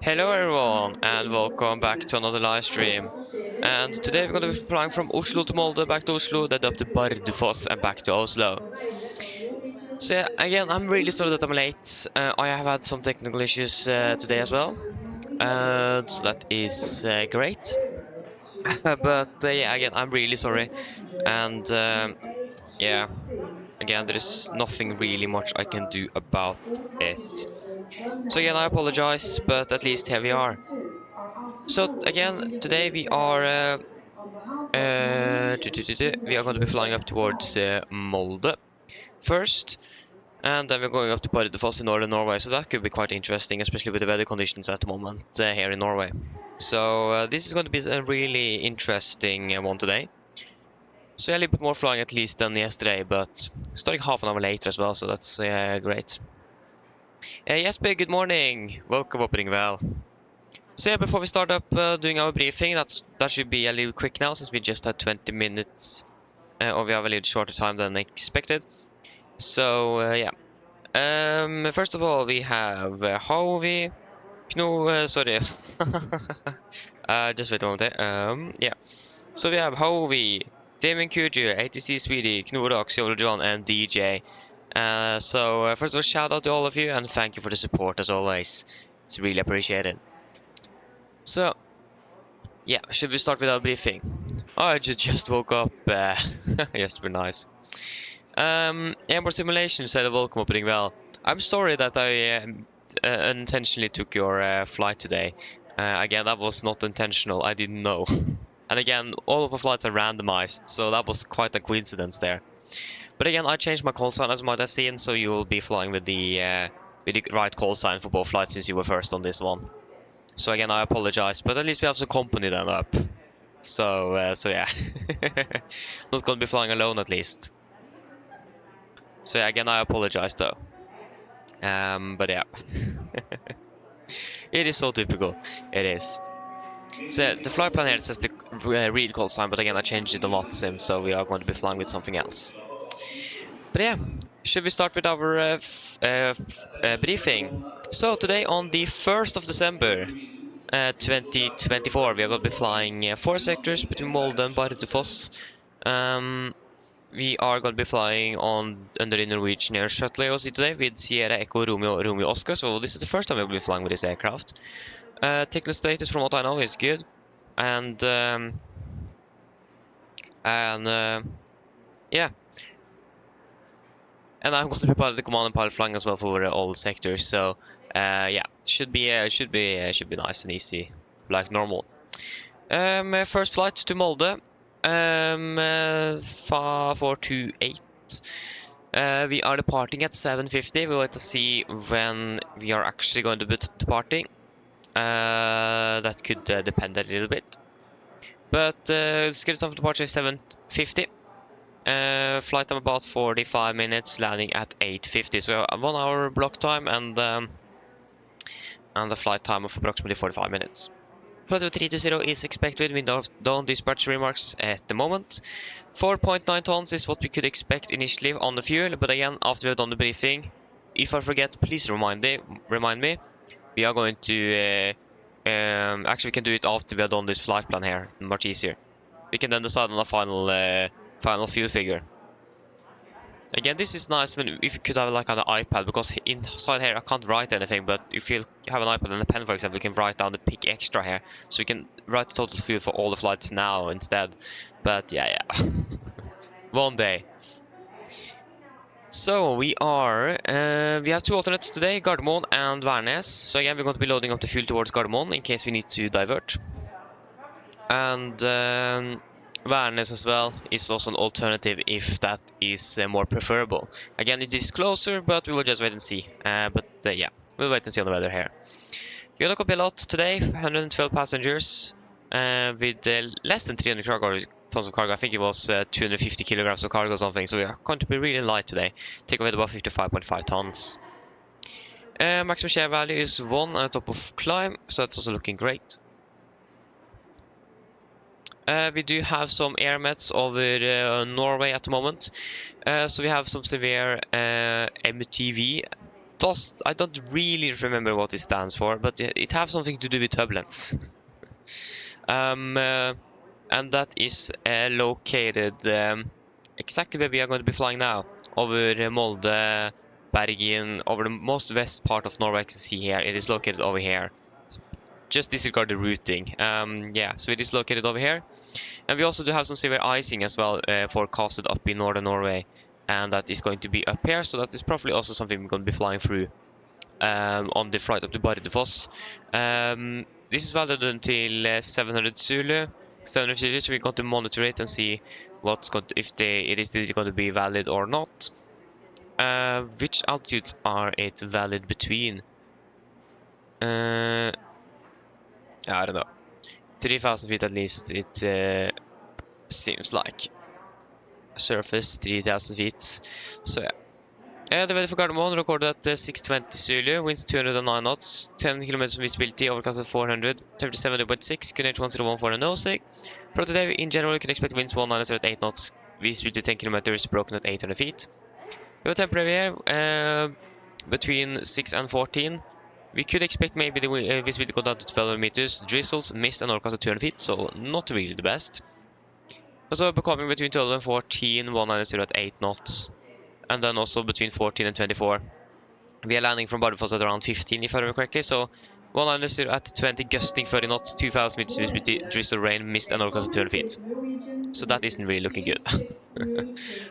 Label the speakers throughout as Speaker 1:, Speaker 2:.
Speaker 1: Hello everyone and welcome back to another live stream. And today we're going to be flying from Oslo to Molde, back to Oslo, then up to Bardufoss and back to Oslo. So yeah, again, I'm really sorry that I'm late. I have had some technical issues today as well. So that is great. But yeah, again, I'm really sorry. And yeah, again, there is nothing really much I can do about it. So again, I apologize, but at least here we are. So again, today we are we are going to be flying up towards Molde first, and then we're going up to Bardufoss in northern Norway. So that could be quite interesting, especially with the weather conditions at the moment here in Norway. So this is going to be a really interesting one today. So yeah, a little bit more flying at least than yesterday, but starting half an hour later as well. So that's great. Jesper, good morning. Welcome, opening well. So yeah, before we start up doing our briefing, that should be a little quick now since we just had 20 minutes, or we have a little shorter time than expected. So yeah, first of all we have Hovi, sorry, just wait a moment. Yeah, so we have Hovi, Damon Kuju, ATC Sweetie, Knorox, Yolo John, and DJ. So first of all, shout out to all of you and thank you for the support as always. It's really appreciated. So, yeah, should we start with our briefing? Oh, I just woke up. Yes, very nice. Airborne Simulation said welcome opening well. I'm sorry that I unintentionally took your flight today. Again, that was not intentional. I didn't know. And again, all of the flights are randomized, so that was quite a coincidence there. But again, I changed my call sign as you might have seen, so you will be flying with the right call sign for both flights since you were first on this one. So again, I apologize, but at least we have some company then up. So yeah, not gonna be flying alone at least. So yeah, again, I apologize though. But yeah, it is so typical. It is. So yeah, the flight plan here says the read call sign, but again, I changed it a lot sim, so we are going to be flying with something else. But yeah, should we start with our briefing? So today on the 1st of December, 2024, we are going to be flying 4 sectors between Molde and Bardufoss. We are going to be flying under the Norwegian Air Shuttle AOC today with Sierra Echo Romeo Oscar. So this is the first time we'll be flying with this aircraft. Technical status, from what I know, is good, and yeah. And I'm going to be part of the command and pilot flying as well for all sectors. So yeah, should be nice and easy, like normal. First flight to Molde, 428. We are departing at 7:50. We'll wait to see when we are actually going to be departing. That could depend a little bit. But scheduled time for departure is 7:50. Flight time about 45 minutes, landing at 8:50. So a 1 hour block time and the flight time of approximately 45 minutes. Flight of 320 is expected with don't dispatch remarks at the moment. 4.9 tons is what we could expect initially on the fuel, but again, after we have done the briefing, if I forget, please remind me. We are going to actually we can do it after we have done this flight plan here, much easier. We can then decide on a final fuel figure. Again, this is nice if you could have like an iPad, because inside here I can't write anything, but if you have an iPad and a pen, for example, we can write down the pick extra here, so we can write the total fuel for all the flights now instead. But yeah. One day. So we have 2 alternates today, Gardermoen and Værnes. So again, we're going to be loading up the fuel towards Gardermoen in case we need to divert. And Værnes as well is also an alternative if that is more preferable. Again, it is closer, but we will just wait and see. Yeah, we'll wait and see on the weather here. We are not a lot today, 112 passengers with less than 300 tons of cargo. I think it was 250 kilograms of cargo or something, so we are going to be really light today. Take away about 55.5 tons. Maximum share value is 1 on the top of climb, so that's also looking great. We do have some air mets over Norway at the moment. So we have some severe MTV. I don't really remember what it stands for, but it has something to do with turbulence. And that is located exactly where we are going to be flying now, over Molde, Bergen, over the most west part of Norway. You can see here, it is located over here. Just disregard the routing. Yeah, so it is located over here. And we also do have some severe icing as well forecasted up in northern Norway. And that is going to be up here, so that is probably also something we're going to be flying through on the flight up to Bardufoss. This is valid until 700 Zulu. 700 Zulu, so we're going to monitor it and see what's going to, if it is going to be valid or not. Which altitudes are it valid between? I don't know. 3,000 feet at least, it seems like. Surface 3,000 feet. So yeah. The weather for Gardermoen recorded at 620 Zulu, winds 209 knots, 10 km visibility, overcast at 400, temperature 70.6, QNH 1014 nosing. For today, in general, you can expect winds 19 at 8 knots, visibility 10 km, broken at 800 feet. We have temperature here between 6 and 14. We could expect maybe the visibility go down to 12 meters, drizzles, mist, and overcast at 200 feet, so not really the best. Also becoming between 12 and 14, 190 at 8 knots. And then also between 14 and 24. We are landing from Bardufoss at around 15, if I remember correctly. So 190 at 20, gusting 30 knots, 2,000 meters visibility, drizzle, rain, mist, and overcast at 200 feet. So that isn't really looking good.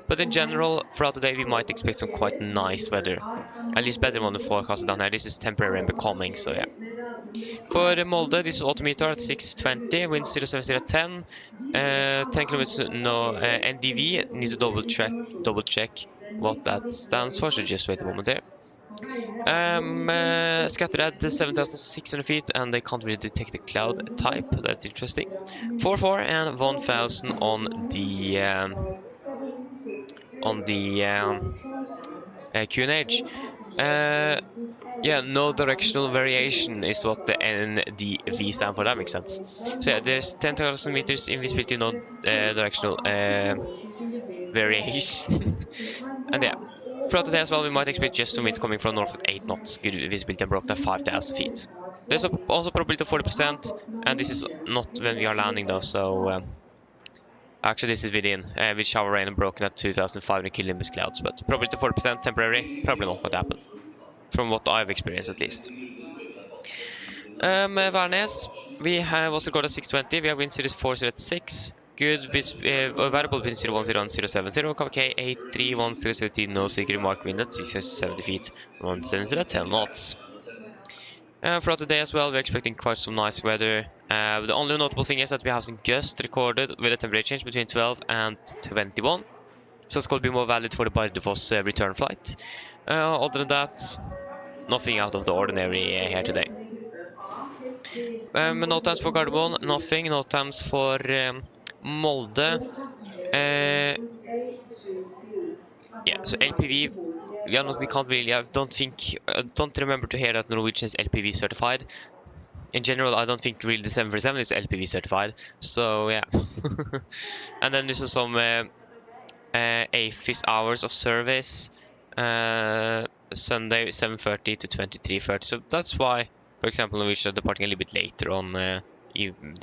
Speaker 1: But in general, throughout the day, we might expect some quite nice weather. At least better on the forecast down here. This is temporary and becoming, so yeah. For Molde, this is altimeter at 620, wind 070 at 10. 10 kilometers, no, NDV, need to double check what that stands for, so just wait a moment there. Scattered at 7,600 feet, and they can't really detect the cloud type, that's interesting. 4 and 1,000 on the QNH. Yeah, no directional variation is what the NDV stand for. That makes sense. So yeah, there's 10,000 meters in visibility, no directional variation. And yeah, throughout the day as well, we might expect just some winds coming from north at 8 knots, good visibility and broken at 5,000 feet. There's also probability of 40%, and this is not when we are landing though, so actually this is within, with shower rain and broken at 2,500 cumulus clouds, but probability of 40%, temporary, probably not going to happen, from what I've experienced at least. Varnes, we have also got a 620, we have wind series 40 at 6. Good variable between 010 and 070, KVK 831 no secret mark wind at 670 feet, 170 at 10 knots. Throughout the day as well, we're expecting quite some nice weather. The only notable thing is that we have some gusts recorded with a temperature change between 12 and 21. So it's going to be more valid for the Bardufoss return flight. Other than that, nothing out of the ordinary here today. No times for Gardermoen, nothing. No times for Molde. Yeah, so LPV, we can't really, I don't remember to hear that Norwegian is LPV certified. In general, I don't think really the 747 is LPV certified, so yeah. And then this is some AFIS hours of service, Sunday 7:30 to 23:30, so that's why, for example, Norwegian are departing a little bit later on the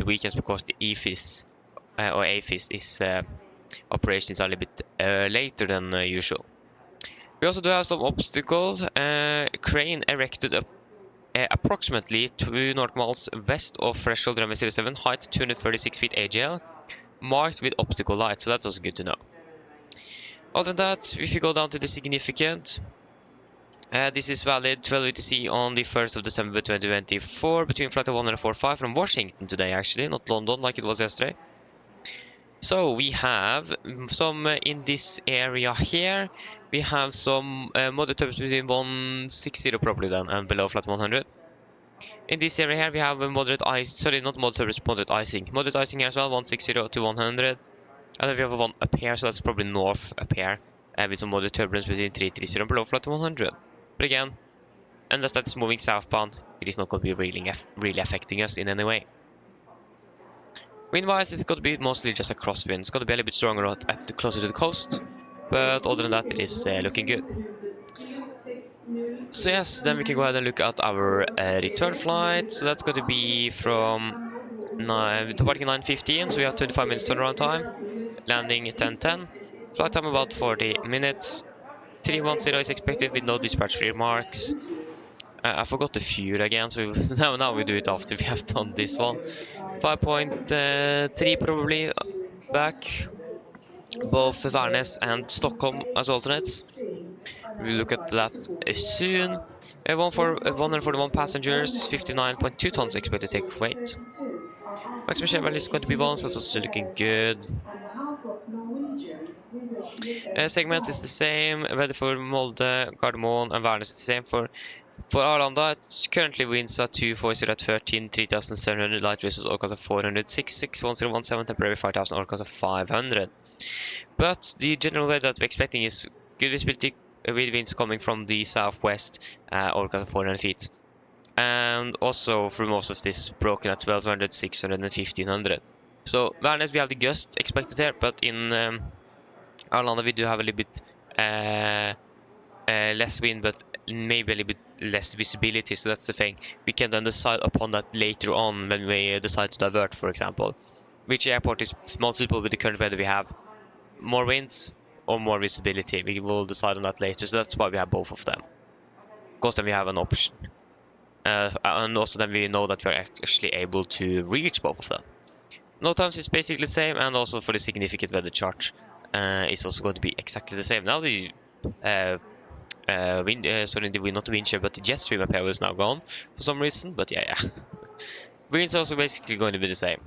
Speaker 1: weekends, because the AFIS or AFIS is operations are a little bit later than usual. We also do have some obstacles. Crane erected approximately 2 North miles west of threshold runway 07, height 236 feet AGL, marked with obstacle light, so that's also good to know. Other than that, if you go down to the significant, this is valid 12 UTC on the 1st of December 2024 between flight 145 from Washington today, actually, not London like it was yesterday. So we have some in this area here. We have some moderate turbulence between 160 probably then and below flight 100. In this area here we have a moderate ice, sorry, not moderate turbulence, moderate icing. Moderate icing here as well, 160 to 100. And then we have one up here, so that's probably north up here, with some moderate turbulence between 330 and below flight 100. But again, unless that's moving southbound, it is not going to be really affecting us in any way. Wind-wise, it's going to be mostly just a crosswind. It's going to be a little bit stronger at the closer to the coast, but other than that, it is looking good. So yes, then we can go ahead and look at our return flight. So that's going to be from departing 9:15, so we have 25 minutes turnaround time. Landing 10:10. Flight time about 40 minutes. 310 is expected with no dispatch remarks. I forgot the fuel again, so now we do it after we have done this one. 5.3 probably back. Both Varnes and Stockholm as alternates. We'll look at that soon. 141 passengers, 59.2 tons expected take weight. Maximum share value is going to be 1, so that's also looking good. Segments is the same, whether for Molde, Gardermoen and Varnes is the same. For Arlanda, it currently winds at 240 at 13, 3,700, light versus orcas of 400, 61017, temporary 5,000, orcas of 500. But the general weather that we're expecting is good visibility with winds coming from the southwest, orcas of 400 feet. And also through most of this broken at 1200, 600 and 1500. So Varnes we have the gust expected here, but in Arlanda we do have a little bit less wind, but maybe a little bit less visibility, so that's the thing. We can then decide upon that later on when we decide to divert, for example. Which airport is most suitable with the current weather we have? More winds or more visibility? We will decide on that later, so that's why we have both of them. Of course, then we have an option. And also then we know that we're actually able to reach both of them. No times is basically the same, and also for the significant weather chart is also going to be exactly the same. Now the not the wind shear, but the jet stream appear is now gone for some reason, but yeah. Wind's also basically going to be the same.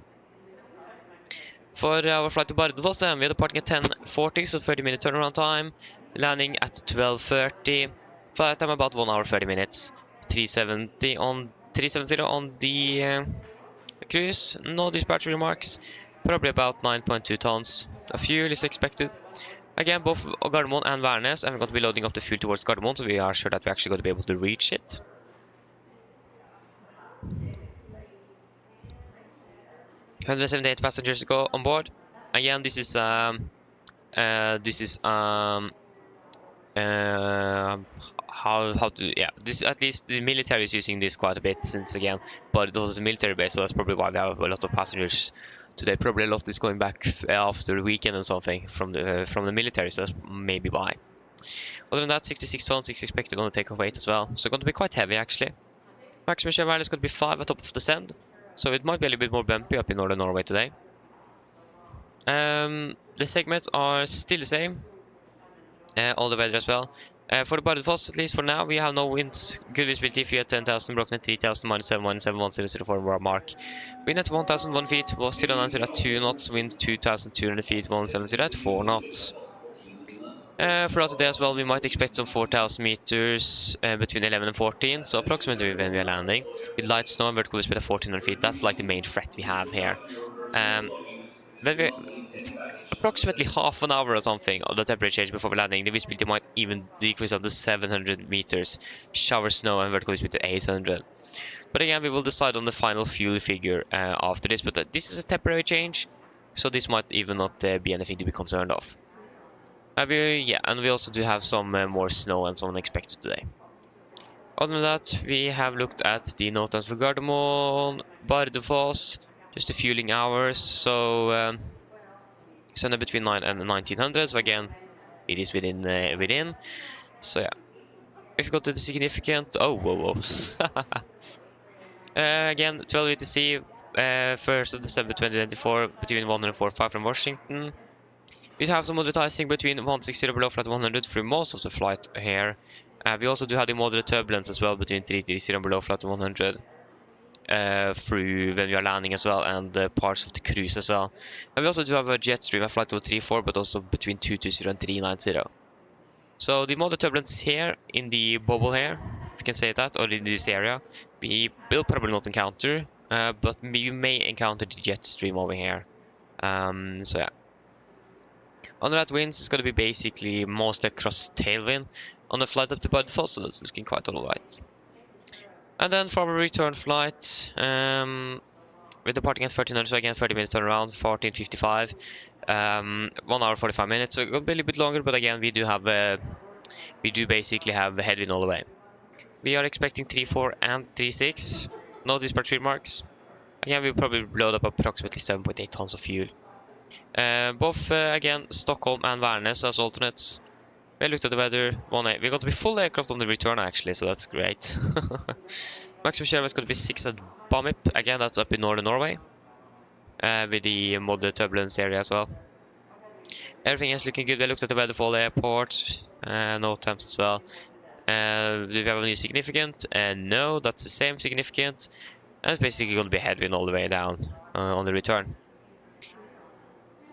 Speaker 1: For our flight to Bardufoss, we are departing at 10:40, so 30-minute turnaround time. Landing at 12:30. Flight time about 1 hour 30 minutes. 370 on the cruise. No dispatch remarks. Probably about 9.2 tons of fuel is expected. Again, both Gardermoen and Varnes, and we're going to be loading up the fuel towards Gardermoen, so we are sure that we're actually going to be able to reach it. $178 passengers to go on board. Again, this is how to, yeah, this, at least the military is using this quite a bit since, again, but it was a military base, so that's probably why we have a lot of passengers today. Probably a lot is going back after the weekend and something from the military, so that's maybe why. Other than that, 66 tons is expected on the takeoff weight as well, so going to be quite heavy actually. Maximum share value is going to be 5 at top of the descent, so it might be a little bit more bumpy up in northern Norway today. The segments are still the same, all the weather as well. For the Bardufoss, at least for now, we have no winds. Good visibility if you at 10,000, broken at 3,000, -7171004 mark. Wind at 1,001 feet, was 090 at 2 knots, wind 2,200 feet, 170 at 4 knots. Throughout the day as well, we might expect some 4,000 meters between 11 and 14, so approximately when we are landing. With light snow and vertical speed at 1,400 feet, that's like the main threat we have here. When we approximately half an hour or something of the temperature change before landing, the visibility might even decrease up to 700 meters. Shower snow and vertical speed to 800. But again, we will decide on the final fuel figure after this. But this is a temporary change, so this might even not be anything to be concerned of. Yeah, and we also do have some more snow and so on expected today. Other than that, we have looked at the note times for Gardermoen, Bardufoss, just the fueling hours. So somewhere between 9 and 1900. So again, it is within. So yeah, if you go to the significant, whoa. Again, 12 UTC, 1st of December 2024, between 145 from Washington. We have some advertising between 160 below flight 100 through most of the flight here. We also do have the moderate turbulence as well between 330 below flight 100 through when we are landing as well, and parts of the cruise as well. And we also do have a jet stream at flight 34, but also between 220 and 390. So the moderate turbulence here in the bubble here, if you can say that, or in this area, we will probably not encounter, but you may encounter the jet stream over here. So yeah. On that winds, it's going to be basically mostly across tailwind on the flight up to Bardufoss, so that's looking quite alright. And then for our return flight, we're we're departing at 1300, so again 30 minutes turnaround, 14:55. 1 hour 45 minutes, so it will be a little bit longer, but again we do basically have headwind all the way. We are expecting 3.4 and 3.6. No dispatch remarks. Again, we'll probably load up approximately 7.8 tons of fuel. Both again Stockholm and Værnes as alternates. We looked at the weather. We're going to be full aircraft on the return actually, so that's great. Maximum share is going to be 6 at Bamip. Again, that's up in northern Norway. With the Molde turbulence area as well. Everything is looking good. We looked at the weather for all the airports. No temps as well. Do we have any significant? No, that's the same significant. And it's basically going to be headwind all the way down on the return.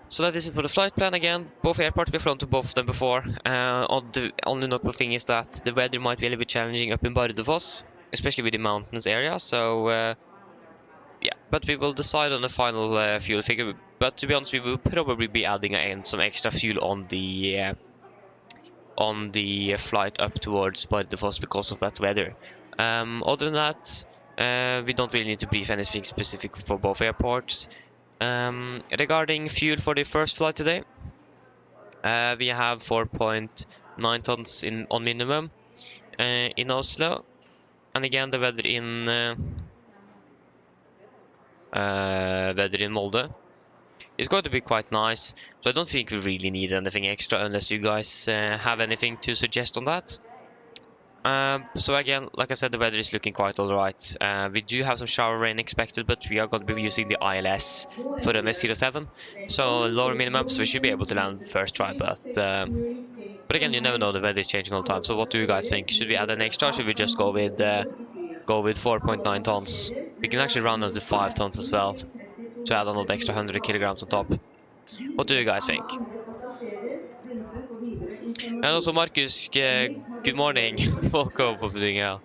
Speaker 1: So that is it for the flight plan again. Both airports we've flown to both of them before. The only notable thing is that the weather might be a little bit challenging up in Bardufoss, especially with the mountains area. So yeah, but we will decide on the final fuel figure. But to be honest, we will probably be adding in some extra fuel on the flight up towards Bardufoss because of that weather. Other than that, we don't really need to brief anything specific for both airports. Regarding fuel for the first flight today, we have 4.9 tons on minimum in Oslo, and again the weather in Molde is going to be quite nice. So I don't think we really need anything extra unless you guys have anything to suggest on that. So again, like I said, the weather is looking quite alright. We do have some shower rain expected, but we are going to be using the ILS for MS-07. So lower minimum, so we should be able to land first try, but again, you never know, the weather is changing all the time. So what do you guys think? Should we add an extra, or should we just go with 4.9 tons? We can actually round up to 5 tons as well, to add another extra 100 kilograms on top. What do you guys think? And also Marcus, good morning. Welcome for doing out.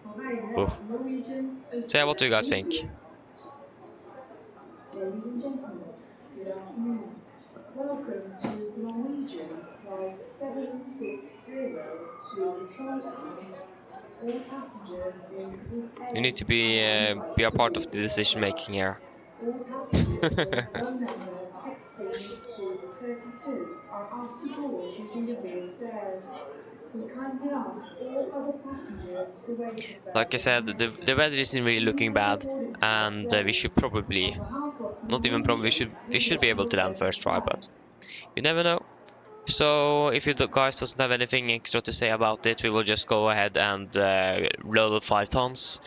Speaker 1: So yeah, what do you guys think?
Speaker 2: Ladies and gentlemen, good afternoon. Welcome to Norwegian flight 760 to Trondheim. All passengers with group A.
Speaker 1: You need to be a part of the decision making here.
Speaker 2: All passengers with phone number 16 to 32 are asked to board using the rear stairs. We kindly ask all other passengers to wait a second.
Speaker 1: Like I said, the weather isn't really looking bad, and we should probably, not even probably, we should be able to land first try, but you never know. So if you guys doesn't have anything extra to say about it, we will just go ahead and load up 5 tons.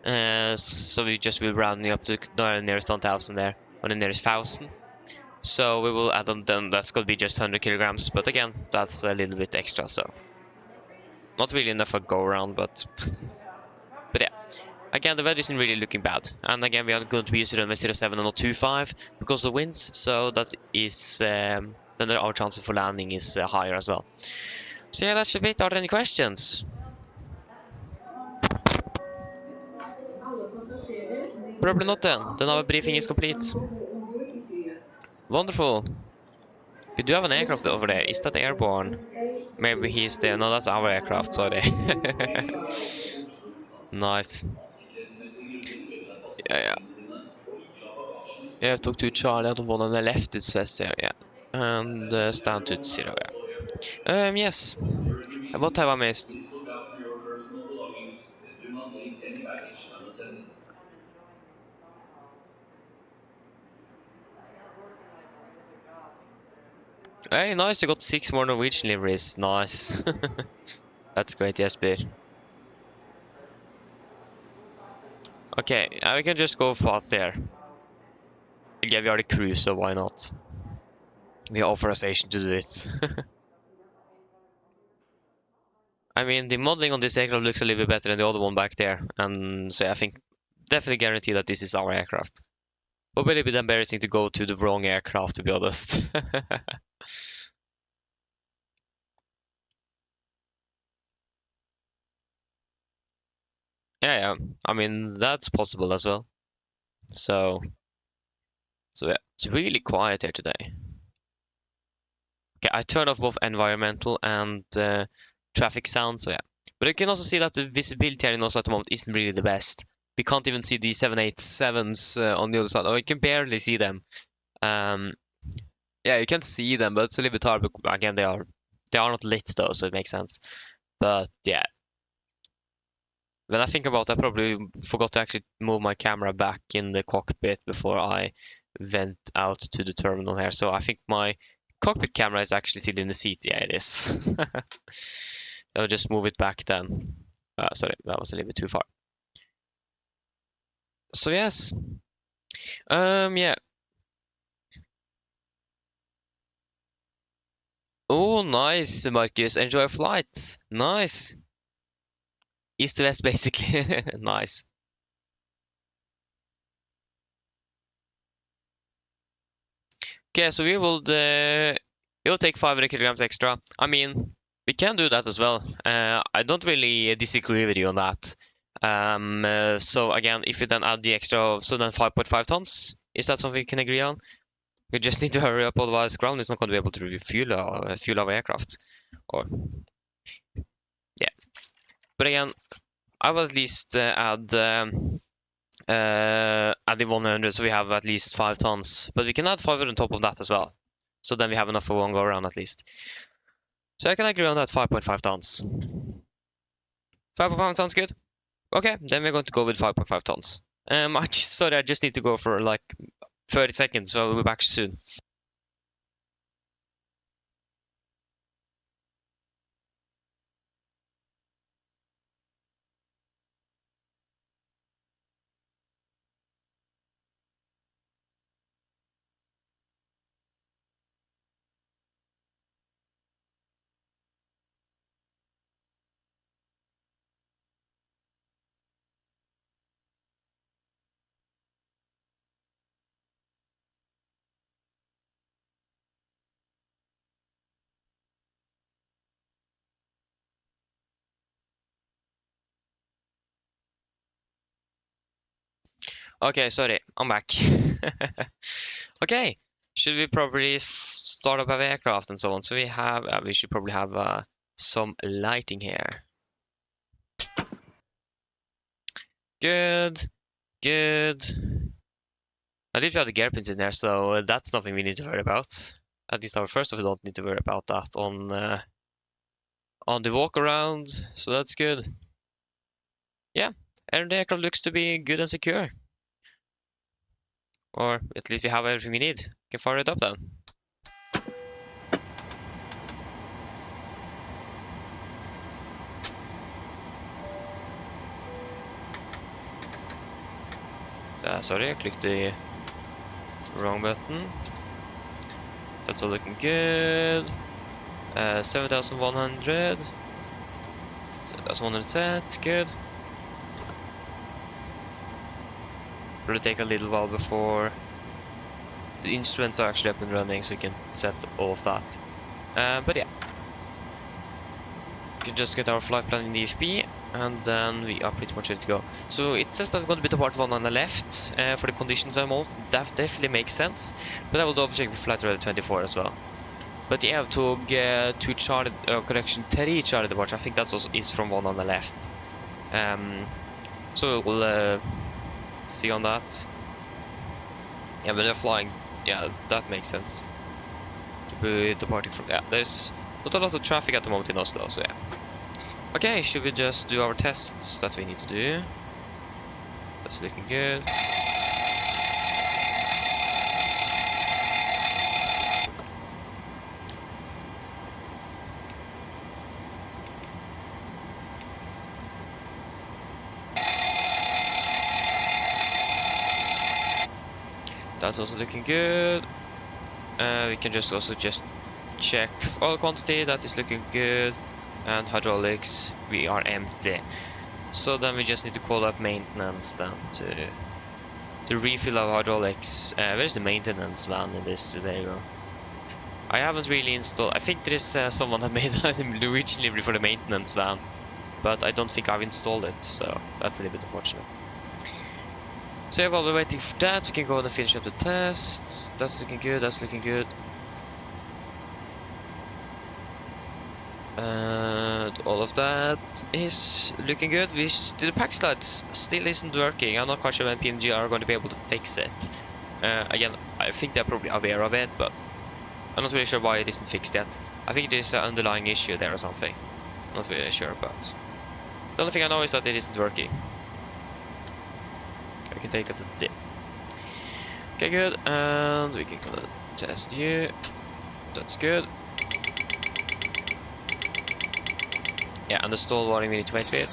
Speaker 1: So we just will round up to the nearest 1,000 there, or the nearest 1,000. So we will add on them, that's going to be just 100 kilograms, but again, that's a little bit extra, so not really enough for go around, but yeah. Again, the weather isn't really looking bad, and again we are going to be using the 07 and not 25 because of the winds, so that is then our chances for landing is higher as well. So yeah, that should be it. Are there any questions? Probably not then. Then our briefing is complete. Wonderful. We do have an aircraft over there. Is that airborne? Maybe he's there. No, that's our aircraft, sorry. Nice. Yeah. Yeah, talk to Charlie on the one on the left, it says there, yeah. And stand to 0, yeah. Yes. What have I missed? Hey, nice, you got 6 more Norwegian liveries. Nice. That's great, yes, Beer. Okay, we can just go fast there. Yeah, we are the crew, so why not? We have authorization to do it. I mean, the modeling on this aircraft looks a little bit better than the other one back there, and so I think definitely guarantee that this is our aircraft. But a little bit embarrassing to go to the wrong aircraft, to be honest. Yeah, I mean, that's possible as well. So yeah, it's really quiet here today. Okay, I turned off both environmental and traffic sound, so yeah. But you can also see that the visibility here in Oslo at the moment isn't really the best. We can't even see the 787s on the other side. Oh, you can barely see them. Yeah, you can see them, but it's a little bit hard. But again, they are not lit though, so it makes sense. But yeah, when I think about it, I probably forgot to actually move my camera back in the cockpit before I went out to the terminal here. So I think my cockpit camera is actually still in the seat. Yeah, it is. I'll just move it back then. Sorry, that was a little bit too far. So yes. Yeah. Oh, nice, Marcus. Enjoy a flight. Nice. East to west, basically. Nice. Okay, so we will take 500 kilograms extra. I mean, we can do that as well. I don't really disagree with you on that. So again, if you then add the extra, so then 5.5 tons, is that something we can agree on? We just need to hurry up, otherwise ground is not going to be able to refuel our aircraft. Or yeah, but again, I will at least add the 100, so we have at least 5 tons. But we can add 500 on top of that as well. So then we have enough for one go around at least. So I can agree on that 5.5 tons. 5.5 tons good? Okay, then we're going to go with 5.5 tons. Sorry, I just need to go for like 30 seconds, so I'll be back soon. Okay, sorry, I'm back. Okay, should we probably start up our aircraft and so on? So we should probably have some lighting here. Good, good. At least we have the gear pins in there, so that's nothing we need to worry about. At least our first of all, don't need to worry about that on the walk around, so that's good. Yeah, and the aircraft looks to be good and secure. Or at least we have everything we need. Can fire it up then. Sorry, I clicked the wrong button. That's all looking good. 7,100. 7,100 set, good. It'll take a little while before the instruments are actually up and running, so we can set all of that. But yeah, we can just get our flight plan in the EFB, and then we are pretty much ready to go. So it says that we're going to be depart 1 on the left for the conditions I'm on. That definitely makes sense, but I will double check with flight radar 24 as well. But yeah, to Charlie, correction, 3 Charlie departure. I think that also is from 1 on the left. So we'll see on that. Yeah, when they're flying, yeah, that makes sense. To be departing from, yeah, there's not a lot of traffic at the moment in Oslo, so yeah. Okay, should we just do our tests that we need to do? That's looking good. That's also looking good. We can just also check oil quantity. That is looking good. And hydraulics, we are empty. So then we just need to call up maintenance then to refill our hydraulics. Where's the maintenance van in this? There you go. I haven't really installed. I think there is someone that made a Norwegian livery for the maintenance van, but I don't think I've installed it. So that's a little bit unfortunate. So while we're waiting for that, we can go and finish up the tests. That's looking good, that's looking good. All of that is looking good. The pack slide still isn't working. I'm not quite sure when PMDG are going to be able to fix it. Again, I think they're probably aware of it, but I'm not really sure why it isn't fixed yet. I think there's an underlying issue there or something. I'm not really sure, but the only thing I know is that it isn't working. I can take it to the dip. Okay, good. And we can go test you. That's good. Yeah, and the stall warning we need to wait for it.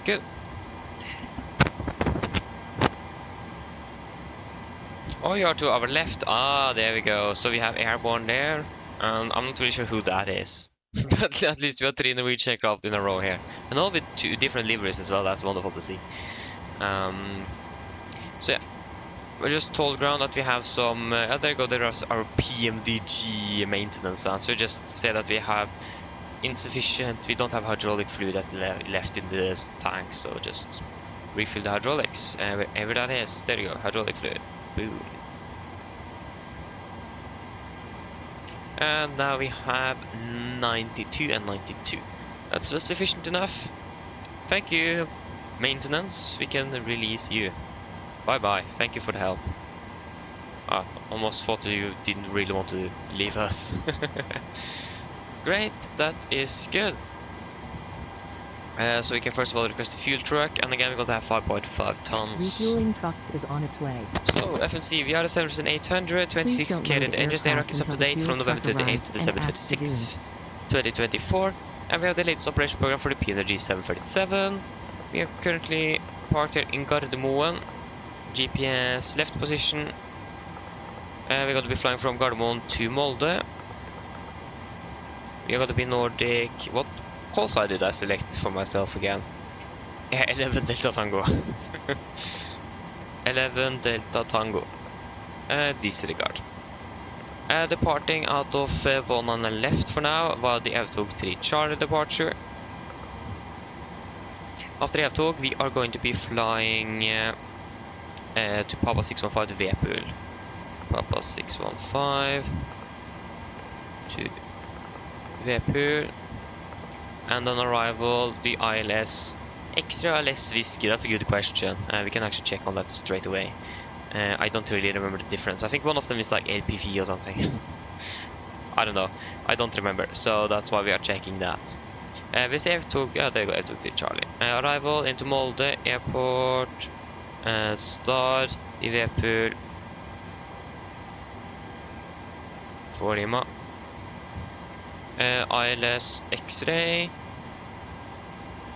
Speaker 1: Good. Oh, you are to our left. Ah, there we go. So we have airborne there. I'm not really sure who that is. But at least we have 3 Norwegian aircraft in a row here. And all with 2 different liveries as well. That's wonderful to see. So yeah. We're just told ground that we have some... there you go, there's our PMDG maintenance van. So just say that we have insufficient... We don't have hydraulic fluid left in this tank. So just refill the hydraulics. Wherever that is. There you go, hydraulic fluid. Boom. And now we have 92 and 92. That's just sufficient enough. Thank you, maintenance. We can release you. Bye-bye. Thank you for the help. I almost thought you didn't really want to leave us. Great, that is good. So we can first of all request a fuel truck, and again we're going to have 5.5 tons.
Speaker 3: Refueling truck is on its way.
Speaker 1: So FMC, we are at 7800, 26 carried engines. The Iraq is up to date from November 28th to December 26th, 2024. And we have the latest operation program for the PMDG 737. We are currently parked here in Gardermoen. GPS left position. We're going to be flying from Gardermoen to Molde. We are going to be Nordic. What call sign did I select for myself again? Yeah, 11 Delta Tango. 11 Delta Tango. Disregard. Departing out of one on the left for now, while the Evtog 3 Charlie departure. After Evtog, we are going to be flying to Papa 615 to Vepul. Papa 615 to Vepul. And on arrival, the ILS extra less risky. That's a good question. We can actually check on that straight away. I don't really remember the difference. I think one of them is like LPV or something. I don't know. I don't remember. So that's why we are checking that. We say F2, yeah, there you go, F2 Charlie. Arrival into Molde Airport. Stad i Vepul. For Lima. ILS X-ray.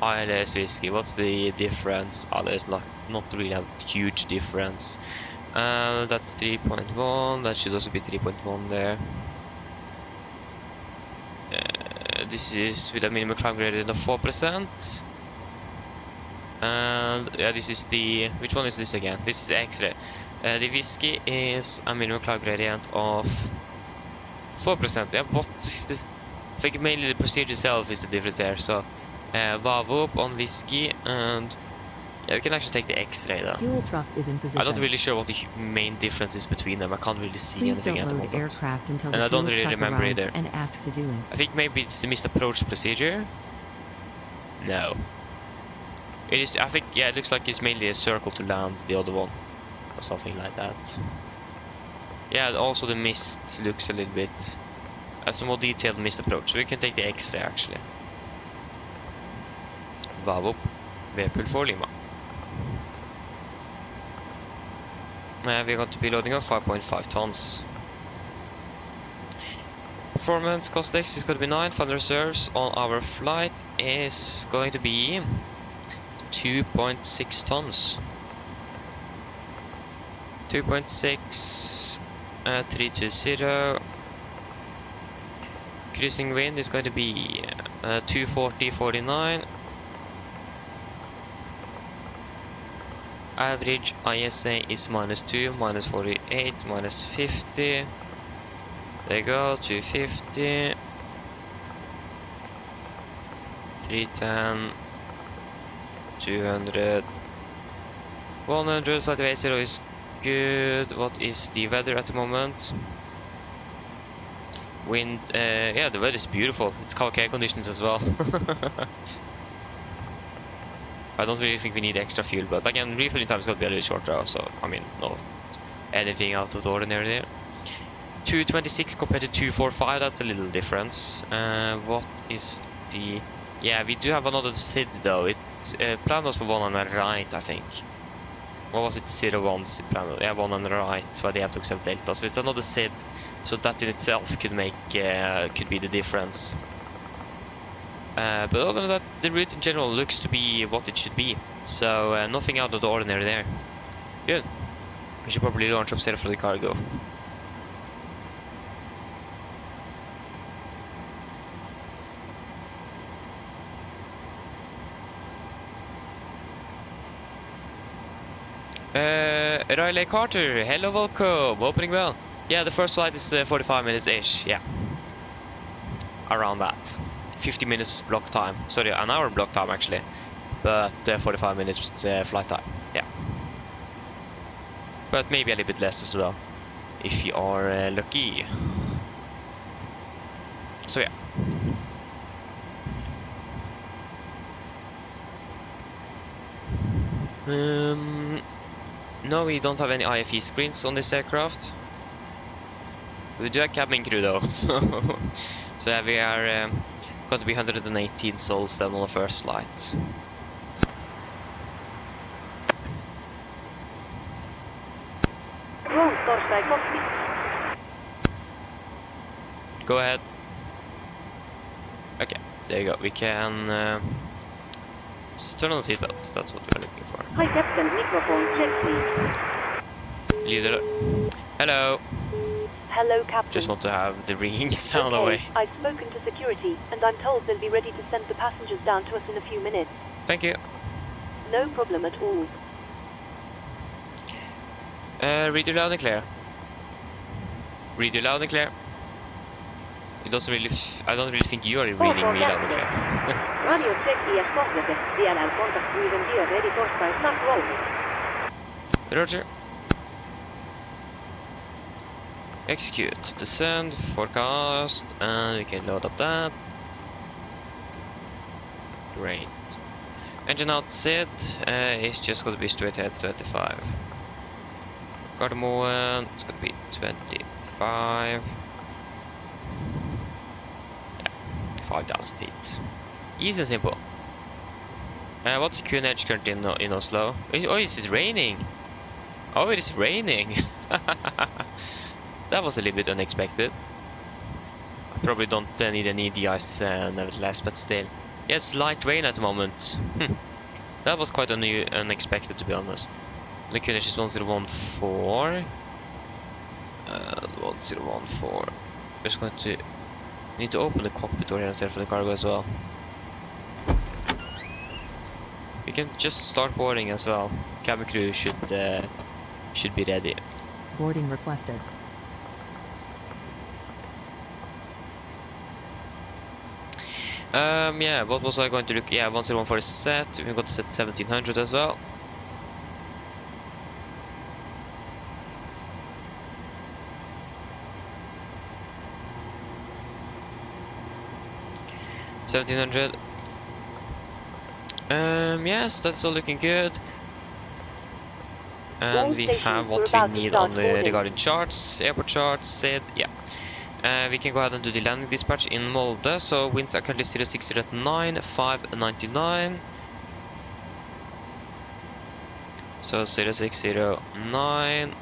Speaker 1: ILS Whiskey. What's the difference? Oh, there's not really a huge difference. That's 3.1. That should also be 3.1 there. This is with a minimum climb gradient of 4%. And yeah, this is the... Which one is this again? This is the X-ray. The Whiskey is a minimum climb gradient of 4%. Yeah, what is the... I think mainly the procedure itself is the difference there. So, Vavop on Whiskey, and yeah, we can actually take the X-ray then.
Speaker 3: Fuel truck is in position.
Speaker 1: I'm not really sure what the main difference is between them. I can't really see anything at the moment.
Speaker 3: Aircraft until
Speaker 1: And I don't really remember either.
Speaker 3: And ask to do it.
Speaker 1: I think maybe it's the missed approach procedure. No. It is. I think, yeah, it looks like it's mainly a circle to land the other one, or something like that. Yeah, also the mist looks a little bit as a more detailed mist approach. So we can take the X-ray actually. Vavop, Vepul for Lima. We're going to be loading up 5.5 tons. Performance cost X is going to be 9. Final reserves on our flight is going to be 2.6 tons. 2.6, 320. Cruising wind is going to be 240.49. Average ISA is -2, -48, -50. There you go, 250. 310. 200. 100, slightly 80 is good. What is the weather at the moment? Wind, yeah, the weather is beautiful. It's okay conditions as well. I don't really think we need extra fuel, but again, refueling time is going to be a little shorter, so I mean, no anything out of the ordinary there. 226 compared to 245, that's a little difference. What is the... Yeah, we do have another SID though. It's planned was for one on the right, I think. What was it? 01 SID planned? Yeah, one on the right, where they have to accept Delta. So it's another SID. So that in itself could make could be the difference. But other than that, the route in general looks to be what it should be. So nothing out of the ordinary there. Good. We should probably launch upstairs for the cargo. Riley Carter, hello, welcome, opening bell. Yeah, the first flight is 45 minutes-ish, yeah. Around that. 50 minutes block time. Sorry, an hour block time actually. But 45 minutes flight time, yeah. But maybe a little bit less as well, if you are lucky. So yeah. No, we don't have any IFE screens on this aircraft. We do have cabin crew though, so yeah, we are going to be 118 souls then on the first flight. Go ahead. Okay, there you go. We can just turn on the seatbelts. That's what we're looking for.
Speaker 4: Hi, Captain. Microphone check, please.
Speaker 1: Leader. Hello.
Speaker 4: Hello, Captain.
Speaker 1: Just want to have the ringing sound
Speaker 4: okay,
Speaker 1: away.
Speaker 4: I've spoken to security, and I'm told they'll be ready to send the passengers down to us in a few minutes.
Speaker 1: Thank you.
Speaker 4: No problem at all.
Speaker 1: Read you loud and clear. Read you loud and clear. It doesn't really. I don't really think you are reading me loud and clear.
Speaker 4: Radio check IS pohjate. DLL contact Ryzen gear ready torstai snart roll.
Speaker 1: Roger. Execute. Descend. Forecast. And we can load up that. Great. Engine out SID is just going to be straight ahead 25. Guard movement. It's going to be 25. 5,000 feet. Easy and simple. What's the QNH currently in Oslo? Oh, is it raining? Oh, it is raining. That was a little bit unexpected. I probably don't need any DIs nevertheless, but still. Yeah, it's light rain at the moment. That was quite unexpected, to be honest. The QNH is 1014. 1014. Just going to need to open the cockpit door and set for the cargo as well. We can just start boarding as well. Cabin crew should be ready.
Speaker 3: Boarding requested.
Speaker 1: Yeah, what was I going to look? Yeah, 101 is set. We've got to set 1700 as well. $1,700. Yes, that's all looking good. And we have what we need on the regarding charts, airport charts, SID, yeah. We can go ahead and do the landing dispatch in Molde. So winds are currently 060 at 9, 599. So 060, 9,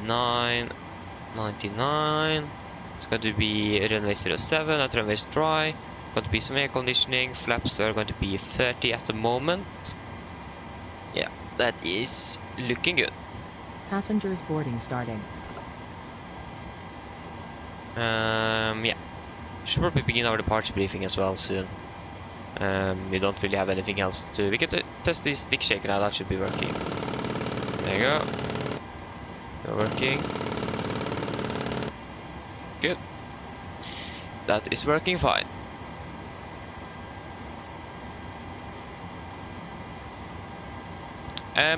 Speaker 1: 99. It's going to be runway 07 at runway dry. Going to be some air conditioning. Flaps are going to be 30 at the moment. Yeah, that is looking good.
Speaker 3: Passengers boarding starting.
Speaker 1: Yeah, should probably begin our departure briefing as well soon. We don't really have anything else to. We can test the stick shaker now. That should be working. There you go. They're working. Good. That is working fine.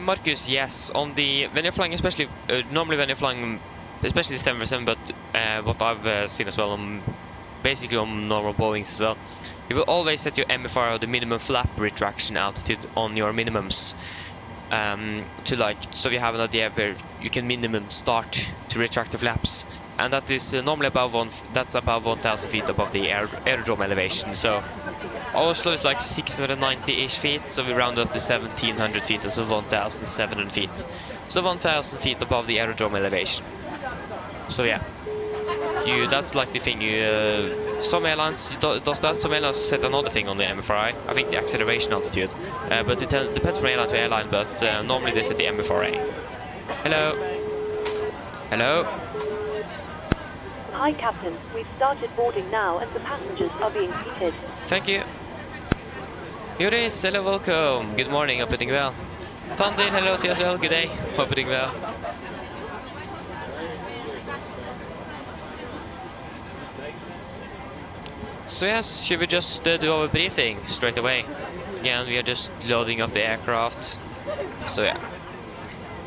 Speaker 1: Marcus, yes. On the when you're flying, especially normally when you're flying especially the 747, but what I've seen as well on basically on normal Boeings as well. You will always set your MFR, or the minimum flap retraction altitude, on your minimums. To like, so you have an idea where you can minimum start to retract the flaps, and that is normally above that's above 1,000 feet above the aerodrome elevation. So Oslo is like 690-ish feet, so we round up to 1,700 feet, so 1,700 feet. So 1,000 feet above the aerodrome elevation. So yeah, that's like the thing. Some airlines does that. Some airlines set another thing on the MFRA. I think the acceleration altitude, but it depends from airline to airline. But normally they set the MFRA. Hello. Hello.
Speaker 4: Hi, Captain. We've started boarding now, and the passengers are being seated.
Speaker 1: Thank you. Juris, hello, welcome. Good morning. Hope you're doing well. Tandil, hello to you as well. Good day. Hope you're doing well. So yes, should we just do our briefing straight away? Again, we are just loading up the aircraft. So yeah.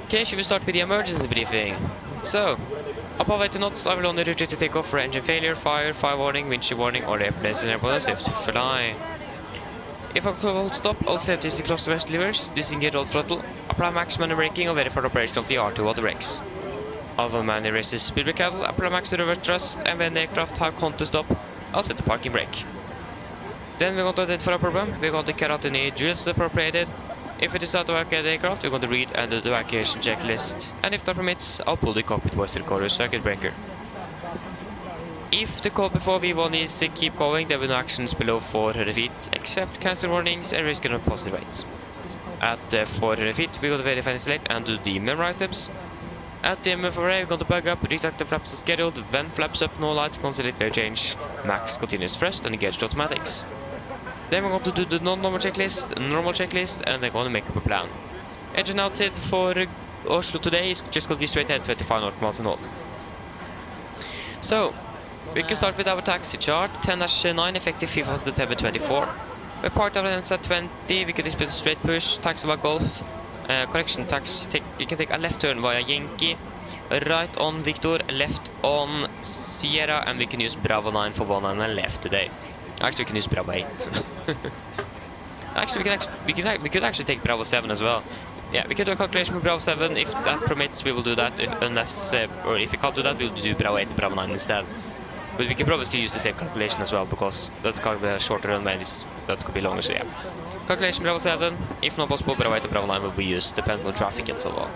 Speaker 1: Okay, should we start with the emergency briefing? So, above 80 knots, I will only reach to take off for engine failure, fire warning, windshield warning, or airplanes in airport safe to fly. If I hold stop, all safety close to rest levers, disengage all throttle, apply maximum braking, and verify operation of the R2 water brakes. Of a man erases speed brake handle, apply max reverse thrust, and when the aircraft have come to stop, I'll set the parking brake. Then we're going to identify a problem. We're going to carry out any drills appropriated. If it is out to evacuate the aircraft, we're going to read and do the evacuation checklist. And if that permits, I'll pull the cockpit voice recorder circuit breaker. If the call before V1 is to keep going, there will be no actions below 400 feet, except cancel warnings and risk of positive weight. At 400 feet, we're going to verify and select and do the member items. At the MFRA, we're going to bug up, retract the flaps as scheduled, when flaps up, no lights, consolidate clear change, max continuous thrust, and engage the automatics. Then we're going to do the non-normal checklist, normal checklist, and then going to make up a plan. Engine outside for Oslo today is just going to be straight ahead 25 nautical miles an hour. So, we can start with our taxi chart, 10-9, effective 5th September 24. We're parked over at 20, we could display the straight push, taxi by Golf. Correction, you can take a left turn via Yankee, right on Victor, left on Sierra, and we can use Bravo 9 for 1 and left today. Actually, we can use Bravo 8. Actually, we could actually take Bravo 7 as well. Yeah, we could do a calculation with Bravo 7. If that permits, we will do that. Or if we can't do that, we will do Bravo 8 and Bravo 9 instead. But we can probably still use the same calculation as well, because that's kind of a shorter runway. That's going to be longer, so yeah. Calculation Bravo 7, if not possible, Bravo 8 and Bravo 9 will be used, depending on traffic and so on.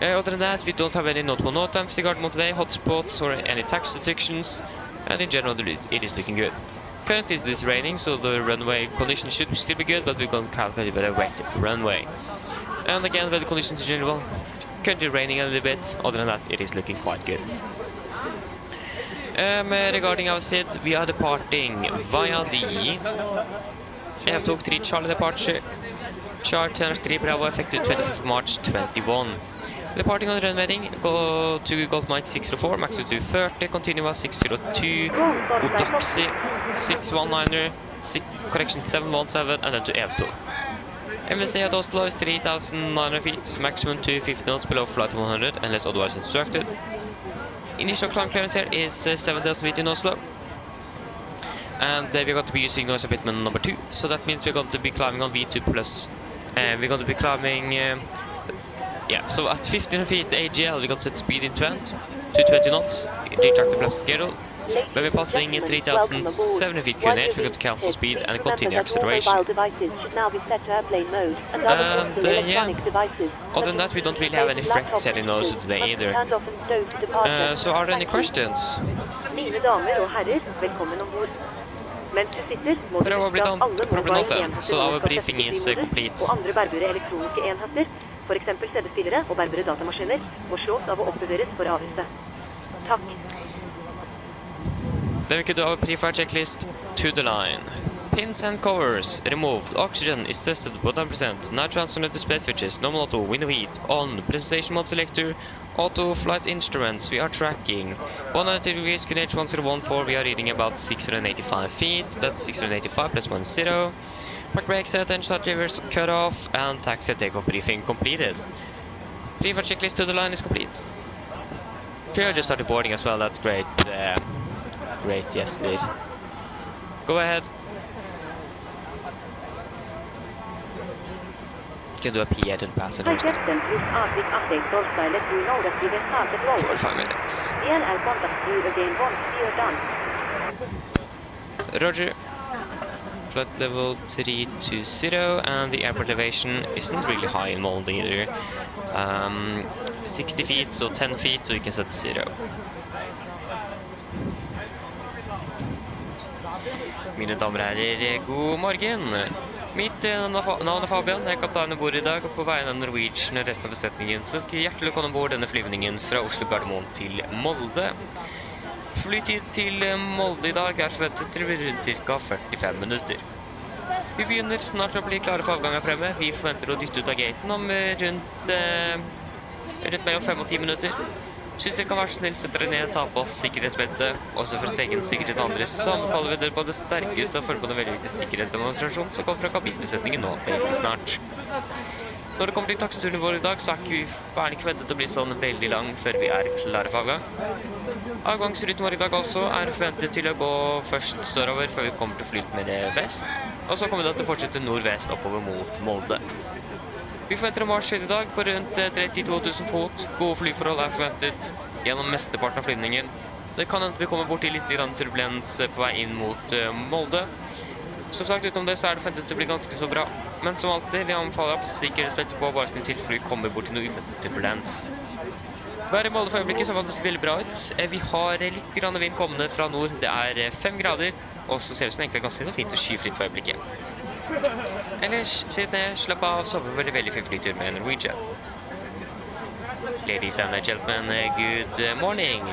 Speaker 1: Other than that, we don't have any notable note times regarding today, hotspots or any tax restrictions, and in general it is looking good. Currently it is raining, so the runway conditions should still be good, but we're going to calculate with a wet runway. And again, weather conditions in general, currently raining a little bit. Other than that, it is looking quite good. Regarding our SID, we are departing via the AF23 Charlie departure, chart 10-3 Bravo, effective 25th March 21. Departing on the runway heading, go to Golf Mike 604, max to 230, continue at 602, Odaxi 619er, correction 717, and then to AF2. MSD at Oslo is 3,900 feet, maximum 250 knots below flight 100, unless otherwise instructed. Initial climb clearance here is 7,000 feet in Oslo. And we're going to be using noise abatement number 2, so that means we're going to be climbing on V2 plus. And we're going to be climbing, yeah, so at 1,500 feet AGL, we're going to set speed in 220 knots, retract the flaps schedule. When we're passing 3,700 feet QNH, we're going to cancel speed and continue acceleration. And yeah, other than that, we don't really have any threat setting those today either. So are there any questions? Probably not then, so our briefing is complete.
Speaker 4: For eksempel CD-spillere og bærbare datamaskiner må slås av og oppbevares for avviste. Takk.
Speaker 1: Then we could do our pre-fire checklist to the line. Pins and covers removed. Oxygen is tested 100%. Now transfer the display switches. Normal auto, window heat on. Presentation mode selector. Auto flight instruments. We are tracking 190 degrees QNH 1014. We are reading about 685 feet. That's 685 plus 10. Park brake set, engine start levers cut off, and taxi takeoff briefing completed. Pre-fire checklist to the line is complete. Okay, I just started boarding as well. That's great. Great, yes, please. Go ahead. Can do a PA to the
Speaker 4: Hi
Speaker 1: passengers now.
Speaker 4: Captain, plus Arctic update torsdaille you noudattivet startet roll.
Speaker 1: 45 minutes.
Speaker 4: DNL contact you again once you're done.
Speaker 1: Roger. Flight level 320, and the airport elevation isn't really high in Molde either. 60 feet, so 10 feet, so you can set 0. Mine damer og herrer, god morgen! Mitt navn er Fabian, jeg er kaptein ombord i dag, og på vegne av Norwegian og resten av besetningen så skal vi hjertelig velkommen ombord denne flyvningen fra Oslo Gardermoen til Molde. Flytid til Molde i dag er forventet til rundt ca. 45 minutter. Vi begynner snart å bli klare for avgang her fremme. Vi forventer å dytte ut av gaten om rundt mellom 5 og 10 minutter. Hvis dere kan være snill, sette dere ned, ta på sikkerhetsbeltet, også for egen sikkerhet og andres, så anbefaler vi dere på det sterkeste å følge på den veldig viktige sikkerhetsdemonstrasjonen som kommer fra kabinbesetningen nå veldig snart. Når det kommer til taksturen vår i dag, så er ikke vi ferdig kventet å bli sånn veldig lang før vi er klare for avgang. Avgangsruten vår i dag altså er forventet til å gå først sørover før vi kommer til å fly litt mer vest, og så kommer vi da til å fortsette nordvest oppover mot Molde. Vi forventer en marsj i dag på rundt 32 000 fot. Gode flyforhold er forventet gjennom mesteparten av flyvningen. Det kan hende vi kommer bort til litt turbulens på vei inn mot Molde. Som sagt, utenom det så er det forventet til å bli ganske så bra. Men som alltid, vi anbefaler på sikkerhetsbeltet på bare sin tilfelle vi kommer bort til noe uventet turbulens. Været i Molde for øyeblikket så faktisk veldig bra ut. Vi har litt grann vind kommende fra nord. Det er 5 grader, og så ser det ut som egentlig ganske så fint og skyfritt for øyeblikket. Ellers, sitt ned, slapp av, sove veldig fin flytur med Norwegian. Ladies and gentlemen, good morning.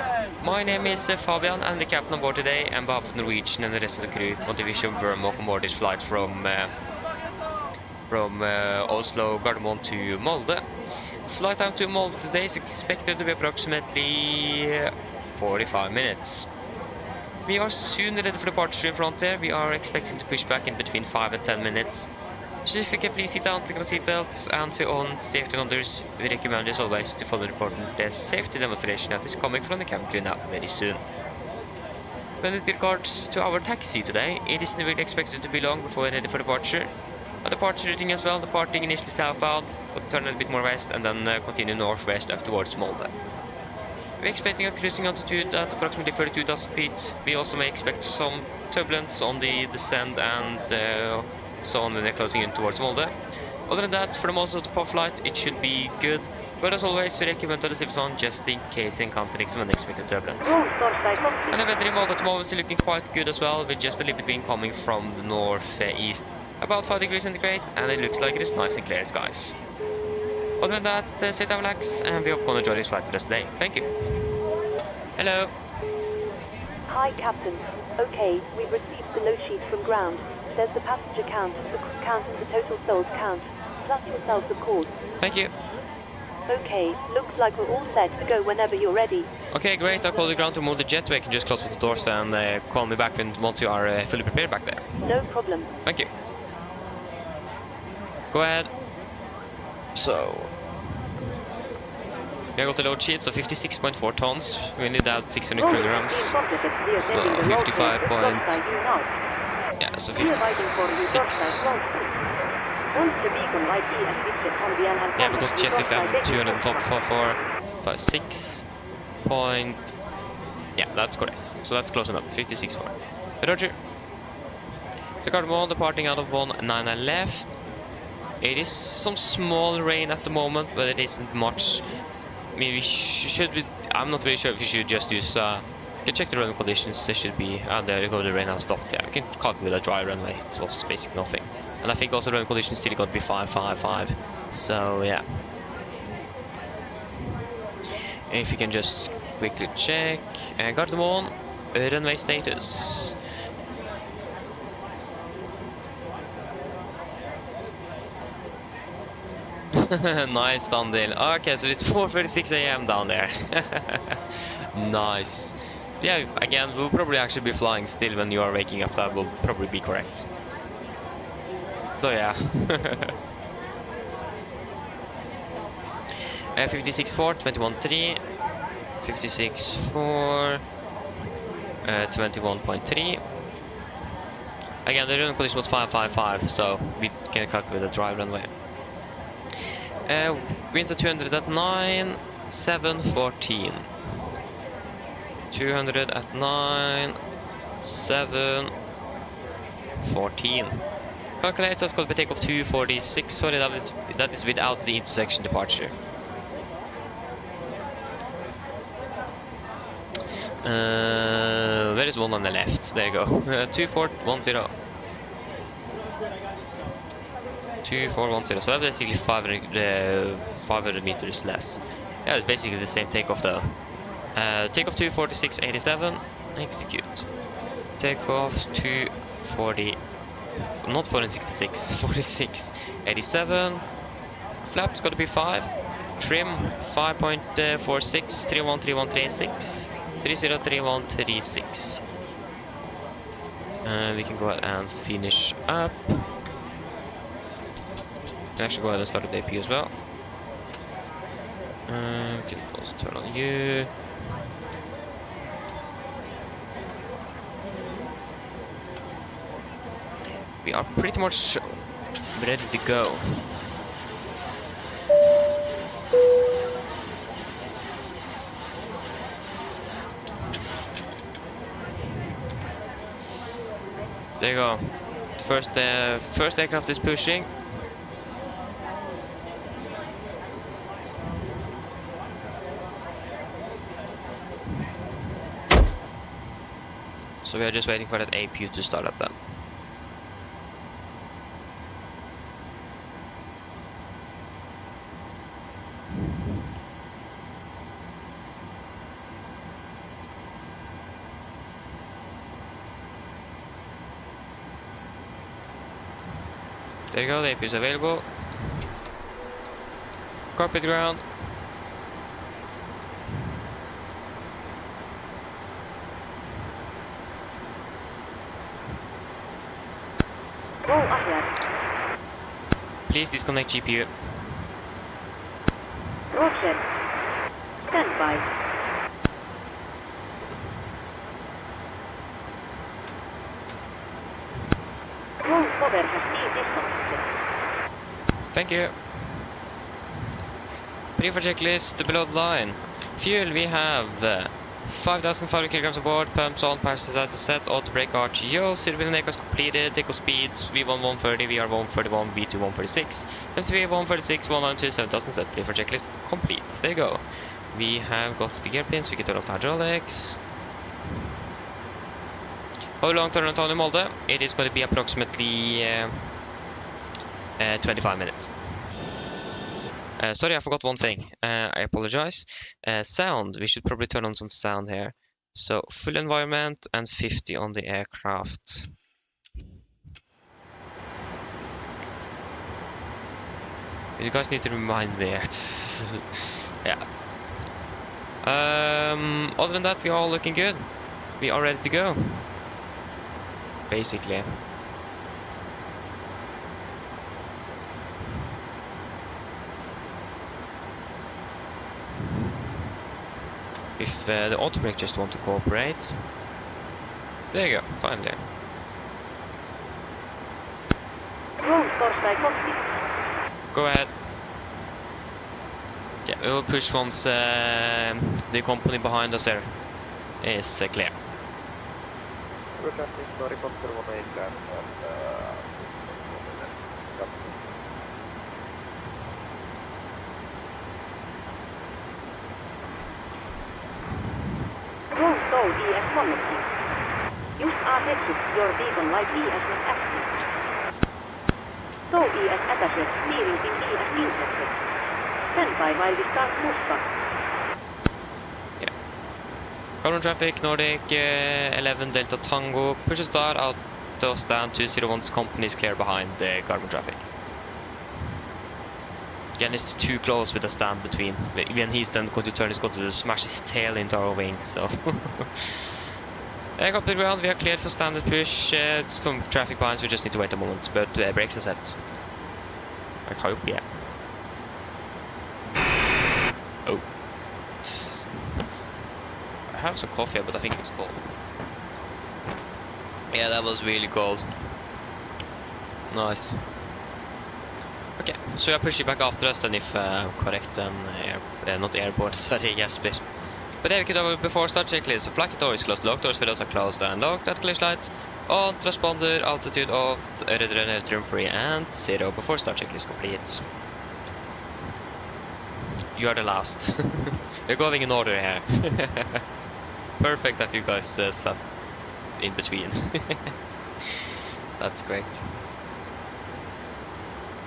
Speaker 1: My name is Fabian, and the captain on board today, and on behalf of Norwegian and the rest of the crew, want to wish you a warm welcome aboard this flight from Oslo, Gardermoen to Molde. Flight time to Molde today is expected to be approximately 45 minutes. We are soon ready for departure in front here. We are expecting to push back in between 5 and 10 minutes. So if you can please sit down, take your seatbelts, and for your own safety and others, we recommend as always to follow the important safety demonstration that is coming from the cabin crew now very soon. When it regards to our taxi today, it isn't really expected to be long before we're ready for departure. A departure routing as well, departing initially southbound, but turn a little bit more west and then continue northwest up towards Molde. We're expecting a cruising altitude at approximately 32,000 feet. We also may expect some turbulence on the descent and so on when they're closing in towards Molde. Other than that, for the most of the flight, it should be good. But as always, we recommend to the zips on just in case encountering some unexpected turbulence. And the weather in Molde at the moment is looking quite good as well, with just a little bit wind coming from the northeast. About 5 degrees centigrade, and it looks like it is nice and clear skies. Other than that, sit down, relax, and we hope you enjoy this flight with us today. Thank you. Hello.
Speaker 4: Hi Captain. Okay, we've received the load sheet from ground. There's the passenger count, the crew count and the total souls count, plus yourselves of course.
Speaker 1: Thank you.
Speaker 4: Okay, looks like we're all set to go whenever you're ready.
Speaker 1: Okay, great. I'll call the ground to move the jetway. You can just close the doors and call me back once you are fully prepared back there.
Speaker 4: No problem.
Speaker 1: Thank you. Go ahead. So, we got the load sheet, so 56.4 tons. We need that 600 kilograms. So 55 point... Yeah, so 56. Yeah, because chest extends 200 on top for 56 point... Yeah, that's correct. So that's close enough. 56.4. Roger. The Gardermoen departing out of 199 left. It is some small rain at the moment, but it isn't much. I mean, we should be... I'm not really sure if we should just use... you can check the runway conditions. There should be... there you go, the rain has stopped. Yeah, we can calculate a dry runway. It was basically nothing. And I think also the runway conditions still got to be 555. So, yeah. If you can just quickly check... Gardermoen, runway status. Nice, Dandil. Okay, so it's 4:36 a.m. down there. Nice. Yeah, again, we'll probably actually be flying still when you are waking up. That will probably be correct. So yeah. 56.4, 21.3, 56.4, 21.3. Again, the running condition was 555, so we can calculate the drive runway. Winds at 200 at 9, 714. 200 at 9, 714. Calculate that's going to be takeoff 246. Sorry, that is without the intersection departure. There is one on the left. There you go. 2410. 2410. So that's basically 500 meters less. Yeah, it's basically the same takeoff though. Takeoff 246.87. Execute. Takeoff 240. Not 466. 46.87. Flaps got to be 5. Trim 5.46. 313136. 303136. We can go ahead and finish up. We can actually go ahead and start the AP as well. We can also turn on you. We are pretty much ready to go. There you go. The first aircraft is pushing. So we are just waiting for that APU to start up then. There you go, the AP is available. Cockpit ground.
Speaker 4: Go ahead.
Speaker 1: Please disconnect GPU.
Speaker 4: Roger. Stand by. Roll cover has been disconnected.
Speaker 1: Thank you. Pre-for checklist below the line. Fuel, we have 5,500 kilograms aboard, pumps on, passengers set, auto brake RTO, civilian aircraft completed, takeoff speeds, V1 130, VR 131, V2 146, MCV 136, 192, 7,000 set, pre-for checklist complete. There you go. We have got the gear pins, we can turn off the hydraulics. How long turn on Molde? It is going to be approximately 25 minutes. Sorry, I forgot one thing. I apologize. Sound. We should probably turn on some sound here. So, full environment and 50 on the aircraft. You guys need to remind me. Yeah. Other than that, we are all looking good. We are ready to go. Basically. If the auto brake just want to cooperate. There you go, finally. Go ahead. Yeah, we will push once the company behind us there is clear.
Speaker 4: Roll ES1 use R-Hexus, your beacon light ES is active. Tow ES attaches, steering in ES intercepted. Stand by while we start Pushback.
Speaker 1: Yeah. Carbon traffic, Nordic 11 Delta Tango, push start out of stand 201's company is clear behind the carbon traffic. Again, it's too close with the stand between. When he's then going to turn, he's going to smash his tail into our wings, so. Up the ground, we are cleared for standard push. Some traffic behind, so we just need to wait a moment, but brakes are set. I hope, yeah. Oh. have some coffee, but I think it's cold. Yeah, that was really cold. Nice. Okay, so jag pushar back after us then if correct and not airborne, sorry, Jesper. But yeah, we could over before start checklist. So flight door is closed, locked doors for those are closed and locked. At clear light on, transponder, altitude off, neutron free and 0 before start checklist complete. You are the last. We're going in order here. Perfect that you guys sat in between. That's great.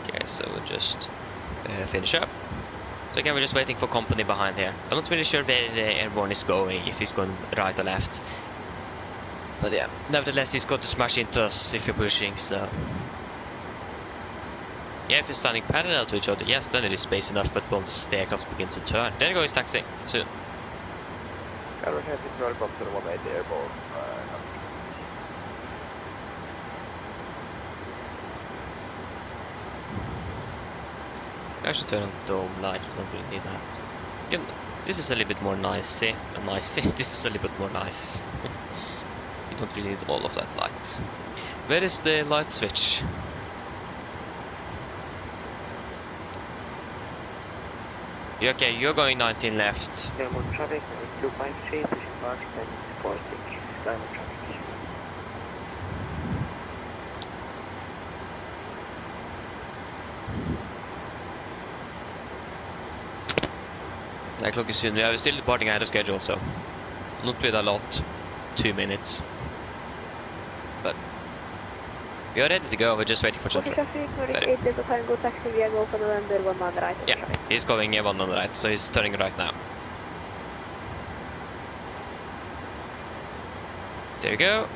Speaker 1: Okay, so we'll just finish up. So again, we're just waiting for company behind here. I'm not really sure where the airborne is going, if he's going right or left. But yeah, nevertheless, he's got to smash into us if you're pushing, so... Yeah, if you're standing parallel to each other, yes, then it is space enough, but once the aircraft begins to turn, there goes taxi, soon.
Speaker 5: Helikopter var med i airborne.
Speaker 1: I should turn on dome light, we don't really need that. Again, this is a little bit more nicey. This is a little bit more nice. You don't really need all of that light. Where is the light switch? Okay, you're going 19 left.
Speaker 5: Diamond traffic, 253, pushing mark, 1046, diamond traffic.
Speaker 1: That clock is soon. We are still departing ahead of schedule, so not played a lot. 2 minutes. But we are ready to go, we're just waiting for sunshine. Yeah, he's going one on the right, so he's turning right now. There we go.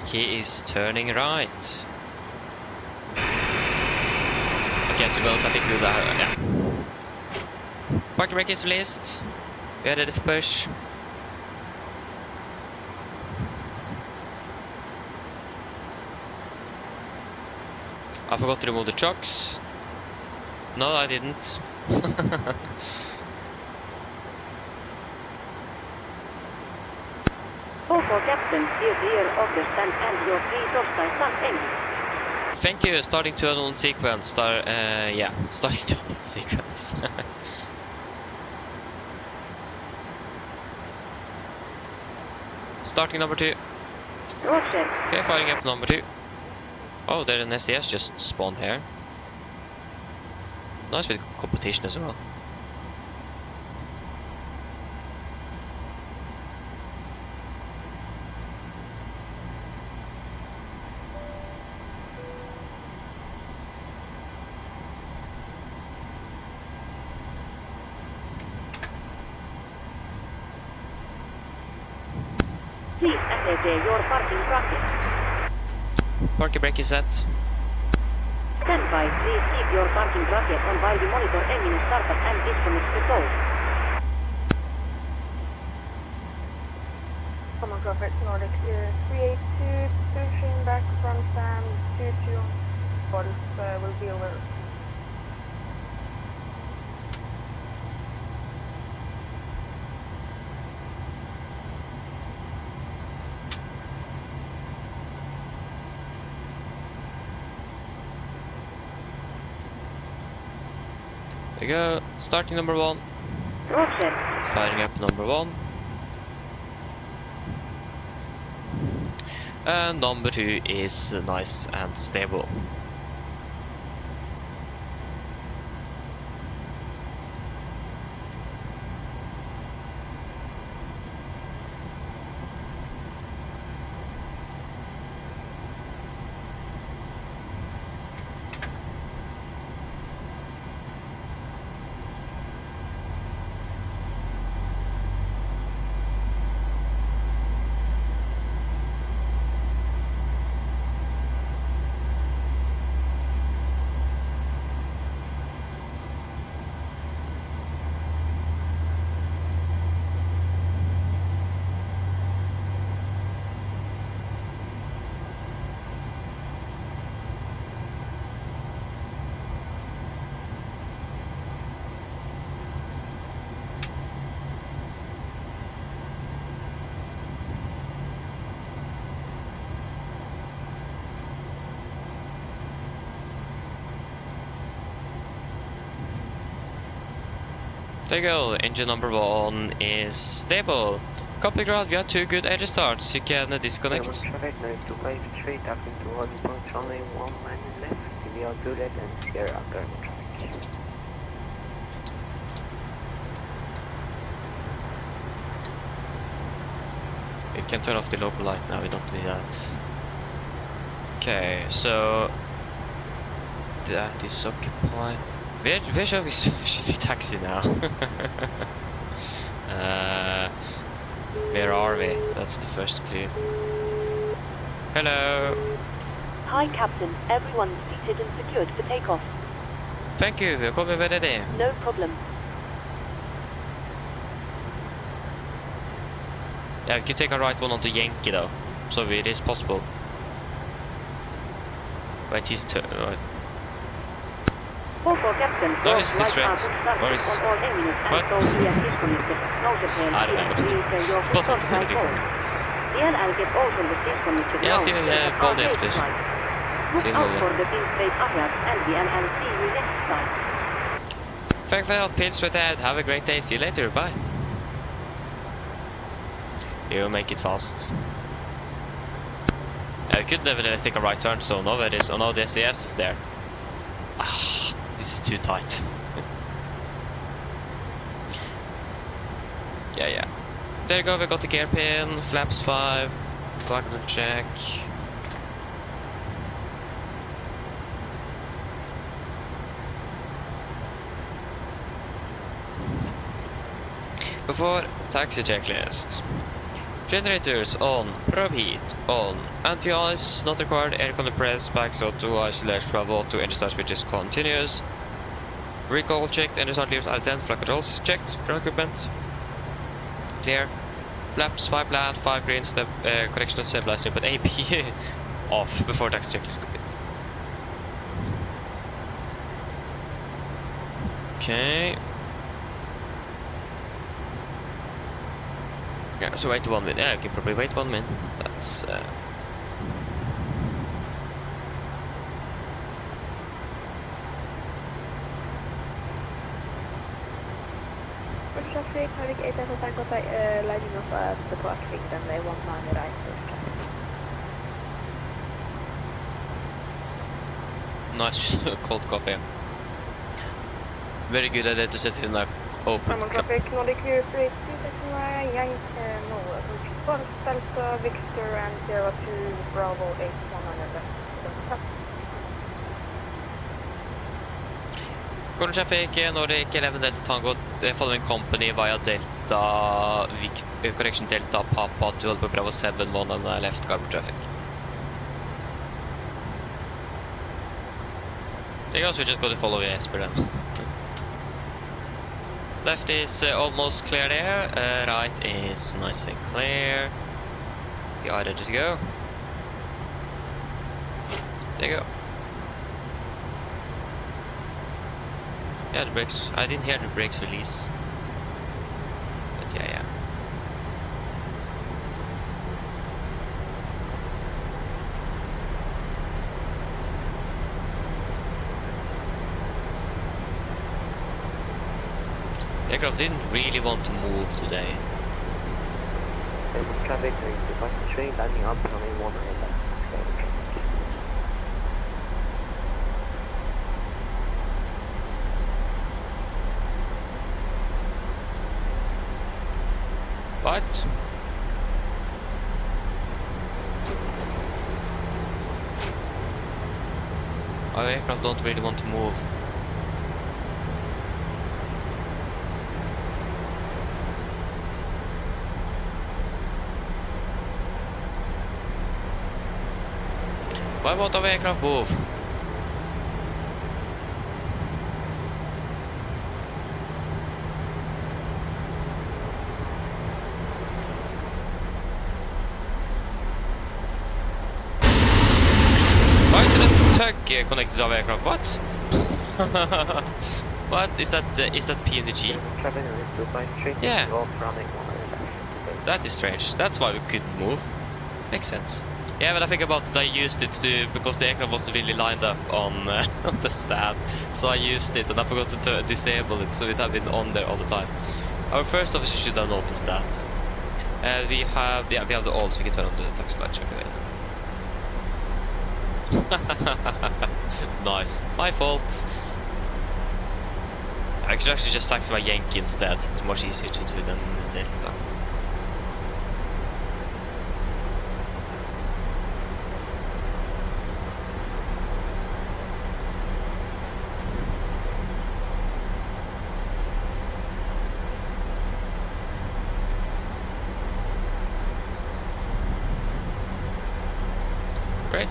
Speaker 1: He is turning right. Okay, to be honest, I think we'll yeah. Parking brake is released. We are ready for push. I forgot to remove the chocks. No, I didn't.
Speaker 4: Go for captain, steer clear of the stand and your three hostile stand engines.
Speaker 1: Thank you, starting to unknown sequence. Yeah, starting to unknown sequence. Starting number 2.
Speaker 4: Roger.
Speaker 1: Okay, firing up number 2. Oh, there an SES just spawned here. Nice with competition as well.
Speaker 4: Please assess your parking bracket.
Speaker 1: Parking brake is set.
Speaker 4: Stand by. Please keep your parking bracket on while we monitor engine startup and disconnect the tow.
Speaker 6: Common Cockpit, Nordic 382, pushing back from stand 22. Borders will be over.
Speaker 1: There we go. Starting number 1.
Speaker 4: Roger.
Speaker 1: Firing up number 1. And number 2 is nice and stable. There you go, engine number 1 is stable. Copy ground, we have 2 good engine starts, you can disconnect.
Speaker 5: Traffic 925 up into holding point, runway 1 left, we are good and Sierra Garden traffic.
Speaker 1: You can turn off the local light now, we don't need that. Okay, so that is occupied. Where should we taxi now? Where are we? That's the first clue. Hello.
Speaker 4: Hi, Captain. Everyone's seated and secured for takeoff.
Speaker 1: Thank you, we're coming very ready.
Speaker 4: No problem.
Speaker 1: Yeah, we can take a right one onto Yankee though, so it is possible. Wait, he's right.
Speaker 4: For Captain.
Speaker 1: No, it's this red. Where is... What? I don't know. It's possible to see the people. Yeah, see Molde Jesper. See Molde. Thank you for your pitch straight ahead. Have a great day. See you later. Bye. You make it fast. I could nevertheless take a right turn, so now it is. Oh no, the SES is there. Ah, this is too tight. Yeah. There you go, we got the gear pin, flaps 5, flag to check. Before taxi checklist. Generators on, probe heat on, anti-ice not required, aircon press, backs auto, isolate/travel auto, engine start switches continuous. Recall checked, engine start leaves ident, flight controls checked, ground equipment clear. Flaps 5 land, 5 green, step correction of stabilizer, but AP off before taxi checklist complete. Okay. Yeah, so wait 1 minute. Yeah, you can probably wait 1 minute. That's
Speaker 6: Push traffic, Nordic 8 Alpha Tango lighting off at the Cockpit, runway 19 right.
Speaker 1: nice. Cold copy. Very good idea to set it in a open.
Speaker 6: Common traffic, Nordic 3, Yank, no, Delta, Victor and 02 Bravo 8100 left.
Speaker 1: Golden traffic, Nordic 11 Delta Tango, following company via Delta, correction Delta Papa 12 Bravo 71 and left carbon traffic. There you go, so we just got to follow Jesper then. Left is almost clear there, right is nice and clear. We are ready to go. There you go. Yeah, the brakes. I didn't hear the brakes release. But yeah. The aircraft didn't really want to move today.
Speaker 5: Traffic 923 landing up runway 1 left.
Speaker 1: What? Our aircraft don't really want to move. Why won't our aircraft move? Connected to our aircraft. What? What is that? Is that PMDG? Yeah. That is strange. That's why we couldn't move. Makes sense. Yeah, but I think about it, I used it to, because the aircraft wasn't really lined up on, on the stand. So I used it and I forgot to disable it, so it had been on there all the time. Our first officer should have noticed that. We have the alt, so we can turn on the tax light straight away. Nice. My fault. I could actually just taxi my Yankee instead. It's much easier to do than Delta. Great.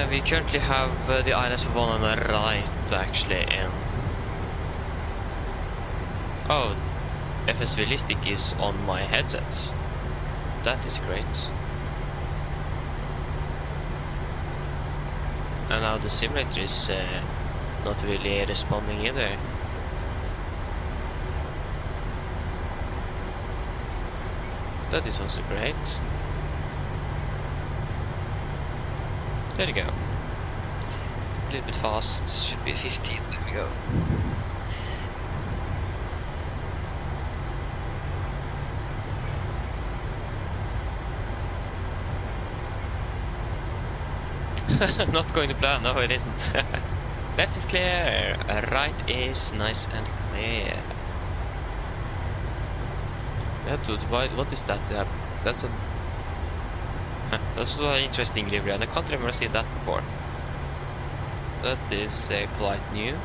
Speaker 1: We currently have the INS-1 on the right, actually, in... Oh, FS Realistic is on my headset. That is great. And now the simulator is not really responding either. That is also great. There you go. A little bit fast, should be 15, there we go. Not going to plan, no it isn't. Left is clear, right is nice and clear. Yeah, dude, what is that? That's a... That's an interesting livery, and I can't remember seeing that before. That is quite new.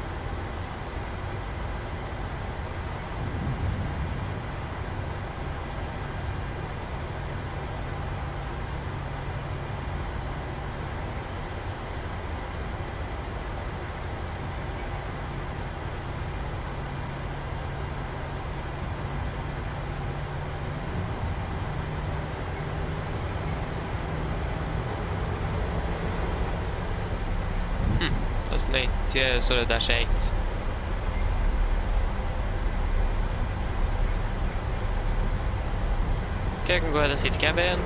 Speaker 1: That's late, yeah, sort of dash 8. Okay, I can go ahead and seat the cabin.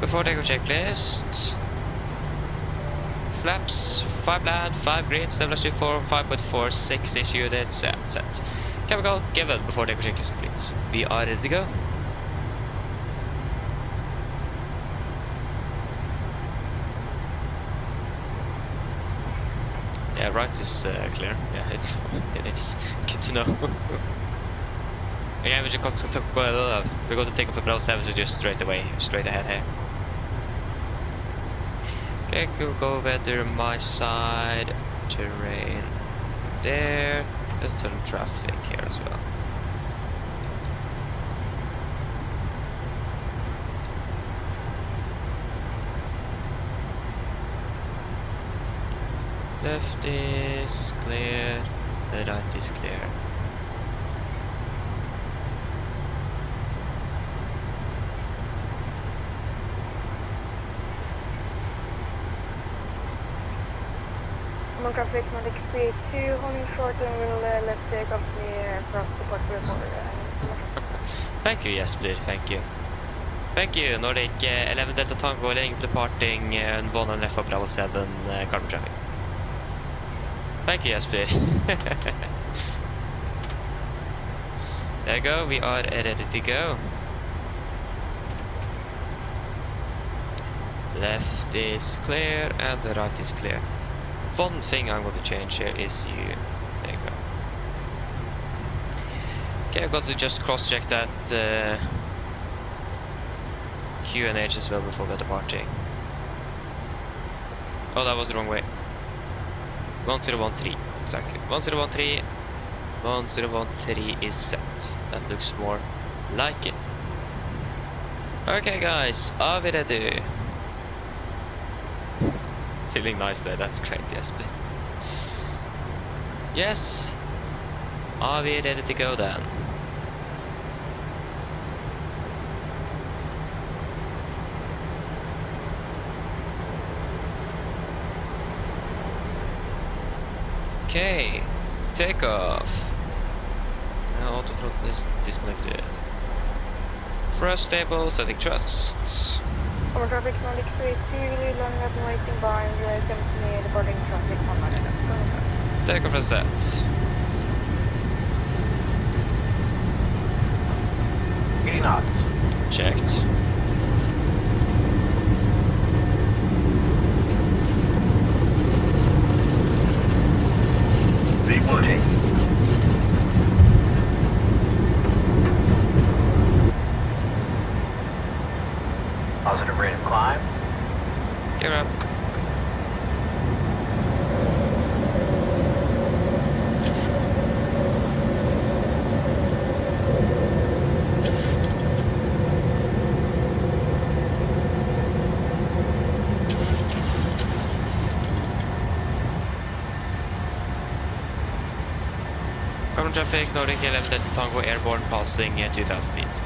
Speaker 1: Before takeoff checklist. Flaps, 5 land, 5 green, stability 4, 5.46 issued, it's set. Chemical given before takeoff checklist complete. We are ready to go. Yeah, right is clear. Yeah, it is. Good to know. Again, we just took we're going to take off the Bravo 7, so just straight ahead here. Okay, we'll go weather my side, terrain there. Let's turn traffic here as well. Left is clear, the right is clear.
Speaker 6: Traffic Nordic speed 200 short and will let's take off the cross support before.
Speaker 1: Thank you, yes please, thank you. Thank you, Nordic 11 Delta Tango, departing 1 and F Bravo 7 carbon traffic. Thank you, yes please. There you go, we are ready to go. Left is clear and the right is clear. One thing I'm going to change here is you. There you go. Okay, I've got to just cross-check that QNH as well before we're departing. Oh, that was the wrong way. 1013, exactly. 1013. 1013 is set. That looks more like it. Okay, guys, are we ready? Feeling nice there, that's great, yes please. Yes, are we ready to go then? Okay, takeoff. Now autothrottle is disconnected. Thrust stable, setting thrusts.
Speaker 6: Over traffic 9632, landing at waiting by the 70 departing traffic 100.
Speaker 1: Takeoff and set.
Speaker 7: Getting knots.
Speaker 1: Checked.
Speaker 7: Reporting. Positive rate of climb.
Speaker 1: Give it up. Common traffic, Nordic 11 Delta Tango airborne passing 2000 feet.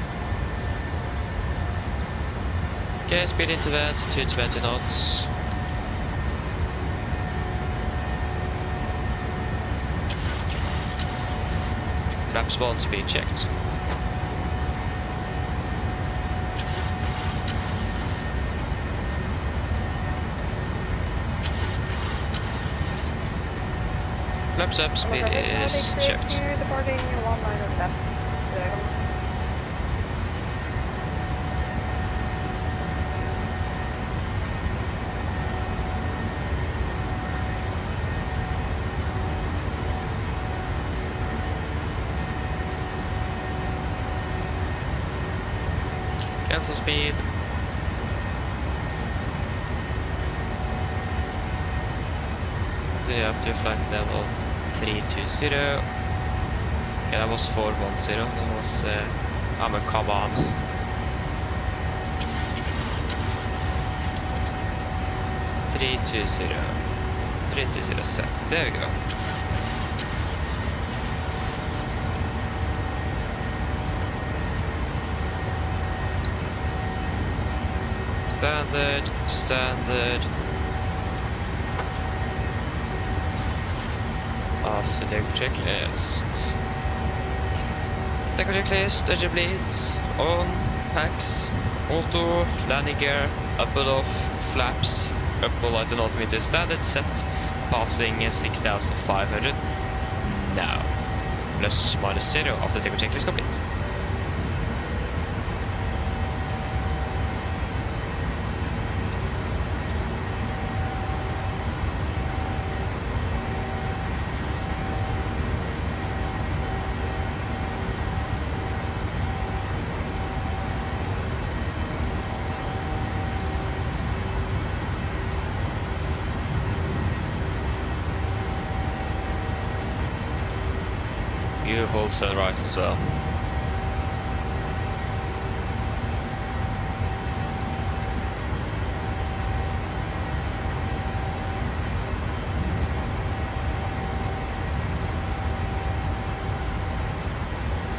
Speaker 1: Okay, speed into that, 220 knots. Flaps 1, speed checked. Flaps up, speed is checked.
Speaker 6: Departing 19 left.
Speaker 1: Cancel speed. Continue up to flight level 320. Okay, that was 410. That was, I'm a come on. Three two zero set. There we go. Standard. After the checklist. Take checklist, engine bleeds, on, packs, auto, landing gear, up and off, flaps, up to light and altimeter standard set, passing 6500. Now, plus minus 0 after the checklist complete. Beautiful sunrise as well.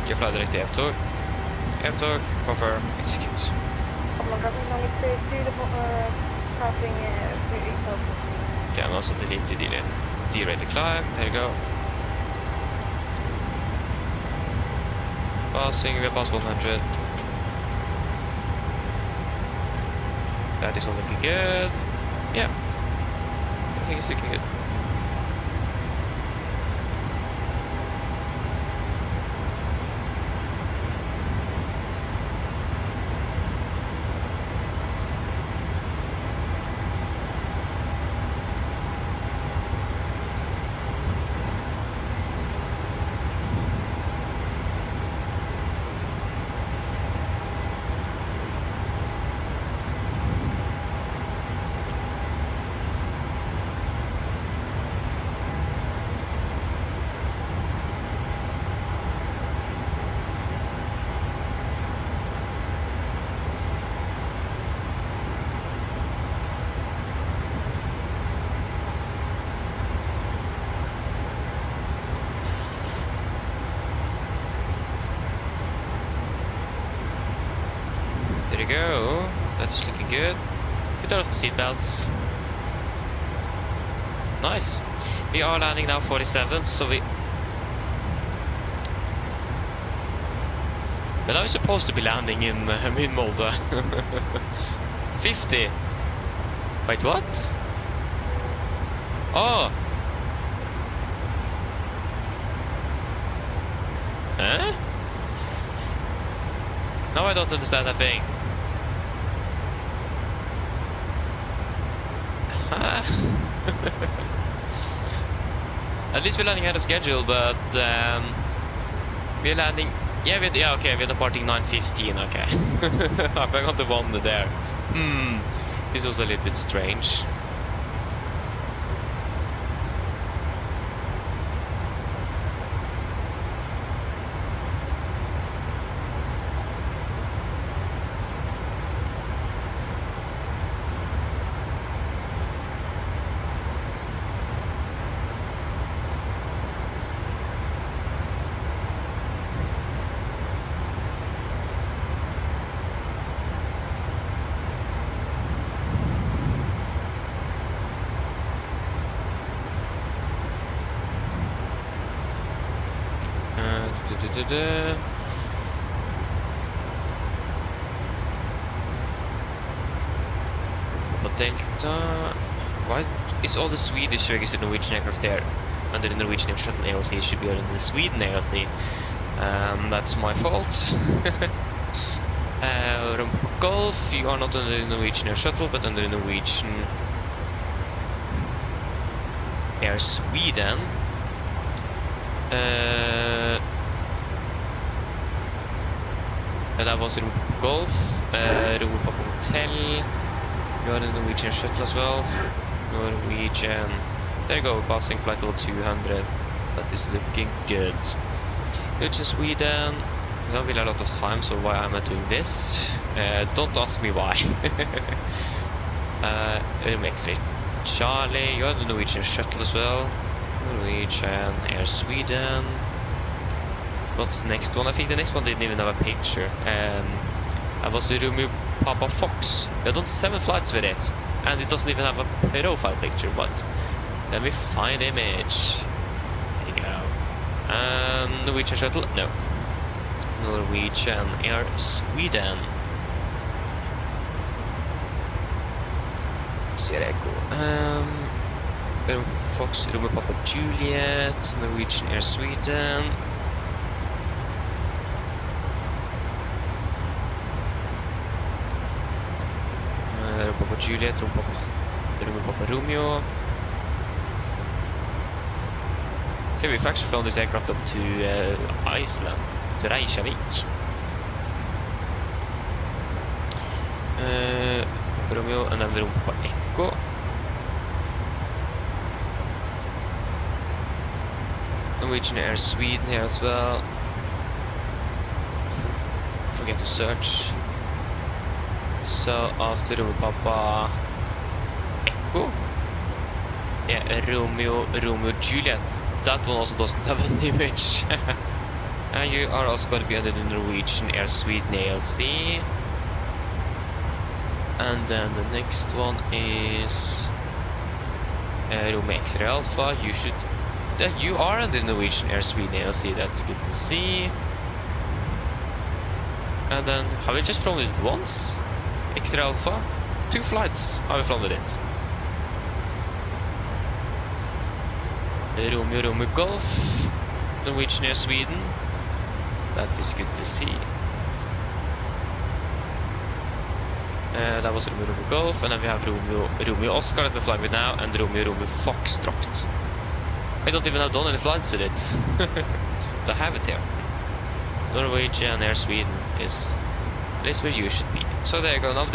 Speaker 1: Kan fly direkt till F-tåg. F-tåg, confirm, execute. Okay, I'm also deleted D-rated climb. There you go. Passing, we passed 100. That is all looking good. Yeah, I think it's looking good. There you go. That's looking good. Put out the seatbelts. Nice. We are landing now 47, so we... But I was supposed to be landing in Molde. 50. Wait, what? Oh! Huh? Now I don't understand a thing. At least we're landing ahead of schedule, but we're landing... Yeah, okay, we're departing 9:15, okay. I forgot the one there. This was a little bit strange. Why is all the Swedish registered Norwegian aircraft there under the Norwegian shuttle ALC? It should be under the Sweden ALC. That's my fault. Golf, you are not under the Norwegian Air Shuttle, but under the Norwegian Air Sweden. That was Golf, Europa Hotel. You are the Norwegian shuttle as well. Norwegian. There you go, passing flight level 200. That is looking good. Norwegian Sweden. I don't really have a lot of time, so why am I doing this? Don't ask me why. X-ray Charlie. You are the Norwegian shuttle as well. Norwegian Air Sweden. What's the next one? I think the next one didn't even have a picture. I was the Romeo Papa Fox. We have done 7 flights with it, and it doesn't even have a profile picture. But let me find image. There you go. Norwegian shuttle? No. Norwegian Air Sweden. Sierra Echo. Fox, Romeo Papa Juliet. Norwegian Air Sweden. Papa Juliet, Romeo Papa Romeo. Okay, we've actually flown this aircraft up to Iceland, to Reykjavik. Romeo, and then Romeo Papa Echo. Norwegian Air Sweden here as well. Forget to search. So after Romeo Papa Echo, yeah, Romeo Juliet. That one also doesn't have an image. And you are also going to be under the Norwegian Air Sweden ALC. And then the next one is Romeo X-ray Alpha. You are under the Norwegian Air Sweden ALC. That's good to see. And then have we just flown with it once? X-ray Alpha, 2 flights have we flown with it. Romeo Golf, Norwegian Air Sweden. That is good to see. That was Romeo Golf, and then we have Romeo Oscar that we're flying with now, and Romeo Foxtrot. I don't even have done any flights with it. But I have it here. Norwegian Air Sweden is at least where you should be. So there you go. Now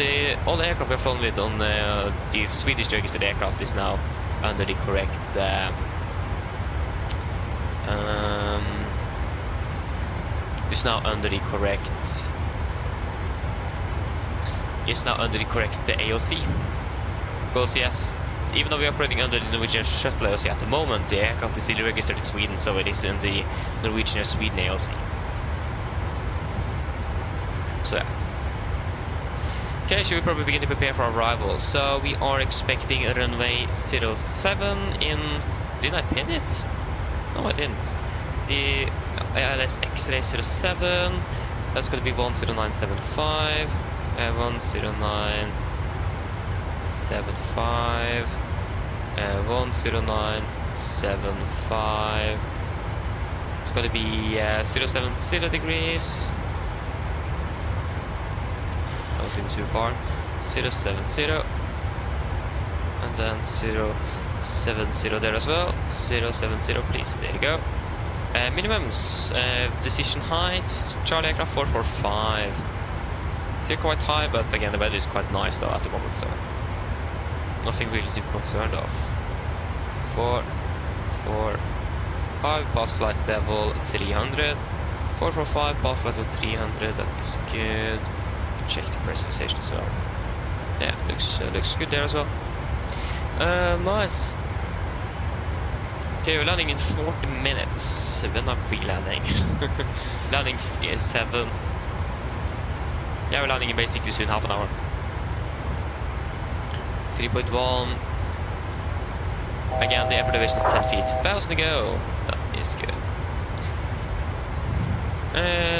Speaker 1: all the aircraft we've flown with on the Swedish registered aircraft is now under the correct AOC. Because yes, even though we are operating under the Norwegian shuttle AOC at the moment, the aircraft is still registered in Sweden, so it is in the Norwegian Sweden AOC. So yeah. Okay, should we probably begin to prepare for arrival? So we are expecting a runway 07 in... Did I pin it? No, I didn't. The ILS X-ray 07. That's going to be 10975. 10975. 10975. It's going to be 070 degrees. I was even too far. 070. And then 070 there as well. 070, please. There you go. Minimums. Decision height. Charlie aircraft 445. Still quite high, but again, the weather is quite nice though at the moment, so nothing really to be concerned of. 445, pass flight level 300. 445, pass flight level 300. That is good. Check the pressurization as well. Yeah, looks good there as well. Nice. Okay, we're landing in 40 minutes. When are we landing? Landing 7. Yeah, we're landing in basically soon, half an hour. 3.1. Again, the upper elevation is 10 feet. 1,000 to go. That is good.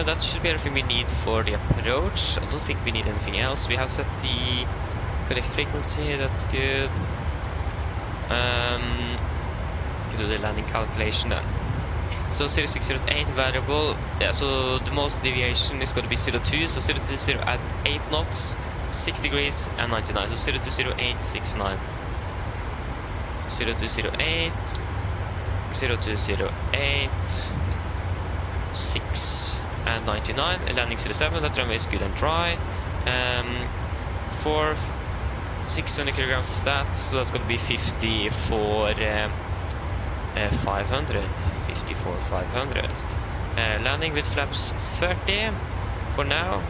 Speaker 1: That should be everything we need for the approach. I don't think we need anything else. We have set the connect frequency. That's good. You do the landing calculation then. So 0608 variable. Yeah, so the most deviation is going to be 02. So 020 at 8 knots, 6 degrees and 99. So 020869. So 0208, 0208, 6 and 99. And landing 07. That runway is good and dry. 600 kilograms of stats. So that's going to be 50 for 500. 54 500. Landing with flaps 30 for now.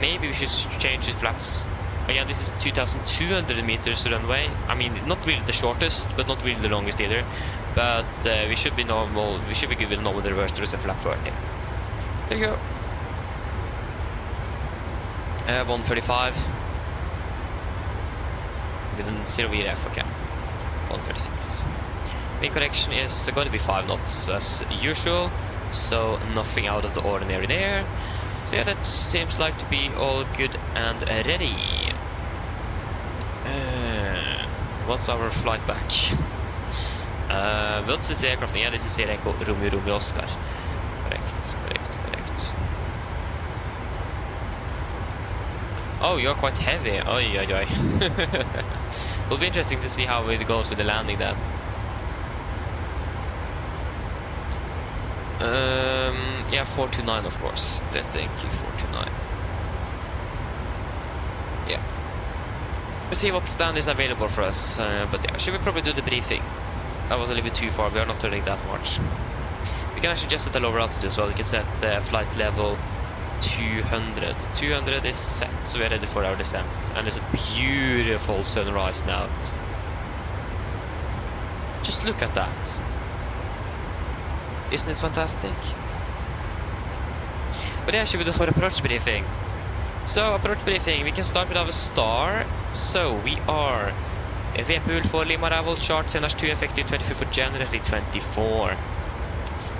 Speaker 1: Maybe we should change the flaps. Again, this is 2,200 meters runway. I mean, not really the shortest, but not really the longest either. But we should be normal. We should be good with normal reverse route and flap 30. There you go. 135. With a 0 VRF, okay. 136. Wind correction is going to be 5 knots as usual, so nothing out of the ordinary there. So yeah, that seems like to be all good and ready. What's our flight back? What's this aircraft? Yeah, this is Echo Romeo Oscar. Correct. Oh, you're quite heavy. Oi. It'll be interesting to see how it goes with the landing then. Yeah, 429 of course. Thank you, 429. Yeah. Let's see what stand is available for us. But yeah, should we probably do the briefing? That was a little bit too far. We are not turning that much. We can actually just set a lower altitude as well. We can set flight level 200. 200 is set, so we're ready for our descent. And there's a beautiful sunrise now. Just look at that. Isn't this fantastic? But yeah, should we do for approach briefing? So, approach briefing, we can start with our star. So, we are VPUL for Lima Ravel, chart 10-2, effective 25th of January 24.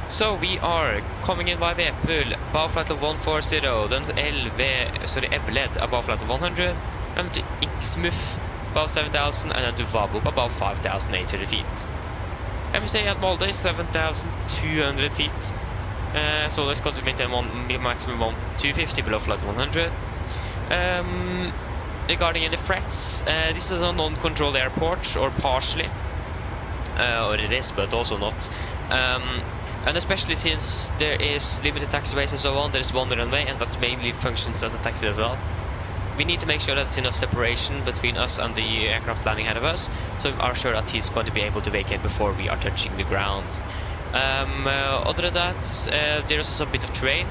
Speaker 1: So, we are coming in by VPUL, bow flight of 140, then Evled, above flight of 100, and to XMUF, above 7,000, and then to Vabo, above 5,800 feet. MSA at Molde is 7,200 feet. So let's go to maintain maximum 250 below flight 100. Regarding any threats, this is a non-controlled airport, or partially. Or it is, but also not. And especially since there is limited taxiways and so on, there is one runway, and that mainly functions as a taxi as well. We need to make sure that there's enough separation between us and the aircraft landing ahead of us, so we are sure that he's going to be able to vacate before we are touching the ground. Other than that, there is also a bit of terrain.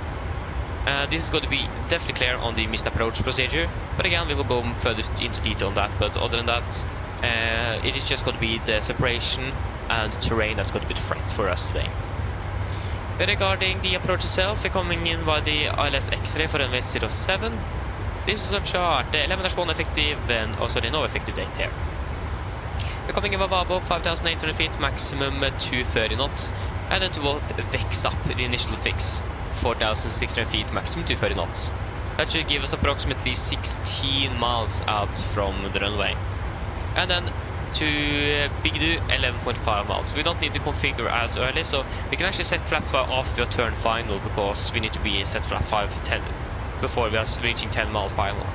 Speaker 1: This is going to be definitely clear on the missed approach procedure, but again, we will go further into detail on that. But other than that, it is just going to be the separation and terrain that's going to be the threat for us today. Regarding the approach itself, we're coming in by the ILS X-ray for runway 07. This is our chart, 11-1 effective and also the no effective date here. We're coming in above 5,800 feet, maximum 230 knots, and then to what wakes up the initial fix, 4,600 feet, maximum 230 knots. That should give us approximately 16 miles out from the runway. And then to Big Do, 11.5 miles. We don't need to configure as early, so we can actually set flap 5 after a turn final, because we need to be set flap 5 10 before we are reaching 10 mile final.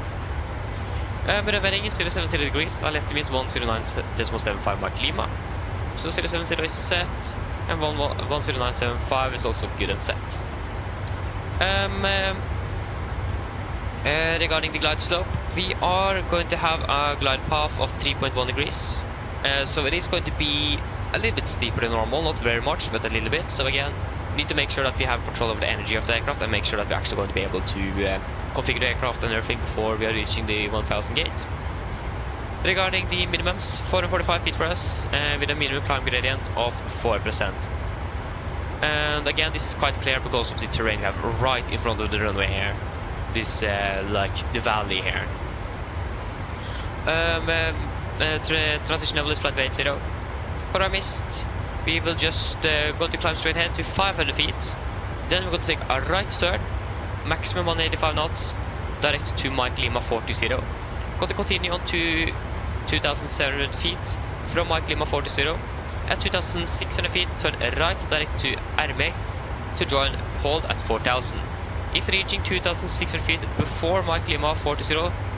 Speaker 1: With the wedding is 070 degrees, our estimate is 109.75 Mike Lima. So 070 is set, and 109.75 is also good and set. Regarding the glide slope, we are going to have a glide path of 3.1 degrees. So it is going to be a little bit steeper than normal, not very much, but a little bit. So again, we need to make sure that we have control over the energy of the aircraft and make sure that we're actually going to be able to configure the aircraft and everything before we are reaching the 1000 gate. Regarding the minimums, 445 feet for us, with a minimum climb gradient of 4%. And again, this is quite clear because of the terrain we have right in front of the runway here. This like the valley here. Transition level is flight 80. For our mist, we will just go to climb straight ahead to 500 feet. Then we're going to take a right turn, maximum 185 knots, direct to Mike Lima 40. Going to continue on to 2,700 feet from Mike Lima 40. At 2,600 feet, turn right direct to Ermeg to join hold at 4,000. If reaching 2,600 feet before Mike Lima 40,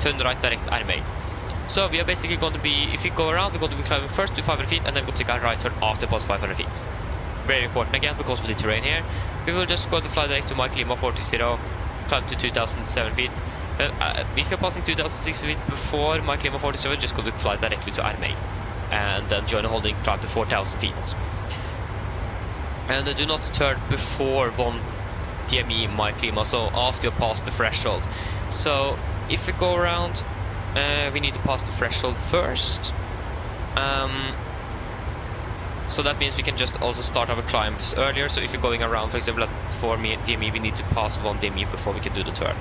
Speaker 1: turn right direct Ermeg. So we are basically going to be, if we go around, we're going to be climbing first to 500 feet and then we're going to take a right turn after past 500 feet. Very important again because of the terrain here. We will just go to fly direct to Mike Lima 40, climb to 2,007 feet. If you're passing 2,600 feet before Mike Lima 40, just go to fly directly to Ermeg. And then join the holding, climb to 4,000 feet. And do not turn before 1 DME Mike Lima, so after you pass the threshold. So if we go around, we need to pass the threshold first. So that means we can just also start our climbs earlier. So if you're going around, for example, at 4 DME, we need to pass 1 DME before we can do the turn.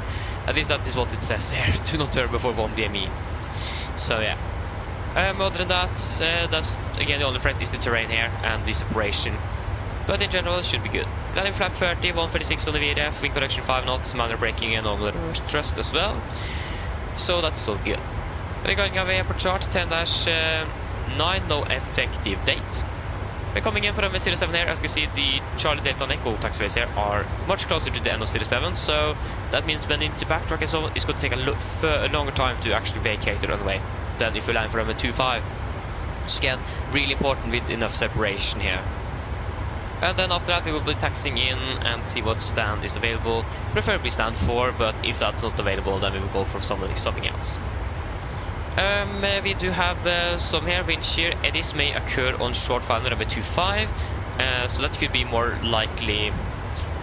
Speaker 1: At least that is what it says there. Do not turn before 1 DME. So yeah. Other than that, that's again the only threat is the terrain here and the separation. But in general, it should be good. Landing flap 30, 136 on the VRF, wind correction 5 knots, manual braking and normal thrust as well. So that is all good. Regarding our airport chart, 10-9, no effective date. We're coming in from 07 here. As you can see, the Charlie Delta and Echo taxiways here are much closer to the end of 07. So that means when into backtrack and so on, it's going to take a longer time to actually vacate the runway than if we land from a 25. So again, really important with enough separation here. And then after that we will be taxiing in and see what stand is available, preferably stand 4, but if that's not available then we will go for something else. We do have some here, wind shear eddies may occur on short final number 25, so that could be more likely,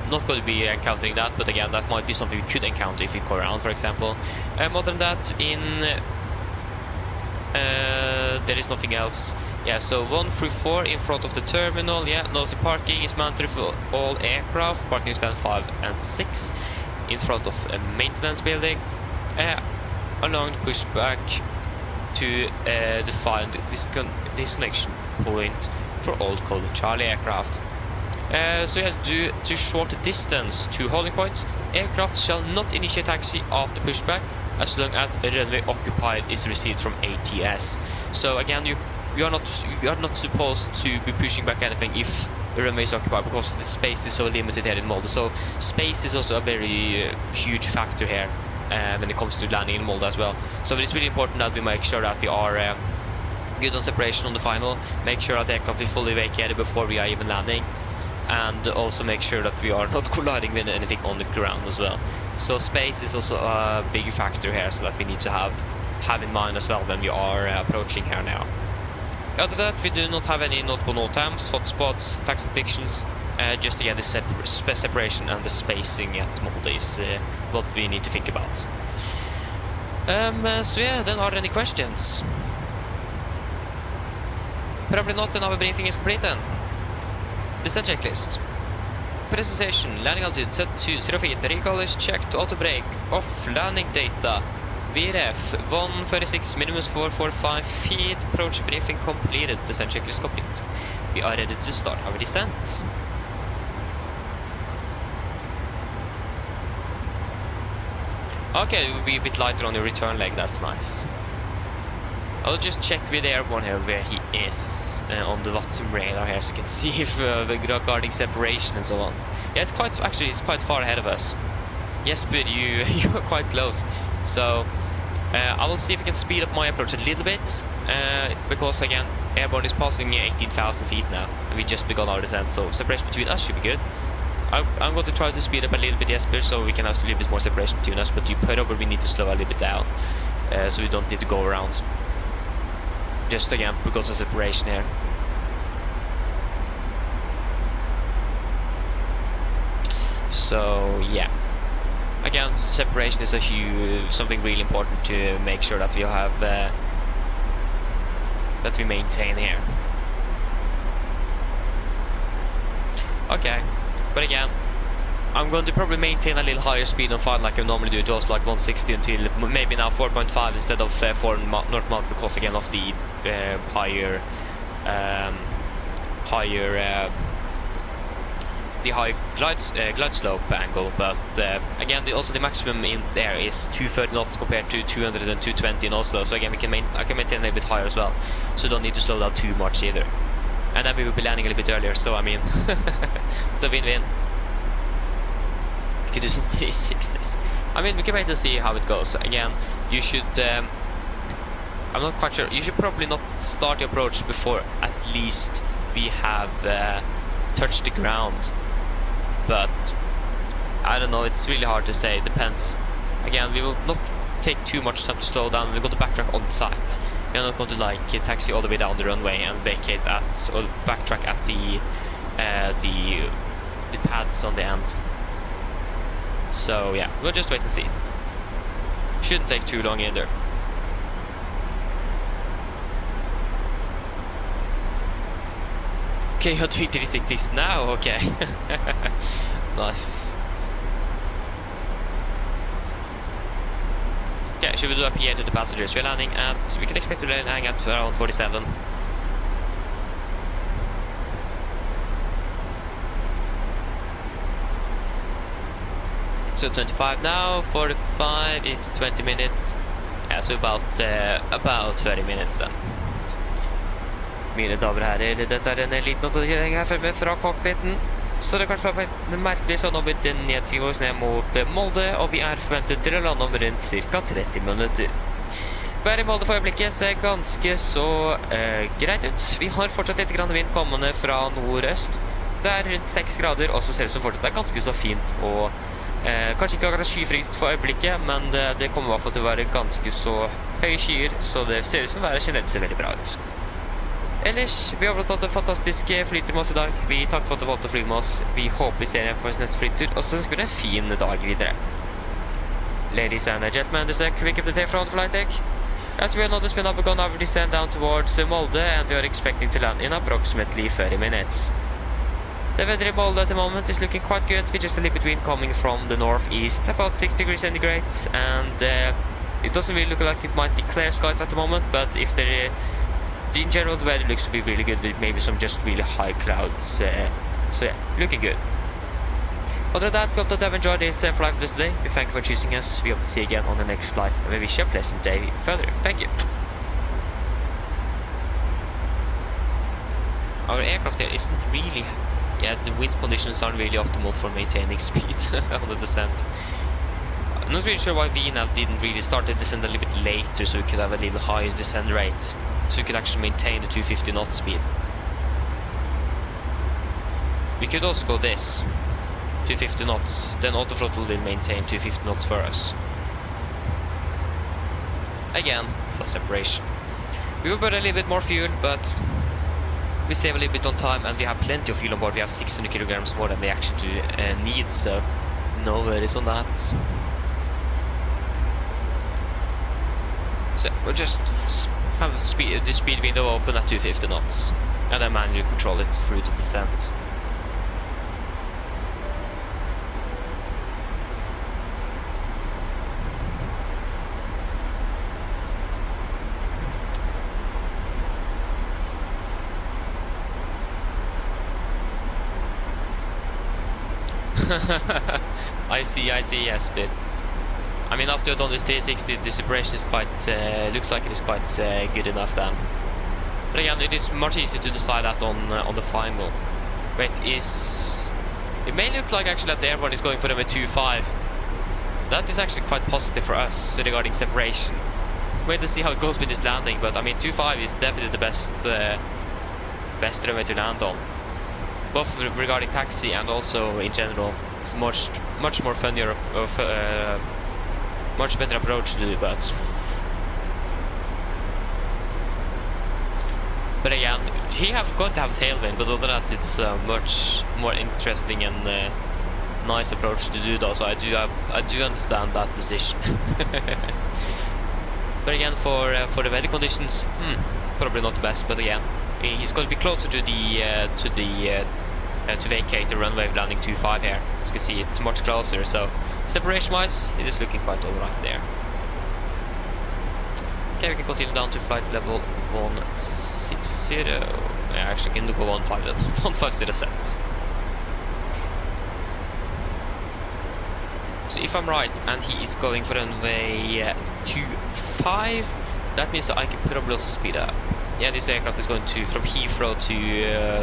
Speaker 1: not going to be encountering that, but again that might be something we could encounter if we go around, for example. Other than that, there is nothing else. Yeah, so 1 through 4 in front of the terminal. Yeah, nosy parking is mandatory for all aircraft. Parking stand 5 and 6 in front of a maintenance building. Along the pushback to define the disconnection point for all Cold Charlie aircraft. So yeah, due to short distance to holding points, aircraft shall not initiate taxi after pushback as long as a runway occupied is received from ATS. So again, you are not supposed to be pushing back anything if the runway is occupied, because the space is so limited here in Molde. So space is also a very huge factor here when it comes to landing in Molde as well. So it's really important that we make sure that we are good on separation on the final, make sure that the aircraft is fully vacated before we are even landing, and also make sure that we are not colliding with anything on the ground as well. So space is also a big factor here, so that we need to have in mind as well when we are approaching here now. Other than that, we do not have any notable no times, hotspots, taxi addictions. Just again, the separation and the spacing at Molde is what we need to think about. So yeah, then are there any questions? Probably not, and our briefing is complete then. This is a checklist. Precision, landing altitude set to 0 feet, recall is checked, auto brake, off, landing data, VRF 146, minimum 445 feet, approach briefing completed, descent checklist complete. We are ready to start our descent. Okay, it will be a bit lighter on the return leg, that's nice. I'll just check with the airborne here where he is on the Watson radar here, so you can see if regarding separation and so on. Yeah, it's quite far ahead of us. Yes, but you are quite close. So I will see if I can speed up my approach a little bit, because again, airborne is passing 18,000 feet now, and we just begun our descent, so separation between us should be good. I'm going to try to speed up a little bit, Jesper, so we can have a little bit more separation between us, but you probably need to slow a little bit down, so we don't need to go around. Just again, because of separation here. So yeah, again, separation is something really important to make sure that we have that we maintain here. Okay, but again, I'm going to probably maintain a little higher speed on 5 like I normally do, just like 160 until maybe now 4.5 instead of 4 north miles, because again of the higher glide slope angle. But again, also the maximum in there is 230 knots compared to 200 and 220 in Oslo. So again, I can maintain a little bit higher as well, so don't need to slow down too much either. And then we will be landing a little bit earlier, so I mean, it's a win-win. We could do some 360s. I mean, we can wait and see how it goes. Again, you should, I'm not quite sure, you should probably not start your approach before at least we have touched the ground. But, I don't know, it's really hard to say, it depends. Again, we will not take too much time to slow down, we're going to backtrack on site. We're not going to like taxi all the way down the runway and vacate at, or backtrack at the pads on the end. So yeah, we'll just wait and see. Shouldn't take too long either. Okay, you're doing 360s now, okay. Nice. Okay, should we do a PA to the passengers? We're landing at, we can expect to land at around 47. So 25 now, 45 is 20 minutes. Yeah, so about 30 minutes then. Mine damer og herrer, dette en liten notering her fremme fra cockpiten. Så det kan kanskje være merkelig sånn om vi nedsiger oss ned mot Molde, og vi forventet til å lande om rundt ca. 30 minutter. Været i Molde for øyeblikket ser ganske så greit ut. Vi har fortsatt litt grann vind kommende fra nordøst. Det rundt 6 grader, og så ser det ut som fortsatt ganske så fint og kanskje ikke akkurat skyfritt for øyeblikket, men det kommer i hvert fall til å være ganske så høye skyer, så det ser ut som været generelt ser veldig bra ut. Ellers, vi har overtatt en fantastisk flytur med oss i dag. Vi takker for at du valgte å fly med oss. Vi håper vi ser igjen på neste flytur, og så ønsker vi en fin dag videre. Ladies and gentlemen, this is a quick update from Flight Deck. As we have noticed, we have begun our descent down towards Molde, and we are expecting to land in approximately 30 minutes. The weather in Molde at the moment is looking quite good, with just a little bit wind coming from the northeast, about 6 degrees centigrade, and it doesn't really look like it might be clear skies at the moment, but if there in general the weather looks to be really good with maybe some just really high clouds, so yeah, looking good. Other than that, we hope that you have enjoyed this flight with us today. We thank you for choosing us. We hope to see you again on the next flight, and we wish you a pleasant day further. Thank you. Our aircraft here isn't really, yeah, the wind conditions aren't really optimal for maintaining speed on the descent. I'm not really sure why VNAV didn't really start the descent a little bit later, so we could have a little higher descent rate, so we could actually maintain the 250 knot speed. We could also go this, 250 knots, then autothrottle will maintain 250 knots for us. Again, for separation. We will burn a little bit more fuel, but we save a little bit on time, and we have plenty of fuel on board. We have 600 kilograms more than we actually need, so no worries on that. So we'll just have the speed window open at 250 knots, and then manually control it through the descent. I see, yes, but I mean, after you've done this T60, the separation is quite, looks like it is quite good enough then. But again, it is much easier to decide that on the final. But it may look like actually that the airborne is going for them at 2.5. That is actually quite positive for us regarding separation. Wait to see how it goes with this landing, but I mean 2.5 is definitely the best runway to land on. Both regarding taxi and also in general. It's much more funnier, much better approach to do, but again, he going to have tailwind, but other than that, it's a much more interesting and nice approach to do though. So I do understand that decision. But again, for the weather conditions, probably not the best. But again, he's going to be closer to vacate the runway landing 2.5 here. As you can see, it's much closer. So separation-wise, it is looking quite alright there. Okay, we can continue down to flight level 160. Yeah, actually, can go 150 sets. So if I'm right, and he is going for runway 25, that means that I can probably also speed up. Yeah, this aircraft is going from Heathrow to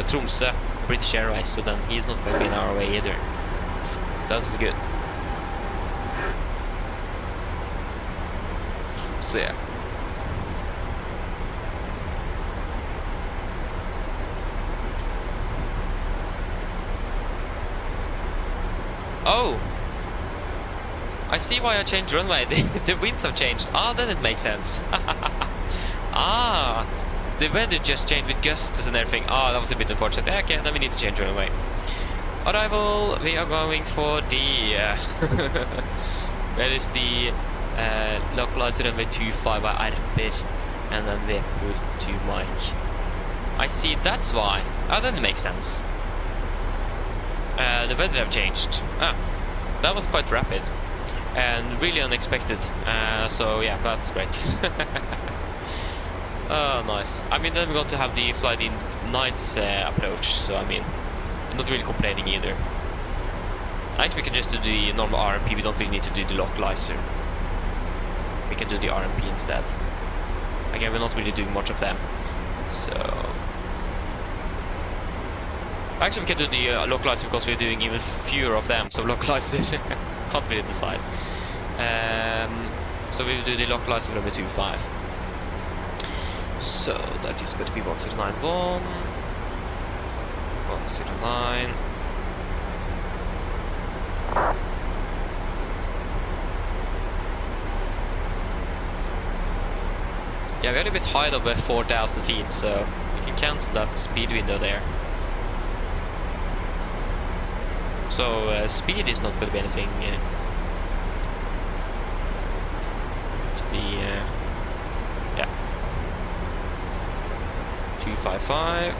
Speaker 1: Tromsø, British Airways, so then he's not going to be in our way either. That's good. So yeah. Oh! I see why I changed runway. The winds have changed. Ah, then it makes sense. Ah, the weather just changed with gusts and everything. Ah, that was a bit unfortunate. Okay, then we need to change runway. Arrival, we are going for the... where is the localizer runway 25 by Arper, and then Vepur to Mike. I see, that's why. Ah, then it makes sense. The weather have changed. Ah, that was quite rapid and really unexpected. So yeah, that's great. Oh, nice. I mean, then we're going to have the flight in nice approach. So I mean, I'm not really complaining either. Actually, we can just do the normal RMP. We don't really need to do the localizer. We can do the RMP instead. Again, we're not really doing much of them. So. Actually, we can do the localizer because we're doing even fewer of them, so localizer can't really decide. So we will do the localizer number 2.5. So that is going to be 1091, 109. Yeah, we're a bit high above 4,000 feet, so we can cancel that speed window there. So speed is not going to be anything to be yeah, 255.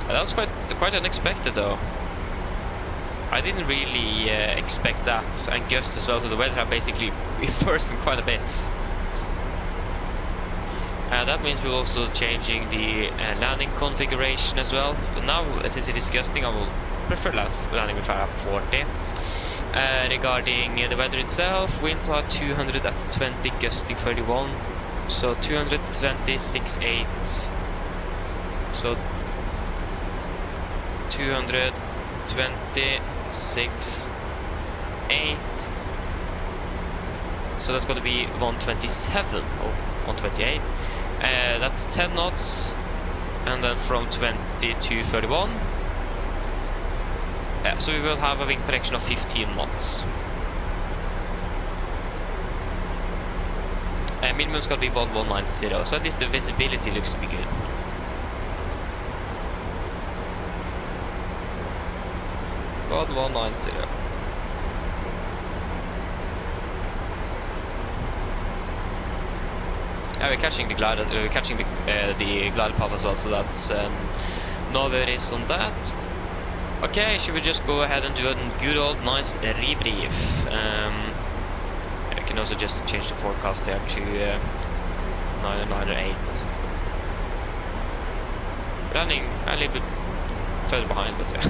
Speaker 1: That was quite unexpected though. I didn't really expect that, and gust as well. So the weather have basically reversed quite a bit. That means we're also changing the landing configuration as well. But now, since it is gusting, I will prefer landing with up 40. Regarding the weather itself, winds are 200 at 20, gusting 31. So 226.8. So 226.8. So that's going to be 127 or 128. That's 10 knots, and then from 20 to 31. So we will have a wind correction of 15 knots. Minimum is going to be 1190, so at least the visibility looks to be good. God, 190. Yeah, we're catching the glide. We're catching the glide path as well, so that's no worries on that. Okay, should we just go ahead and do a good old nice rebrief? I can also just change the forecast there to 998. Running a little bit further behind, but yeah.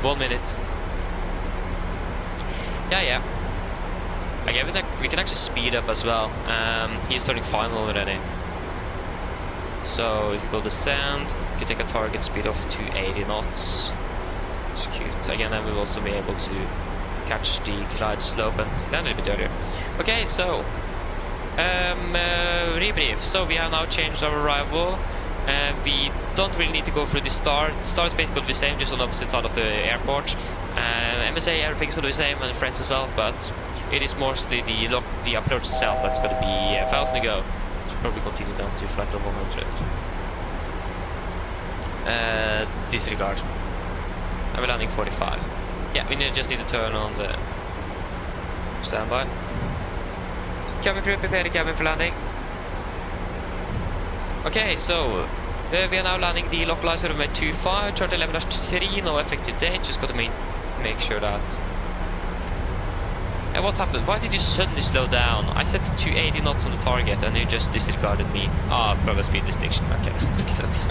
Speaker 1: 1 minute. Yeah. Again, we can actually speed up as well. He's turning final already. So if you go descend, you can take a target speed of 280 knots. It's cute. Again, then we'll also be able to catch the glide slope and land a little bit earlier. Okay, so rebrief. So we have now changed our arrival. We don't really need to go through the star. Star is basically the same, just on the opposite side of the airport. MSA, everything's going to be the same, and friends as well, but it is mostly the approach itself that's going to be 1,000 to go. Should probably continue down to flight level 100. Disregard. And we're landing 45. Yeah, we just need to turn on the standby. Cabin crew, prepare the cabin for landing. Okay, so we are now landing the localizer of 25, chart 11-3, no effective date, just got to make sure that. And what happened? Why did you suddenly slow down? I set 280 knots on the target and you just disregarded me. Probably speed restriction, okay, makes sense.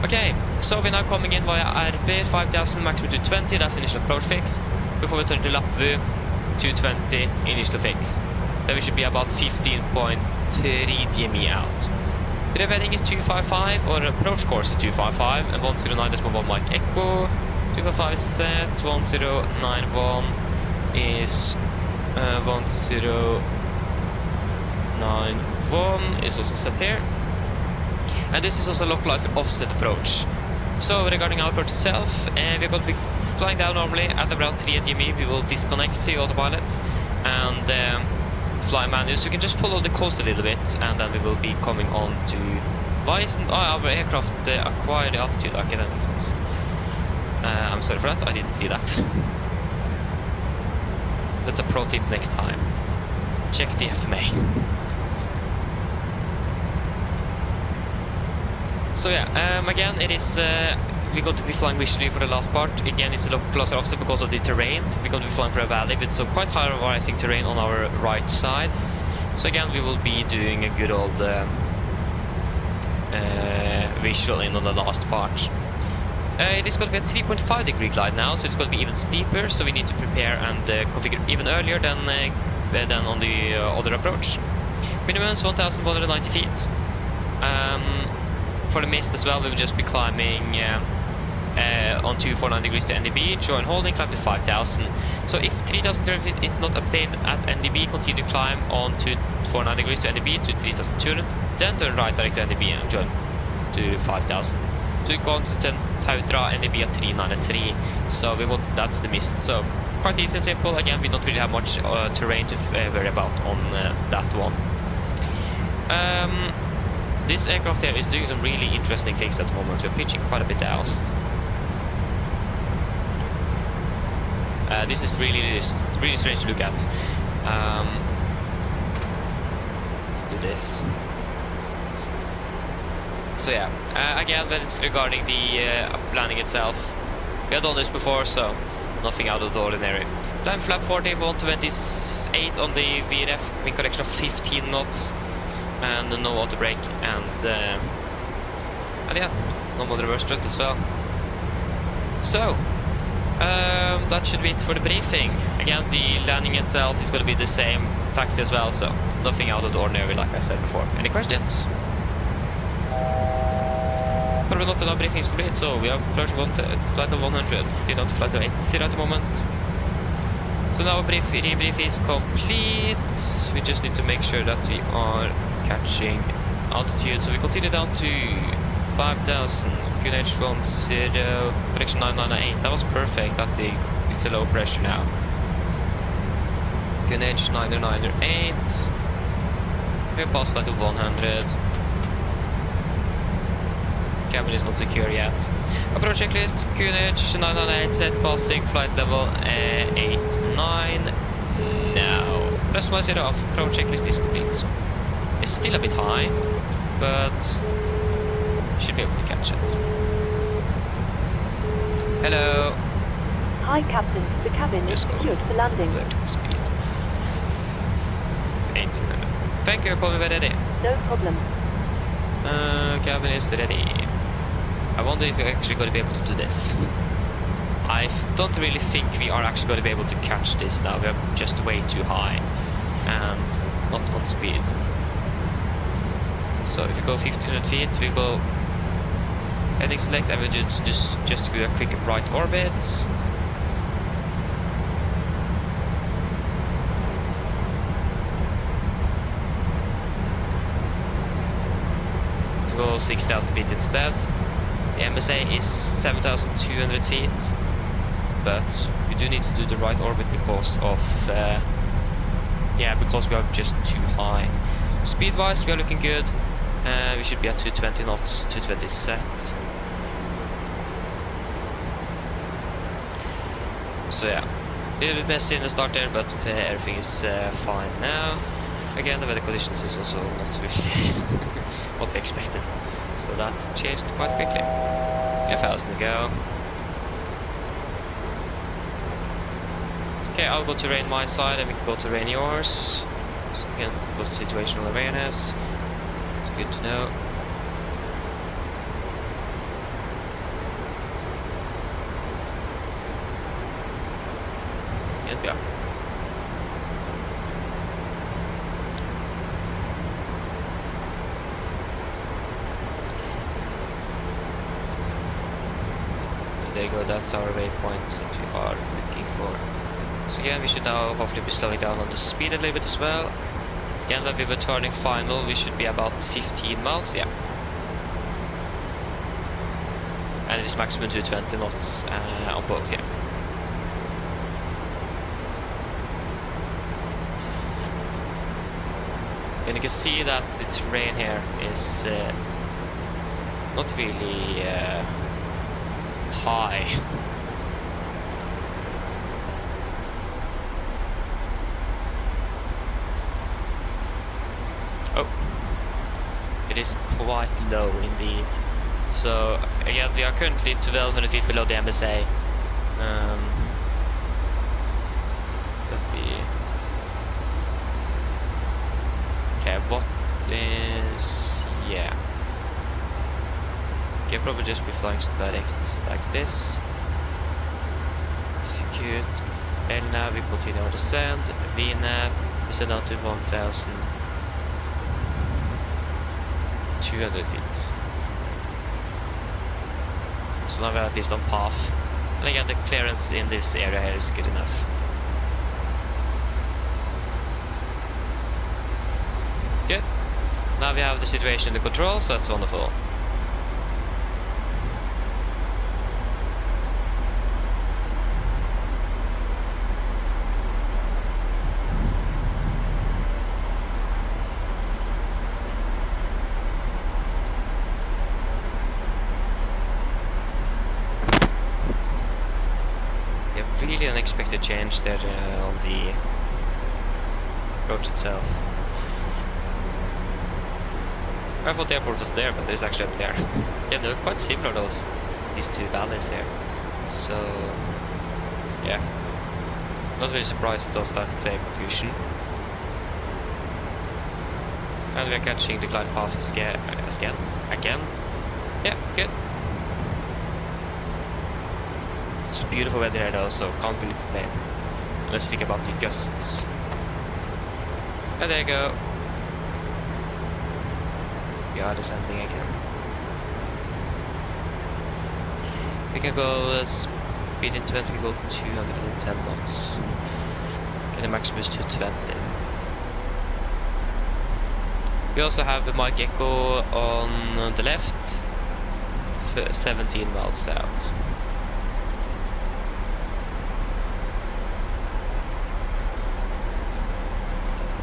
Speaker 1: Okay, so we're now coming in via RB 5000, maximum 220, that's initial approach fix. Before we turn to lap view, 220, initial fix. Then we should be about 15.3 DME out. The heading is 255, or approach course is 255, and 109.1 Mike Echo. 255 is set, 1091 is 1091 is also set here. And this is also localized offset approach. So regarding our approach itself, we're going to be flying down normally at around 3 DME. We will disconnect the autopilot and fly manual, so you can just follow the coast a little bit, and then we will be coming on to Ryzen. Our aircraft acquired the altitude. Okay, that makes sense. I'm sorry for that, I didn't see that. That's a pro tip next time. Check the FMA. So yeah, again, it is we're going to be flying visually for the last part. Again, it's a little closer offset because of the terrain. We're going to be flying for a valley with some quite high rising terrain on our right side. So again, we will be doing a good old visual in on the last part. It is going to be a 3.5 degree glide now, so it's going to be even steeper. So we need to prepare and configure even earlier than on the other approach. Minimum is 1,190 feet. For the mist as well, we will just be climbing on 249 degrees to NDB, join holding, climb to 5,000. So if 3,030 feet is not obtained at NDB, continue climb on 249 degrees to NDB to 3,200, then turn right direct to NDB and join to 5,000. So we go on to Tautra NDB at 393. So that's the mist. So quite easy and simple. Again, we don't really have much terrain to worry about on that one. This aircraft here is doing some really interesting things at the moment. We're pitching quite a bit down. This is really strange to look at. Do this. So yeah, again, when it's regarding the landing itself, we have done this before, so nothing out of the ordinary. Line flap 40, 128 on the VRF, wind correction of 15 knots. And no auto brake, and yeah, no more reverse thrust as well. So that should be it for the briefing. Again, the landing itself is going to be the same taxi as well, so nothing out of the ordinary, like I said before. Any questions? Probably not. Enough briefing is complete, so we have flight of 100, continue down to flight of 80 at the moment. So now debrief is complete. We just need to make sure that we are catching altitude. So we continue down to 5,000, QNH 10, correction 998. That was perfect. It's a low pressure now. QNH 998. We have passed flight of 100. Cabin is not secure yet. Approach checklist, QNH 998 set, passing flight level 89. Now, press my 0 off, approach checklist is complete. It's still a bit high, but should be able to catch it. Hello.
Speaker 4: Hi, Captain. The cabin is secured for landing.
Speaker 1: Vertical speed. 1800. Thank you, call me ready.
Speaker 4: No problem.
Speaker 1: Cabin is ready. I wonder if you're actually going to be able to do this. don't really think we are actually going to be able to catch this now. We are just way too high and not on speed. So if we go 1500 feet, we go heading select and we just do a quick right orbit. We go 6000 feet instead. The MSA is 7200 feet, but we do need to do the right orbit because of because we are just too high. Speed wise, we are looking good. We should be at 220 knots, 220 set. So yeah, a little bit messy in the start there, but everything is fine now. Again, the weather conditions is also not really what we expected, so that changed quite quickly. 1,000 to go. Okay, I'll go to rain my side and we can go to rain yours. So again, go to situational awareness. It's good to know. And yeah. There you go, that's our waypoint that we are looking for. So again, we should now hopefully be slowing down on the speed a little bit as well. Again, when we were turning final, we should be about 15 miles, yeah. And it is maximum 220 knots on both, yeah. And you can see that the terrain here is not really high. Oh, it is quite low indeed. So again, we are currently 1200 feet below the MSA. Okay, what is... yeah. Okay, probably just be flying direct like this. Execute. LNAV, we continue our descent. VNAV, descend down to 1,200 feet. So now we're at least on path. And again, the clearance in this area here is good enough. Good. Now we have the situation under control, so that's wonderful. Really unexpected change there on the approach itself. I thought the airport was there, but there's actually up there. Yeah, they're quite similar, these two valleys here. So yeah, not really surprised of that confusion. And we're catching the glide path again. Yeah, good. It's beautiful weather here though, so can't really complain. Let's think about the gusts. And there you go. We are descending again. We can go speed in 20, we go 210 knots. And the maximum is 220. We also have the Mike Echo on the left, 17 miles out.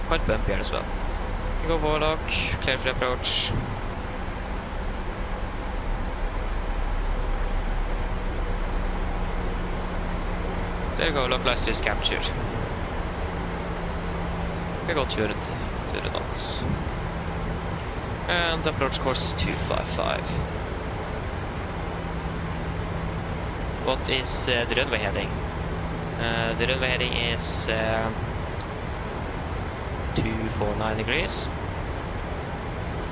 Speaker 1: Quite bumpy here as well. We can go Warlock, clear for the approach. There you go, localized is captured. We go 200 knots. And the approach course is 255. What is the runway heading? The runway heading is 249 degrees.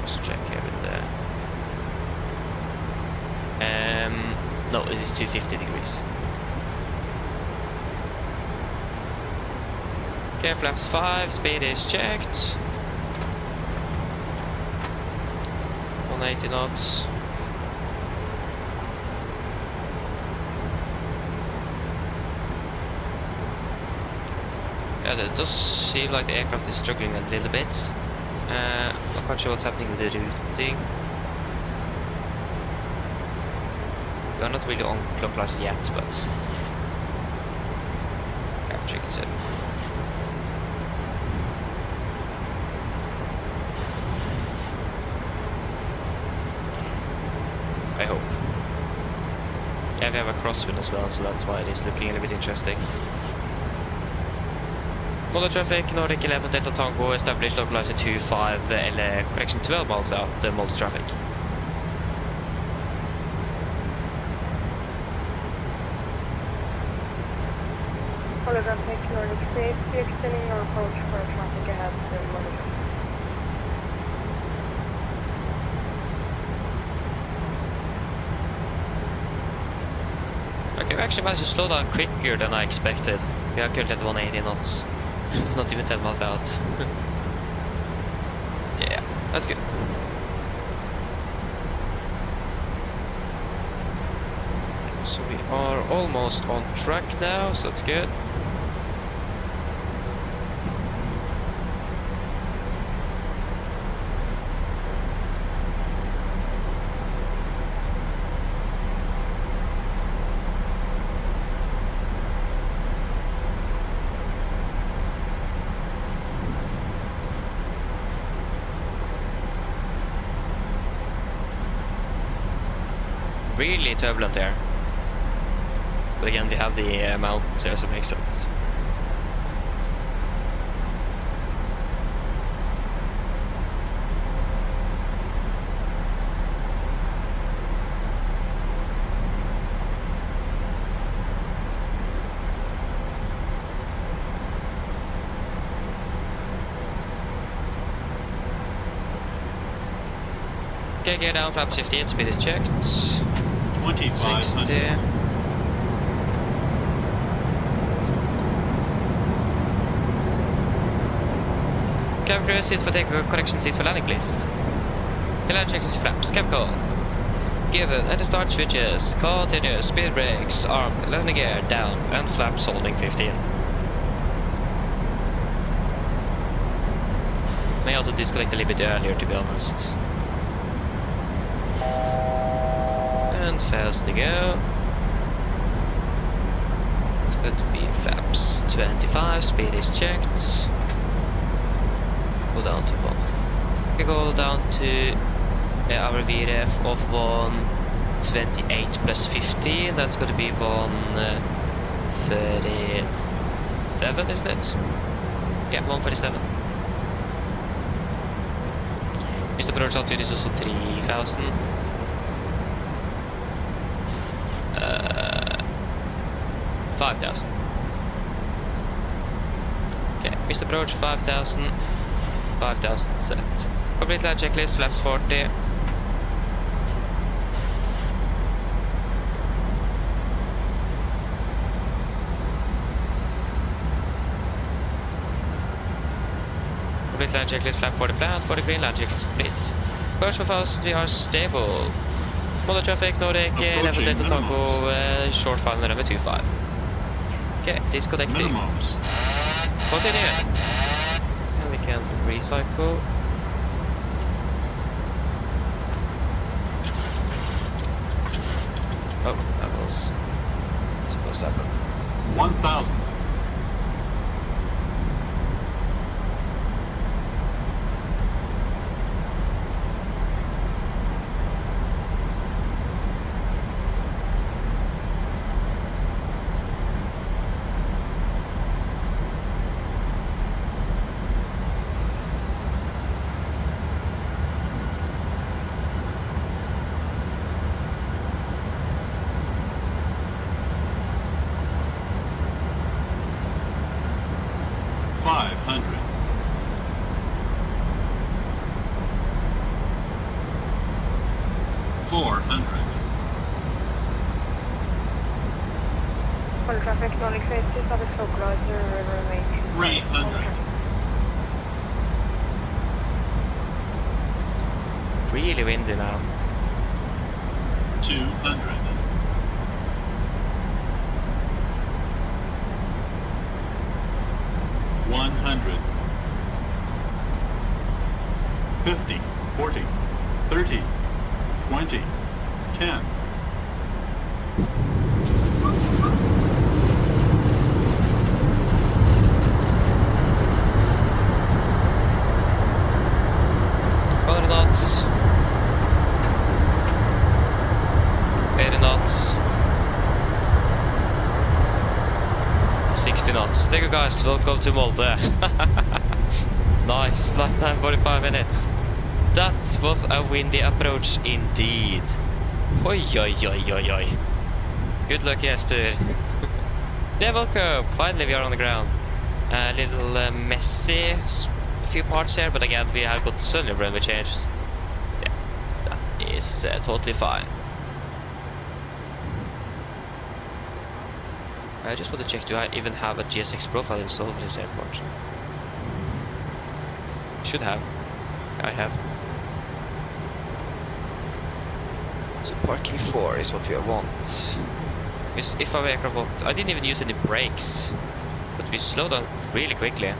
Speaker 1: Let's check here with the no, it is 250 degrees. Okay, flaps 5, speed is checked. 180 knots. Yeah, it does seem like the aircraft is struggling a little bit. Not quite sure what's happening with the routing. We are not really on clockwise yet, but capturing it. I hope. Yeah, we have a crosswind as well, so that's why it is looking a little bit interesting. Molde traffic, Nordic 11 Delta Tango, established localizer 25, eller correction 12 miles out, Molde traffic.
Speaker 6: Molde traffic, Nordic 6, extending your approach for traffic ahead to Molde traffic.
Speaker 1: Okay, we actually managed to slow down quicker than I expected. We are currently at 180 knots. Not even 10 miles out. Yeah, that's good. So we are almost on track now, so that's good. Really turbulent there. But again, they have the mountains there, so it makes sense. Okay, gear down, flaps 15, speed is checked.
Speaker 8: 2500.
Speaker 1: 60. Cabin crew, seat for take correction, seats for landing, please. Land checklist flaps, cab call. Given, enter start switches, continuous, speed brakes, arm, landing gear, down, and flaps holding 15. May also disconnect a little bit earlier, to be honest. And fast to go. It's going to be flaps 25, speed is checked. Go down to both. We go down to our VRF of 128 plus 15. That's going to be 137, isn't it? Yeah, 147. Mr. Approach altitude is also 3000. 5,000. Okay, Mr. Approach 5,000. 5,000 set. Complete land checklist, flaps 40. Complete land checklist, flap 40 plan, 40 green, land checklist complete. First for fast, we are stable. Molde traffic, Nordic, 11 Delta Tango, short final number 25. Okay, disconnecting.
Speaker 8: Minimums.
Speaker 1: Continue. And we can recycle. Oh, that was supposed to happen.
Speaker 8: 1000.
Speaker 6: Full traffic, Nordic 82, status localizer, remain
Speaker 8: 300.
Speaker 1: Really windy now.
Speaker 8: 200. 100. 50, 40, 30, 20, 10.
Speaker 1: Other knots. 80 knots. 60 knots. Thank you guys, welcome to Molde. Nice, flight time 45 minutes. That was a windy approach indeed. Oi, oi, oi, oi, oi. Good luck, Jesper. Yeah, welcome. Finally, we are on the ground. A little messy, few parts here, but again, we have got suddenly runway changes. Yeah, that is totally fine. I just want to check, do I even have a GSX profile installed for this airport? Should have. I have. So parking 4 is what we want. If our aircraft walked, I didn't even use any brakes, but we slowed down really quickly.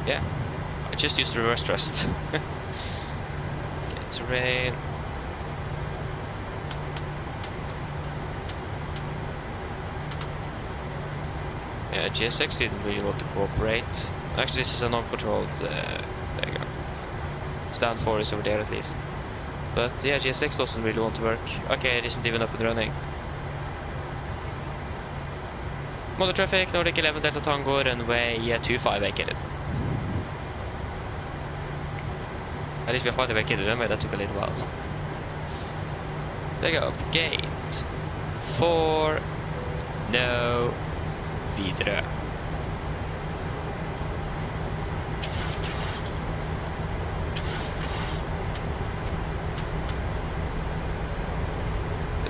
Speaker 1: Yeah, I just used reverse thrust. Get terrain. Yeah, GSX didn't really want to cooperate. Actually, this is a non-controlled. There you go. Stand 4 is over there at least. But yeah, GSX doesn't really want to work. Okay, it isn't even up and running. Molde traffic, Nordic 11 Delta Tango, runway 25 vacated. At least we have finally vacated the runway, that took a little while. There you go, gate 4, no, videre.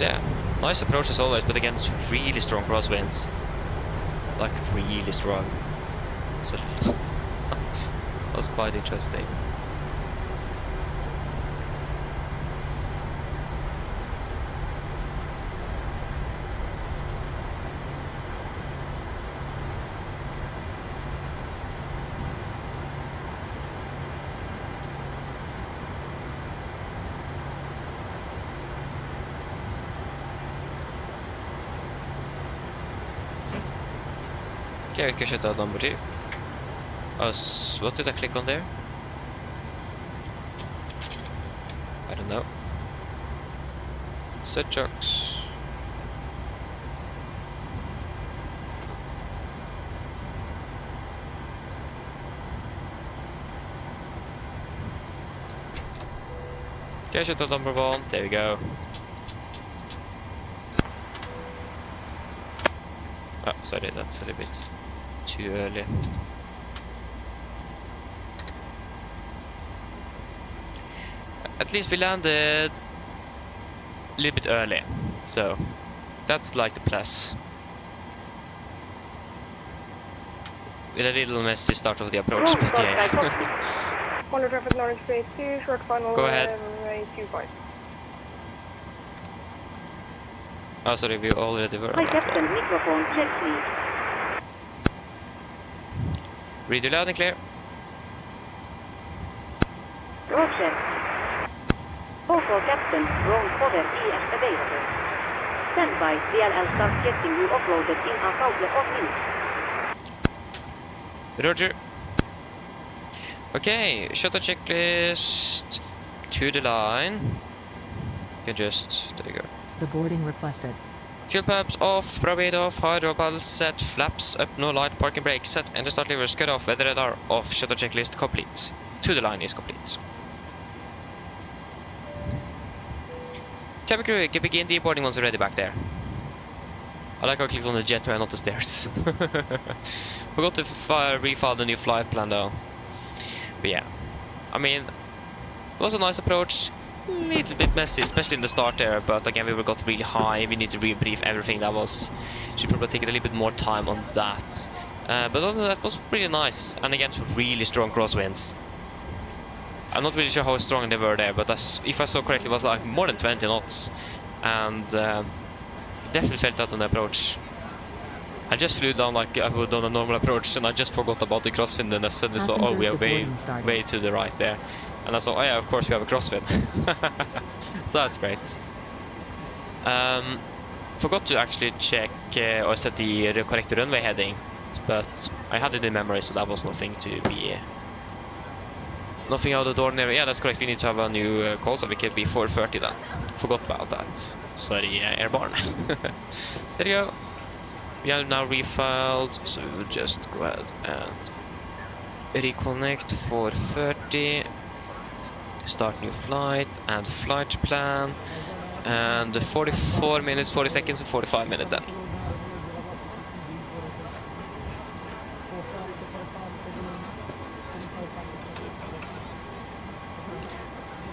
Speaker 1: Yeah, nice approach as always, but again, it's really strong crosswinds. Like, really strong. So, that was quite interesting. Okay, we can shut out number 2. What did I click on there? I don't know. Set jocks. Okay, shut out number 1. There we go. Oh, sorry, that's a little bit too early. At least we landed a little bit early, so that's like the plus. With a little messy start of the approach, but yeah.
Speaker 6: Molde traffic, Nordic 82, short final.
Speaker 1: Go ahead.
Speaker 6: 25.
Speaker 1: Oh, sorry, we already were on
Speaker 4: Hi,
Speaker 1: that
Speaker 4: Captain.
Speaker 1: one.
Speaker 4: Microphone check, please.
Speaker 1: Read you loud and clear.
Speaker 4: Roger. Local Captain, ground over ES available. Stand by, DLL start getting you uploaded in a couple of minutes.
Speaker 1: Roger. Okay, shuttle checklist to the line. You can just, there you go.
Speaker 3: The boarding requested.
Speaker 1: Fuel pumps off, brow weight off, hydro bubbles set, flaps up, no light, parking brake set, and the start levers cut off, weather radar off, shuttle checklist complete. To the line is complete. Cabin crew, you can begin deboarding once you're ready back there. I like how I clicked on the jetway, not the stairs. Forgot to refile the new flight plan though. But yeah, I mean, it was a nice approach. little bit messy, especially in the start there, but again we got really high. We need to rebrief everything. That was, should probably take a little bit more time on that. But other than that was pretty nice, and again some really strong crosswinds. I'm not really sure how strong they were there, but if I saw correctly, it was like more than 20 knots, and definitely felt that on the approach. I just flew down like I would on a normal approach, and I just forgot about the crosswind, and I suddenly saw, oh, we are way to the right there. And I saw, oh yeah, of course we have a crosswind. So that's great. Forgot to actually check or set the correct runway heading, but I had it in memory, so that was nothing to be... nothing out the door near. Yeah, that's correct, we need to have a new call, so we can be 430 then. Forgot about that. Sorry, airborne. There you go. We are now refiled, so we'll just go ahead and reconnect 430. Start new flight and flight plan. And 44 minutes, 40 seconds, and 45 minutes then.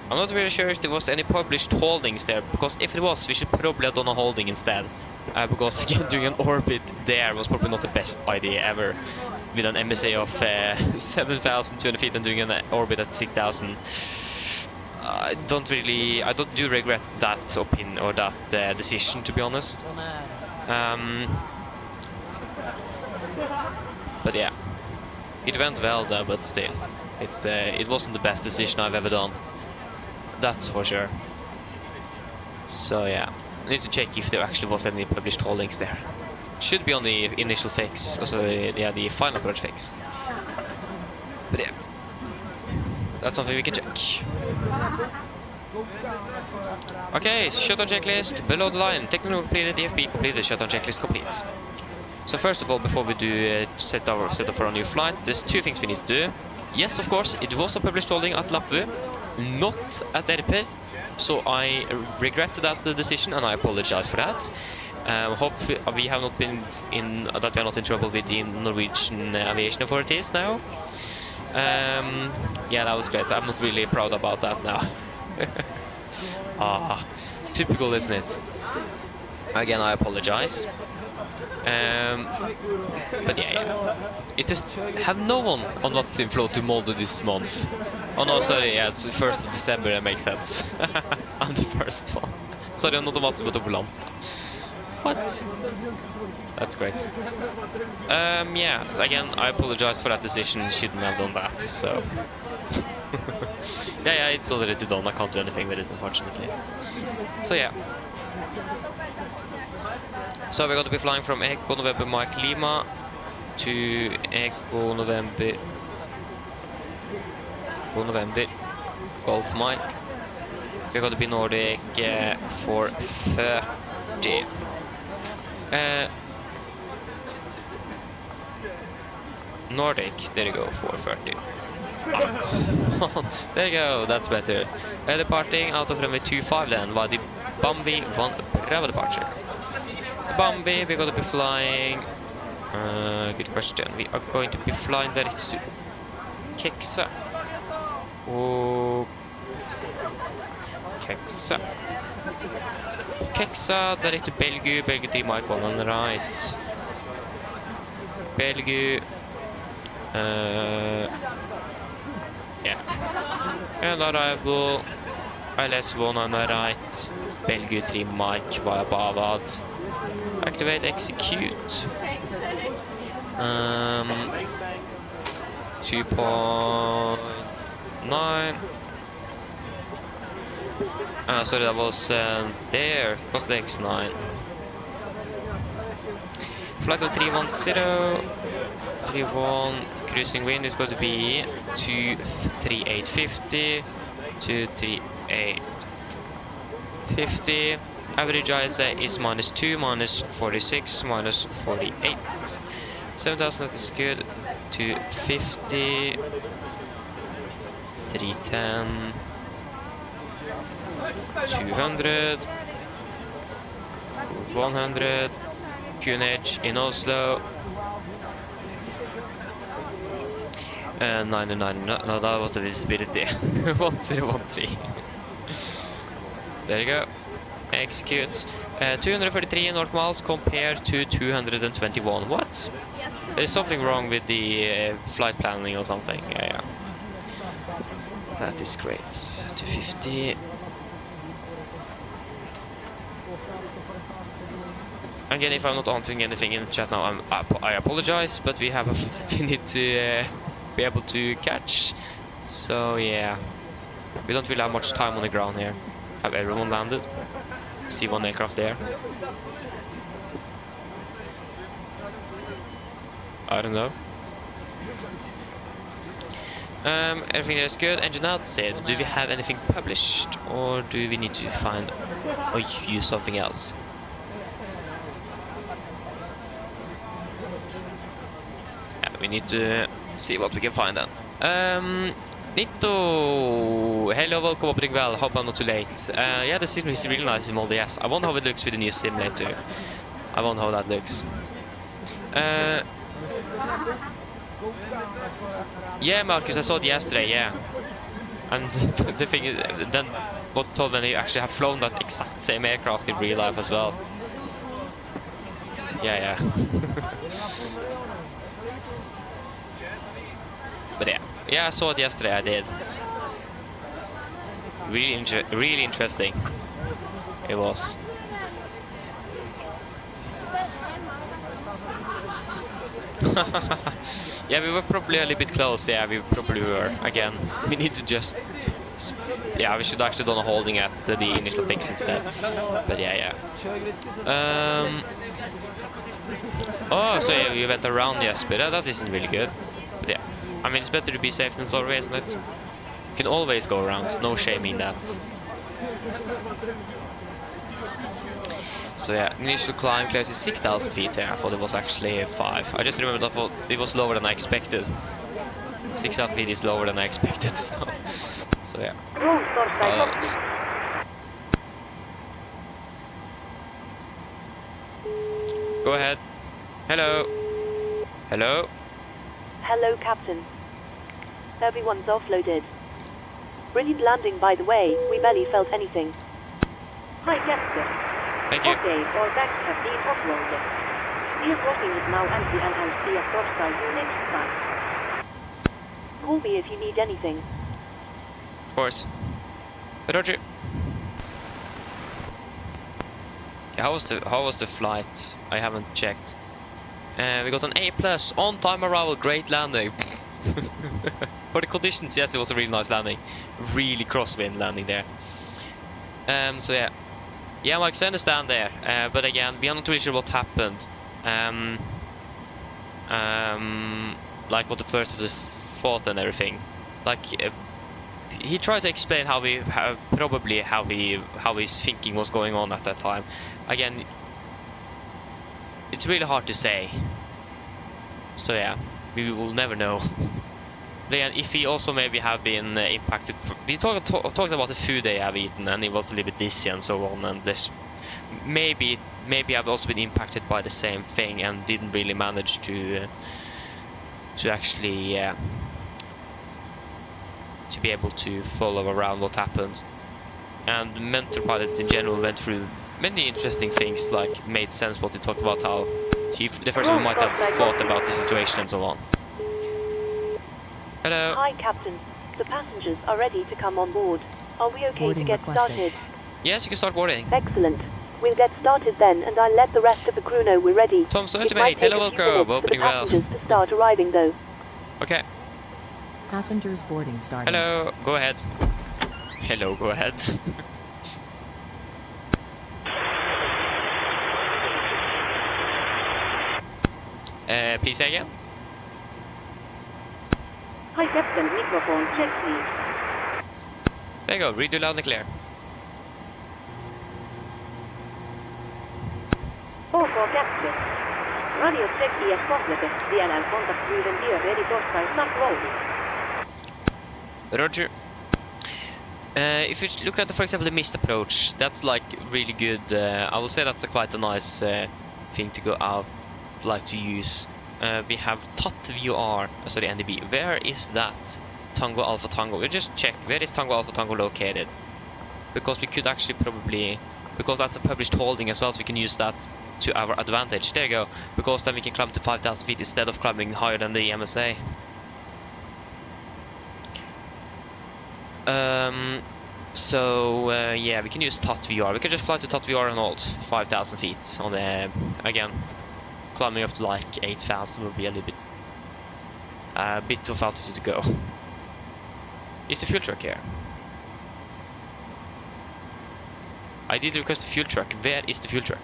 Speaker 1: I'm not really sure if there was any published holdings there, because if it was, we should probably have done a holding instead. Because again, doing an orbit there was probably not the best idea ever. With an MSA of 7,200 feet and doing an orbit at 6,000. I don't regret that opinion or that decision, to be honest. But yeah, it went well though, but still, it wasn't the best decision I've ever done. That's for sure. So yeah, I need to check if there actually was any published holdings there. Should be on the initial fix, also yeah, the final approach fix. But yeah, that's something we can check. Okay, shutdown checklist below the line. Technical completed, EFP completed, shutdown checklist complete. So first of all, before we do set up for a new flight, there's two things we need to do. Yes, of course, it was a published holding at Lapvu, not at RP, so I regret that decision and I apologize for that. Hopefully we have not been in that we are not in trouble with the Norwegian aviation authorities now. Yeah, that was great. I'm not really proud about that now. Typical, isn't it? Again, I apologize. But yeah. Is this have no one on Vatsim flow to Molde this month? Oh no, sorry, yeah, it's the 1st of December, that makes sense. I'm the first one. Sorry, I'm not on Vatsim, but on Volanta. What? That's great. Yeah, again, I apologize for that decision, shouldn't have done that, so... yeah, it's already done, I can't do anything with it, unfortunately. So yeah. So we're going to be flying from Echo November Mike Lima to Echo November Golf Mike. We're going to be Nordic 430. Nordic, there you go, 430. Oh, come on. There you go, that's better. Departing out of runway 25 then, while the Bambi 1 Bravo departure. The Bambi, we're going to be flying... good question. We are going to be flying direct to Keksa. Oh, Keksa, direct to Belgu. Belgu 3 Mike 1 on the right. Belgu. Yeah. And arrival. ILS1 on the right. Belgu 3 Mike via Bavad. Activate, execute. 2.9. Sorry, that was there. Was the X9. Flight 310. 31. Cruising wind is going to be 23850. 23850. Average ISA is -2, -46, -48. 7,000, that is good. 250. 310. 200. 100. QNH in Oslo. 99. No, that was the visibility. 1013. There you go. Execute. 233 North miles compared to 221. What? There's something wrong with the flight planning or something. Yeah. That is great. 250. Again, if I'm not answering anything in the chat now, I apologize, but we have a flight we need to be able to catch. So yeah, we don't really have much time on the ground here. Have everyone landed? See one aircraft there. I don't know. Everything is good. Engine out said, do we have anything published, or do we need to find or use something else? Yeah, we need to see what we can find then. Nito, hello, welcome opening well. Hope I'm not too late. Yeah, the sim is really nice in Molde. Yes, I wonder how it looks with the new simulator. I wonder how that looks. Yeah, Marcus, I saw it yesterday. Yeah, and the thing is, then what told me they actually have flown that exact same aircraft in real life as well. Yeah. But yeah, I saw it yesterday. I did. Really interesting. It was. Yeah, we were probably a little bit close. Yeah, we probably were. Again, we need to just. Yeah, we should actually done a holding at the initial fix instead. But yeah. Oh, so yeah, we went around, yes, but that isn't really good. But yeah, I mean, it's better to be safe than sorry, isn't it? You can always go around, no shame in that. So yeah, initial climb close to 6,000 feet here. I thought it was actually 5. I just remembered I thought it was lower than I expected. 6,000 feet is lower than I expected, so yeah. Go ahead. Hello. Hello.
Speaker 4: Hello, Captain. Everyone's offloaded. Brilliant landing, by the way. We barely felt anything. Hi, Captain.
Speaker 1: Thank you.
Speaker 4: Okay, all bags have been offloaded. The crossing is now empty and I'll see a cross-side you next time. Call me if you need anything.
Speaker 1: Of course. Roger. Okay, how was the flight? I haven't checked. We got an A+, on-time arrival, great landing. For the conditions, yes, it was a really nice landing. Really crosswind landing there. So yeah. Yeah, Marcus, I understand there. But again, we are not really sure what happened. Like what the first of the thought and everything. Like he tried to explain how his thinking was going on at that time. Again, it's really hard to say. So yeah, we will never know. But again, if he also maybe have been impacted, we talked about the food they have eaten, and he was a little bit dizzy and so on, and this maybe I've also been impacted by the same thing and didn't really manage to actually to be able to follow around what happened. And the mentor pilot in general went through many interesting things, like made sense what he talked about, how the first one might have thought about the situation and so on. Hello.
Speaker 4: Hi, Captain. The passengers are ready to come on board. Are we okay
Speaker 3: Boarding
Speaker 4: to get
Speaker 3: requested.
Speaker 4: started?
Speaker 1: Yes, you can start boarding.
Speaker 4: Excellent. We'll get started then, and I'll let the rest of the crew know we're ready.
Speaker 1: Thompson,
Speaker 4: It might
Speaker 1: ultimate.
Speaker 4: take
Speaker 1: Hello,
Speaker 4: a few
Speaker 1: welcome.
Speaker 4: minutes for the
Speaker 1: Opening well.
Speaker 4: passengers to start arriving, though.
Speaker 1: Okay.
Speaker 3: Passengers boarding starting.
Speaker 1: Hello. Go ahead. Hello. Go ahead. Please say again.
Speaker 4: Hi, Captain. Microphone check, please.
Speaker 1: There you go. Read you loud and clear.
Speaker 4: OK, Captain. Radio check is completed. DNL contact with and dear ready for start rolling.
Speaker 1: Roger. If you look at, for example, the missed approach, that's like really good. I will say that's quite a nice thing to go out, like to use. We have TAT-VR, sorry, NDB. Where is that? Tango Alpha Tango. We'll just check. Where is Tango Alpha Tango located? because we could actually probably, because that's a published holding as well, so we can use that to our advantage. There you go, because then we can climb to 5,000 feet instead of climbing higher than the MSA. Yeah, we can use TOT VR. We can just fly to TOT VR and hold 5,000 feet on the, again, climbing up to like 8,000 will be a little bit of altitude to go. Is the fuel truck here? I did request a fuel truck. Where is the fuel truck?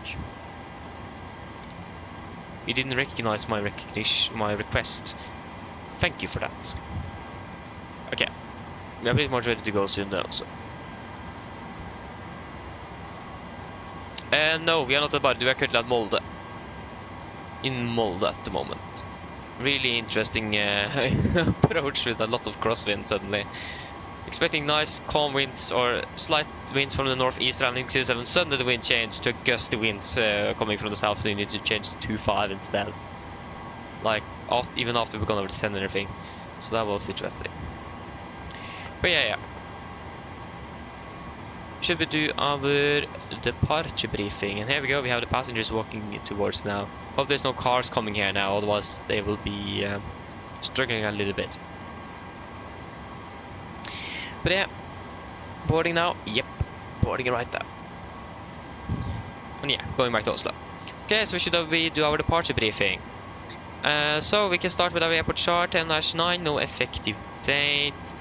Speaker 1: You didn't recognize my request. Thank you for that. Okay, we are pretty much ready to go soon though. So. No, we are not at Bardu. We are currently at Molde. In Molde at the moment. Really interesting approach with a lot of crosswind suddenly. Expecting nice calm winds or slight winds from the northeast landing 07. Suddenly the wind changed to gusty winds coming from the south, so you need to change to 2.5 instead. Like even after we've gone over the send and everything. So that was interesting. But yeah. Should we do our departure briefing? And here we go, we have the passengers walking towards now. Hope there's no cars coming here now, otherwise they will be struggling a little bit. But yeah, boarding now. Yep, boarding right now. And yeah, going back to Oslo. Okay, so should we do our departure briefing? So we can start with our airport chart, 10-9, no effective date.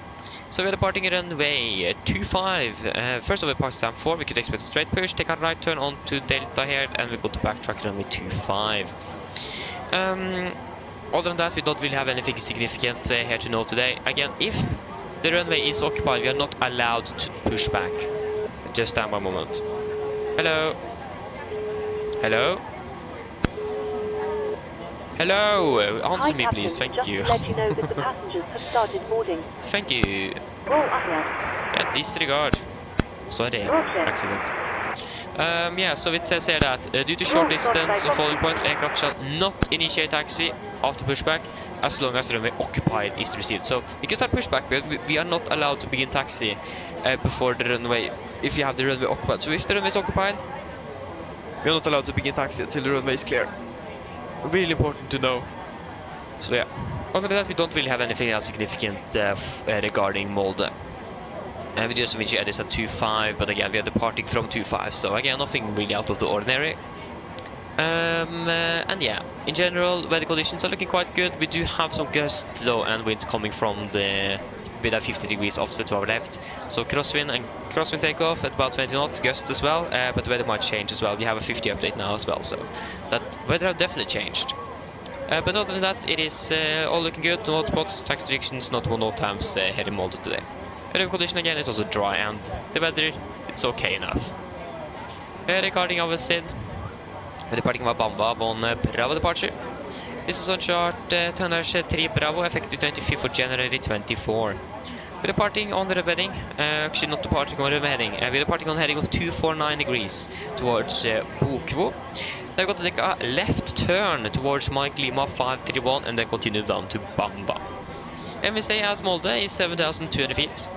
Speaker 1: So we're departing runway 25. First of all, Pakistan 4, we could expect a straight push, take a right turn onto Delta here, and we go to backtrack runway 25. Other than that, we don't really have anything significant here to know today. Again, if the runway is occupied, we are not allowed to push back. Just stand by a moment. Hello? Hello? Hello! Answer me please, thank you.
Speaker 4: Just to let you know that the passengers have started boarding.
Speaker 1: Thank you.
Speaker 4: Roll ahead.
Speaker 1: Yeah, disregard. Sorry, accident. Yeah, so it says here that due to short distance and falling points, aircraft shall not initiate taxi after pushback as long as the runway occupied is received. So we can start pushback, we are not allowed to begin taxi before the runway, if you have the runway occupied. So if the runway is occupied, we are not allowed to begin taxi until the runway is clear. Really important to know. So yeah, other than that we don't really have anything else significant regarding Molde. We do some Vinci edits at 2.5, but again we are departing from 2.5, so again nothing really out of the ordinary. And yeah, in general weather conditions are looking quite good. We do have some gusts though and winds coming from the with a 50 degrees offset to our left. So crosswind takeoff at about 20 knots, gust as well, but the weather might change as well. We have a 50 update now as well, so that weather have definitely changed. But other than that, it is all looking good. No hotspots, tax restrictions, not one times here in Molde today. Weather condition again is also dry, and the weather, it's okay enough. Regarding our SID, we're departing from Bamba on Bravo departure. This is on chart 3 Bravo, effective 25th of January 24. We're departing on the heading, actually not departing on the heading, we're departing on heading of 249 degrees towards Bokvo. Then we're going to take a left turn towards Mike Lima 531 and then continue down to Bamba. MSA at Molde is 7,200 feet.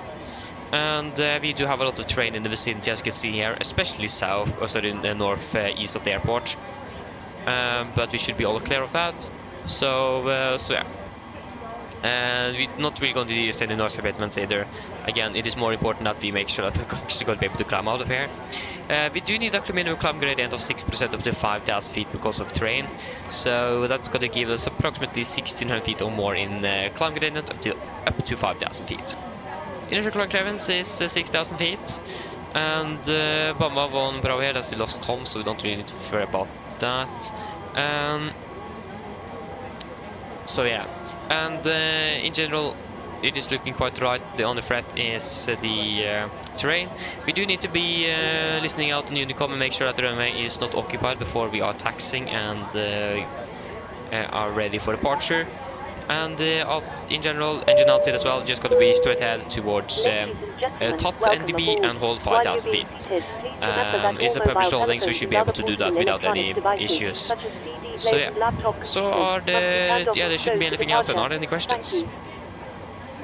Speaker 1: And we do have a lot of terrain in the vicinity, as you can see here, especially in the northeast of the airport. But we should be all clear of that. So yeah. And we're not really going to use any noise abatements either. Again, it is more important that we make sure that we're actually going to be able to climb out of here. We do need a minimum climb gradient of 6% up to 5,000 feet because of terrain. So that's going to give us approximately 1,600 feet or more in climb gradient up to 5,000 feet. Initial climb clearance is 6,000 feet. And Bamba 1 Bravo here, that's the lost com, so we don't really need to worry about that. So yeah, and in general it is looking quite right. The only threat is the terrain. We do need to be listening out on Unicom and make sure that the runway is not occupied before we are taxiing and are ready for departure. And in general, engine outside as well, just got to be straight ahead towards TOT NDB and hold 5,000 feet. It's a published holding, so we should be able to do that without any issues. So yeah, so there shouldn't be anything else, and are there any questions?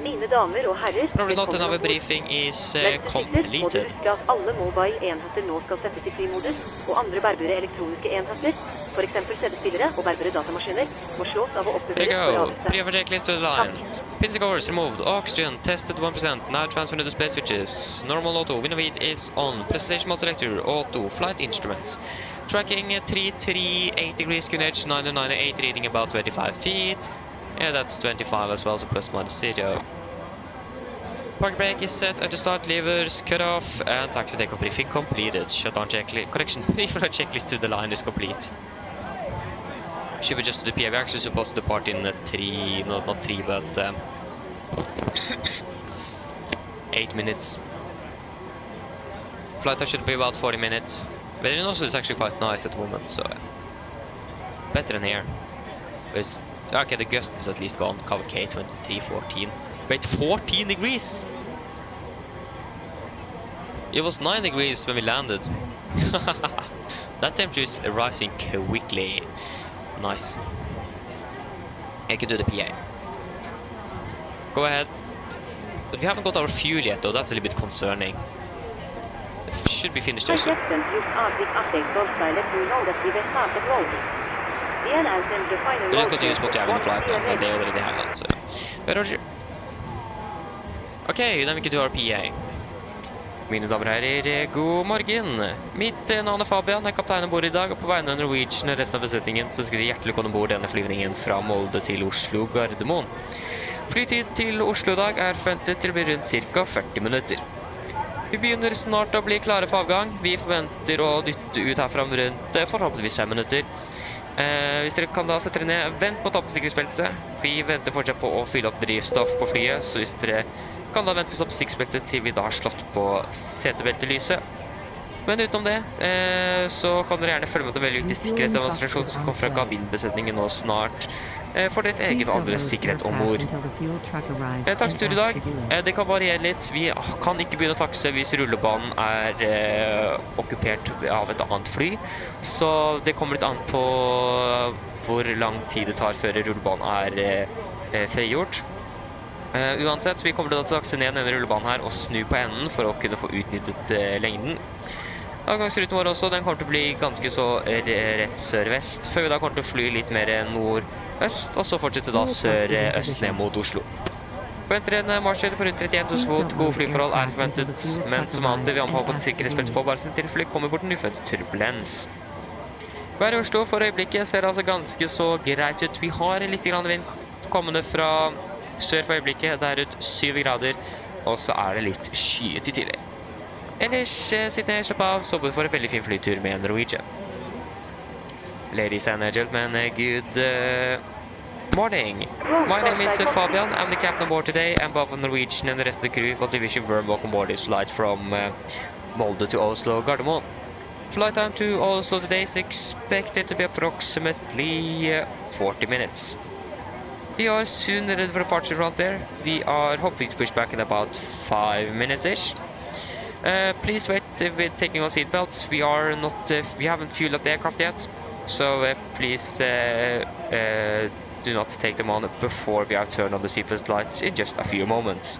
Speaker 4: Mine damer og herrer,
Speaker 1: Probably not
Speaker 4: velkommen
Speaker 1: another
Speaker 4: ombord.
Speaker 1: briefing is
Speaker 4: Mens dere sitter, må dere
Speaker 1: completed.
Speaker 4: huske at alle mobile-enheter nå skal settes i flymodus, og andre bærbare elektroniske enheter, for eksempel CD-spillere og bærbare datamaskiner, må slås av å
Speaker 1: There
Speaker 4: oppbevare
Speaker 1: you
Speaker 4: for
Speaker 1: go.
Speaker 4: avelse.
Speaker 1: Pre-for checklist to the line. Pins and covers removed. Oxygen tested 1%. Now transfer to display switches. Normal auto. Window heat is on. Presentation mode selector. Auto. Flight instruments. Tracking 33, 8 degrees QNH, 998 reading about 25 feet. Yeah, that's 25 as well, so plus minus 0. Park brake is set at the start, levers cut off, and taxi takeoff briefing completed. Shutdown checklist. Correction. Pre-flight checklist to the line is complete. Should be just to the PA. We're actually supposed to depart in 3, not 3, but 8 minutes. Flight time should be about 40 minutes. But in Oslo it's actually quite nice at the moment, so better than here. Okay, the gust is at least gone. Cover K 2314. Wait, 14 degrees? It was 9 degrees when we landed. That temperature is rising quickly. Nice. I can do the PA. Go ahead. But we haven't got our fuel yet though, that's a little bit concerning. It should be finished
Speaker 4: My
Speaker 1: there soon.
Speaker 4: captain just asked this update Dolstyle let me know that we were started Molde. The announcement the final
Speaker 1: We just got
Speaker 4: road
Speaker 1: to use what you have in the flight plan, and they
Speaker 4: test.
Speaker 1: already have that, so. Roger. Okay, then we can do our PA. Mine damer og herrer, god morgen. Mitt navn er Fabian, jeg er kaptein ombord I dag, og på vegne av Norwegian og resten av besetningen så skal vi hjertelig komme ombord denne flyvningen fra Molde til Oslo Gardermoen. Flytid til Oslo I dag er forventet til å bli rundt ca. 40 minutter. Vi begynner snart å bli klare for avgang. Vi forventer å dytte ut herfra om rundt forhåpentligvis 5 minutter. Hvis dere kan da sette dere ned, vent på tappestikkerspeltet. Vi venter fortsatt på å fylle opp drivstoff på flyet, så hvis dere kan da vente på tappestikkerspeltet til vi da har slått på setebeltelyset. Men utenom det, så kan dere gjerne følge med til veldig viktig sikkerhetsdemonstrasjon som kommer fra kabinbesetningen nå snart. For deres egen og andres sikkerhet ombord. Takkstur I dag. Det kan variere litt. Vi kan ikke begynne å takse hvis rullebanen okkupert av et annet fly. Så det kommer litt an på hvor lang tid det tar før rullebanen frigjort. Uansett, vi kommer til å takse ned denne rullebanen her og snu på enden for å kunne få utnyttet lengden. Avgangsruten vår også, den kommer til å bli ganske så rett sør-vest, før vi da kommer til å fly litt mer nord-øst, og så fortsette da sør-øst ned mot Oslo. Forventer en marsjhøyde på rundt 31 000 fot, gode flyforhold forventet, men som alltid vi anbefaler på sikkerhetsbeltet på bare sin tilfelle kommer bort en uført turbulens. Vær I Oslo for øyeblikket ser det altså ganske så greit ut. Vi har litt grann vind kommende fra sør for øyeblikket, det ut 7 grader, og så det litt skyet I tillegg. Ellers sitter jeg slapp av, så for en veldig fin flytur med Norwegian. Ladies and gentlemen, good morning. My name is Fabian. I'm the captain on board today, and both of Norwegian and the rest of the crew want to wish you warm welcome aboard this flight from Molde to Oslo Gardermoen. Flight time to Oslo today is expected to be approximately 40 minutes. We are soon ready for departure around there. We are hoping to push back in about 5 minutes-ish. Please wait with taking our seatbelts. We haven't fueled up the aircraft yet, so please do not take them on before we have turned on the seatbelt lights in just a few moments.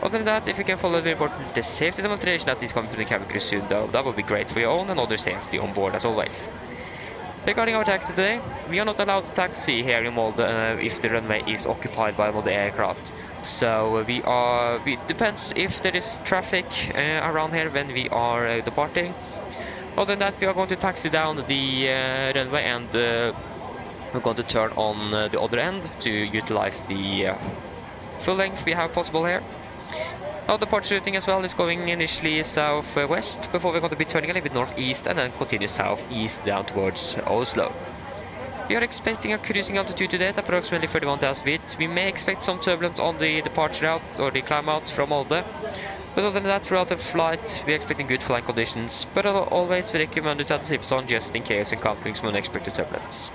Speaker 1: Other than that, if you can follow the important safety demonstration that is coming from the cabin crew soon, though, that would be great for your own and other safety on board as always. Regarding our taxi today, we are not allowed to taxi here in Molde if the runway is occupied by another aircraft. So it depends if there is traffic around here when we are departing. Other than that, we are going to taxi down the runway and we're going to turn on the other end to utilize the full length we have possible here. Our departure routing as well is going initially southwest before we're going to be turning a little bit northeast and then continue southeast down towards Oslo. We are expecting a cruising altitude today at approximately 31,000 feet. We may expect some turbulence on the departure route or the climb out from Molde. But other than that, throughout the flight, we are expecting good flying conditions. But always we recommend to have the zips on just in case encountering some unexpected turbulence.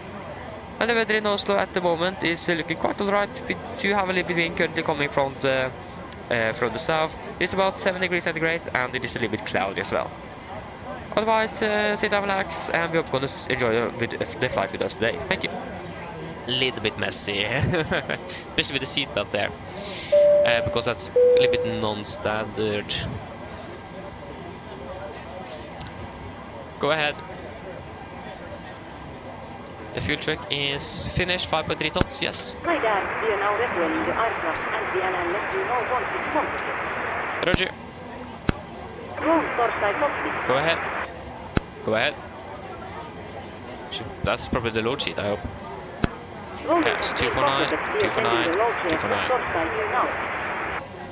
Speaker 1: And the weather in Oslo at the moment is looking quite alright. We do have a little bit of wind currently coming from the south. It's about 7 degrees centigrade and it is a little bit cloudy as well. Otherwise, sit down, relax, and we hope you're going to enjoy the flight with us today. Thank you. A little bit messy, especially with the seatbelt there. because that's a little bit non-standard. Go ahead. The fuel check is finished, 5.3 tons, yes.
Speaker 4: Hi there, we are now refueling the aircraft and the LN let you know once it's completed.
Speaker 1: Roger.
Speaker 4: Roll Torsai Cockpit.
Speaker 1: Go ahead. Go ahead. That's probably the load sheet, I hope.
Speaker 4: Roll
Speaker 1: Yeah, it's 249, 249, 249.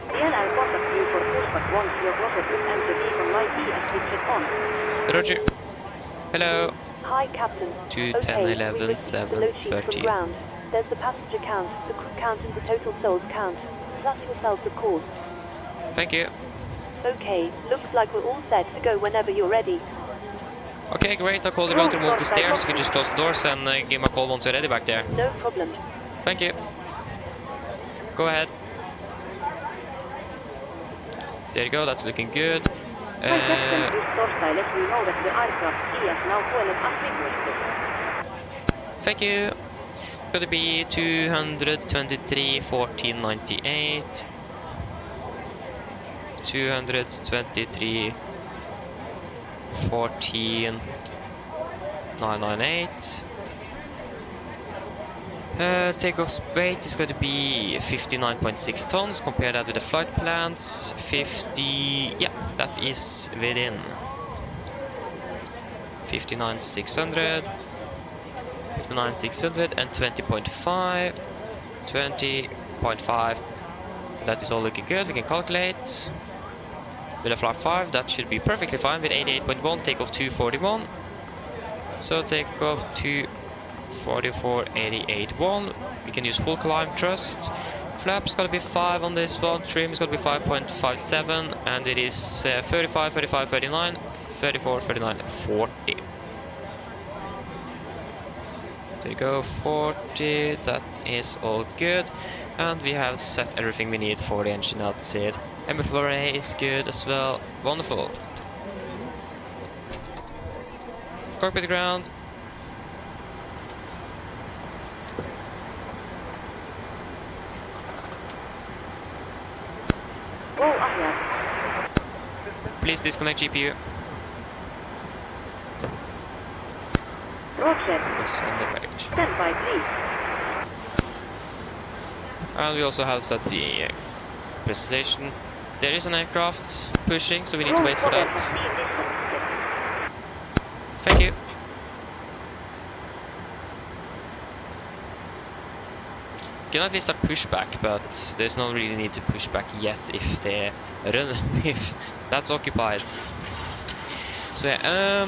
Speaker 4: The LN contact you for pushback once your processes and the vehicle light ES switches on.
Speaker 1: Roger. Hello.
Speaker 9: Hi, Captain.
Speaker 1: 2,
Speaker 9: Okay,
Speaker 1: 10, 11,
Speaker 9: we've received
Speaker 1: 7,
Speaker 9: the load sheet from
Speaker 1: 30.
Speaker 9: ground. There's the passenger count, the crew count, and the total souls count. Plus yourselves, of course.
Speaker 1: Thank you.
Speaker 9: Okay, looks like we're all set to go whenever you're ready.
Speaker 1: Okay, great. I'll call the ground to remove the stairs. You can just close the doors and give me a call once you're ready back there.
Speaker 9: No problem.
Speaker 1: Thank you. Go ahead. There you go. That's looking good.
Speaker 4: My captain, this Torsai let you know that the aircraft ES now fueled as requested.
Speaker 1: Thank you. Gonna be 223, 1498. 223, 14, 998. Takeoff weight is going to be 59.6 tons. Compare that with the flight plans. 50. Yeah, that is within 59,600. 59,600 and 20.5. 20.5. That is all looking good. We can calculate. With a flight 5, that should be perfectly fine. With 88.1, takeoff 241. So takeoff 244, 88.1. We can use full climb thrust. Flaps gotta be 5 on this one. Trim is gonna be 5.57, and it is 35, 35, 39, 34, 39, 40. There you go, 40. That is all good. And we have set everything we need for the engine outside. MFRA is good as well. Wonderful. Cockpit ground.
Speaker 4: Roll ahead.
Speaker 1: Please disconnect GPU.
Speaker 4: Roger.
Speaker 1: Yes, on the page.
Speaker 4: Stand by, please.
Speaker 1: And we also have set the precision. There is an aircraft pushing, so we need to wait for that. Thank you. Can at least start pushback, but there's no really need to push back yet if they run, if that's occupied. So yeah,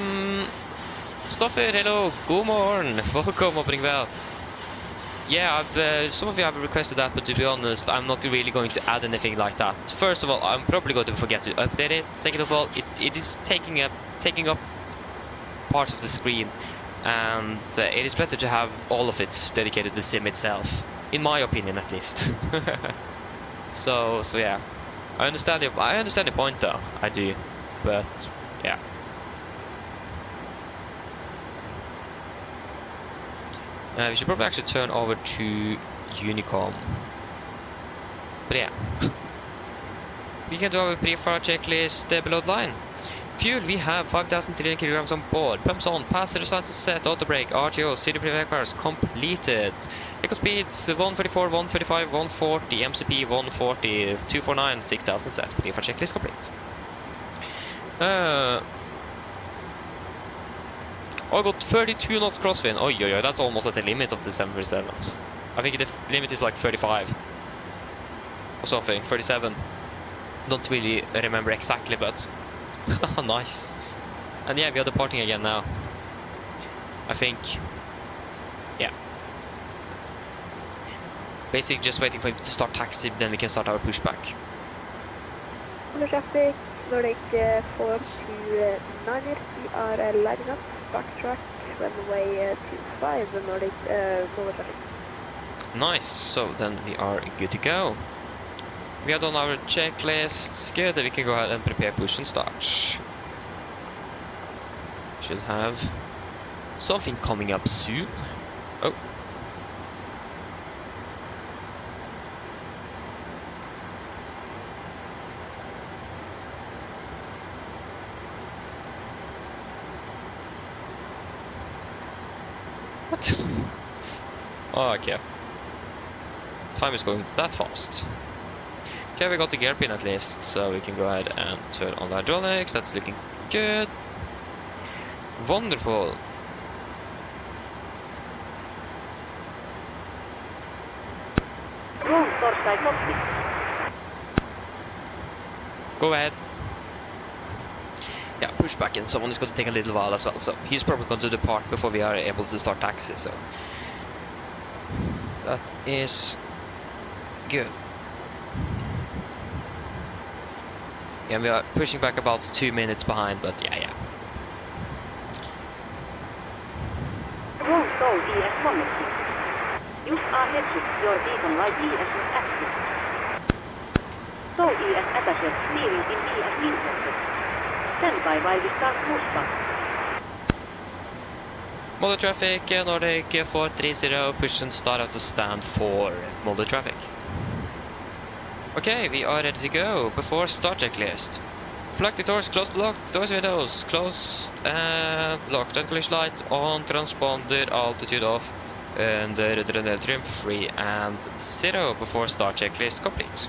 Speaker 1: Stoffer, hello, god morgen, welcome opening well. Yeah, some of you have requested that, but to be honest, I'm not really going to add anything like that. First of all, I'm probably going to forget to update it. Second of all, it is taking up part of the screen, and it is better to have all of it dedicated to the sim itself, in my opinion, at least. so yeah, I understand the point though. I do, but yeah. We should probably actually turn over to Unicom. But yeah. We can do our pre-flight checklist below the line. Fuel, we have 5,300 kilograms on board. Pumps on, passenger signs set, auto brake, RTO, city prevent cars completed. Eco speeds 134, 135, 140, MCP 140, 249, 6,000 set. Pre-flight checklist complete. Oh, I got 32 knots crosswind. Oh, yeah, that's almost at the limit of the 737. I think the limit is like 35 or something, 37. Don't really remember exactly, but nice. And yeah, we are departing again now. I think, yeah. Basically, just waiting for him to start taxi, then we can start our pushback.
Speaker 6: Under traffic, Nordic 429, we are lighting up. Backtrack, runway 25, Nordic, forward traffic.
Speaker 1: Nice, so then we are good to go. We have done our checklists, good, then we can go ahead and prepare push and start. Should have something coming up soon. Oh. what? Oh, okay. Time is going that fast. Okay, we got the gear pin at least, so we can go ahead and turn on the hydraulics. That's looking good. Wonderful.
Speaker 4: Roll Torstai Cockpit.
Speaker 1: Go ahead. Yeah, pushback and so on is going to take a little while as well, so he's probably going to depart before we are able to start taxi, so that is good. Yeah, we are pushing back about 2 minutes behind, but yeah.
Speaker 4: Roll Sol ES-1. Use R-headship, your beacon light ES is active. Sol ES attaches, steering in ES intercepted. Stand by while we start pushback.
Speaker 1: Molde traffic, Nordic 430, push and start at the stand for Molde traffic. Okay, we are ready to go. Before start checklist. Flag the doors, close the lock, doors windows, closed and locked. Collision light on, transponder, altitude off, and trim free and 0 before start checklist complete.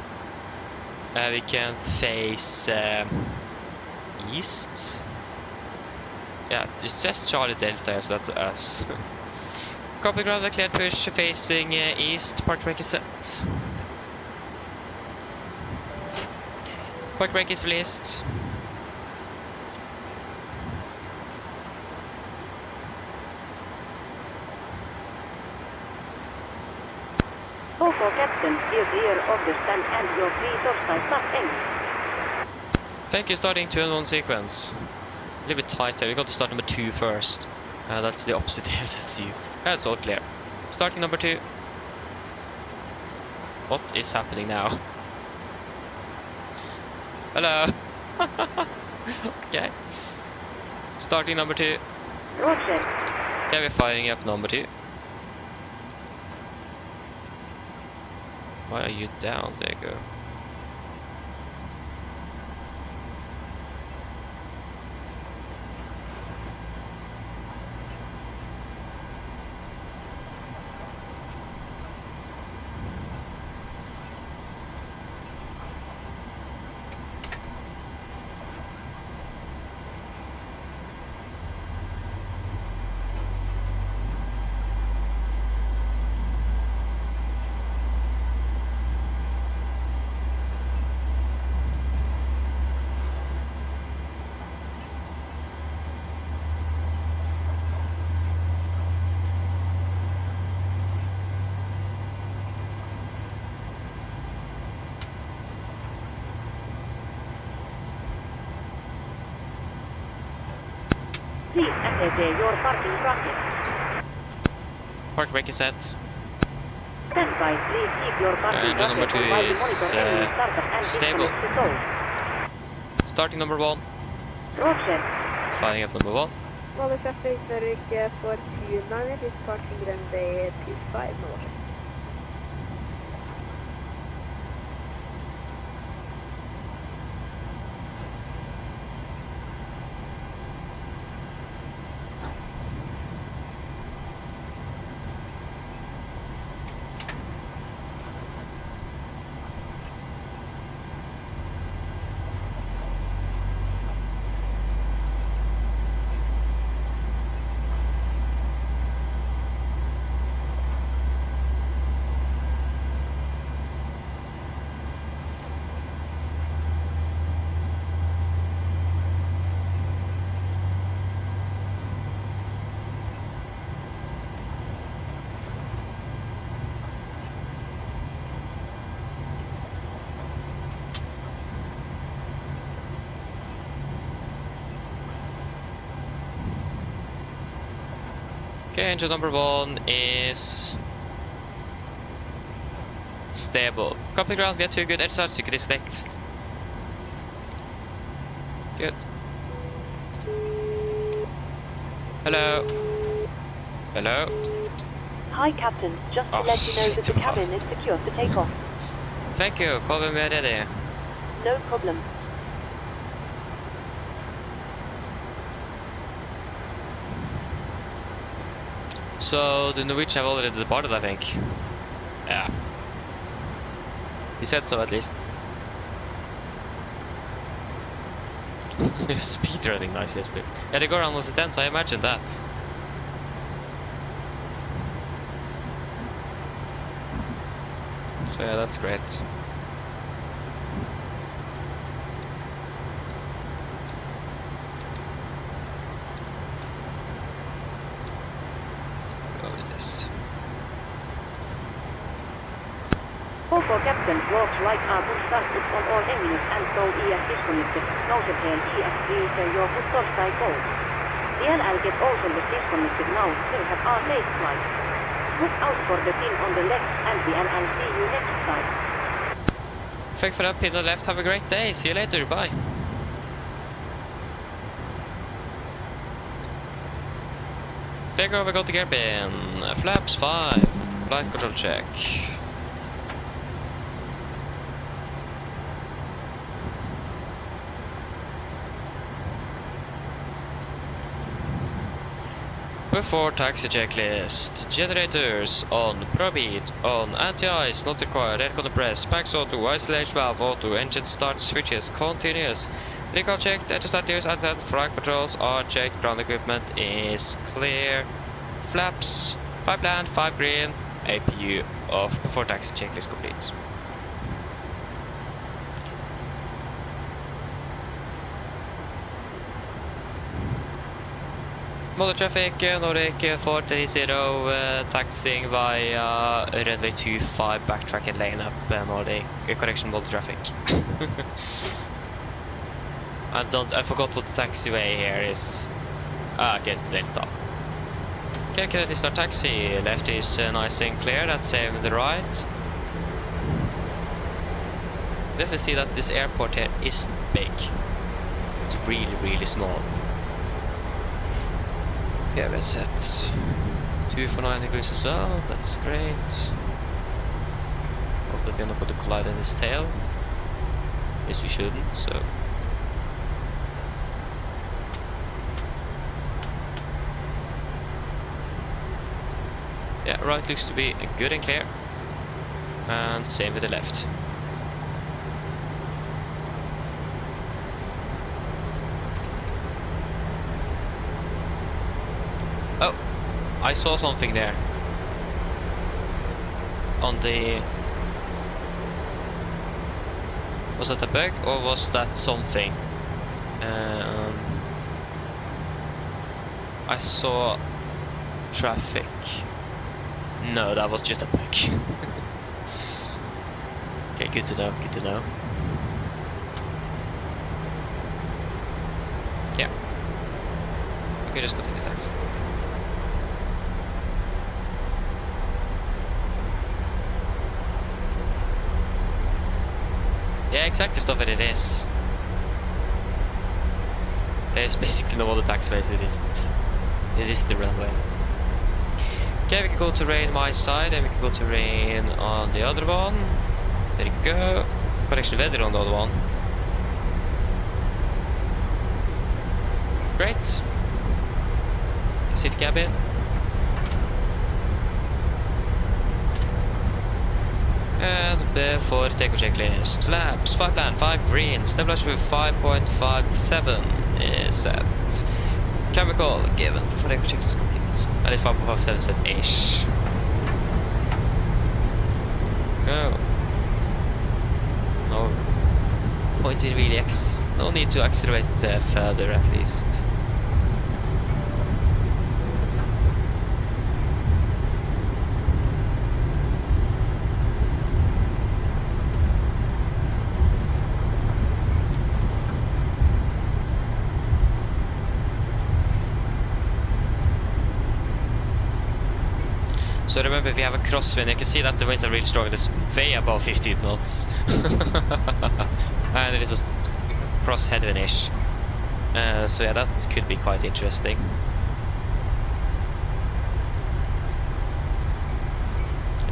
Speaker 1: We can face east. Yeah, it's just Charlie Delta, so that's us. Copy ground, clear push facing east, park brake is set. Park brake is released.
Speaker 4: Focal captain, steer clear of the stand and your 3 Torstai stop engine.
Speaker 1: Thank you, starting 2 and 1 sequence. A little bit tight here, we got to start number 2 first. That's the opposite here, that's you. That's all clear. Starting number 2. What is happening now? Hello! Okay. Starting number 2.
Speaker 4: Roger.
Speaker 1: Okay, we're firing up number 2. Why are you down? There you go.
Speaker 4: Please FAJ your parking bracket.
Speaker 1: Park brake is set.
Speaker 4: Stand by, please keep your parking
Speaker 1: Engine number 2
Speaker 4: bracket while we
Speaker 1: is
Speaker 4: monitor enemy startup and
Speaker 1: stable.
Speaker 4: disconnect the zone.
Speaker 1: Starting number 1.
Speaker 4: Roger.
Speaker 1: Firing up number 1.
Speaker 6: Molde traffic, Nordic 429, departing runway 25 north.
Speaker 1: Okay, engine number 1 is stable. Copy ground, we are 2 good. Edge side, you can disconnect. Good. Hello. Hello.
Speaker 9: Hi, Captain. Just to let you know that the cabin is secure for takeoff.
Speaker 1: Thank you. Call when we are ready.
Speaker 9: No problem.
Speaker 1: So the Norwegian have already departed, I think. Yeah. He said so, at least. Speed running, nice, yes, but yeah, the go-around was intense, I imagine that. So yeah, that's great. Go with this.
Speaker 4: Call for captain, walks right arm push started on all engines and so ES disconnected. Noted here ES reason your foot torchlight goal. DLL get also the disconnected now, will have our late flight. Look out for the pin on the left and the LL see you next time.
Speaker 1: Thank for that pin on the left, have a great day, see you later, bye. Take over, go to gear pin, flaps 5, flight control check. Before taxi checklist, generators on, probeat on, anti-ice not required, air compress, max auto, isolation valve auto, engine start switches continuous, recall checked, hydrostatics, flight controls are checked, ground equipment is clear, flaps, 5 land, 5 green, APU off before taxi checklist complete. Molde traffic, Nordic 430, taxiing via runway 25, backtrack and lane up, Nordic, correction Molde traffic. I forgot what the taxiway here is. Okay, it's Delta. Okay, currently start taxi, left is nice and clear, that's same with the right. Definitely see that this airport here isn't big. It's really, really small. Yeah, we're set 2 for 9 degrees as well, that's great. Hopefully we're not going to collide in his tail. Yes, we shouldn't, so. Yeah, right looks to be good and clear. And same with the left. Oh, I saw something there. On the... Was that a bug or was that something? I saw traffic. No, that was just a bug. Okay, good to know, good to know. Yeah. We can just continue taxi. Yeah, exactly stuff that it is. There's basically no other taxiways, it isn't. It is the runway. Okay, we can go to rain my side and we can go to rain on the other one. There you go. Correction weather on the other one. Great. Sit cabin. And before takeoff checklist, flaps, 5 land, 5 green, stabilizer with 5.57 is set. Chemical given before takeoff checklist complete. And it's 5.57 set-ish. Go. No point in really no need to accelerate further at least. So remember, if you have a crosswind, you can see that the winds are really strong. It's way above 15 knots. And it is a cross headwind-ish. So yeah, that could be quite interesting.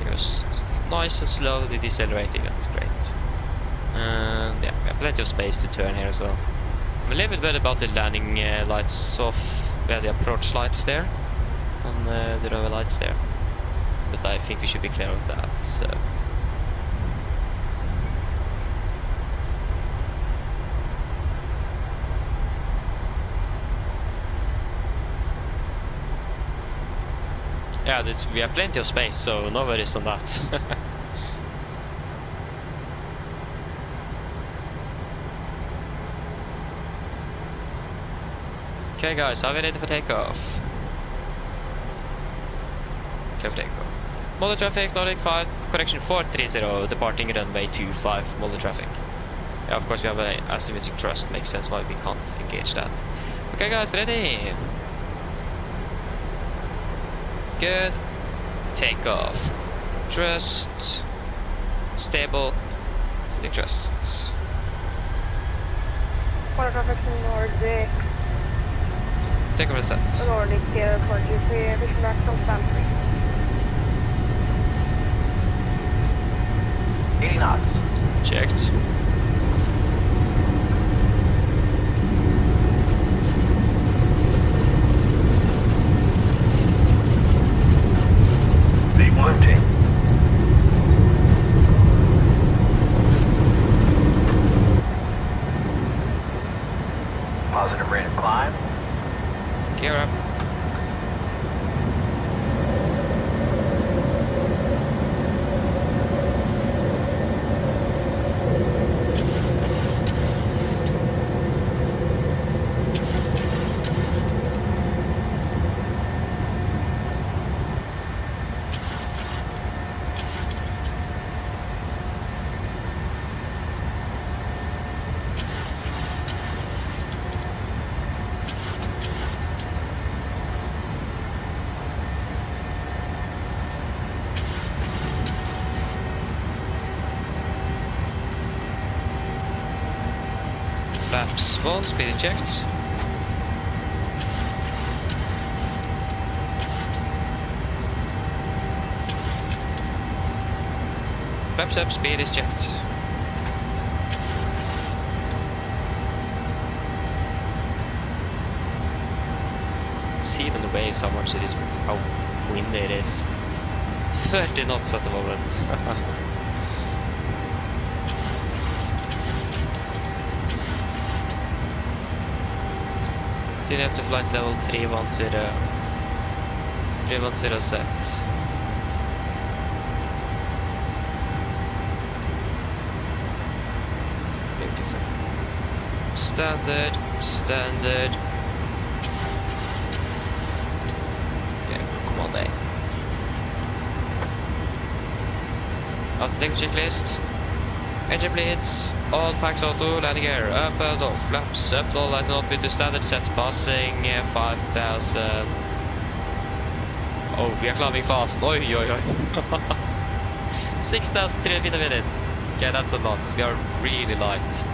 Speaker 1: It was nice and slowly decelerating, that's great. And yeah, we have plenty of space to turn here as well. I'm a little bit worried about the landing lights off, the approach lights there. On they don't have lights there. But I think we should be clear of that, so... Yeah, we have plenty of space, so no worries on that. Okay guys, are we ready for takeoff? Clear for takeoff. Molde traffic, Nordic 5, correction 430, departing runway 25, Molde traffic. Yeah, of course we have a asymmetric thrust, makes sense why we can't engage that. Okay guys, ready? Good. Takeoff. Thrust. Stable. Stick thrust.
Speaker 6: Molde traffic Nordic.
Speaker 1: Take over set.
Speaker 6: Nordic 43, Pushback from Stanford.
Speaker 7: 80 knots.
Speaker 1: Checked.
Speaker 7: V1T. Positive rate of climb.
Speaker 1: Gear up. Flaps 1, speed is checked. Flaps up, speed is checked. See it on the waves how much it is, how windy it is. 30 knots at the moment. Continue up to flight level 310. 310 set. Standard, standard. Okay, come on there. After the checklist. Engine bleeds, all packs auto, landing gear, up and off, flaps, up, all light and not to standard set, passing 5,000. Oh, we are climbing fast, oi oi oi. 6,300 feet a minute. Okay, that's a lot, we are really light.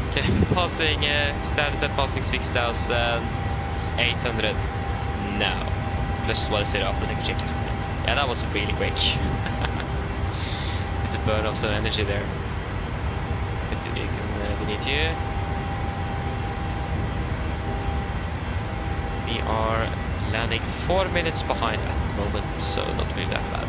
Speaker 1: Okay, passing, standard set passing 6,800 now. Plus 1 after the checklist complete. Yeah, that was really quick. Burn off some energy there. But you can delete you. We are landing 4 minutes behind at the moment, so not really that bad.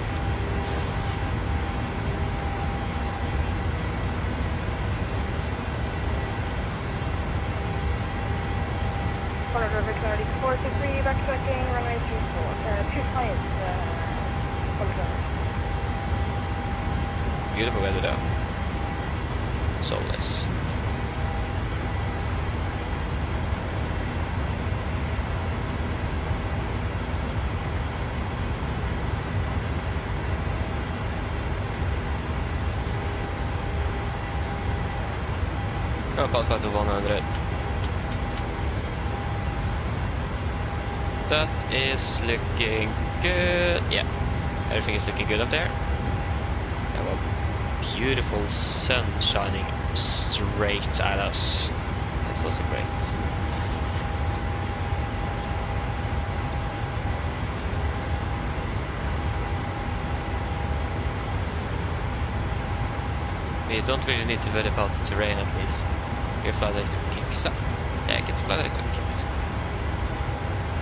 Speaker 6: Molde traffic 43, backtracking, runway 24, 2 clients, Molde traffic.
Speaker 1: Beautiful weather though. So nice. About flight to 100. That is looking good. Yeah, everything is looking good up there. Yeah, well, beautiful sun shining straight at us. That's also great. We don't really need to worry about the terrain at least. Get fly director kicks up. Yeah, get fly director kicks.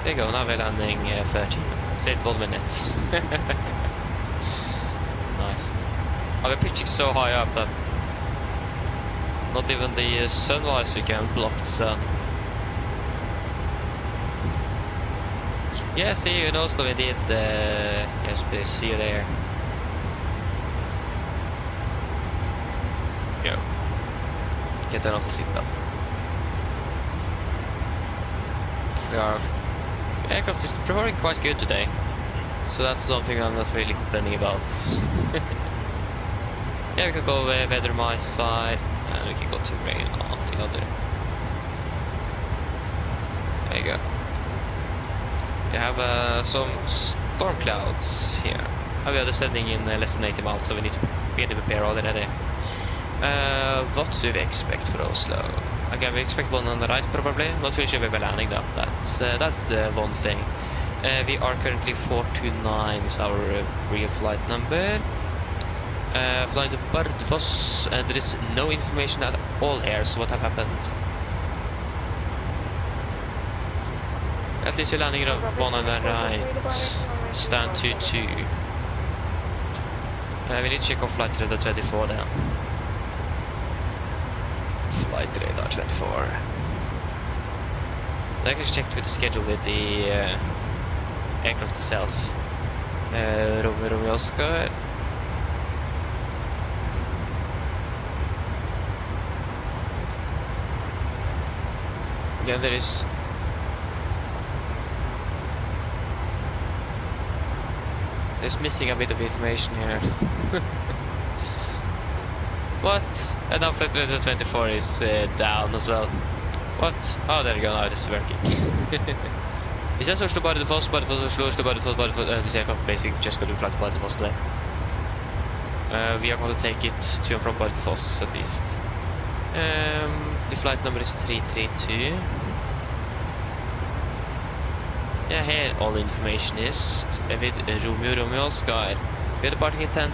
Speaker 1: There you go, now we're landing 30. Stayed 1 minute. Nice. We're pitching so high up that not even the sun visor can block the sun. Yeah, see you in Oslo indeed. Yes, please, see you there. Go. Can turn off the seatbelt. Aircraft is performing quite good today, so that's something I'm not really complaining about. Yeah, we can go weather my side, and we can go to rain on the other. There you go. We have some storm clouds here. We are descending in less than 80 miles, so we need to really prepare already. What do we expect for Oslo? Again, we expect one on the right probably. Not really sure where we're landing though. That's the one thing. We are currently 429 is our real flight number. Flying to Bardufoss, and there is no information at all here. So what have happened? At least we're landing on one on the right. Stand 22. We need to check off flight radar 24 then. Flight radar 24. I can check with the schedule with the aircraft itself. Romeo Oscar. Again, there's missing a bit of information here. What? And now flight radar 24 is down as well. What? Oh, there you go, now it is working. It says Oslo Bardufoss, Oslo Bardufoss, this aircraft basically just going to fly to Bardufoss today. We are going to take it to and from Bardufoss at least. The flight number is 332. Yeah, here all the information is with Romeo Oscar. We are departing at 10.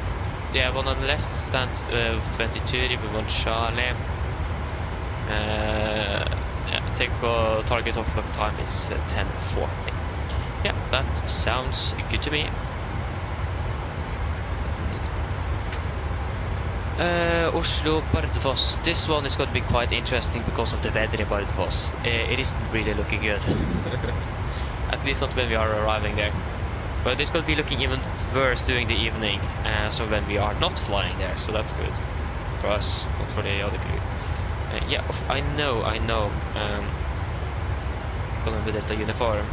Speaker 1: Yeah, one on the left, stand 22, ribbon 1 Charlie. Yeah, take target off block time is 10:40. Yeah, that sounds good to me. Oslo Bardufoss. This one is going to be quite interesting because of the weather in Bardufoss. It isn't really looking good. At least not when we are arriving there. But it's going to be looking even worse during the evening, so when we are not flying there, so that's good for us, not for the other crew. Yeah, I know. Going with the uniform.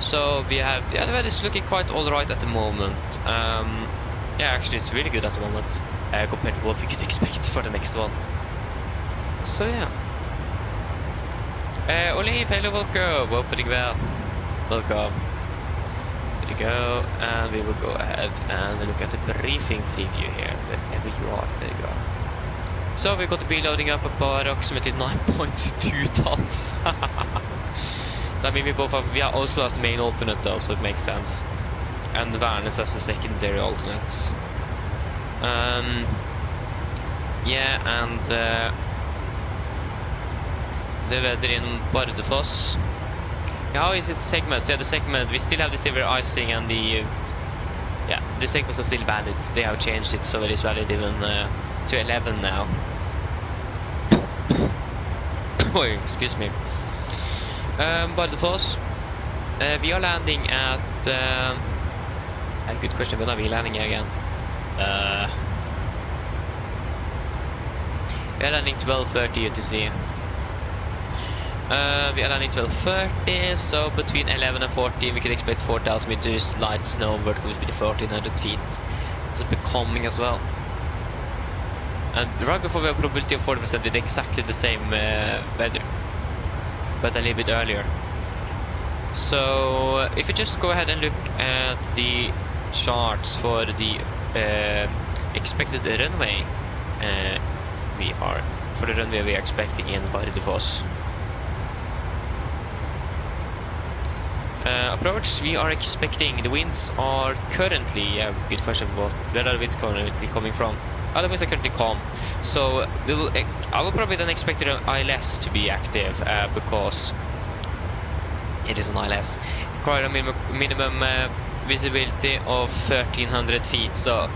Speaker 1: So we have, yeah, the weather is looking quite alright at the moment. Yeah, actually it's really good at the moment, compared to what we could expect for the next one. So yeah. Olive, hello, welcome, opening well. Welcome. There you go, and we will go ahead and look at the briefing preview here, wherever you are. There you go. So we're going to be loading up approximately 9.2 tons. That means we have Oslo as the main alternate though, so it makes sense. And Værnes as the secondary alternate. Yeah, and the weather in Bardufoss. How is it segments? Yeah, the segment, we still have the severe icing and the the segments are still valid. They have changed it so it is valid even to 11 now. Oh, excuse me. Bardufoss. We are landing at a good question, when are we landing again? We are landing 12:30 UTC. We are landing 12:30, so between 11 and 14 we can expect 4,000 meters light snow vertical speed of 1,400 feet. This is becoming as well. And right before we have probability of 40% with exactly the same weather, but a little bit earlier. So if you just go ahead and look at the charts for the expected runway, we are expecting in Bardufoss. Approach, we are expecting, the winds are currently, good question, where are the winds currently coming from? The winds are currently calm, so I will probably then expect the ILS to be active, because It is an ILS. Require a minimum visibility of 1300 feet, so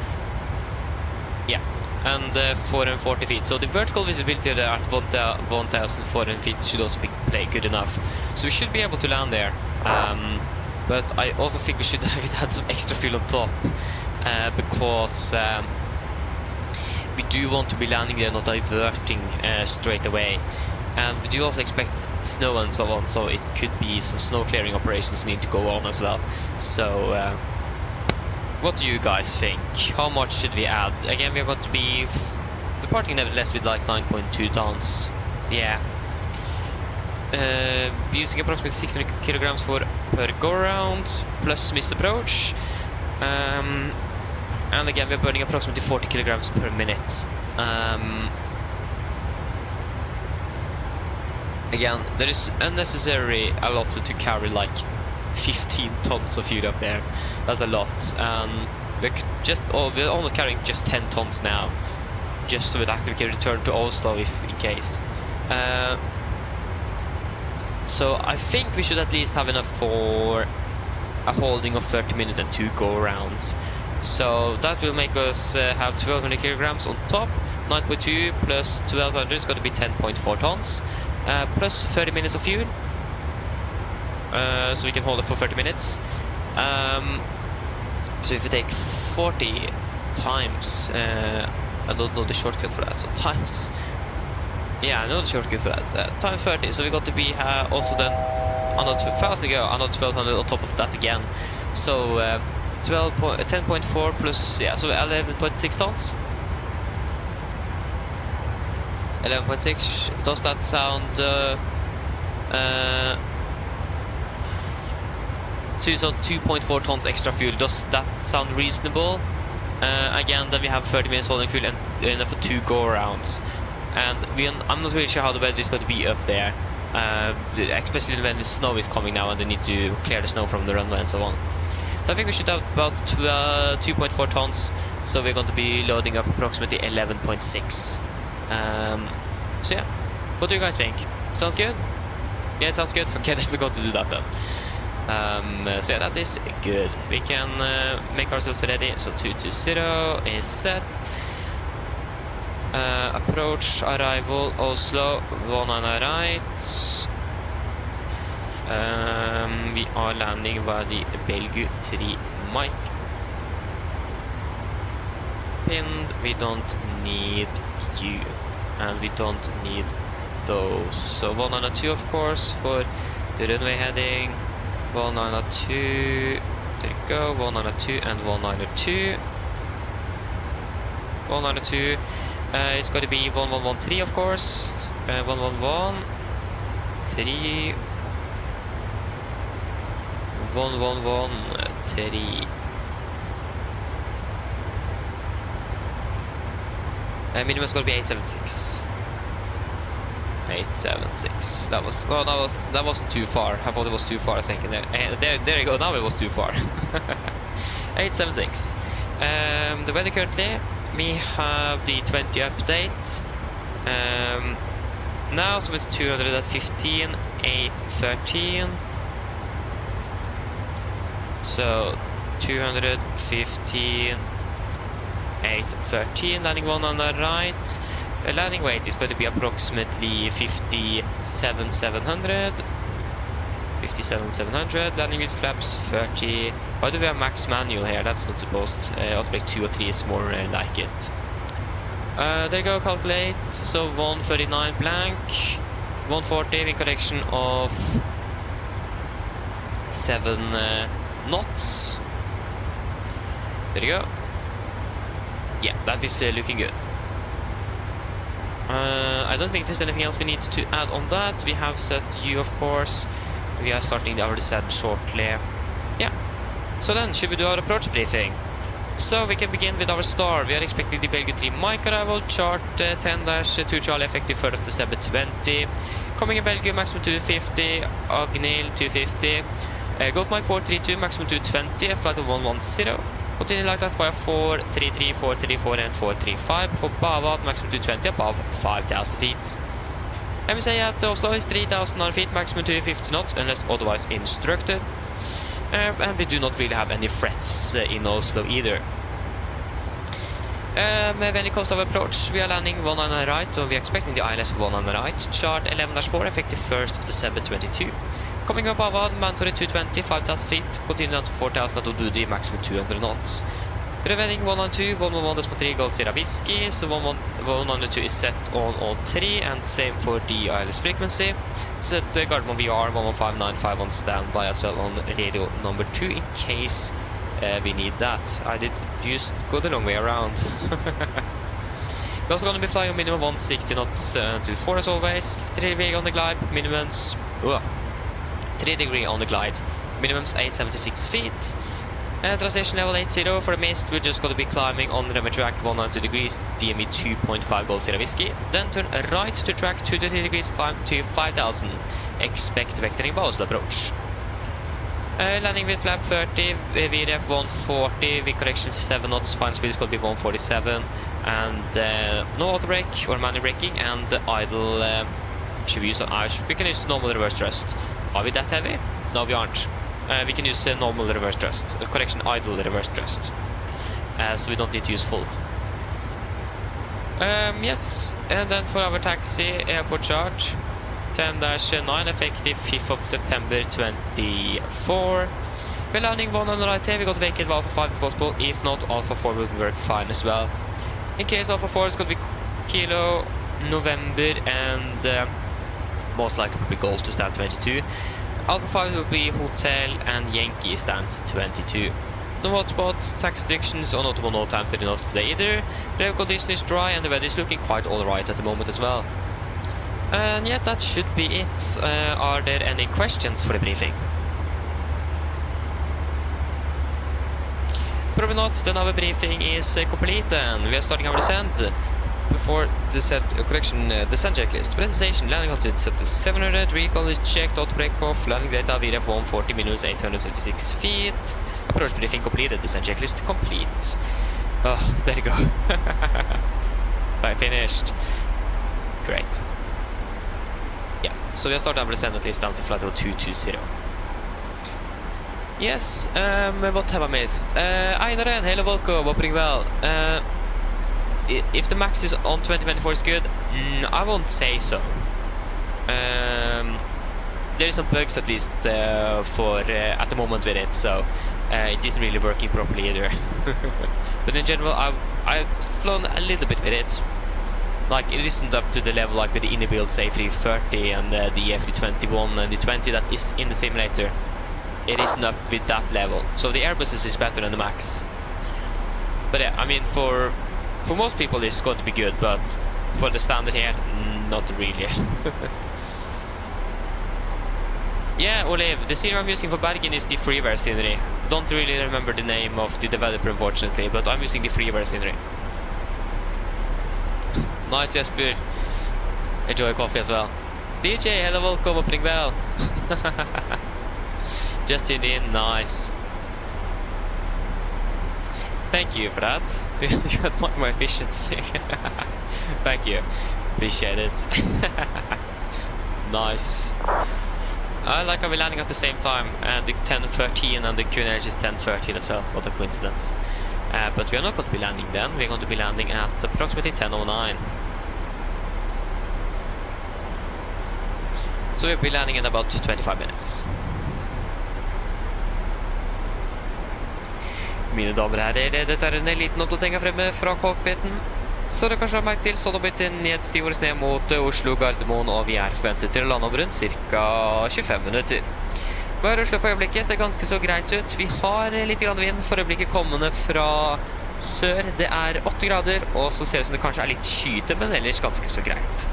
Speaker 1: yeah, and 440 feet. So the vertical visibility there at 1400 feet should also be good enough. So we should be able to land there. But I also think we should have some extra fuel on top, because we do want to be landing there, not diverting straight away. And we do also expect snow and so on, so it could be some snow clearing operations need to go on as well. So what do you guys think? How much should we add? Again, we are going to be departing nevertheless with like 9.2 tons. Yeah. Using approximately 600 kilograms per go around plus missed approach. And again, we're burning approximately 40 kilograms per minute. Again, there is unnecessary a lot to carry like 15 tons of fuel up there. That's a lot. We're almost carrying just 10 tons now, just so that we can return to Oslo if in case. So I think we should at least have enough for a holding of 30 minutes and 2 go-rounds. So that will make us have 1200 kilograms on top. 9.2 plus 1200 is going to be 10.4 tons. Plus 30 minutes of fuel. So we can hold it for 30 minutes. So if we take 40 times, I don't know the shortcut for that, so times... Yeah, I know the shortcut for that. Times 30, so we got to be also then another 1200 on top of that again. So 10.4 plus, yeah, so 11.6 tons. 11.6, does that sound... so you saw 2.4 tons extra fuel, does that sound reasonable? Again, then we have 30 minutes holding fuel and enough for 2 go-arounds. And I'm not really sure how the weather is going to be up there, especially when the snow is coming now and they need to clear the snow from the runway and so on. So I think we should have about 2.4 tons, so we're going to be loading up approximately 11.6. So yeah, what do you guys think? Sounds good? Yeah, it sounds good. Okay, then we're going to do that then. So yeah, that is good. We can make ourselves ready. So 220 is set. Approach, arrival, Oslo, 1 on our right. We are landing by the Belgu 3 mic. Pinned, we don't need you. And we don't need those. So 192 of course for the runway heading. 192. There you go. 192 and 192. 192. It's going to be 1113 of course. 111. 3. 1113. Minimum is going to be 876. 876. That wasn't too far. I thought it was too far. I was thinking there you go. Now it was too far. 876. The weather currently, we have the 20 update. Now, so it's 215, 813. So 215, 813. Landing 1 on the right. Landing weight is going to be approximately 57,700. 57,700. Landing with flaps 30. Why do we have max manual here? That's not supposed. Automatic 2 or 3 is more like it. There you go, calculate. So 139 blank. 140 wind correction of 7 knots. There you go. Yeah, that is looking good. I don't think there's anything else we need to add on that. We have set U, of course. We are starting our descent shortly. Yeah. So then, should we do our approach briefing? So we can begin with our star. We are expecting the Belgu 3 mic arrival, chart 10-2 Charlie, effective 3rd of December 20. Coming in Belgu, maximum 250, Agnil 250. Golf mic 432, maximum 220, flight of 110. Continue like that via 433, 434 and 435 for Bava, maximum 220 above 5,000 feet. MSA at Oslo is 3,000 feet, maximum 250 knots, unless otherwise instructed. And we do not really have any threats in Oslo either. When it comes to our approach, we are landing 1 on the right, so we are expecting the ILS 1 on the right. Chart 11-4, effective 1st of December 22. Coming up above, mandatory 220, 5,000 feet, continue on to 4,000 at Odudi, maximum 200 knots. Preventing 1 on 2, 111.3 Gold Sierra Whiskey, so 112 is set on all 3, and same for the ILS frequency. Set Gardermoen VR 11595 on standby as well on radio number 2 in case we need that. I did just go the long way around. We're also going to be flying a minimum 160 knots to 4 as always. 3 degree on the glide, minimums 3 degree on the glide, minimums 876 feet. Translation level 80 for the mist. We're just going to be climbing on the track 190 degrees, DME 2.5 Gold Sierra Whiskey. Then turn right to track 230 degrees, climb to 5,000. Expect vectoring by Oslo approach. Landing with flap 30, VRF 140, wind correction 7 knots, final speed is going to be 147. And no auto brake or manual braking, and idle should we use we can use normal reverse thrust. Are we that heavy? No, we aren't. We can use normal reverse thrust, correction idle reverse thrust, so we don't need to use full. Yes, and then for our taxi, airport charge 10-9, effective 5th of September 24. We're landing 1 on the right here, we got vacate Alpha 5 if possible, if not Alpha 4 will work fine as well. In case Alpha 4 is going to be Kilo, November, and most likely will be Golf to stand 22. Alpha 5 will be Hotel and Yankee stand 22. No hotspots, tax restrictions on notable all times, they do not today either. The condition is dry and the weather is looking quite alright at the moment as well. And yeah, that should be it. Are there any questions for the briefing? Probably not, then our briefing is complete and we are starting our descent. Before descent, descent checklist. Presentation, landing altitude set to 700, recall is checked, auto brake off, landing data VRF 140 minus 876 feet. Approach briefing completed, descent checklist complete. Oh, there you go. I finished. Great. Yeah, so we have started our descent at least down to flight level 220. Yes, what have I missed? Einar and hello, welcome, opening well. If the max is on 2024 is good, I won't say so. There is some bugs at least for at the moment with it, so it isn't really working properly either. But in general, I've flown a little bit with it. Like it isn't up to the level like with the inbuilt say 330 and the F321 and the 20 that is in the simulator. It isn't up with that level. So the Airbus is better than the max. But yeah, I mean for most people it's going to be good, but for the standard here, not really. Yeah, Olive, the scenery I'm using for Bergen is the freeware scenery. Don't really remember the name of the developer unfortunately, but I'm using the freeware scenery. Nice, Jesper. Enjoy coffee as well. DJ, hello, welcome, opening bell. Just tuned in, nice. Thank you for that. You admire my efficiency. Thank you. Appreciate it. Nice. I like how we're landing at the same time. And the 10:13 and the QNH is 10:13 as well. What a coincidence. But we are not going to be landing then. We're going to be landing at approximately 10:09. So we'll be landing in about 25 minutes. Mine damer og herrer, dette er en liten oppdatering her fremme fra Cockpiten. Så dere kanskje har merket til, så det har blitt en nedstyr vår ned mot Oslo, Gardermoen, og vi er forventet til å lande om rundt ca. 25 minutter. Vær Oslo for øyeblikket ser ganske så greit ut. Vi har litt grann vind for øyeblikket kommende fra sør. Det er 8 grader, og så ser det ut som det kanskje er litt skyte, men ellers ganske så greit.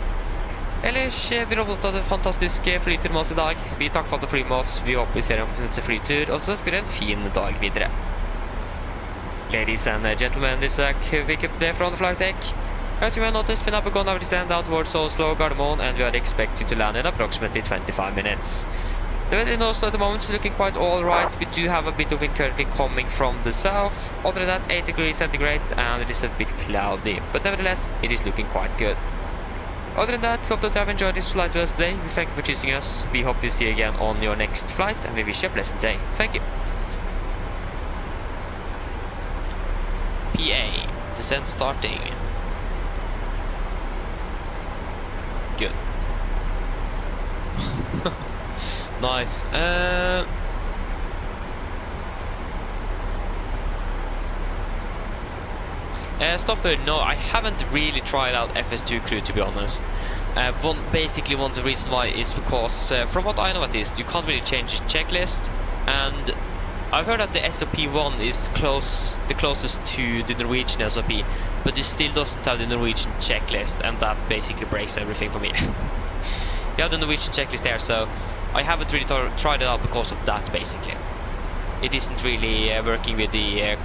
Speaker 1: Ellers, vi har fått en fantastisk flytur med oss i dag. Vi takker for at du flyr med oss. Vi håper vi ser en neste flytur, og så ønsker vi en fin dag videre. Ladies and gentlemen, this is a quick update from the flight deck. As you may notice, we now begun our descent down towards Oslo, Gardermoen, and we are expecting to land in approximately 25 minutes. The weather in Oslo at the moment is looking quite alright. We do have a bit of wind currently coming from the south. Other than that, 8 degrees centigrade, and it is a bit cloudy. But nevertheless, it is looking quite good. Other than that, we hope that you have enjoyed this flight with us today. We thank you for choosing us. We hope to see you again on your next flight, and we wish you a pleasant day. Thank you. PA. Descent starting. Good. Nice. Stoffer, no, I haven't really tried out FS2 Crew, to be honest. Basically one of the reasons why is because, from what I know at least, you can't really change the checklist, and I've heard that the SOP1 is the closest to the Norwegian SOP, but it still doesn't have the Norwegian checklist, and that basically breaks everything for me. You have the Norwegian checklist there, so I haven't really tried it out because of that, basically. It isn't really working with the,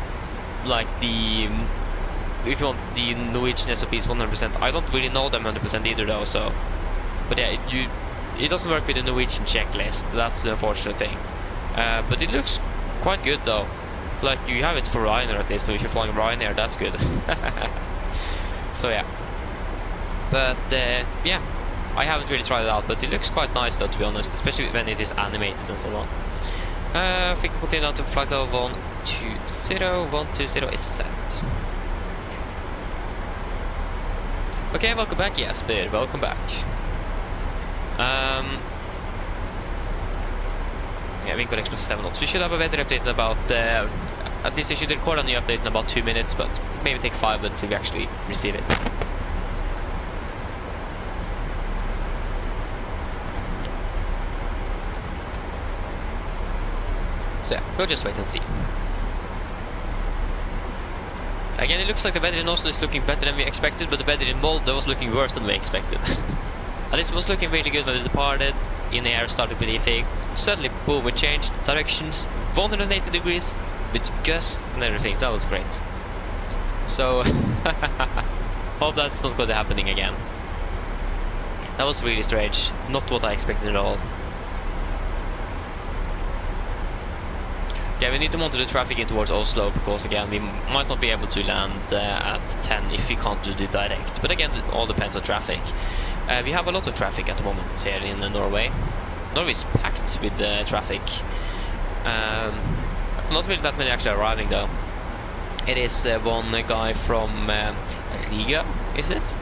Speaker 1: if you want the Norwegian SOPs 100%, I don't really know them 100% either though, so... But yeah, it doesn't work with the Norwegian checklist, that's the unfortunate thing. But it looks quite good though. Like, you have it for Ryanair at least, so if you're flying Ryanair, that's good. So yeah. But yeah, I haven't really tried it out, but it looks quite nice though, to be honest, especially when it is animated and so on. I think we'll continue on to flight level 120 is set. Okay, welcome back, Jasper. Welcome back. Yeah, we got extra 7 knots. We should have a weather update in about, at least they should record a new update in about 2 minutes, but maybe take 5 until we actually receive it. So yeah, we'll just wait and see. Again, it looks like the weather in Oslo is looking better than we expected, but the weather in Molde was looking worse than we expected. At least it was looking really good when we departed. In the air started pretty thick. Suddenly, boom, we changed directions 180 degrees with gusts and everything. That was great. So, hope that's not going to happening again. That was really strange. Not what I expected at all. Yeah, we need to monitor the traffic in towards Oslo, because again, we might not be able to land at 10 if we can't do the direct. But again, it all depends on traffic. We have a lot of traffic at the moment here in Norway. Norway is packed with traffic. Not really that many actually arriving though. It is one guy from Riga, is it?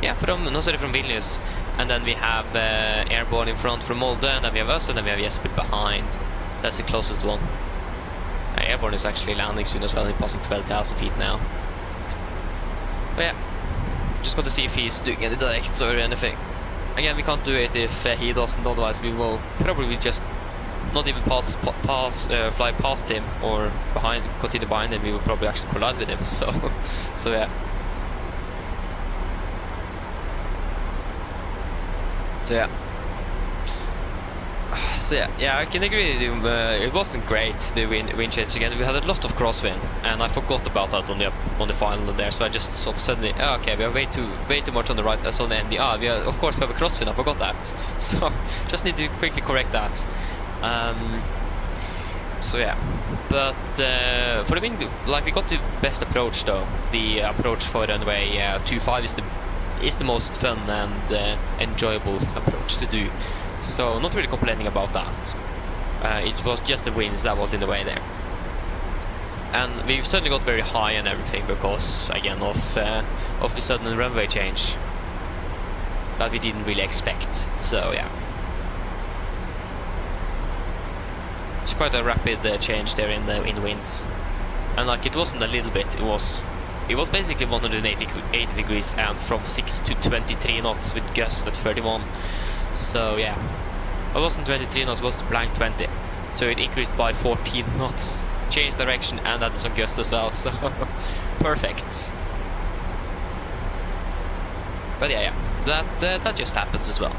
Speaker 1: Yeah, from Vilnius. And then we have airborne in front from Molde, and then we have us, and then we have Jesper behind. That's the closest one. Airborne is actually landing soon as well, he's passing 12,000 feet now. But yeah, just got to see if he's doing any directs or anything. Again, we can't do it if he doesn't, otherwise we will probably just not even fly past him or continue behind him. We will probably actually collide with him, so yeah. So yeah, I can agree with you. It wasn't great, the wind change again. We had a lot of crosswind, and I forgot about that on the final there. So I just sort of suddenly, okay, we are way too much on the right. So then we are, of course we have a crosswind. I forgot that. So just need to quickly correct that. So yeah, but for the wind, like, we got the best approach though. The approach for runway 25 is the most fun and enjoyable approach to do. So not really complaining about that. It was just the winds that was in the way there. And we've certainly got very high and everything because, again, of the sudden runway change that we didn't really expect. So yeah, it's quite a rapid change there in winds. And like, it wasn't a little bit, it was basically 180 degrees and from 6 to 23 knots with gusts at 31. So yeah, it wasn't 23 knots, it was blank 20. So it increased by 14 knots, changed direction, and added some gust as well, so perfect. But yeah, that just happens as well.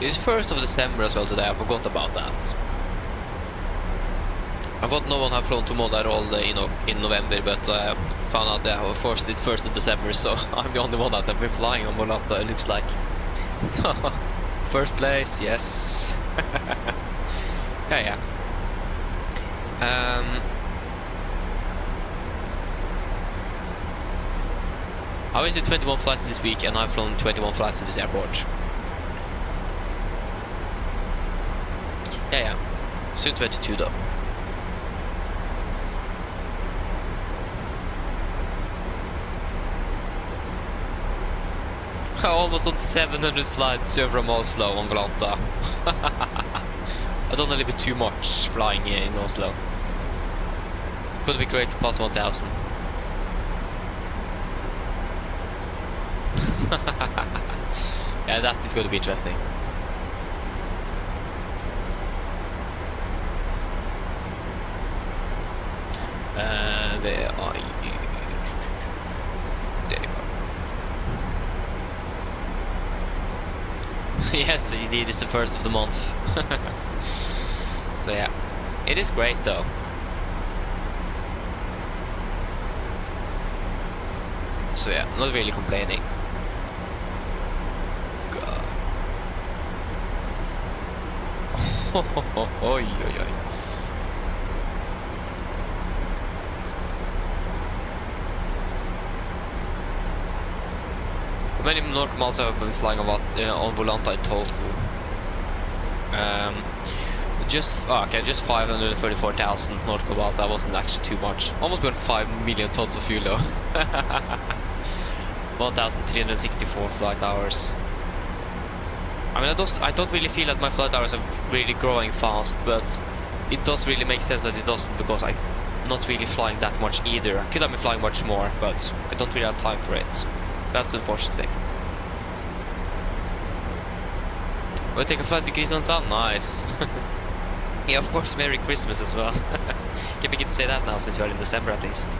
Speaker 1: It's 1st of December as well today, I forgot about that. I thought no one had flown to Molde at all in November, but found out that of course it's 1st of December, so I'm the only one that have been flying on Volanta, it looks like. So, first place, yes. Yeah. I was at 21 flights this week, and I've flown 21 flights to this airport. Yeah. Soon 22 though. I almost on 700 flights from Oslo on Volanta. I've done a little bit too much flying here in Oslo. Could be great to pass 1000. Yeah, that is going to be interesting. Where are you? There you go. Yes, indeed, it's the 1st of the month. So yeah, it is great though. So yeah, not really complaining. God. Oi. How many Nordic miles have I been flying on Volanta in total? Just 534,000 nautical miles. That wasn't actually too much. Almost burned 5 million tons of fuel though. 1,364 flight hours. I mean, I don't really feel that my flight hours are really growing fast, but it does really make sense that it doesn't, because I'm not really flying that much either. I could have been flying much more, but I don't really have time for it. That's the unfortunate thing. We'll take a flight to Kristiansand. Nice. Yeah, of course, Merry Christmas as well. Can begin to say that now since we are in December at least.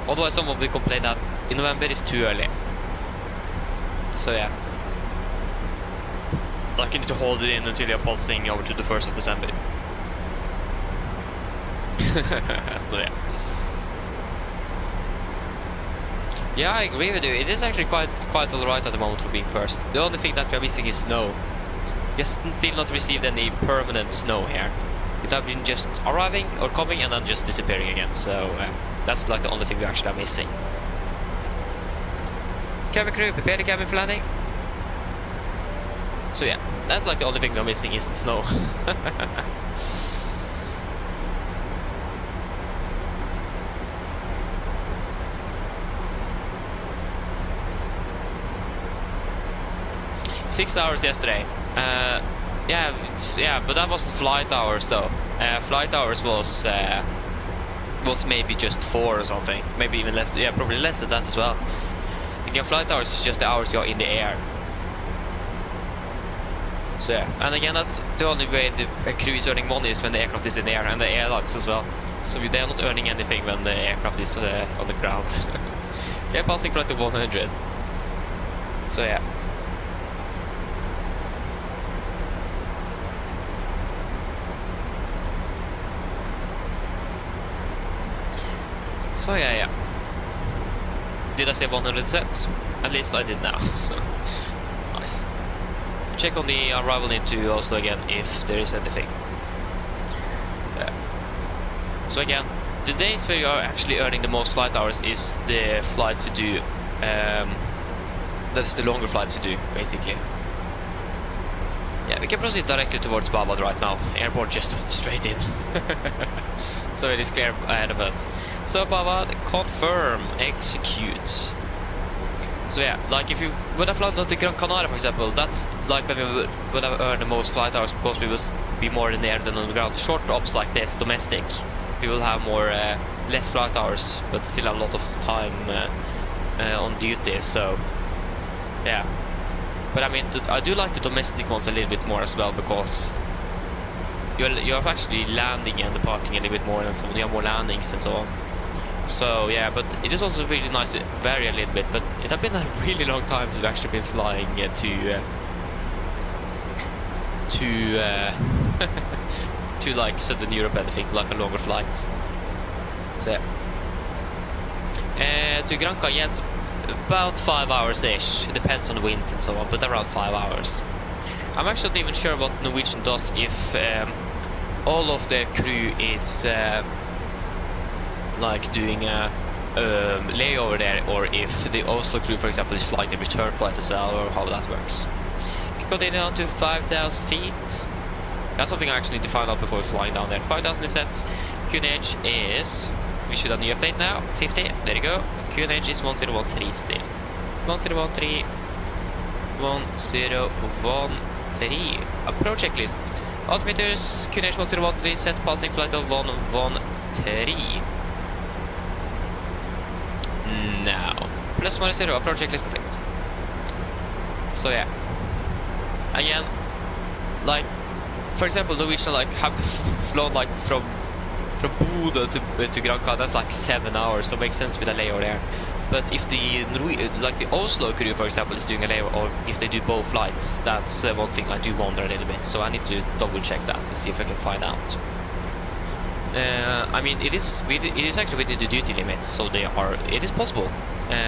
Speaker 1: Otherwise someone will complain that in November is too early. So yeah. Like, you need to hold it in until you're pulsing over to the 1st of December. So yeah. Yeah, I agree with you. It is actually quite alright at the moment for being first. The only thing that we are missing is snow. We have still not received any permanent snow here. It has been just arriving or coming and then just disappearing again. So that's like the only thing we actually are missing. Cabin crew, prepare the cabin for landing. So yeah, that's like the only thing we're missing is the snow. Six hours yesterday. Yeah, but that was the flight hours though. Flight hours was maybe just 4 or something, maybe even less. Yeah, probably less than that as well. Again, flight hours is just the hours you're in the air. So yeah, and again, that's the only way the crew is earning money is when the aircraft is in the air, and the airlines as well. So they are not earning anything when the aircraft is on the ground. Yeah, passing flight of 100. So yeah. So yeah. Did I say 100 sets? At least I did now, so nice. Check on the arrival into Oslo again if there is anything. So again, the days where you are actually earning the most flight hours is the flights to do. That is the longer flights to do, basically. Yeah, we can proceed directly towards Bavad right now. Airport just went straight in. So it is clear ahead of us. So Bavad, confirm, execute. So yeah, like if you would have flown to Gran Canaria, for example, that's like when we would have earned the most flight hours because we will be more in the air than on the ground. Short ops like this, domestic, we will have less flight hours, but still have a lot of time on duty. So yeah. But I mean, I do like the domestic ones a little bit more as well, because you have actually landing and departing a little bit more, and so you have more landings and so on. So yeah, but it is also really nice to vary a little bit. But it has been a really long time since we've actually been flying to like Southern Europe, anything like a longer flight. So yeah. To Granca, yes, about 5 hours-ish. It depends on the winds and so on, but around 5 hours. I'm actually not even sure what Norwegian does if all of their crew is like doing a layover there, or if the Oslo crew, for example, is flying the return flight as well, or how that works. You can continue down to 5,000 feet. That's something I actually need to find out before flying down there. 5,000 is set. QNH is... We should have a new update now. 50. There you go. QNH is 1013 still. 1013. 1013. Approach checklist. Altimeters. QNH 1013 set. Passing flight of 113. Now. Plus minus 0. Approach checklist complete. So yeah. Again, like, for example, Norwegian like have flown like from Bodø to Granca. That's like 7 hours, so it makes sense with a layover there. But if the Oslo crew, for example, is doing a layover, or if they do both flights, that's one thing I do wonder a little bit. So I need to double check that to see if I can find out. I mean, it is actually within the duty limit, so it is possible.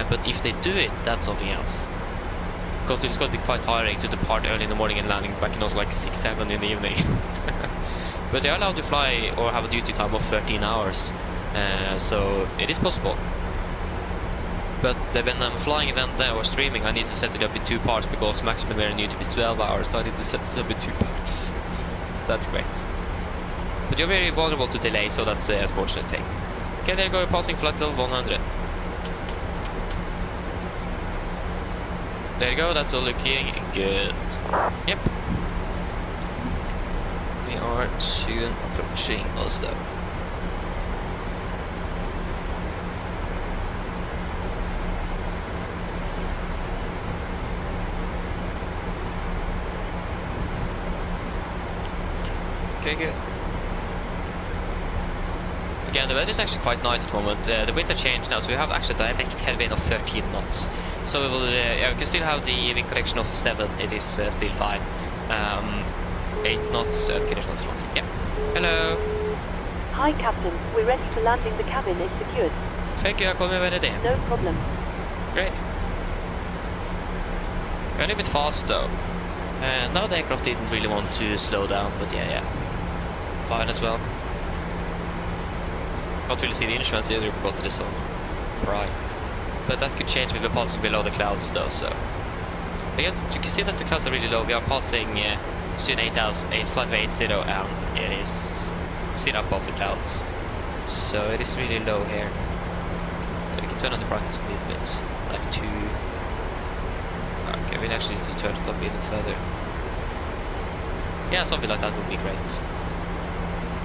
Speaker 1: But if they do it, that's something else. Because it's going to be quite tiring to depart early in the morning and landing back in Oslo like 6-7 in the evening. But they are allowed to fly or have a duty time of 13 hours, so it is possible. But when I'm flying event there or streaming, I need to set it up in 2 parts, because maximum wear on YouTube is 12 hours, so I need to set it up in 2 parts. That's great. But you're very vulnerable to delay, so that's the unfortunate thing. Okay, there you go, passing flight level 100. There you go, that's all looking good. Yep. We are soon approaching Oslo. Okay, good. Again, the weather is actually quite nice at the moment. The winds have changed now, so we have actually a direct headwind of 13 knots. So we will, yeah, we can still have the wind correction of 7. It is still fine. 8 knots and QNH 113. Yeah. Hello.
Speaker 9: Hi, Captain. We're ready for landing. The cabin is secured.
Speaker 1: Thank you. I call me when ready.
Speaker 9: No problem.
Speaker 1: Great. We're a little bit fast though. Now the aircraft didn't really want to slow down, but yeah. Fine as well. Can't really see the instruments either because it is so bright. But that could change when we're passing below the clouds though, so. Again, you can see that the clouds are really low. We are passing soon 8,000, flight of 80, and it is still above the clouds. So it is really low here. We can turn on the brightness a little bit, like 2. Okay, we actually need to turn it up even further. Yeah, something like that would be great.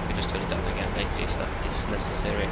Speaker 1: We can just turn it down again later if that is necessary.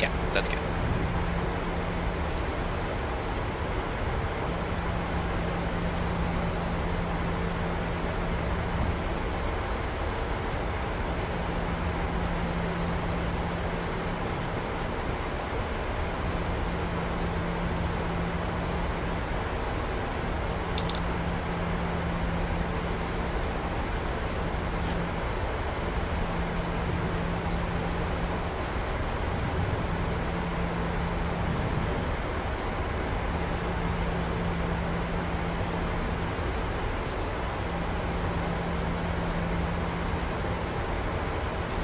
Speaker 1: Yeah, that's good.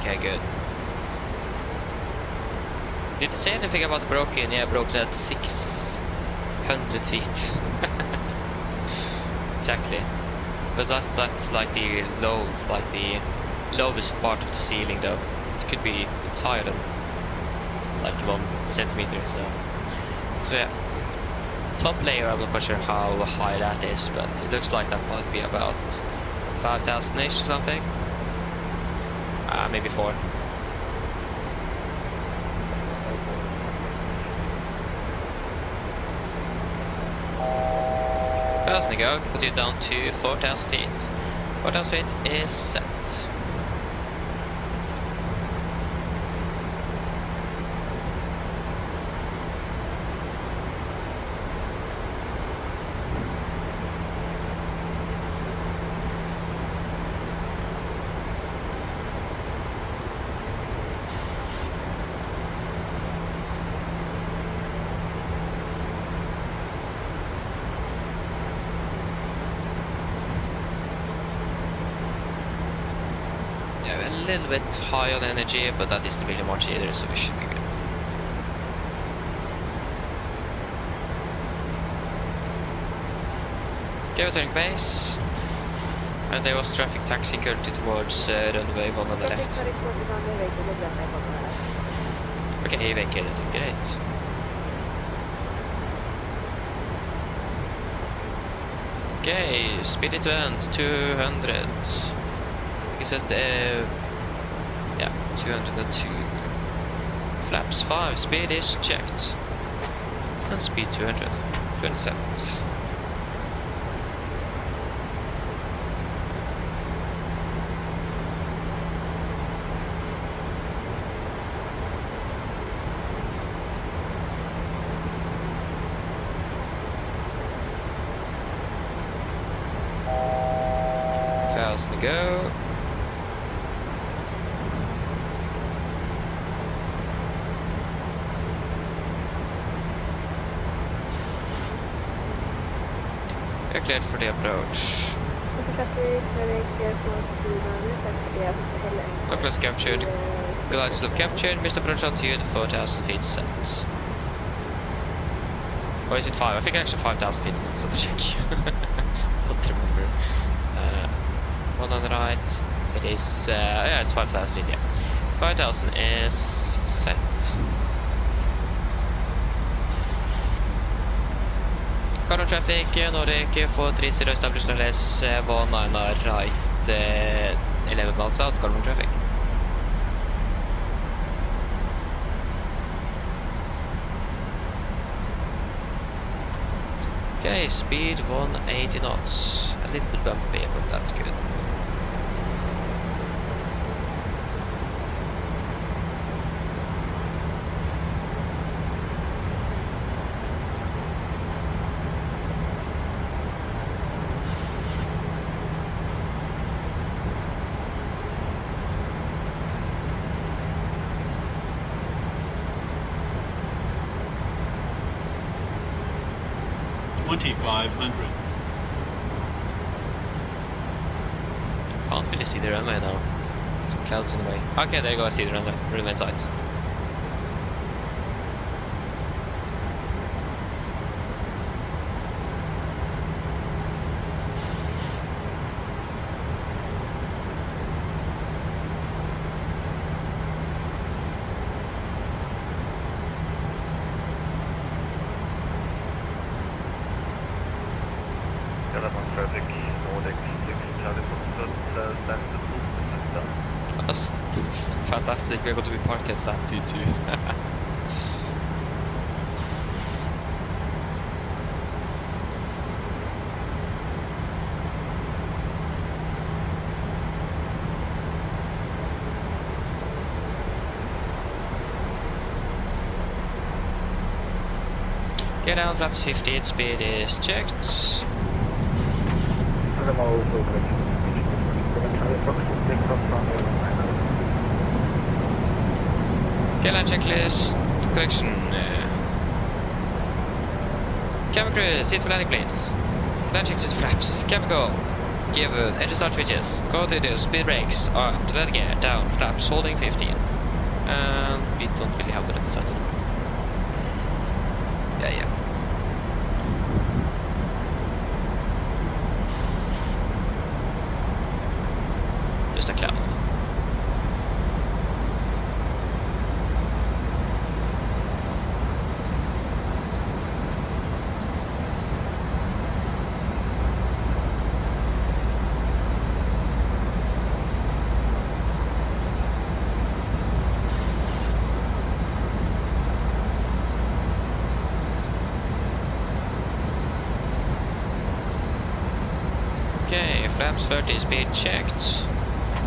Speaker 1: Okay, good. Did you say anything about the broken? Yeah, broken at 600 feet. Exactly. But that's like the lowest part of the ceiling though. It could be, it's higher than like 1 centimeter, so yeah. Top layer, I'm not quite sure how high that is, but it looks like that might be about 5,000-ish or something. Maybe 4. 2,000 to go. Put it down to 4,000 feet. 4,000 feet is set. A little bit high on energy, but that isn't really much either, so we should be good. Okay, we're turning base. And there was traffic taxi currently towards runway 1 on the left. Okay, he vacated, great. Okay, speed it to end, 200. Because at yeah, 202. Flaps 5, speed is checked. And speed 200, 27. To go. We're cleared for the approach. Oculus captured. Glide slope captured. Missed approach altitude 4,000 feet set. Or is it 5? I think actually 5,000 feet. Let's double check. Don't remember. One on the right. It is, yeah, it's 5,000 feet, yeah. 5,000 is set. Carbon traffic, Nordic 430 established LS 19 right, 11 miles out, carbon traffic. Okay, speed 180 knots. A little bit bumpy, but that's good. Can't really see the runway now. Some clouds in the way. Okay, there you go, I see the runway. Runway in sight. That's fantastic, we're going to be parked at that too. Get down, flaps 50, speed is checked. Okay, land checklist, correction. Camera crew, seat for landing please. Land checklist flaps, camera go. Given, engine start switches, continue, speed brakes, up, to land gear, down, flaps, holding 15. And we don't really have the limit set on. Yeah. Just a cloud. flaps 30 speed checked.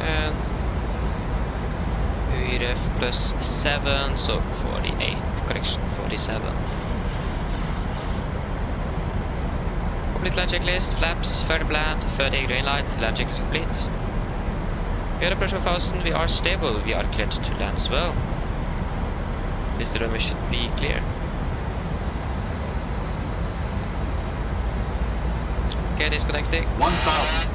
Speaker 1: And VREF plus 7, so 48, correction, 47. Complete land checklist, flaps, 30 bland, 30 green light, land checklist complete. We are approaching 1000, we are stable, we are cleared to land as well. At least the runway should be clear. Okay, disconnecting.
Speaker 8: 1,000.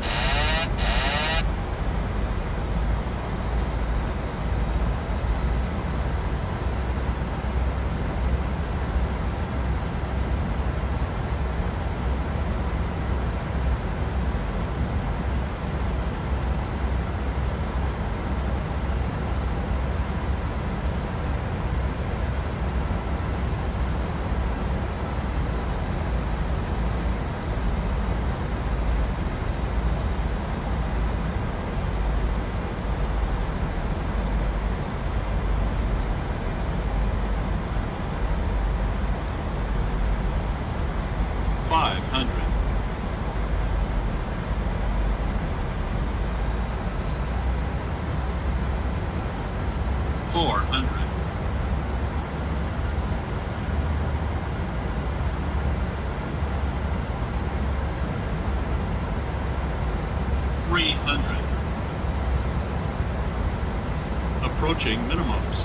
Speaker 8: Approaching minimums.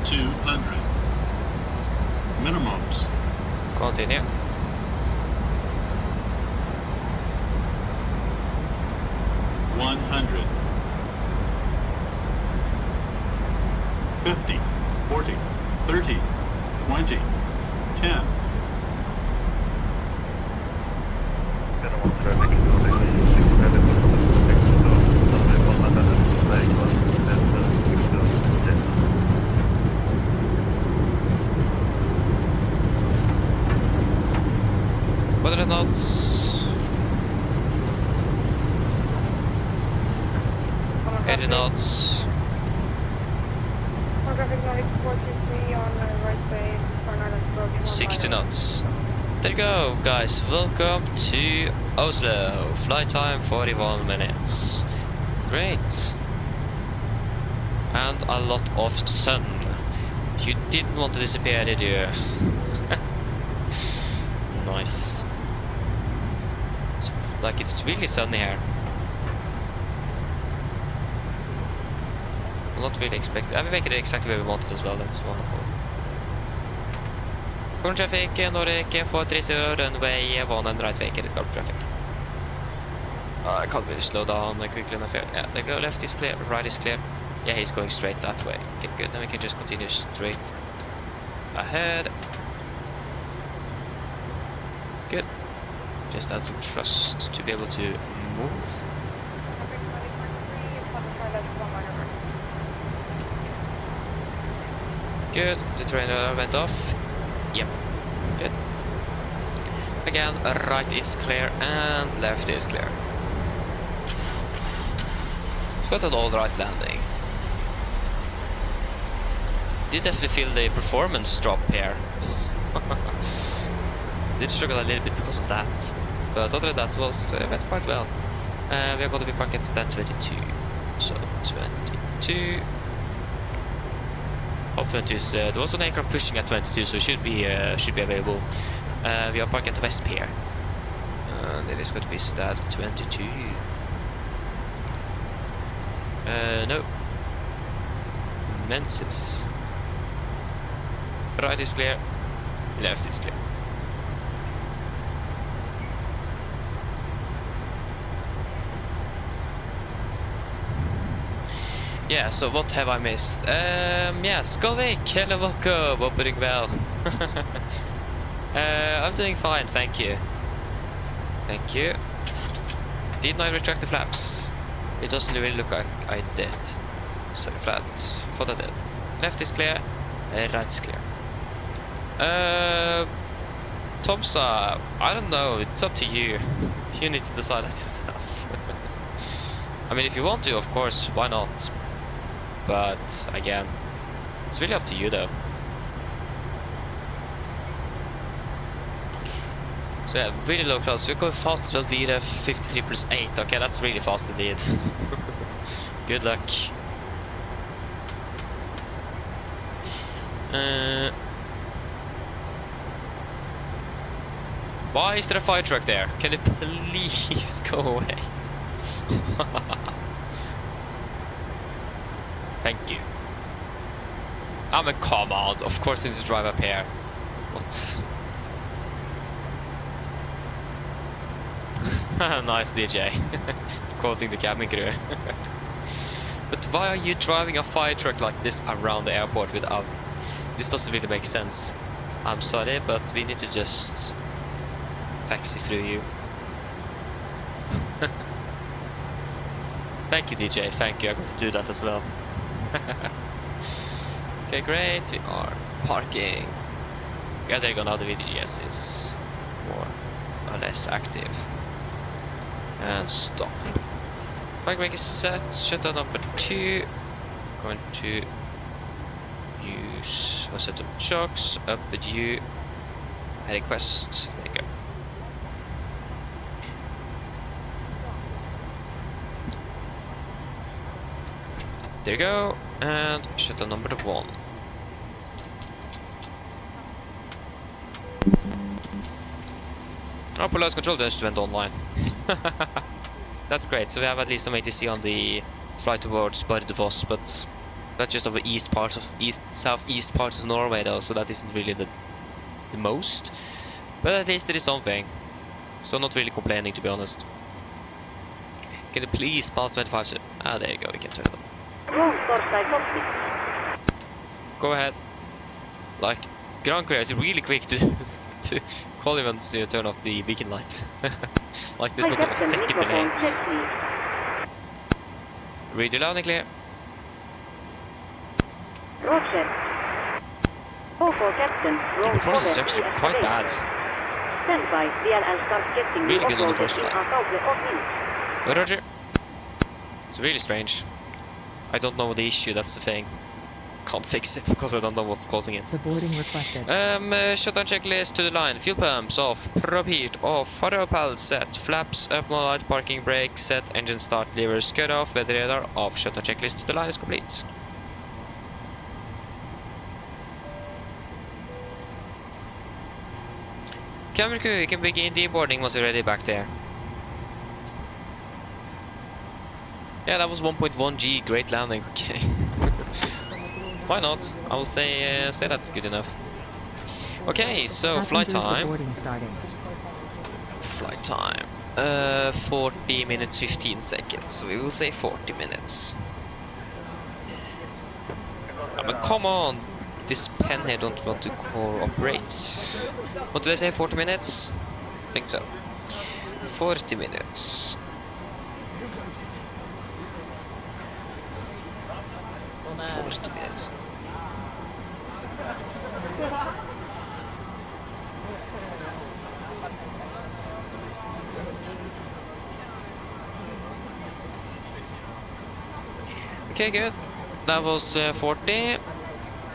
Speaker 8: 200. Minimums.
Speaker 1: Continue.
Speaker 8: 100. 50, 40, 30, 20, 10.
Speaker 1: What are the knots? 80 knots.
Speaker 6: Traffic Nordic 43 on right way for another approach.
Speaker 1: 60 knots. There you go, guys. Welcome to Oslo. Flight time 41 minutes. Great. And a lot of sun. You didn't want to disappear, did you? Nice. Like, it's really sunny here. I'm not really expecting. We make it exactly where we wanted as well. That's wonderful. Current traffic, Nordic 430, runway 1 and right vacant, curb traffic. I can't really slow down quickly enough here. Yeah, the left is clear, right is clear. Yeah, he's going straight that way. Okay, good. Then we can just continue straight ahead. Good. Just add some thrust to be able to move. Good. The trainer went off. Yep. Good. Again, right is clear and left is clear. It's got an all-right landing. Did definitely feel the performance drop here. Did struggle a little bit because of that, but other than that went quite well. We are going to be parked at stand 22. So 22. Up 22 is there was an aircraft pushing at 22, so it should be available. We are parked at the West Pier, and it is going to be stat 22. No. Mensis. Right is clear. Left is clear. Yeah, so what have I missed? Yeah, Skolvik, hello, welcome, hope you're doing well. I'm doing fine, thank you. Thank you. Didn't I retract the flaps? It doesn't really look like I did. Sorry, flat, thought I did. Left is clear, right is clear. Tomsa, I don't know, it's up to you. You need to decide that yourself. I mean, if you want to, of course, why not? But again, it's really up to you though. So yeah, really low clouds. So we go fast as well, VREF 53 plus 8. Okay, that's really fast indeed. Good luck. Why is there a fire truck there? Can you please go away? Thank you. I'm a command. Of course I need to drive up here. What? Nice DJ. Quoting the cabin crew. But why are you driving a fire truck like this around the airport without... This doesn't really make sense. I'm sorry, but we need to just taxi through you. Thank you, DJ. Thank you. I'm going to do that as well. Okay, great. We are parking. Yeah, there you go. Now the VDGS is more or less active. And stop. Bike brake is set. Shutdown number 2. Going to use a set of shocks. Up with you. Request. There you go. There you go. And shutdown number 1. Oh, Polaris control just went online. That's great. So we have at least some ATC on the flight towards Bardufoss, but that's just of the southeast part of Norway though, so that isn't really the most. But at least there is something. So not really complaining, to be honest. Can you please pass 25? Ah, there you go. We can turn it off. Go ahead. Like, ground clear is really quick to call him once you turn off the beacon light. Like there's not a second delay. Read you loud and clear.
Speaker 4: Roger. Captain.
Speaker 1: The performance is actually quite bad.
Speaker 4: Stand by, and start getting
Speaker 1: really good on the first flight. But Roger. It's really strange. I don't know the issue, that's the thing. Can't fix it because I don't know what's causing it.
Speaker 3: The boarding requested.
Speaker 1: Shutdown checklist to the line. Fuel pumps off. Prop heat off. Fire pal set. Flaps up. No light. Parking brake set. Engine start. Levers cut off. Weather radar off. Shutdown checklist to the line is complete. Camera crew, you can begin deboarding once you're ready back there. Yeah, that was 1.1 G. Great landing. Okay. Why not? I will say that's good enough. Okay, so flight time. Flight time. 40 minutes 15 seconds. So we will say 40 minutes. But come on, this pen here don't want to cooperate. What did I say? 40 minutes? I think so. 40 minutes. Okay, good. That was 40.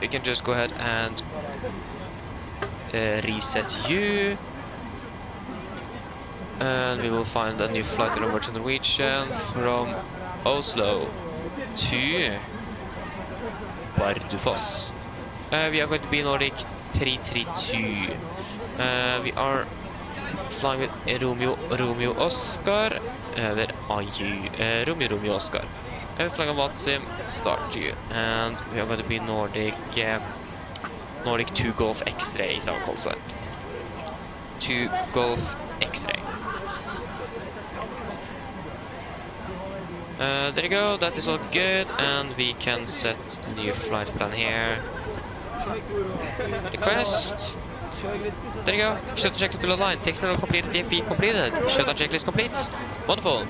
Speaker 1: We can just go ahead and reset you. And we will find a new flight number to Norwegian from Oslo to Bardufoss. We are going to be Nordic 332. We are flying with Romeo Oscar. Where are you? Romeo Oscar. We're flying on Watsim, start you. And we are going to be Nordic 2 Golf X-Ray is our call sign. 2 Golf X-Ray. There you go, that is all good, and we can set the new flight plan here. Request. There you go, shutdown checklist below line. Technical completed, DFP completed. Shutdown checklist complete. Wonderful.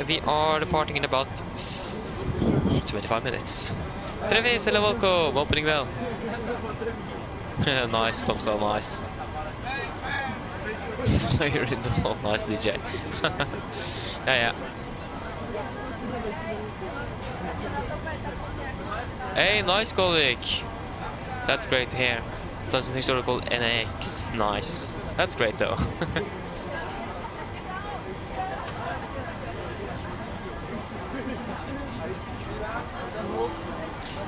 Speaker 1: We are departing in about 25 minutes. Travis, hello, welcome. Opening bell. Nice, Tom, so nice. Fire in the hole, nice DJ. Yeah. Hey, nice colleague. That's great to hear. Plus some historical NX. Nice. That's great though.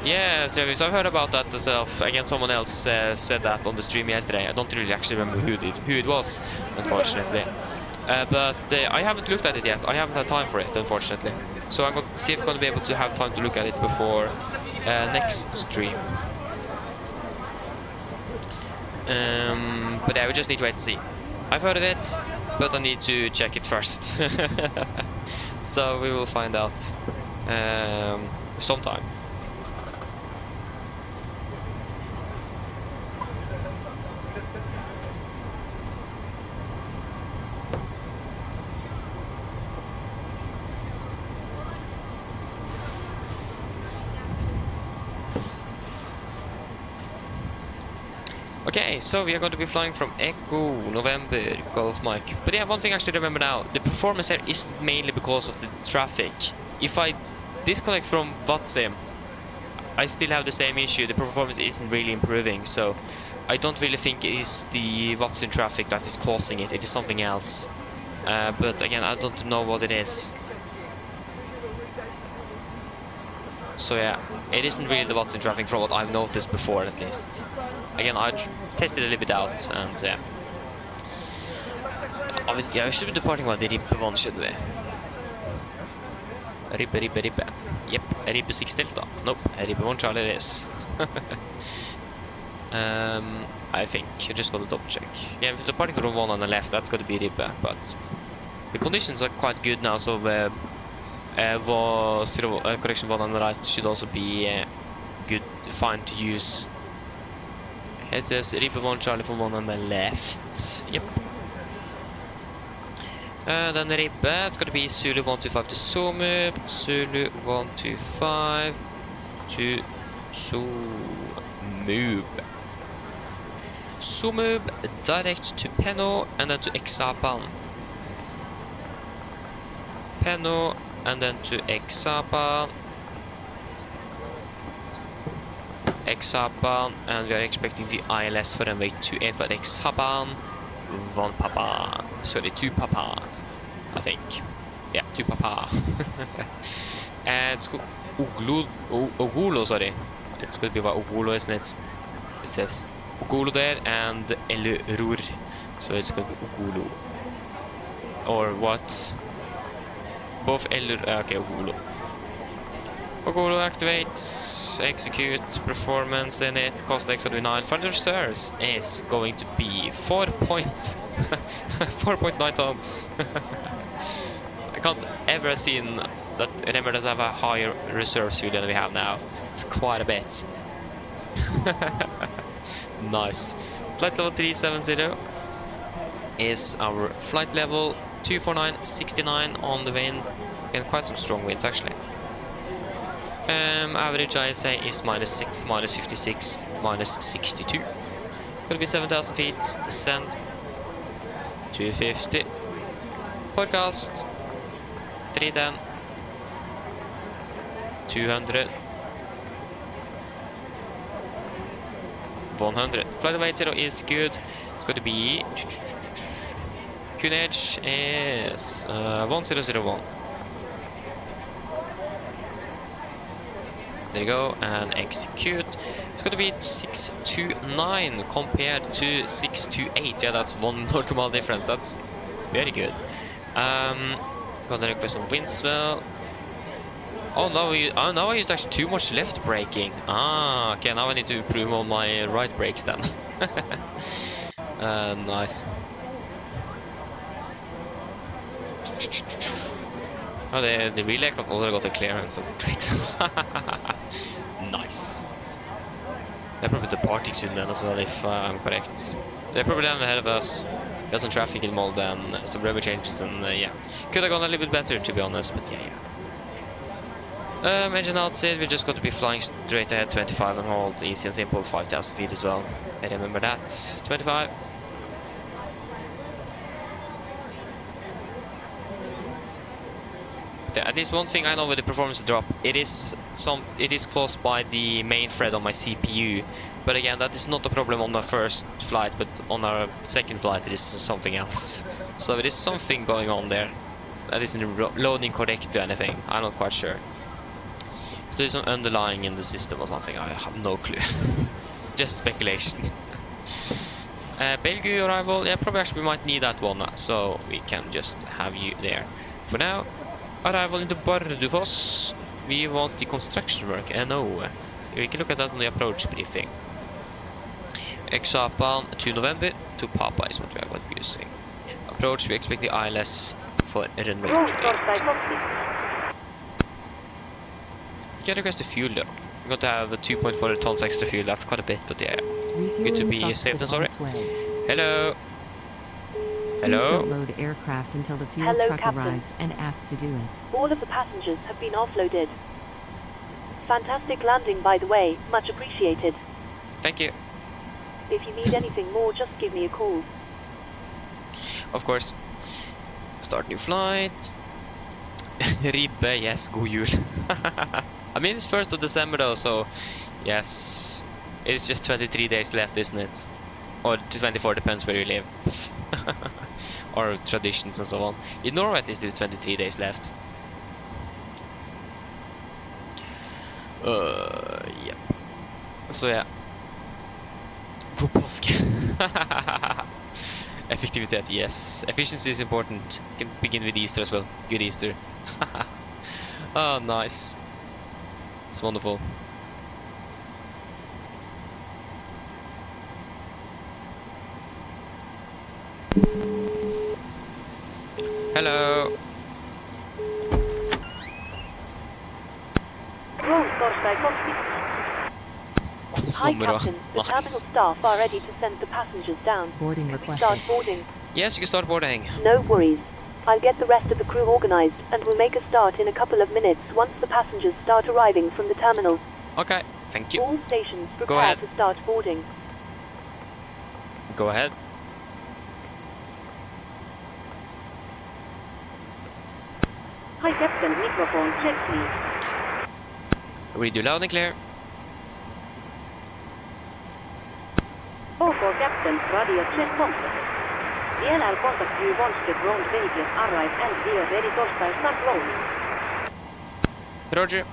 Speaker 1: Yeah, Travis, I've heard about that myself. Again, someone else said that on the stream yesterday. I don't really actually remember who it was, unfortunately. But I haven't looked at it yet. I haven't had time for it, unfortunately. So I'm going to see if I'm going to be able to have time to look at it before next stream. But yeah, we just need to wait and see. I've heard of it, but I need to check it first. So we will find out sometime. Okay, so we are going to be flying from Echo, November, Golf Mike. But yeah, one thing I actually remember now, the performance here isn't mainly because of the traffic. If I disconnect from VATSIM, I still have the same issue. The performance isn't really improving, so I don't really think it is the VATSIM traffic that is causing it. It is something else. But again, I don't know what it is. So yeah, it isn't really the VATSIM traffic from what I've noticed before, at least. Again, I tested a little bit out, and yeah. Yeah, we should be departing by the Ribbe one, shouldn't we? Ribbe. Yep, Ribbe 6 Delta. Nope, Ribbe 1 Charlie it is. I think. I just got to double check. Yeah, if we're departing from one on the left, that's got to be Ribbe, but the conditions are quite good now, so correction one on the right should also be good, fine to use. It says Ribbe 1 Charlie for one on the left. Yep. Then Ribbe, it's going to be Zulu 125 to Somub, Zulu 125 to Somub. Somub direct to Penno and then to Exapan. Penno and then to Exapan. Exapan, and we are expecting the ILS for runway 28 for Exapan. 1 Papa. Sorry, 2 Papa. I think. Yeah, 2 Papa. And it's Ogulo, sorry. It's going to be Ogulo, isn't it? It says Ogulo there and Enroute. So it's going to be Ogulo. Or what? Both okay, Ogulo. Ogulo activates, execute, performance in it, cost X will be 9. Final reserves is going to be 4.9 tons. I can't ever seen that Remember that have a higher reserve fuel than we have now. It's quite a bit. Nice. Flight level 370 is our flight level. 249.69 on the wind, and quite some strong winds actually. Average ISA is -6, -56, -62. Could be 7,000 feet. Descend 250. Forecast 310. 200. 100. Flight level 80 is good. It's going to be QNH is 1001. There you go, and execute. It's going to be 629 compared to 628. Yeah, that's 1 nautical mile difference. That's very good. Gonna request some winds as well. Oh no, I used actually too much left braking. Ah, okay, now I need to improve on my right brakes then. Nice. Oh, the relay aircraft already got the clearance, that's great. Nice. They're probably departing soon then as well, if I'm correct. They're probably down ahead of us. There's some traffic in Molde and some rubber changes, and yeah. Could have gone a little bit better, to be honest, but yeah. Engine outside, we're just going to be flying straight ahead, 25 and hold, easy and simple, 5,000 feet as well. I remember that. 25. At least one thing I know with the performance drop, it is caused by the main thread on my CPU. But again, that is not a problem on our first flight, but on our second flight it is something else. So it is something going on there. That isn't loading correctly or anything. I'm not quite sure. So there's some underlying in the system or something. I have no clue. Just speculation. Belgium arrival. Yeah, probably actually we might need that one, so we can just have you there. For now, arrival into Bardufoss. We want the construction work. No. We can look at that on the approach briefing. Exapan to November to Papa is what we are going to be using. Approach, we expect the ILS for runway 28. You can request the fuel though. We're going to have 2.4 tons extra fuel. That's quite a bit, but yeah. Good to be safe and sorry. Hello.
Speaker 3: Please don't load aircraft until the fuel
Speaker 9: Hello,
Speaker 3: truck
Speaker 9: Captain.
Speaker 3: arrives and ask to do it.
Speaker 9: All of the passengers have been offloaded. Fantastic landing, by the way. Much appreciated.
Speaker 1: Thank you.
Speaker 9: If you need anything more, just give me a call.
Speaker 1: Of course. Start new flight. Ribbe, yes, god jul. I mean, it's 1st of December though, so yes. It's just 23 days left, isn't it? Or 24, depends where you live. Or traditions and so on. In Norway at least it's 23 days left. Yep. Så ja. God påske. Effektivitet, yes. Efficiency is important. You can begin with Easter as well. Good Easter. Oh, nice. It's wonderful. Hello.
Speaker 9: Hi, Captain. The terminal staff are ready to send the passengers down.
Speaker 3: Boarding
Speaker 9: Can we
Speaker 3: requested.
Speaker 9: start boarding?
Speaker 1: Yes, you can start boarding.
Speaker 9: No worries. I'll get the rest of the crew organized and we'll make a start in a couple of minutes once the passengers start arriving from the terminal.
Speaker 1: Okay, thank you.
Speaker 9: All stations
Speaker 1: Go
Speaker 9: prepare
Speaker 1: ahead.
Speaker 9: to start boarding.
Speaker 1: Go ahead.
Speaker 4: Hi, Captain. Microphone check, please.
Speaker 1: Read you loud and clear.
Speaker 4: OK, Captain. Radio check complete. DLL contact you once the ground vehicles arrive and we are ready to start rolling.
Speaker 1: Roger.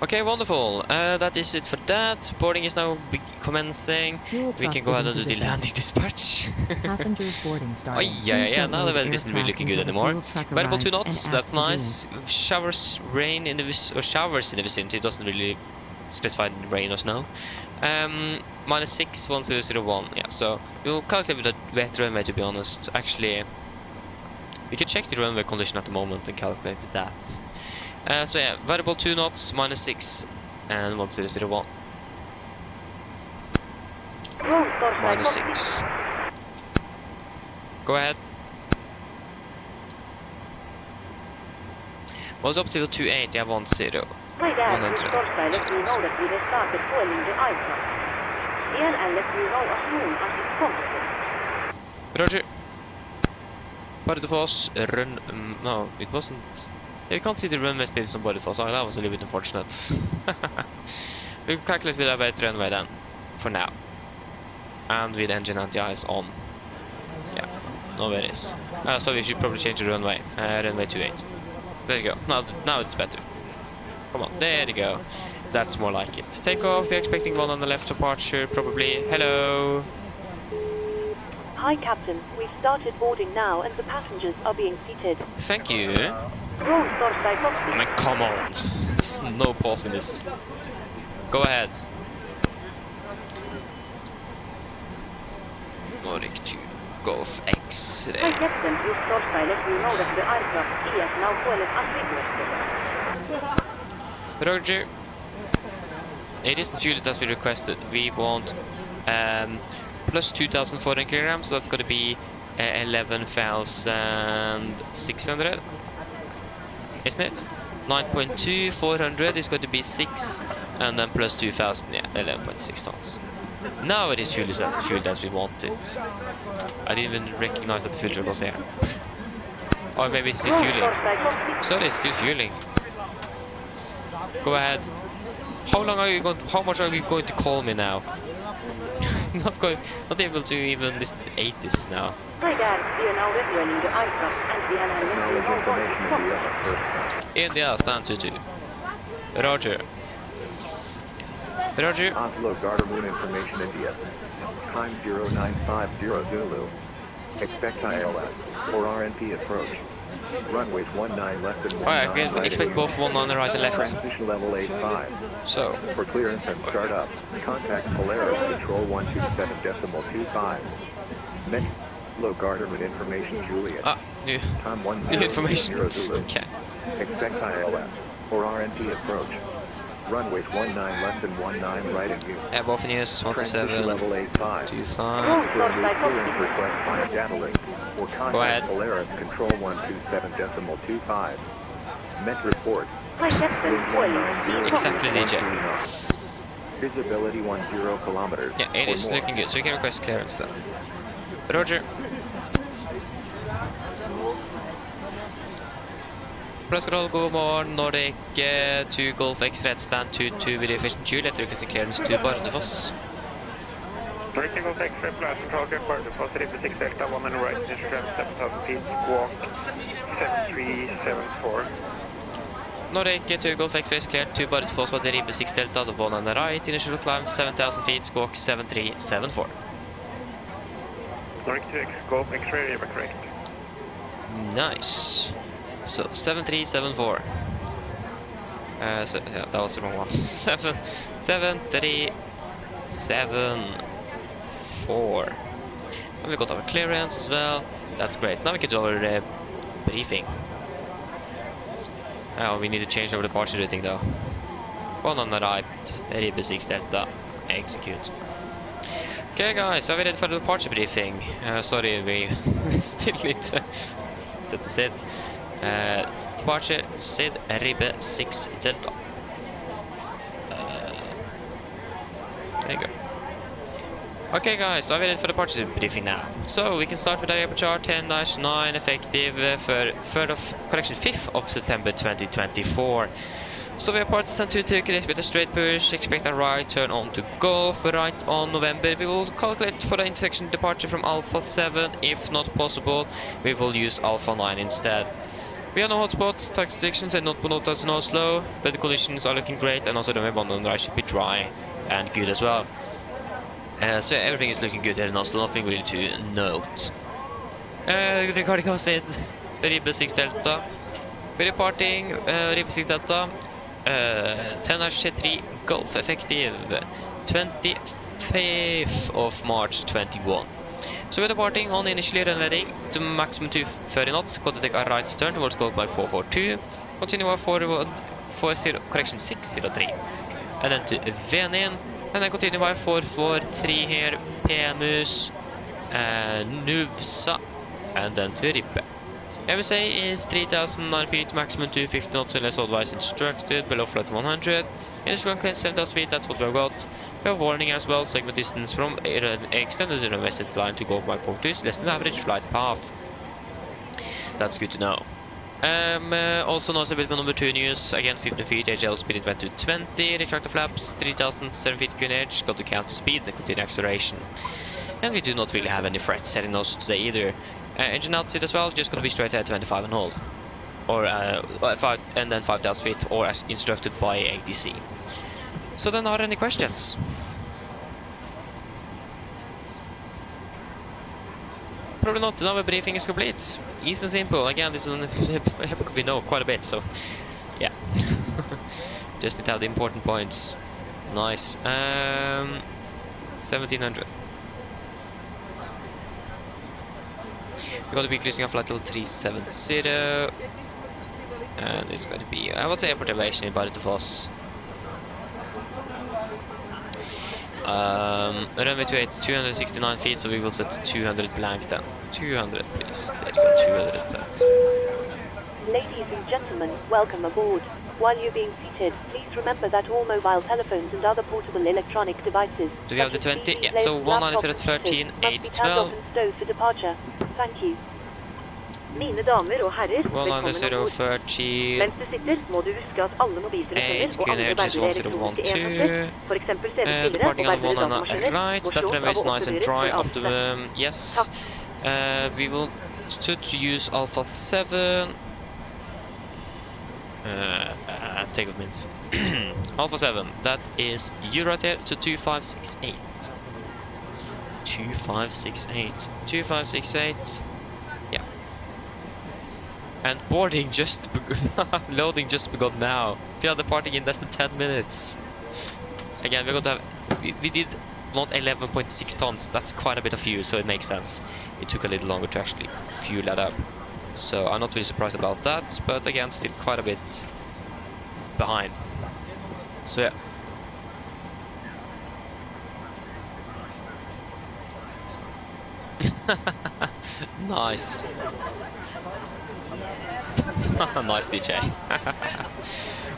Speaker 1: Okay, wonderful. That is it for that. Boarding is now commencing.
Speaker 3: Fuel
Speaker 1: We
Speaker 3: truck
Speaker 1: can go
Speaker 3: is
Speaker 1: ahead
Speaker 3: in
Speaker 1: and do the
Speaker 3: position.
Speaker 1: landing dispatch.
Speaker 3: Passengers boarding
Speaker 1: Oh,
Speaker 3: starting.
Speaker 1: yeah,
Speaker 3: Please
Speaker 1: yeah,
Speaker 3: don't
Speaker 1: now the
Speaker 3: load
Speaker 1: weather isn't really
Speaker 3: aircraft
Speaker 1: looking good
Speaker 3: until the
Speaker 1: anymore.
Speaker 3: fuel truck
Speaker 1: Variable 2
Speaker 3: arrives
Speaker 1: knots,
Speaker 3: and
Speaker 1: that's
Speaker 3: asks to do
Speaker 1: nice.
Speaker 3: it.
Speaker 1: Showers, rain in the showers in the vicinity. It doesn't really specify rain or snow. -6, 1001. Yeah, so you'll calculate with a wet runway, to be honest. Actually, we can check the runway condition at the moment and calculate with that. So yeah, variable 2 knots, -6 and 1001. -6. Go ahead. Was obstacle 28, yeah, 10.
Speaker 4: Hi there. This Torstad let me know that we have started fueling the aircraft. DLL let me know as soon as it's possible.
Speaker 1: Roger. Bardufoss, run. No, it wasn't. Yeah, you can't see the runway still on Bardufoss. Oh, that was a little bit unfortunate. We'll calculate with our wet runway then, for now. And with engine anti-ice on. Yeah, no worries. So we should probably change the runway. Runway 28. There you go. Now it's better. Come on, there you go. That's more like it. Take off. We're expecting one on the left departure, probably. Hello.
Speaker 9: Hi, Captain. We've started boarding now and the passengers are being seated.
Speaker 1: Thank you.
Speaker 4: Roll Torstad
Speaker 1: I
Speaker 4: Cockpit.
Speaker 1: mean, come on. There's no pause in this. Go ahead. Nordic to Golf
Speaker 4: Hi,
Speaker 1: X-ray.
Speaker 4: Captain. This Torstad let me know that the aircraft is now fueled as requested.
Speaker 1: Roger. It isn't fueled as we requested. We want plus 2,400 kilograms, so that's going to be 11,600, isn't it? 9.2, 400 is going to be 6, and then plus 2,000, yeah, 11.6 tons. Now it is fueled as we want it. I didn't even recognize that the fuel truck was here. Or maybe it's still fueling. Sorry, it's still fueling. Go ahead. How much are you going to call me now? Not able to even listen to the 80s now.
Speaker 4: Hi Dad, we are now returning the aircraft and we are
Speaker 1: India, stand 22. Roger. Roger.
Speaker 10: Oslo Gardermoen information India. Time 0950 Zulu. Expect ILS or RNP approach. Runways 19 left and 19
Speaker 1: I can
Speaker 10: right.
Speaker 1: expect both 19 right and left.
Speaker 10: Transition level 85.
Speaker 1: So.
Speaker 10: For clearance and startup, contact Polaris Control 127.25. Oslo Gardermoen information Juliet.
Speaker 1: New
Speaker 10: Time 10
Speaker 1: information.
Speaker 10: Zulu.
Speaker 1: Okay.
Speaker 10: Expect ILS or RNP approach. Runways 19 left and 19 right and use.
Speaker 1: Yeah, both news 127.
Speaker 10: Level 85.
Speaker 1: 25.
Speaker 10: Request find data link or
Speaker 1: Go
Speaker 10: contact
Speaker 1: ahead.
Speaker 10: Polaris Control 127.25. Met report.
Speaker 4: Hi Captain,
Speaker 1: Exactly, DJ.
Speaker 10: Visibility 10 kilometers.
Speaker 1: Yeah, it is looking good, so we can request clearance then. Roger. Plus control, god morgen, Nordic 2 Golf X Red Stand 22 verification Juliet, requesting clearance to Bardufoss.
Speaker 11: Norwegian Golf X Red Blast Control, get Bardufoss, River 6 Delta 1 and right, Instagram 7,000 feet, walk 7374.
Speaker 1: Nordic 2 Golf X Ray is cleared to Bardufoss with the River 6 Delta 1 on the right, initial climb 7,000 feet, squawk 7374.
Speaker 11: Nordic 2 Golf X Ray, River correct.
Speaker 1: Nice. So 7374. So yeah, that was the wrong one. 7374. And we got our clearance as well. That's great. Now we can do our briefing. Oh, we need to change our departure routing though. One on the right, River 6 Delta, execute. Okay guys, are we ready for the departure briefing? Sorry, we still need to set the set. Departure, SID, River 6 Delta. There you go. Okay guys, are we ready for the departure briefing now? So we can start with the airport chart 10-9 effective for 5th of September 2024. So we are part of Stand 22 with a straight push, expect a right turn on to Golf, right on November. We will calculate for the intersection departure from Alpha 7, if not possible, we will use Alpha 9 instead. We have no hotspots, taxi restrictions and not notas in Oslo. Weather conditions are looking great and also the web on the right should be dry and good as well. So everything is looking good here in Oslo, nothing really to note. Regarding our SID, River 6 Delta. We're departing River 6 Delta, 10-3 Golf effective 25th of March 21. So we're departing on initially runway to maximum 230 knots, going to take a right turn towards Golf by 442, continue our forward 603, and then to Venin, and then continue by 443 here, PMUs, Nuvsa, and then to Rippe. MSA is 3,009 feet, maximum 250 knots unless otherwise instructed, below flight 100. Initial clearance 7,000 feet, that's what we have got. We have warning as well, segment distance from extended runway set line to Golf by 42 is less than average flight path. That's good to know. Also notice a bit number 2 news, again 15 feet, HL speed went to 20, retractor flaps, 3,007 feet QNH, got to cancel speed and continue acceleration. And we do not really have any threats heading those today either. Engine outset as well, just gonna be straight ahead 25 and hold. Or 5 and then 5,000 feet, or as instructed by ATC. So then are there any questions? Probably not, now the briefing is complete. Easy and simple, again this is an airport we know quite a bit, so yeah. Just need to have the important points. Nice. 1700. We're going to be cruising on flight level 370. And it's going to be, I would say, airport elevation in Bardufoss. Runway 28, 269 feet, so we will set 200 blank then. 200 please, there you go, 200 set.
Speaker 9: Ladies and gentlemen, welcome aboard. While you're being seated, please remember that all mobile telephones and other portable electronic devices.
Speaker 1: Do we have the 20? Yeah, so 1 is at 13, 8, 12.
Speaker 9: Stowed for departure. Thank you.
Speaker 4: Mine damer og herrer, velkommen ombord.
Speaker 1: 19040.
Speaker 4: Mens du sitter, må du huske at alle mobiltelefoner og andre verdige elektroniske enheter, for eksempel CD-spillere og
Speaker 1: Departing on
Speaker 4: verdige
Speaker 1: 1
Speaker 4: datamaskiner,
Speaker 1: right,
Speaker 4: må
Speaker 1: that
Speaker 4: slås
Speaker 1: runway is
Speaker 4: av å
Speaker 1: nice and
Speaker 4: observeres
Speaker 1: dry,
Speaker 4: for
Speaker 1: optimum, yes. We will use Alpha 7. Takeoff means Alpha 7, that is you right here, so 2568. 2568. Yeah. And boarding just loading just begun now. We are departing in less than 10 minutes. Again, we're going to have we did want 11.6 tons. That's quite a bit of fuel, so it makes sense. It took a little longer to actually fuel that up. So I'm not really surprised about that, but again, still quite a bit behind. So yeah. Nice. Nice DJ.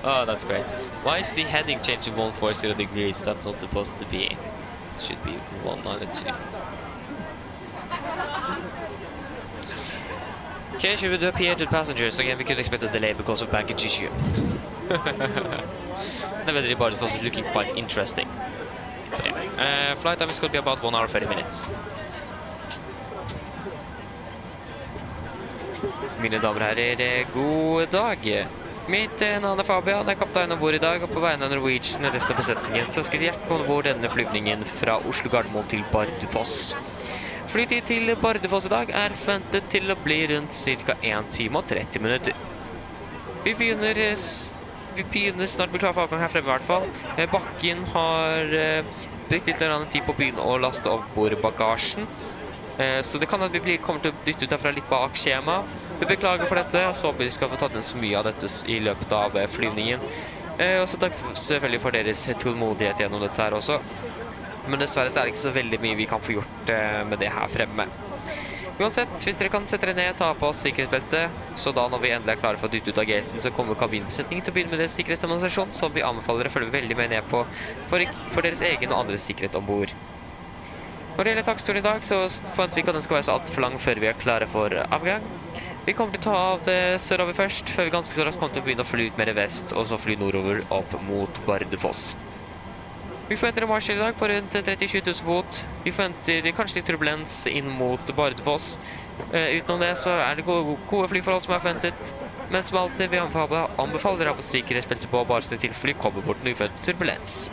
Speaker 1: Oh, that's great. Why is the heading changed to 140 degrees? That's not supposed to be. It should be 192. Okay, should we do a PA to passengers? Again, we could expect a delay because of baggage issue. Nevertheless, Bardufoss is looking quite interesting. But yeah. Flight time is going to be about 1 hour 30 minutes. Mine damer og herrer, god dag. Mitt navn er Fabian, jeg er kaptein ombord I dag, og på vegne av Norwegian og resten av besetningen så skulle hjertelig komme ombord denne flyvningen fra Oslo Gardermoen til Bardufoss. Flytid til Bardufoss I dag er forventet til å bli rundt ca. 1 time og 30 minutter. Vi begynner snart å bli klar for avgang her fremme I hvert fall. Bakken har brukt litt tid på å begynne å laste opp bagasjen. Så det kan at vi kommer til å dytte ut derfra litt bak skjema. Vi beklager for dette, og så håper vi skal få tatt inn så mye av dette I løpet av flyvningen. Og så takk selvfølgelig for deres tålmodighet gjennom dette her også. Men dessverre så det ikke så veldig mye vi kan få gjort med det her fremme. Uansett, hvis dere kan sette dere ned, ta på oss sikkerhetsbeltet, så da når vi endelig klar for å dytte ut av gaten, så kommer kabinbesetningen til å begynne med deres sikkerhetsdemonstrasjon, som vi anbefaler å følge veldig med ned på for deres egen og andres sikkerhet ombord. Når det gjelder taksturen I dag, så forventer vi ikke at den skal være så alt for lang før vi klare for avgang. Vi kommer til å ta av sørover først, før vi ganske så raskt kommer til å begynne å fly ut mer vest, og så fly nordover opp mot Bardufoss. Vi forventer en marsj I dag på rundt 30-20 000 fot. Vi forventer kanskje litt turbulens inn mot Bardufoss. Utenom det så det gode flyforhold som forventet, men som alltid vi anbefaler dere å ha sikkerhetsbeltet på bare så til fly kommer bort når vi forventer turbulens.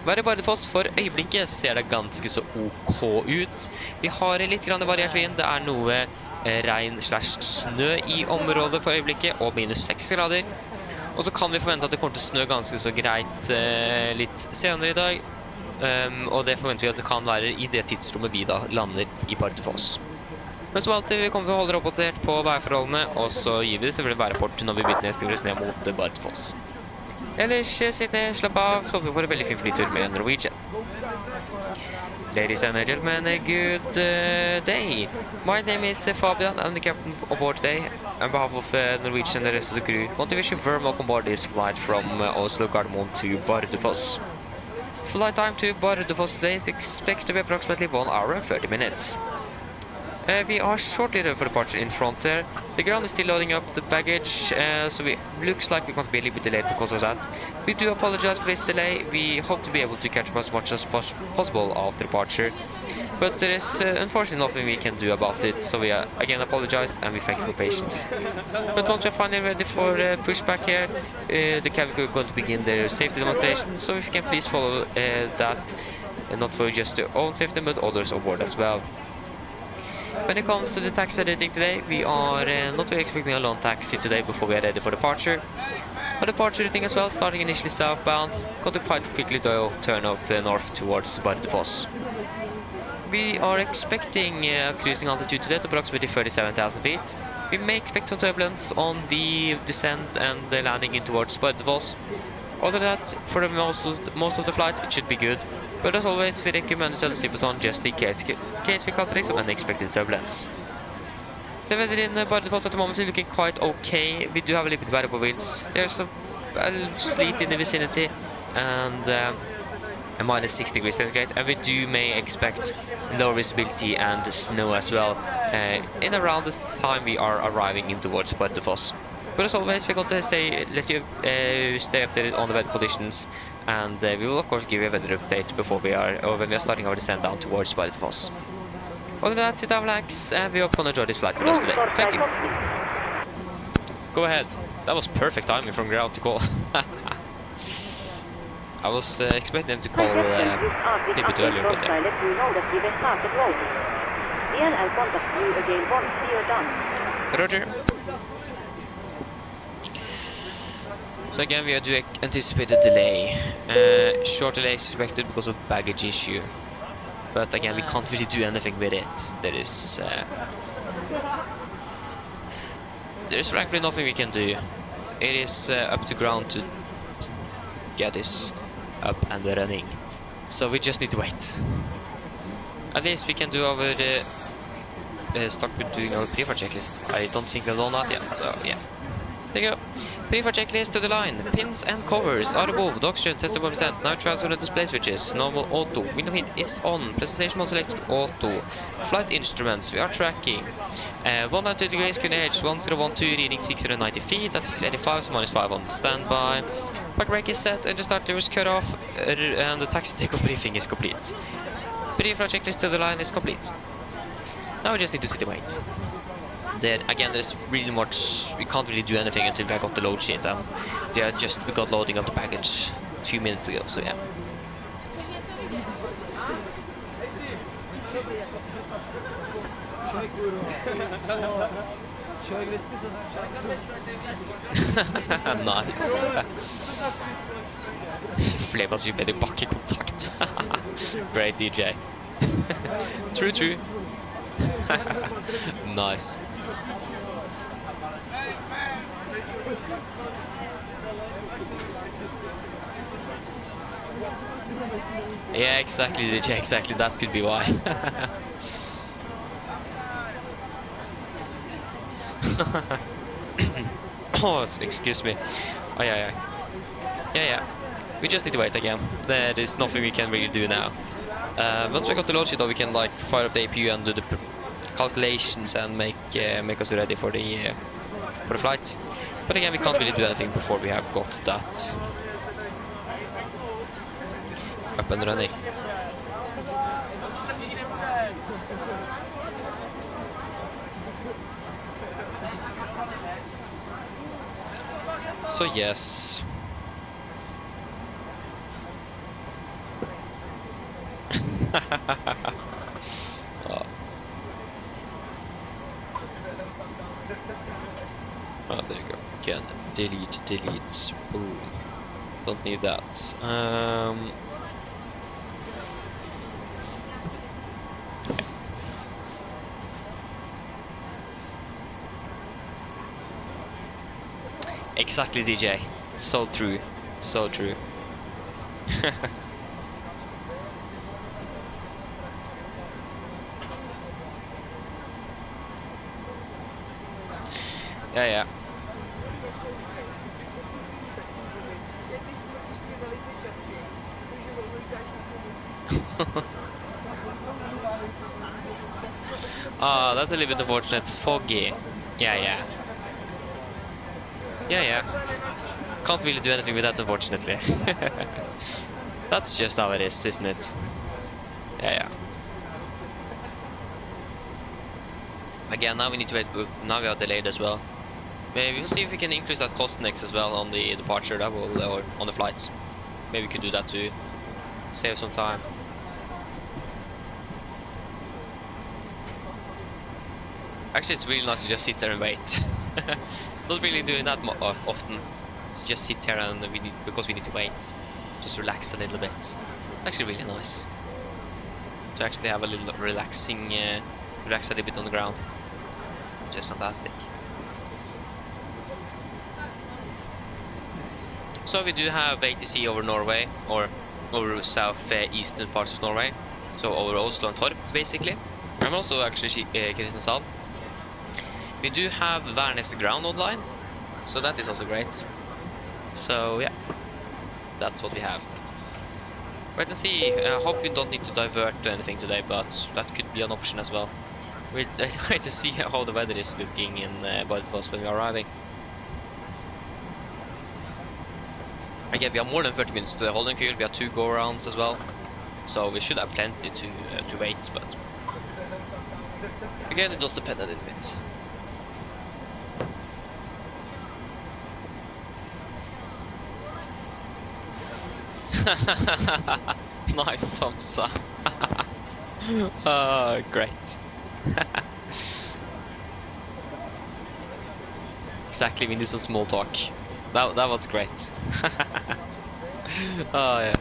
Speaker 1: Været I Bardufoss for øyeblikket ser det ganske så ok ut. Vi har litt grann variert vind. Det noe regn/snø I området for øyeblikket, og minus 6 grader. Og så kan vi forvente at det kommer til å snø ganske så greit litt senere I dag. Og det forventer vi at det kan være I det tidsrommet vi da lander I Bardufoss. Men som alltid, vi kommer til å holde dere oppdatert på værforholdene, og så gir vi selvfølgelig værrapport når vi begynner å styre ned mot Bardufoss. Ellers sitt ned, slapp av, så vi får en veldig fin flytur med Norwegian. Ladies and gentlemen, good day. My name is Fabian. I'm the captain aboard today. On behalf of Norwegian and the rest of the crew, I want to wish you very welcome aboard this flight from Oslo Gardermoen to Bardufoss. Flight time to Bardufoss today is expected to be approximately 1 hour and 30 minutes. We are shortly ready for departure in front there. The ground is still loading up the baggage, so it looks like we're going to be a little bit delayed because of that. We do apologize for this delay. We hope to be able to catch up as much as possible after departure. But there is unfortunately nothing we can do about it, so we again apologize and we thank you for patience. But once we're finally ready for pushback here, the cabin crew are going to begin their safety demonstration, so if you can please follow that, not for just your own safety but others aboard as well. When it comes to the taxi editing today, we are not really expecting a long taxi today before we are ready for departure. Our departure routing as well, starting initially southbound, going to quite quickly turn up north towards Bardufoss. We are expecting a cruising altitude today at approximately 37,000 feet. We may expect some turbulence on the descent and the landing in towards Bardufoss. Other than that, for most of the flight, it should be good. But as always, we recommend to tell the sleepers on just in case we can't predict some unexpected turbulence. The weather in Bardufoss at the moment is looking quite okay. We do have a little bit variable winds. There's a sleet in the vicinity, and and minus 6 degrees centigrade, and we may expect low visibility and snow as well in around the time we are arriving in towards Bardufoss. But as always, we're going to let you stay updated on the weather conditions, and we will of course give you a weather update before when we are starting our descent down towards Bardufoss. Other than that, sit down, relax, and we hope you enjoy this flight with us today. Thank you. Go ahead. That was perfect timing from ground to call. I was expecting them to call a little bit earlier, but yeah. Roger. So again, we do anticipate a delay. Short delay is expected because of baggage issue. But again, we can't really do anything with it. There is frankly nothing we can do. It is up to ground to get this up and running. So we just need to wait. At least we can do over the start with doing our pre-flight checklist. I don't think we've done that yet, so yeah. There you go. Pre-flight checklist to the line. Pins and covers are above. Oxygen tested 1%. Now transfer the display switches. Normal auto. Window heat is on. Presentation mode selected auto. Flight instruments. We are tracking. 192 degrees QNH. 1012 reading 690 feet. That's 685, so -5 on standby. Park brake is set and the start lever is cut off. And the taxi takeoff briefing is complete. Pre-flight checklist to the line is complete. Now we just need to sit and wait. Again, there's really much, we can't really do anything until we got the load sheet, and we got loading up the package a few minutes ago, so yeah. Nice. Flevas ju med i bakkekontakt. Great DJ. True. Nice. Yeah, exactly, DJ, exactly. That could be why. Oh, excuse me. Oh, yeah. We just need to wait again. There is nothing we can really do now. Once we got the load sheet, though, we can like fire up the APU and do the calculations and make us ready for the flight. But again, we can't really do anything before we have got that up and running. So yes. Oh, there you go. Again, delete. Boom. Don't need that. Exactly, DJ. So true. Yeah. Ah, that's a little bit unfortunate. It's foggy. Yeah. Can't really do anything with that, unfortunately. That's just how it is, isn't it? Yeah. Again, now we need to wait. Now we are delayed as well. Maybe we'll see if we can increase that cost next as well on the departure level or on the flights. Maybe we could do that to save some time. Actually, it's really nice to just sit there and wait. Not really doing that often. To just sit here and because we need to wait. Just relax a little bit. Actually, really nice to actually have a little relax a little bit on the ground. Just fantastic. So we do have ATC over Norway, or over southeastern parts of Norway. So over Oslo and Torp, basically. I'm also actually Kristiansand. We do have Værnes ground online, so that is also great. So yeah, that's what we have. Wait and see. I hope we don't need to divert to anything today, but that could be an option as well. Wait to see how the weather is looking in Bardufoss when we are arriving. Again, we have more than 30 minutes to the holding field. We have 2 go-arounds as well, so we should have plenty to wait. But again, it does depend a little bit. Nice thumbs up. Oh, great. Exactly, we need some small talk. That was great. Oh yeah.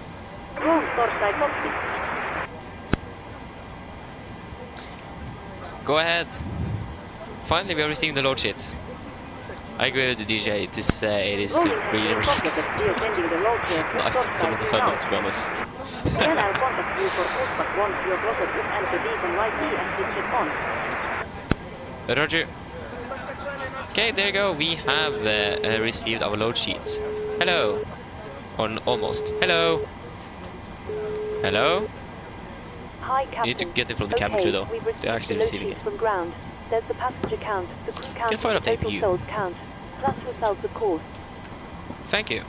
Speaker 1: Go ahead. Finally, we are receiving the load sheet. I agree with the DJ. It is really relaxed. Nice, it's a lot of fun, to be honest.
Speaker 4: Then I'll contact you for Pushback once your process is and the beacon light and switch it on.
Speaker 1: Roger. Okay, there you go. We have received our load sheet. Hello. Or almost. Hello. Hello.
Speaker 9: Hi, Captain.
Speaker 1: You need to get it from the cabin crew, though. They're actually receiving it.
Speaker 9: From ground. There's the passenger count, the crew count,
Speaker 1: Can fire up
Speaker 9: the
Speaker 1: the
Speaker 9: total
Speaker 1: APU.
Speaker 9: souls count, plus yourselves, of course.
Speaker 1: Thank you.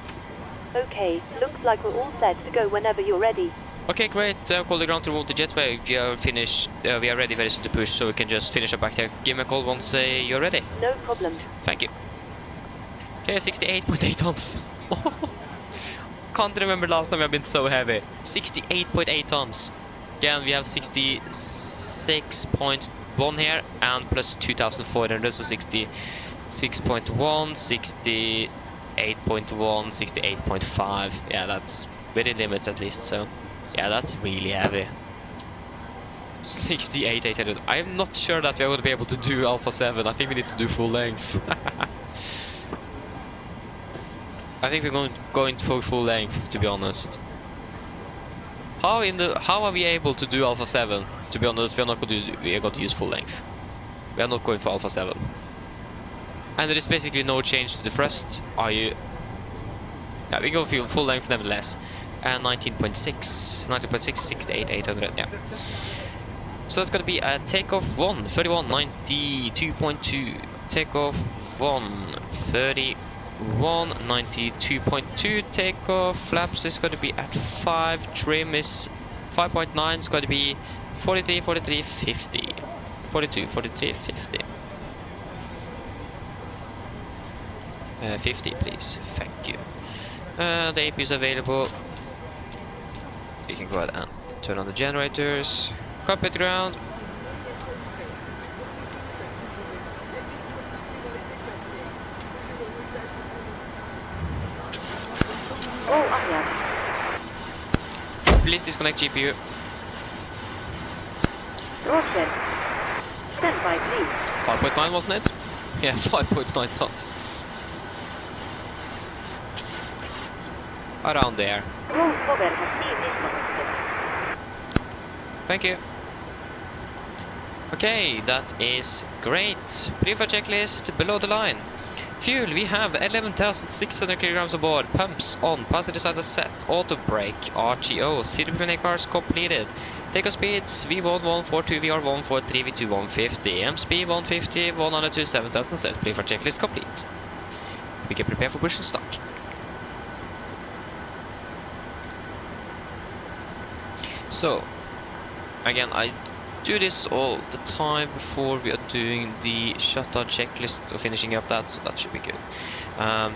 Speaker 9: Okay, looks like we're all set to go whenever you're ready.
Speaker 1: Okay, great. Call the ground to remove the jetway. We are finished. We are ready, very soon to push, so we can just finish up back there. Give me a call once you're ready.
Speaker 9: No problem.
Speaker 1: Thank you. Okay, 68.8 tons. Can't remember last time we have been so heavy. 68.8 tons. Again, we have 66.1 here and plus 2,400, so 66.1, 68.1, 68.5. Yeah, that's within limits at least. So, yeah, that's really heavy. 68,800. I'm not sure that we are going to be able to do Alpha 7. I think we need to do full length. I think we're going for full length, to be honest. How are we able to do Alpha 7? To be honest, we are going to use full length. We are not going for Alpha 7. And there is basically no change to the thrust. Are you? Yeah, we go for full length nevertheless. And 19.6, 68,800. Yeah. So it's going to be a takeoff 1, 3192.2. Takeoff 1, 3192.2. Takeoff flaps is going to be at 5. Trim is 5.9. It's going to be 43, 43, 50. 42, 43, 50. 50, please. Thank you. The APU is available. You can go ahead and turn on the generators. Cockpit ground. Please disconnect GPU.
Speaker 4: Roger. Stand by, please.
Speaker 1: 5.9, wasn't it? Yeah, 5.9 tons. Around there.
Speaker 4: Roll cover has been disconnected.
Speaker 1: Thank you. Okay, that is great. Pre-flight checklist below the line. Fuel, we have 11,600 kilograms aboard. Pumps on. Passenger side is set. Auto brake. RTO. CW cars completed. Takeoff speeds V1 142, VR 143, V2 150. MSP 150, 102, 7,000 set. Pre-flight checklist complete. We can prepare for push and start. So, again, I do this all the time before we are doing the shutdown checklist or finishing up that, so that should be good.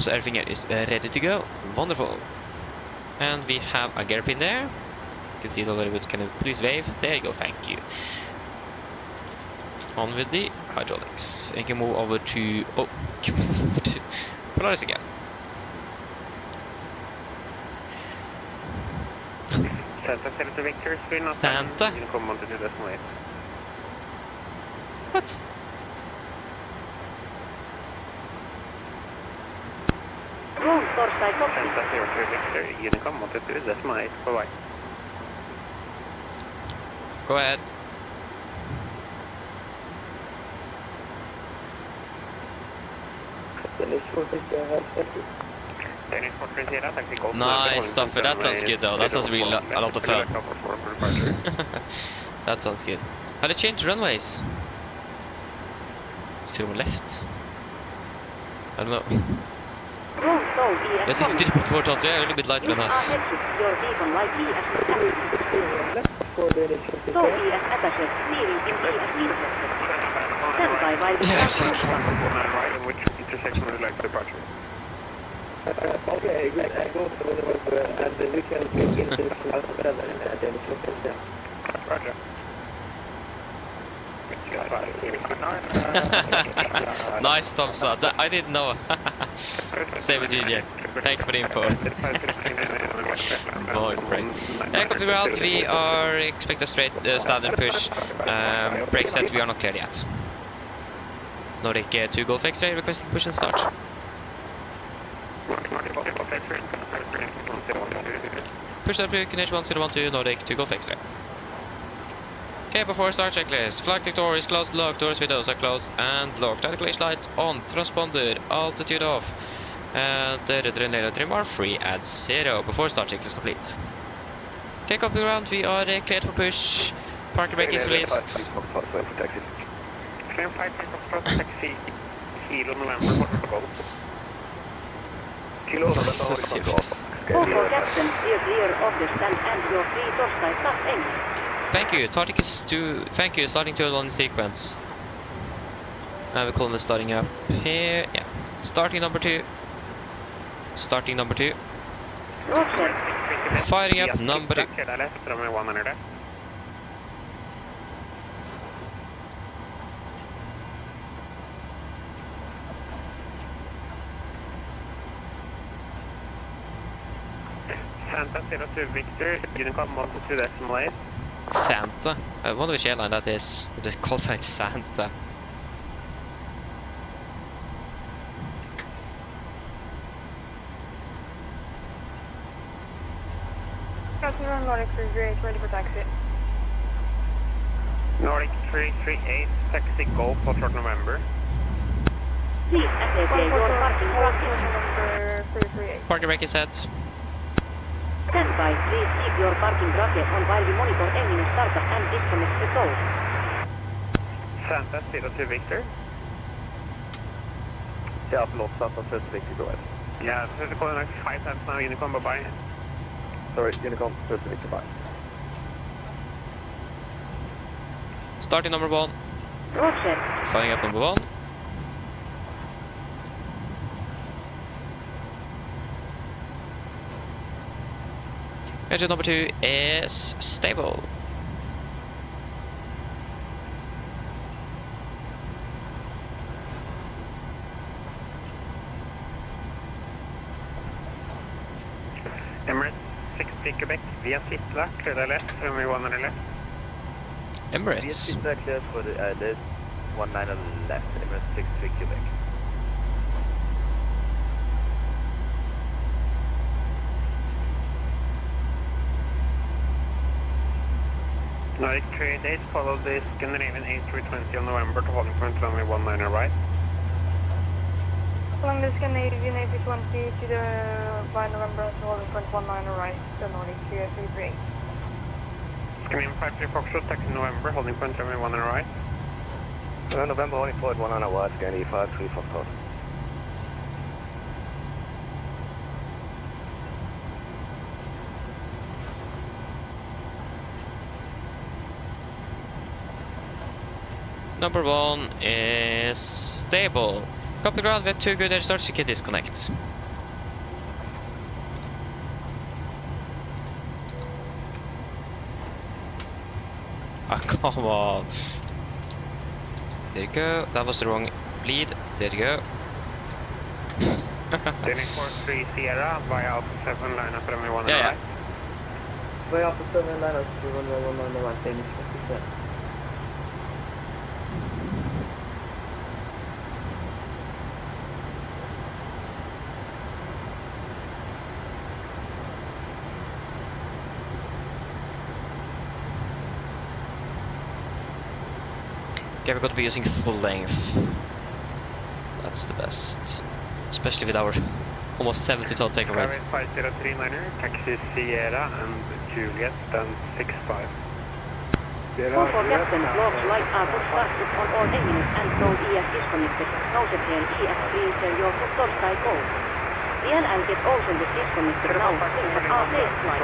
Speaker 1: So everything here is ready to go. Wonderful. And we have a gear pin there. You can see it already, but can you please wave? There you go, thank you. On with the hydraulics. And you can move over to... Oh, can move over to Polaris again.
Speaker 11: Santa Delta Victor,
Speaker 1: Santa? What?
Speaker 4: Roll Torsai copy.
Speaker 11: Santa Delta Victor, Unicom wanted to decimal 8, bye-bye.
Speaker 1: Go ahead. Nice stuff. That sounds good though. That sounds really a lot of fun. That sounds good. How they change runways? To the left? I don't know. Jag sitter på två så jag är en lite light than us. Yeah, exactly.
Speaker 5: Okay, good. I go to the and we can get into
Speaker 11: Roger.
Speaker 1: Nice thumbs up. I didn't know. Same with GJ. Thank you for the info. Oh, great. Copy ground. We are expect a straight standard push. Brake set. We are not clear yet. Nordic 2 Golf X-ray requesting push and start. Push up connection 1012 Nordic 2 Golf X-ray. Okay, before start checklist. Flight detector is closed, locked, doors windows are closed and locked. Articulation light on, transponder, altitude off. And the trim are free at 0. Before start checklist complete. Okay, copy ground. We are cleared for push. Parking brake is released.
Speaker 11: Claim flight taxi, Kilo November, protocol.
Speaker 1: So serious.
Speaker 4: Call for captain, steer clear of the stand and your free Torstai start engine.
Speaker 1: Thank you. Thank you. Starting to one sequence. Now we call them starting up here. Yeah. Starting number 2. Starting number 2.
Speaker 4: Roger.
Speaker 1: Firing up number 2.
Speaker 11: Santa 02 Victor, Unicom Molde to decimal 8.
Speaker 1: Santa. I wonder which airline that is. It is called like Santa.
Speaker 6: Passenger on Nordic 338, ready for taxi.
Speaker 11: Nordic 338, taxi Golf for short November.
Speaker 4: Please activate your parking bracket.
Speaker 6: Number 338.
Speaker 1: Parking brake is set.
Speaker 4: Stand by. Please keep your parking bracket on while we monitor engine startup and disconnect the tow.
Speaker 11: Santa 02 Victor.
Speaker 10: Yeah, förlåt, Santa 02 Victor, go ahead.
Speaker 11: Yeah, so it's calling like 5 times now, Unicom, bye-bye.
Speaker 10: Sorry, Unicom 02 Victor, bye.
Speaker 1: Starting number 1.
Speaker 4: Roger.
Speaker 1: Firing up number 1. Engine number 2 is stable.
Speaker 11: Emirates 60 Quebec via Sitla, clear the left, runway 1 on the left.
Speaker 1: Emirates.
Speaker 10: Clear for the left, 19 on the left, Emirates 63 Quebec.
Speaker 11: Nordic 388, follow the Scandinavian A320 on November to holding point runway 19 right.
Speaker 6: Following the Scandinavian A320 to the by November to holding point 19 right, the Nordic 338.
Speaker 11: Scandinavian 53 Foxtrot, taxi November, holding point runway 19 right.
Speaker 10: November holding point 19 right, Scandinavian 53 Foxtrot.
Speaker 1: Number 1 is stable. Copy ground, we have 2 good air starts, you can disconnect. Ah, come on. There you go. That was the wrong lead. There you go.
Speaker 11: Denny 43 Sierra, via Alpha 7 line up runway 19
Speaker 1: Yeah,
Speaker 11: right.
Speaker 5: Via Alpha 7 line up to runway 19 right, Danish 57.
Speaker 1: Okay, we're going to be using full length. That's the best. Especially with our almost 70 total takeoff weight.
Speaker 11: 5039er, taxi Sierra and Juliet, then 65.
Speaker 4: Call for captain, logs light are put started on all engines and no ES disconnected. Nousetel ES clear your topside call. DLL get also the disconnected now. Things are late flight.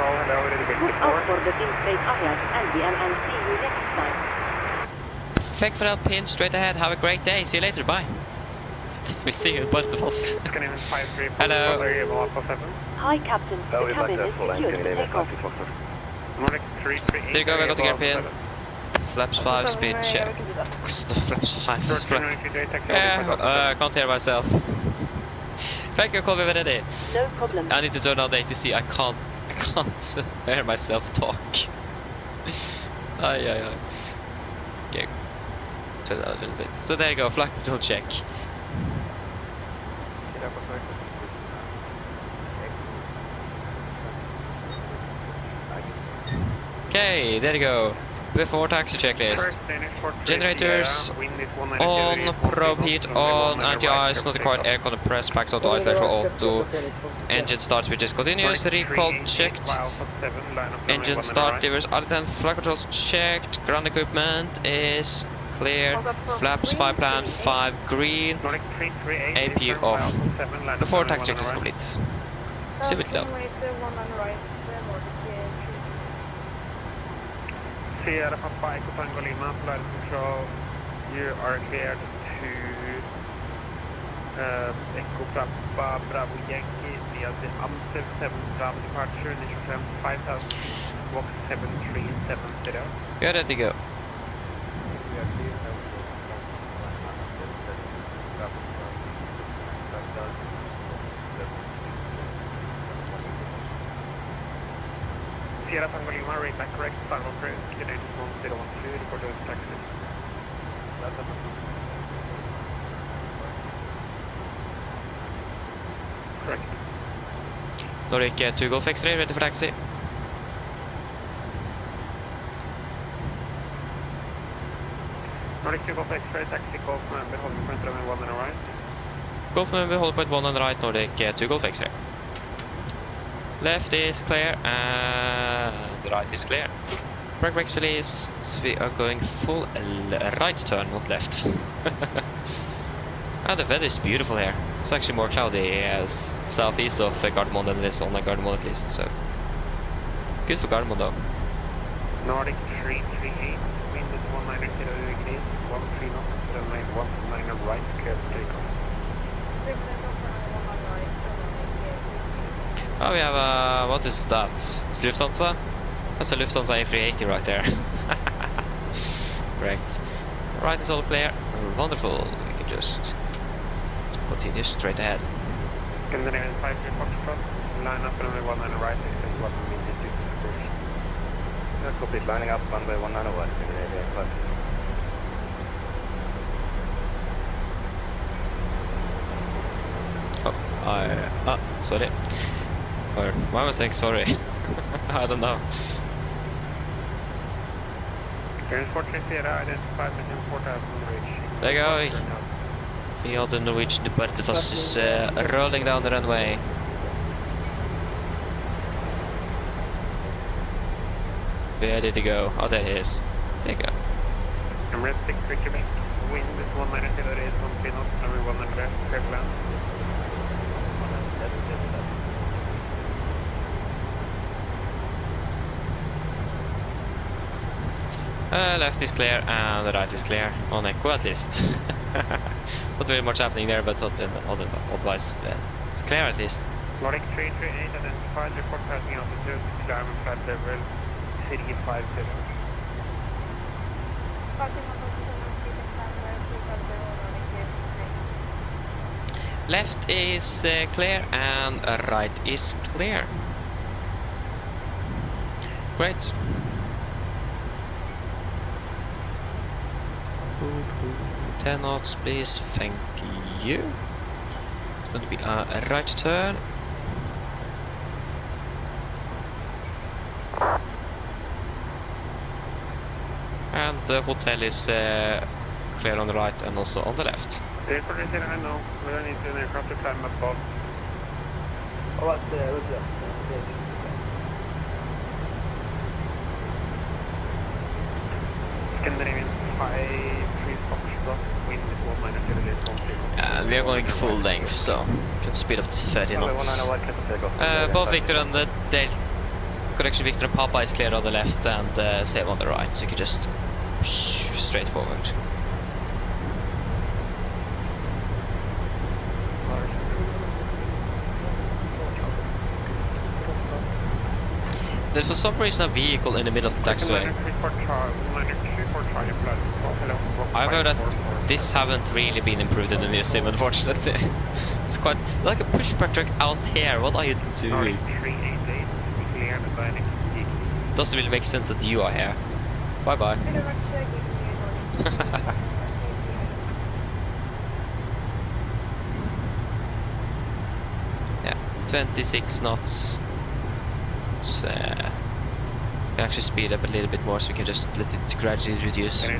Speaker 4: Look out for the pin straight ahead and DLL see you next time.
Speaker 1: Thank for that pin straight ahead. Have a great day. See you later. Bye. We see you in Bardufoss. Hello.
Speaker 9: Hi, Captain. The cabin is secure to take off.
Speaker 1: There you go, I got the gear pin. Flaps 5, speed check. The flaps 5. Yeah, I can't hear myself. Thank you, call me ready.
Speaker 9: No problem.
Speaker 1: I need to turn on the ATC. I can't hear myself talk. Ay. Okay. Turn it down a little bit. So there you go, flight control check. Okay, there you go. Before taxi checklist. Generators on, probe heat on, anti-ice, not required, aircon press, packs auto, ice for auto. Engine start switch is continuous, recall checked. Engine start, divers, attendant, flight controls checked. Ground equipment is clear. Flaps 5 plan, 5 green. AP off. Before taxi checklist complete. See it low.
Speaker 11: Sierra Papa Echo Tango Lima, flight control, you are cleared to Echo Papa Bravo Yankee via the Amstel 7 Bravo departure, initial time 5000, walk 7370.
Speaker 1: You're ready to go.
Speaker 11: Sierra Tango Lima, rate back correct, final crew, United 1012, report to taxi. Correct.
Speaker 1: Nordic 2 Golf X-ray, ready for taxi.
Speaker 11: Nordic 2 Golf X-ray, taxi, Golf member, holding point runway 1 and right.
Speaker 1: Golf member, hold point 1 and right, Nordic 2 Golf X-ray. Left is clear and right is clear. Brake brakes released. We are going full right turn, not left. And the weather is beautiful here. It's actually more cloudy southeast of Gardermoen than it is on Gardermoen at least, so good for Gardermoen though.
Speaker 11: Nordic 338, wind is 190 degrees, 13 knots, runway 19 right, clear for takeoff.
Speaker 1: Oh, we have what is that? It's Lufthansa? That's a Lufthansa A380 right there. Great. Right is all clear. Wonderful. We can just continue straight ahead.
Speaker 11: Scandinavian 53 Foxtrot, line up runway 19 right, exit 1 minute due to approach.
Speaker 7: Cockpit lining up runway 19 right, Scandinavian 53.
Speaker 1: Sorry. Or why was I saying sorry? I don't know.
Speaker 11: Transport Sierra, identified within 4000 reach.
Speaker 1: There you go. The other Norwegian Bardufoss is rolling down the runway. Ready to go. Oh, there it is. There you go.
Speaker 11: Emirates 63 Quebec, wind is 190 degrees, 13 knots, runway 1 left, clear to land.
Speaker 1: Left is clear and the right is clear, on Echo at least. Not very much happening there, but otherwise it's clear at least.
Speaker 11: Nordic 338 identified, report passing altitude, climb flight level 350.
Speaker 1: Left is clear and right is clear. Great. 10 knots please, thank you. It's going to be a right turn. And the hotel is clear on the right and also on the left.
Speaker 11: Airport is here, I know. We don't need an aircraft to climb above Alright, let's go. Scandinavian 5-3 Foxtrot, wind 1-0,
Speaker 1: We are going full length, so we can speed up to 30 knots. Both Victor and the correction, Victor and Papa is clear on the left and Save on the right, so you can just straight forward. There's for some reason a vehicle in the middle of the taxiway. I've heard that this haven't really been improved in the new sim, unfortunately. It's quite like a pushback truck out here. What are you doing? Doesn't really make sense that you are here. Bye bye. Yeah, 26 knots. Let's can actually speed up a little bit more, so we can just let it gradually reduce. Yeah,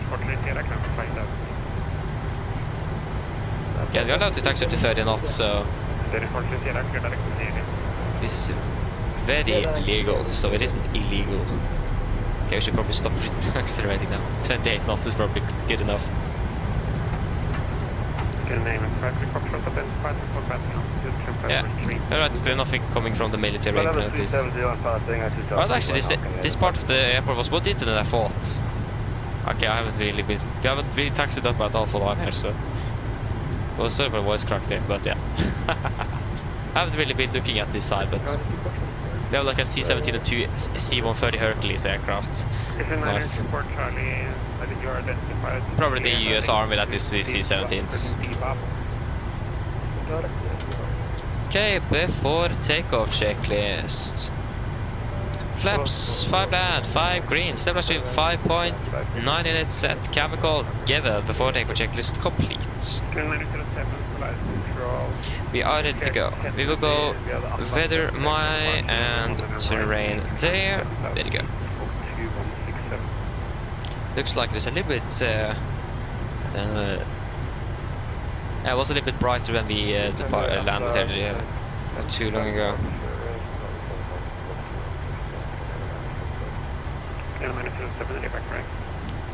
Speaker 1: we are allowed to taxi up to 30 knots, so this is very legal, so it isn't illegal. Okay, we should probably stop accelerating now. 28 knots is probably good enough. Yeah, alright, there's nothing coming from the military notice. Well, actually, this part of the airport was more detailed than I thought. Okay, we haven't really taxied up at all for long here, so... Well, sorry for the voice crack there, but yeah. I haven't really been looking at this side, but... We have like a C-17 and 2 C-130 Hercules aircraft. Nice. Probably the US Army that is the C-17s. Okay, before takeoff checklist. Flaps, 5 land, 5 green, stabilizer 5.98 set, chemical given. Before takeoff checklist complete. We are ready to go. We will go weather my and terrain there. There you go. Looks like it's a little bit. Yeah, it was a little bit brighter when we landed here not too long ago.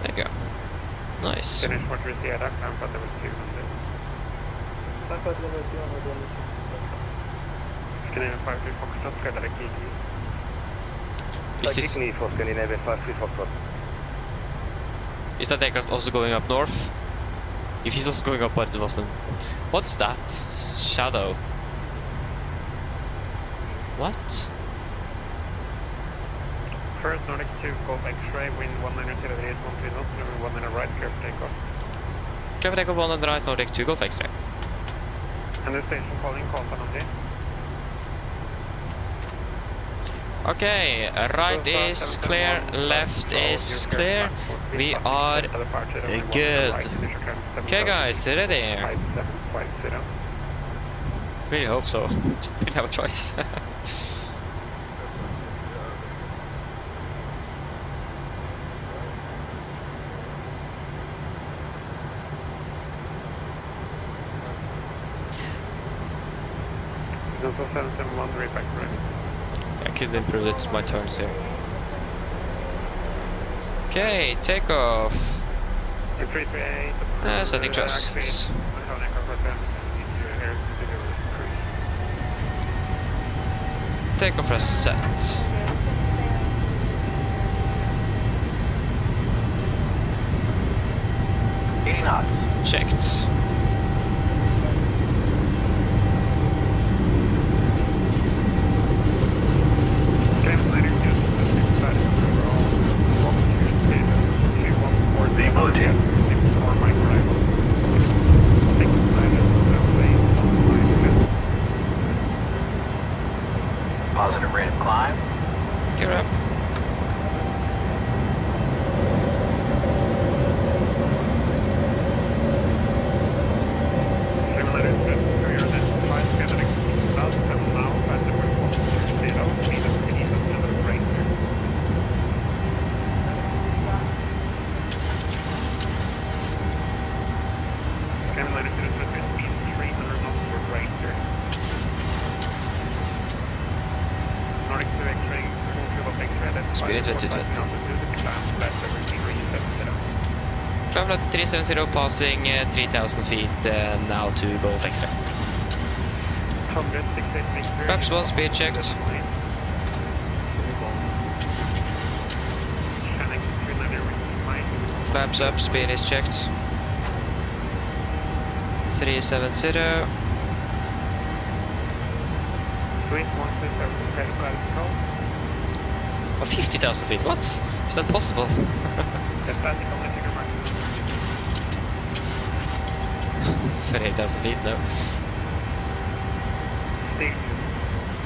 Speaker 1: There you go. Nice. Is that aircraft also going up north? If he's also going up Bardufoss, what is that? Shadow. What?
Speaker 11: First Nordic 2, Golf X-ray, wind 190 degrees, 13 knots, number 1 and right, clear for takeoff.
Speaker 1: Clear for takeoff 1 and right, Nordic 2, Golf X-ray.
Speaker 11: And the station calling, call penalty.
Speaker 1: Okay, right is clear, left is clear. We are good. Okay guys, ready? Really hope so. Don't really have a choice. I could improve it to my turns here. Okay, take off. Setting thrusts. Take off as set. Checked.
Speaker 12: Positive rate of climb.
Speaker 1: Gear up. speed 2020. Climb flight 370 passing 3000 feet now to Golf Extra. Flaps 1 speed checked. Flaps up, speed is checked. 370. Oh, 50,000 feet, what? Is that possible? 38,000 feet, no.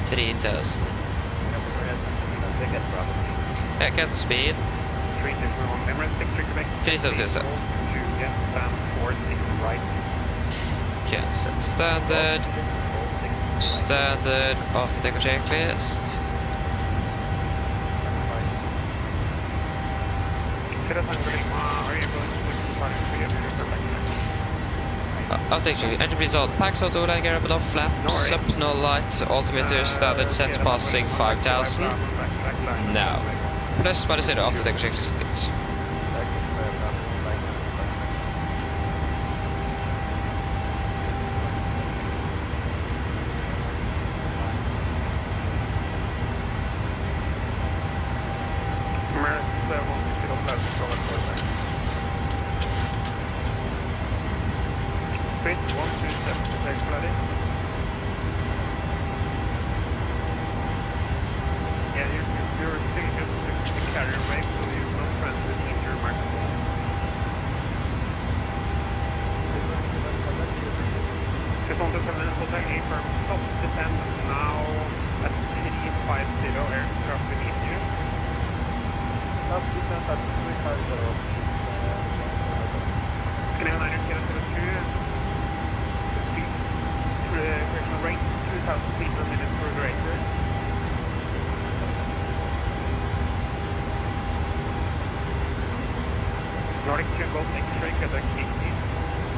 Speaker 1: 3,000. Yeah, cancel speed. 3,000 set. Can't set standard. Standard after take a checklist. I'll take you. Engine bleeds out. Packs auto, like air up, flaps up, no light. Altimeter standard set passing 5,000. No. Plus minus 0 after take a checklist.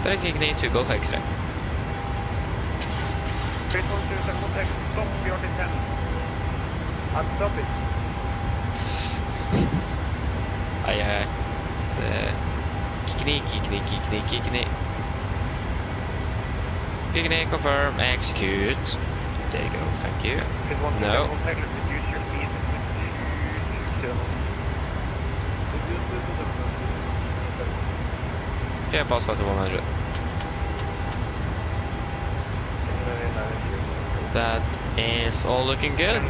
Speaker 1: Take ignite to Golf Extra.
Speaker 11: Stop, you're the 10. I'm stopping.
Speaker 1: Aye. It's Ignite, confirm, execute. There you go, thank you. No. Yeah, pass flight to 100. That is all looking good.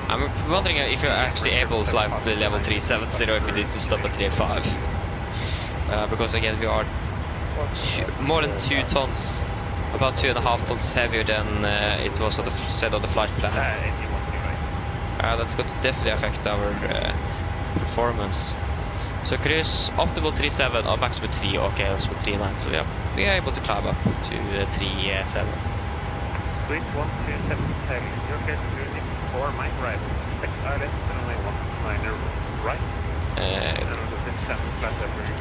Speaker 1: I'm wondering if you're actually able to fly to level 370 if you need to stop at 3.5. Because again, we are more than 2 tons, about 2.5 tons heavier than it was on said on the flight plan. That's going to definitely affect our performance. So cruise optimal 3.7 or maximum 3, okay, also 3.9, so yeah, we are able to climb up to 3.7.
Speaker 11: Switch 127 tag, you're getting to unit 4 might right, expect ILS and only 1 right.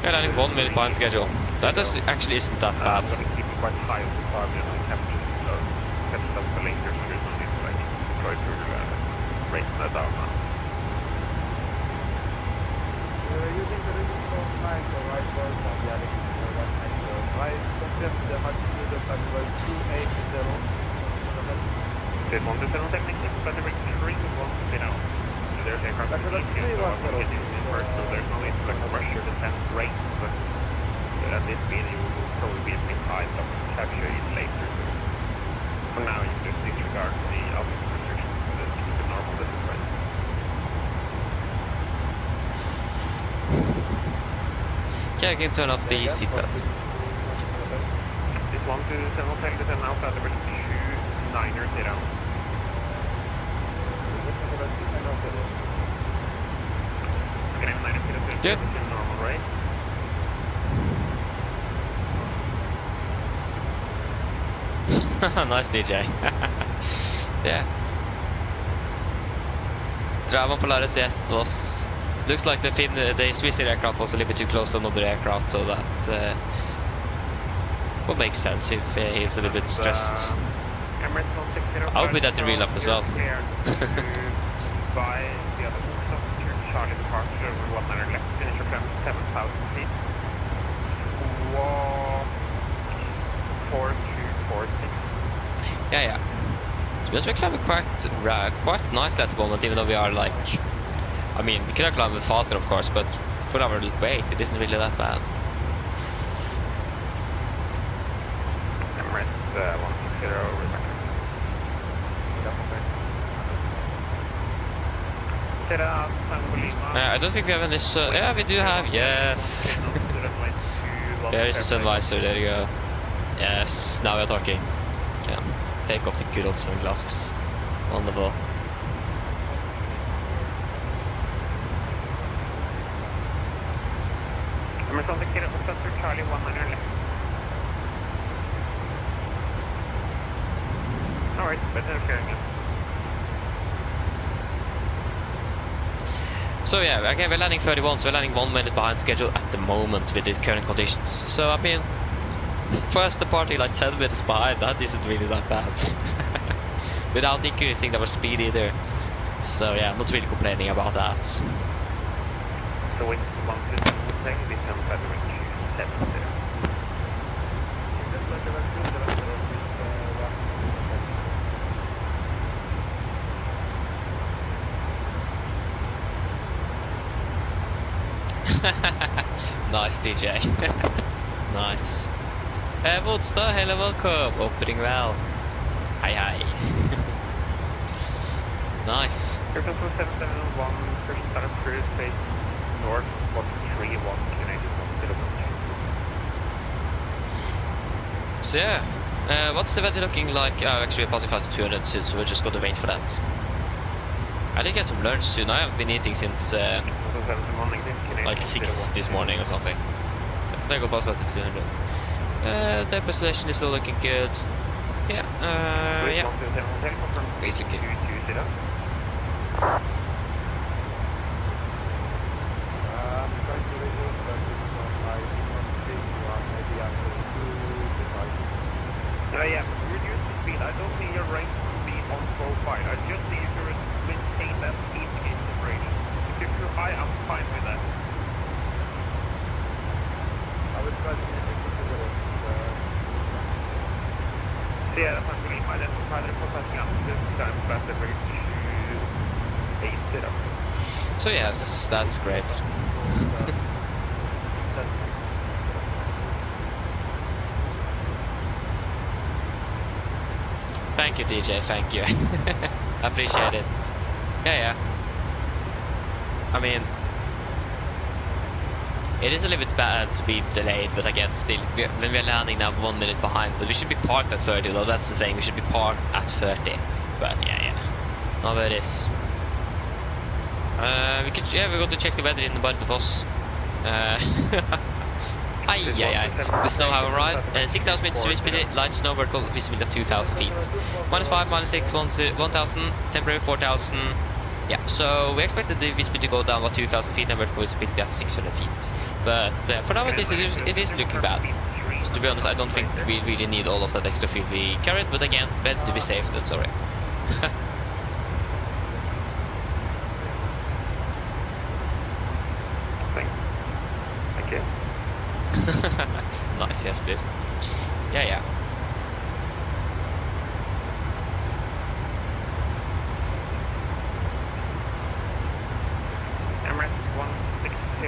Speaker 1: Yeah, landing 1 minute behind schedule. That actually isn't that bad.
Speaker 11: I'm going to keep it quite high on the car, and I have to catch up the later, so there's no need to like try to race that down now.
Speaker 13: Using the reason for flight, the right voice on the other right, confirm the altitude of level 280.
Speaker 11: There's 120 technically, but the ring 110. So there's aircraft that can get in first, so there's no need to like rush your descent rate, but at this speed you will probably be a bit high, but capture it later. So for now you just disregard the altitude restrictions and just keep the normal descent rate.
Speaker 1: Yeah, I can turn off the seatbelt.
Speaker 11: This 127 hotel descend out at level 290.
Speaker 1: Good.
Speaker 11: Normal rate.
Speaker 1: Nice DJ. Yeah. Driving on Polaris, yes, it was. Looks like the Swiss aircraft was a little bit too close to another aircraft, so that would make sense if he's a little bit stressed. I'll be that in real life as well.
Speaker 11: departure over 100 left, initial climb 7,000 feet. 4246.
Speaker 1: Yeah. To be honest, we climbing quite nicely at the moment, even though we are like... I mean, we could have climbed faster, of course, but for our weight, it isn't really that bad.
Speaker 11: Emirates 160, Rebecca.
Speaker 1: I don't think we have any sun. Yeah, we do have. Yes. There is a sun visor. There you go. Yes. Now we're talking. Can take off the good old sunglasses. Wonderful.
Speaker 11: Emirates on the kid of Center Charlie 100 left. Alright, better carrying it.
Speaker 1: So yeah, again, we're landing 31, so we're landing 1 minute behind schedule at the moment with the current conditions. So I mean, for us departing like 10 minutes behind, that isn't really that bad. Without increasing our speed either. So yeah, I'm not really complaining about that.
Speaker 11: So wind 127, become February 270.
Speaker 1: Nice, DJ. Nice. Woodstad, hello, welcome. Opening well. Hi. Nice.
Speaker 11: Aircraft 771, first start of cruise face north 131 Canadian 101.
Speaker 1: So yeah, what's the weather looking like? Oh, actually we're passing flight to 200 soon, so we're just going to wait for that. I did get some lunch soon. I haven't been eating since like 6 this morning or something. Then I go past flight to 200. The position is still looking good. Yeah, basically.
Speaker 11: Yeah, reduce the speed. I don't need your range to be on profile. I just need you to maintain that speed in separation. If you're too high, I'm fine with that. I would try to make it so yeah, that's not really my identifier. They're passing up to this time faster for 280.
Speaker 1: So yes, that's great. Thank you, DJ, thank you. Appreciate it. Yeah. I mean, it is a little bit bad to be delayed, but again, still, when we're landing now 1 minute behind, but we should be parked at 30, though, that's the thing, we should be parked at 30. But yeah. Now it is. We're going to check the weather in the Bardufoss. The snow have arrived. 6,000 meters visibility, light snow, vertical visibility at 2,000 feet. -5, -6, 1,000, temporary 4,000. Yeah, so we expected the visibility to go down about 2,000 feet and vertical visibility at 600 feet. But for now, at least, it is looking bad. So to be honest, I don't think we really need all of that extra fuel we carried, but again, better to be safe than sorry.
Speaker 11: Thank you.
Speaker 1: Nice, yes, dude. Yeah.
Speaker 11: Emirates 160,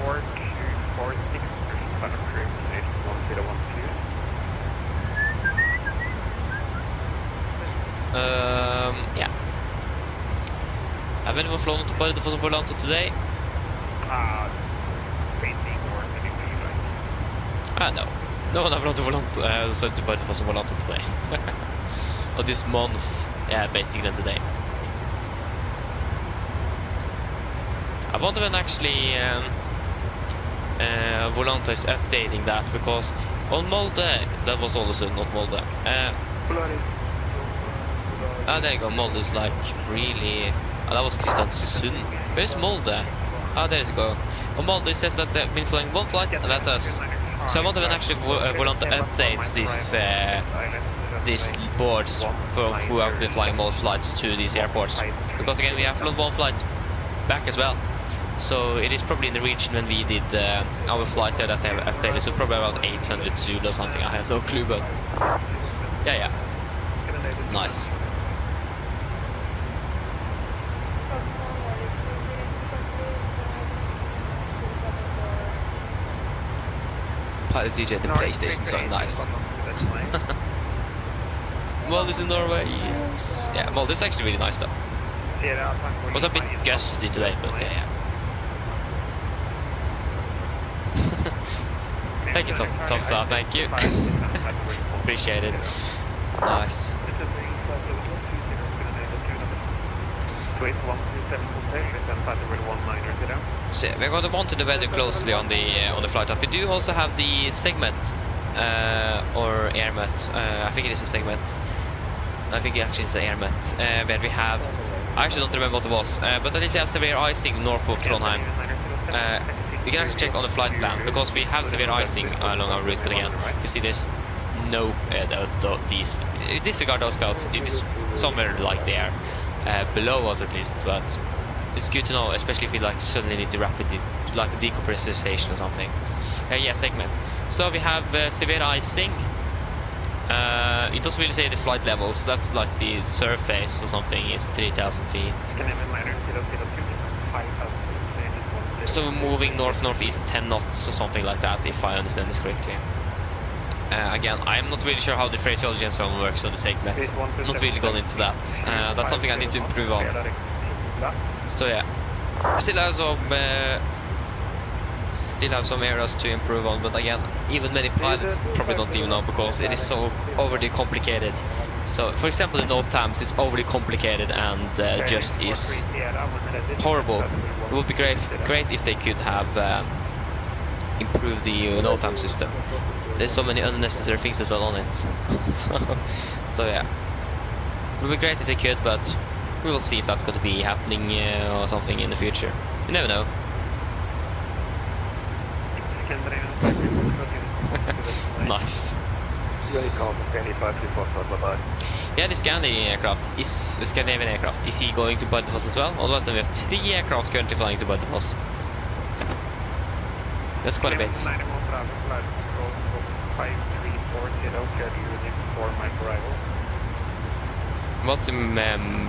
Speaker 11: 4246, Thunder Crew, 1012.
Speaker 1: Yeah. Have anyone flown to Bardufoss for Volante today?
Speaker 11: Painting or anything you like?
Speaker 1: No. No one have flown to Volante, so to Bardufoss for Volante today. Or this month. Yeah, basically today. I wonder when actually Volante is updating that, because on Molde, that was also not Molde. There you go, Molde is like really... that was Kristiansund. Where's Molde? There you go. On Molde it says that they've been flying one flight, and that's us. So I wonder when actually Volante updates these boards for who have been flying more flights to these airports. Because again, we have flown one flight. Pushback as well. So it is probably in the region when we did our flight there that they have updated. So probably around 800 Zulu or something. I have no clue, but yeah. Nice. Pilot DJ at the PlayStation, so nice. Molde is in Norway, yes. Yeah, Molde is actually really nice though. It was a bit gusty today, but yeah. Thank you, Tom. Thumbs up, thank you. Appreciate it. Nice. So we're going to monitor the weather closely on the flight off. We do also have the segment or airmet. I think it is a segment. I think it actually is an airmet where we have. I actually don't remember what it was, but if we have severe icing north of Trondheim, we can actually check on the flight plan because we have severe icing along our route. But again, you see there's no these. Disregard those clouds. It is somewhere like there. Below us at least, but it's good to know, especially if we like suddenly need to rapidly like a decompressurization or something. Yeah, segment. So we have severe icing. It doesn't really say the flight levels. That's like the surface or something is 3,000 feet. So we're moving northeast 10 knots or something like that, if I understand this correctly. Again, I'm not really sure how the phraseology and so on works on the segment. Not really gone into that. That's something I need to improve on. So yeah, still have some areas to improve on, but again, even many pilots probably don't even know because it is so overly complicated. So, for example, the note times is overly complicated and just is horrible. It would be great if they could have improved the note time system. There's so many unnecessary things as well on it. so yeah, it would be great if they could, but we will see if that's going to be happening or something in the future. You never know. Nice. Yeah, the Scandinavian aircraft is he going to Bardufoss as well? Otherwise, we have 3 aircraft currently flying to Bardufoss. That's quite a bit. What the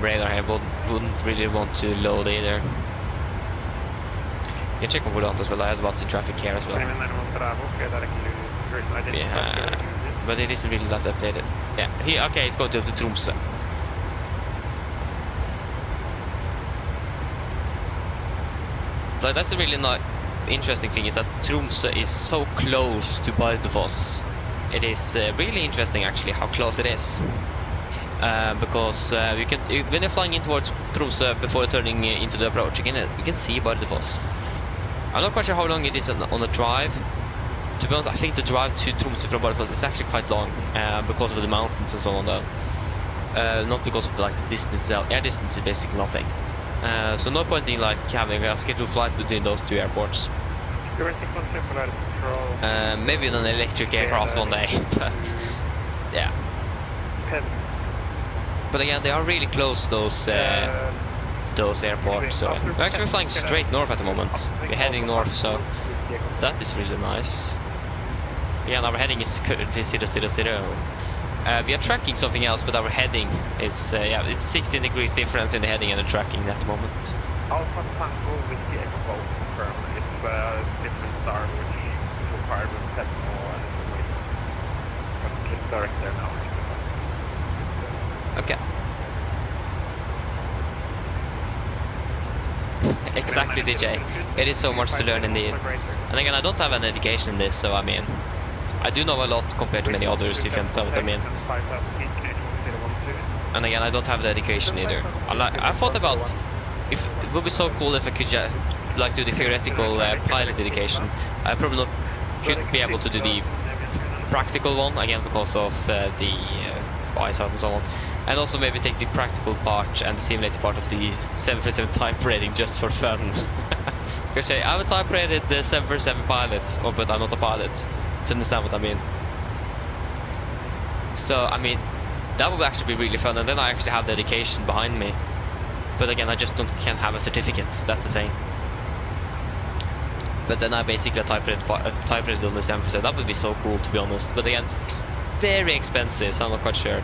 Speaker 1: radar here wouldn't really want to load either. You can check on Volant as well. I had lots of traffic here as well. Yeah, but it isn't really that updated. Yeah, okay, it's going to Tromsø. But that's a really interesting thing is that Tromsø is so close to Bardufoss. It is really interesting actually how close it is. Because you can, when you're flying in towards Tromsø before turning into the approach, you can see Bardufoss. I'm not quite sure how long it is on a drive. To be honest, I think the drive to Tromsø from Bardufoss is actually quite long because of the mountains and so on though. Not because of the distance itself. Air distance is basically nothing. So no point in like having a scheduled flight between those 2 airports. Maybe on an electric aircraft one day, but yeah. But again, they are really close, those airports. So we're actually flying straight north at the moment. We're heading north, so that is really nice. Yeah, and our heading is currently 000. We are tracking something else, but our heading is yeah, it's 16 degrees difference in the heading and the tracking at the moment.
Speaker 11: Alpha Tango with the Echo Golf confirmed. It's a different star which required with Tesla and it's direct there now.
Speaker 1: Okay. Exactly, DJ. It is so much to learn indeed. And again, I don't have an education in this, so I mean, I do know a lot compared to many others, if you understand what I mean. And again, I don't have the education either. I thought about if it would be so cool if I could like do the theoretical pilot education. I probably not couldn't be able to do the practical one again because of the ice out and so on. And also maybe take the practical part and the simulated part of the 747 type rating just for fun. Because I have a type rated the 747 pilot, but I'm not a pilot. To understand what I mean. So I mean, that would actually be really fun, and then I actually have the education behind me. But again, I just can't have a certificate. That's the thing. But then I basically type it on the stem. That would be so cool, to be honest. But again, it's very expensive, so I'm not quite sure.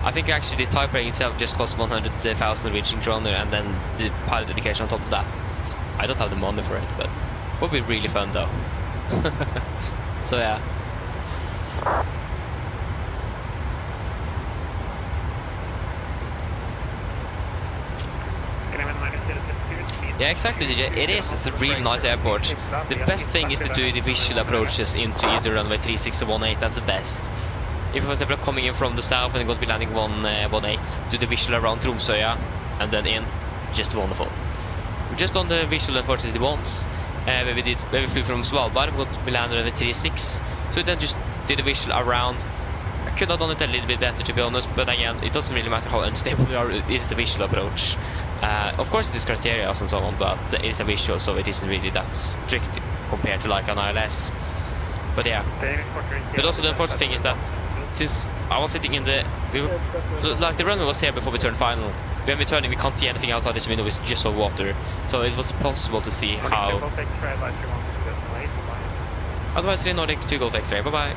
Speaker 1: I think actually the type rating itself just costs 100,000 Norwegian kroner, and then the pilot education on top of that. I don't have the money for it, but it would be really fun though. So yeah. Yeah, exactly, DJ. It is. It's a really nice airport. The best thing is to do the visual approaches into either runway 36 or 18. That's the best. If, for example, coming in from the south and you're going to be landing 18, do the visual around Tromsøya and then in. Just wonderful. We're just on the visual, unfortunately, once. Where we flew from Svalbard, we're going to be landing runway 36. So then just did the visual around. I could have done it a little bit better, to be honest, but again, it doesn't really matter how unstable we are. It is a visual approach. Of course it is criteria and so on, but it is a visual, so it isn't really that strict compared to like an ILS. But yeah. But also the unfortunate thing is that since I was sitting in the... So like the runway was here before we turned final. When we turn, we can't see anything outside this window, it's just all water. So it was possible to see how... Otherwise 3 Nordic, 2 Golf X-ray, bye bye.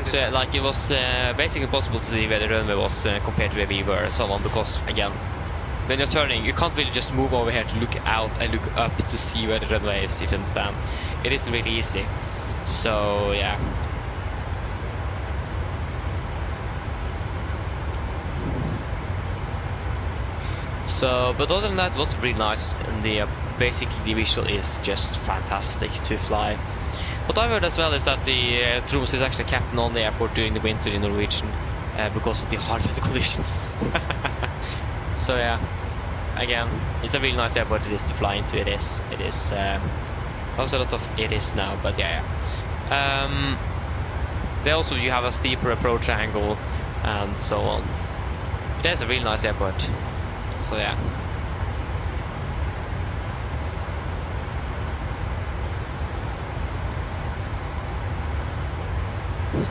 Speaker 1: So yeah, like it was basically possible to see where the runway was compared to where we were and so on, because again, when you're turning, you can't really just move over here to look out and look up to see where the runway is, if you understand. It isn't really easy. So yeah. So, but other than that, it was really nice, and the basically the visual is just fantastic to fly. What I've heard as well is that the Tromsø is actually captain on the airport during the winter in Norwegian because of the hard weather conditions. So yeah, again, it's a really nice airport. It is to fly into. It is. Also a lot of it is now, but yeah. There also you have a steeper approach angle and so on. But it's a really nice airport. So yeah.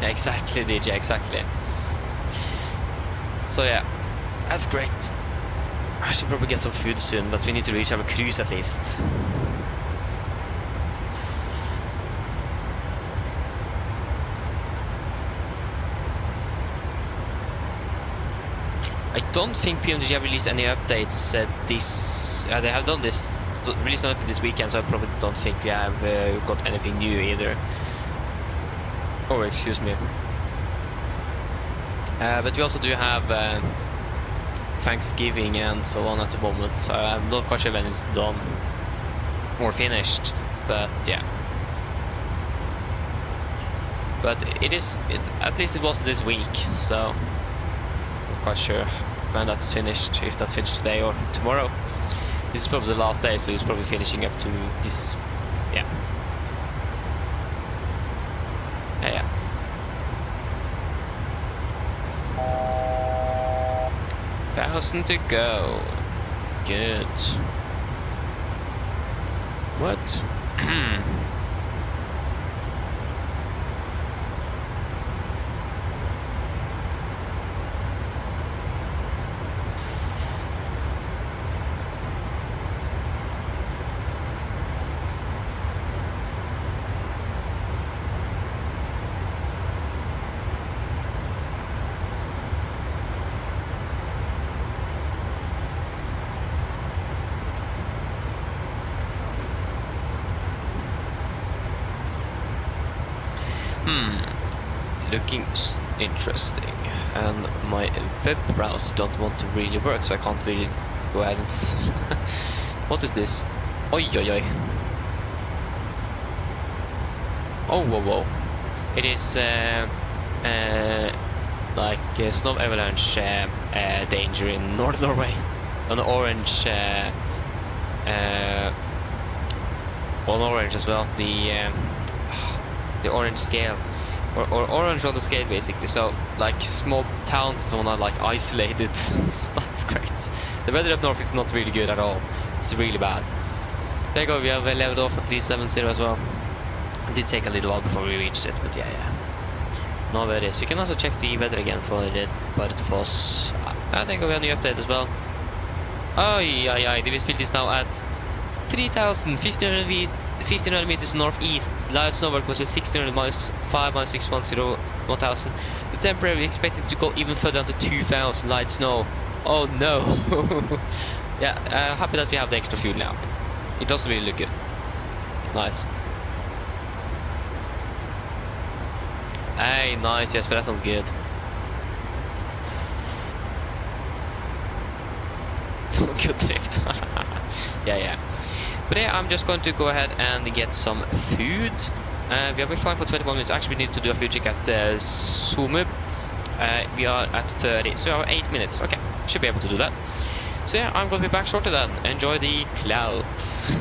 Speaker 1: Exactly, DJ, exactly. So yeah, that's great. I should probably get some food soon, but we need to reach our cruise at least. I don't think PMDG have released any updates this... they have done this, released an update this weekend, so I probably don't think we have got anything new either. Oh, excuse me. But we also do have Thanksgiving and so on at the moment, so I'm not quite sure when it's done or finished, but yeah. But it is, at least it was this week, so not quite sure when that's finished, if that's finished today or tomorrow. This is probably the last day, so it's probably finishing up to this, yeah. Yeah. 1,000 to go. Good. What? Looking interesting, and my web browser don't want to really work, so I can't really go ahead and what is this? Oi oi oi. Oh whoa whoa. It is like snow avalanche danger in North Norway. On orange on orange as well, the orange scale. Or orange on the scale basically, so like small towns and so on are like isolated. So that's great. The weather up north is not really good at all. It's really bad. There you go, we have leveled off at 370 as well. It did take a little while before we reached it, but yeah. No worries. We can also check the weather again for the Bardufoss. I think we have a new update as well. Oh, yeah. The speed is now at 3,1500 meters northeast. Light snow was with 1600 miles 5.610 1000. The temporary expected to go even further down to 2,000 light snow. Oh no. Yeah, happy that we have the extra fuel now. It doesn't really look good. Nice. Hey, nice. Yes, but that sounds good. Good drift. yeah. But yeah, I'm just going to go ahead and get some food. We have been flying for 21 minutes. Actually, we need to do a food check at Sumub. We are at 30, so we have 8 minutes. Okay, should be able to do that. So yeah, I'm going to be back shortly then. Enjoy the clouds.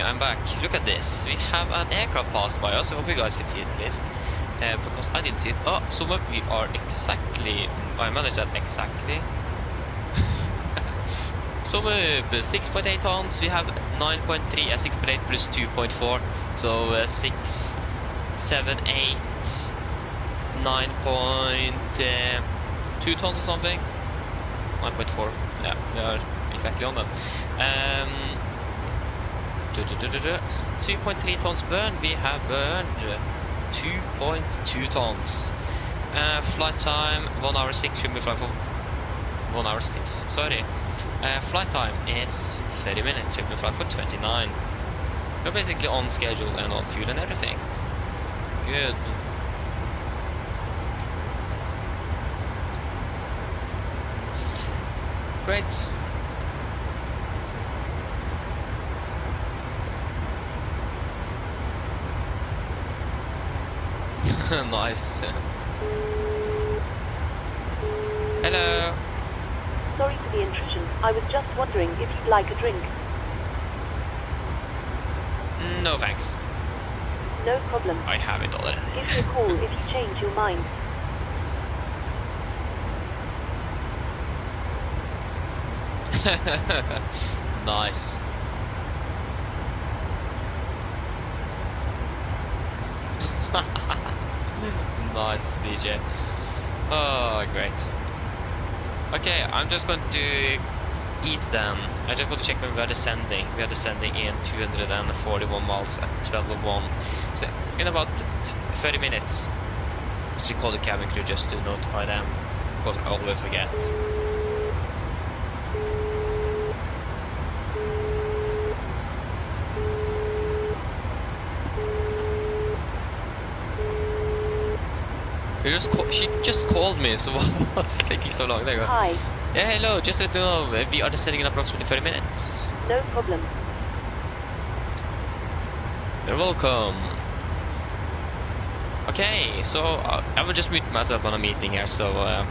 Speaker 1: I'm back. Look at this. We have an aircraft passed by us. I hope you guys can see it at least. Because I didn't see it. Oh, so we are exactly... I managed that exactly. So 6.8 tons. We have 9.3, 6.8 plus 2.4. So 6, 7, 8, 9.2 tons or something. 9.4. Yeah, we are exactly on that. 2.3 tons burned. We have burned 2.2 tons. Flight time 1 hour 6. We fly for 1 hour 6. Sorry. Flight time is 30 minutes. We fly for 29. We're basically on schedule and on fuel and everything. Good. Great. Nice. Hello.
Speaker 9: Sorry for the intrusion. I was just wondering if you'd like a drink.
Speaker 1: No thanks.
Speaker 9: No problem.
Speaker 1: I have it already.
Speaker 9: Give me a call if you change your mind.
Speaker 1: Nice. Nice, DJ. Oh, great. Okay, I'm just going to eat them. I just want to check when we are descending. We are descending in 241 miles at 12:01. So in about 30 minutes, I should call the cabin crew just to notify them, because I always forget. She just called me, so what's taking so long? There you go.
Speaker 9: Hi.
Speaker 1: Yeah, hello. Just to know, we are descending in approximately 30 minutes.
Speaker 9: No problem.
Speaker 1: You're welcome. Okay, so I will just mute myself on a meeting here. So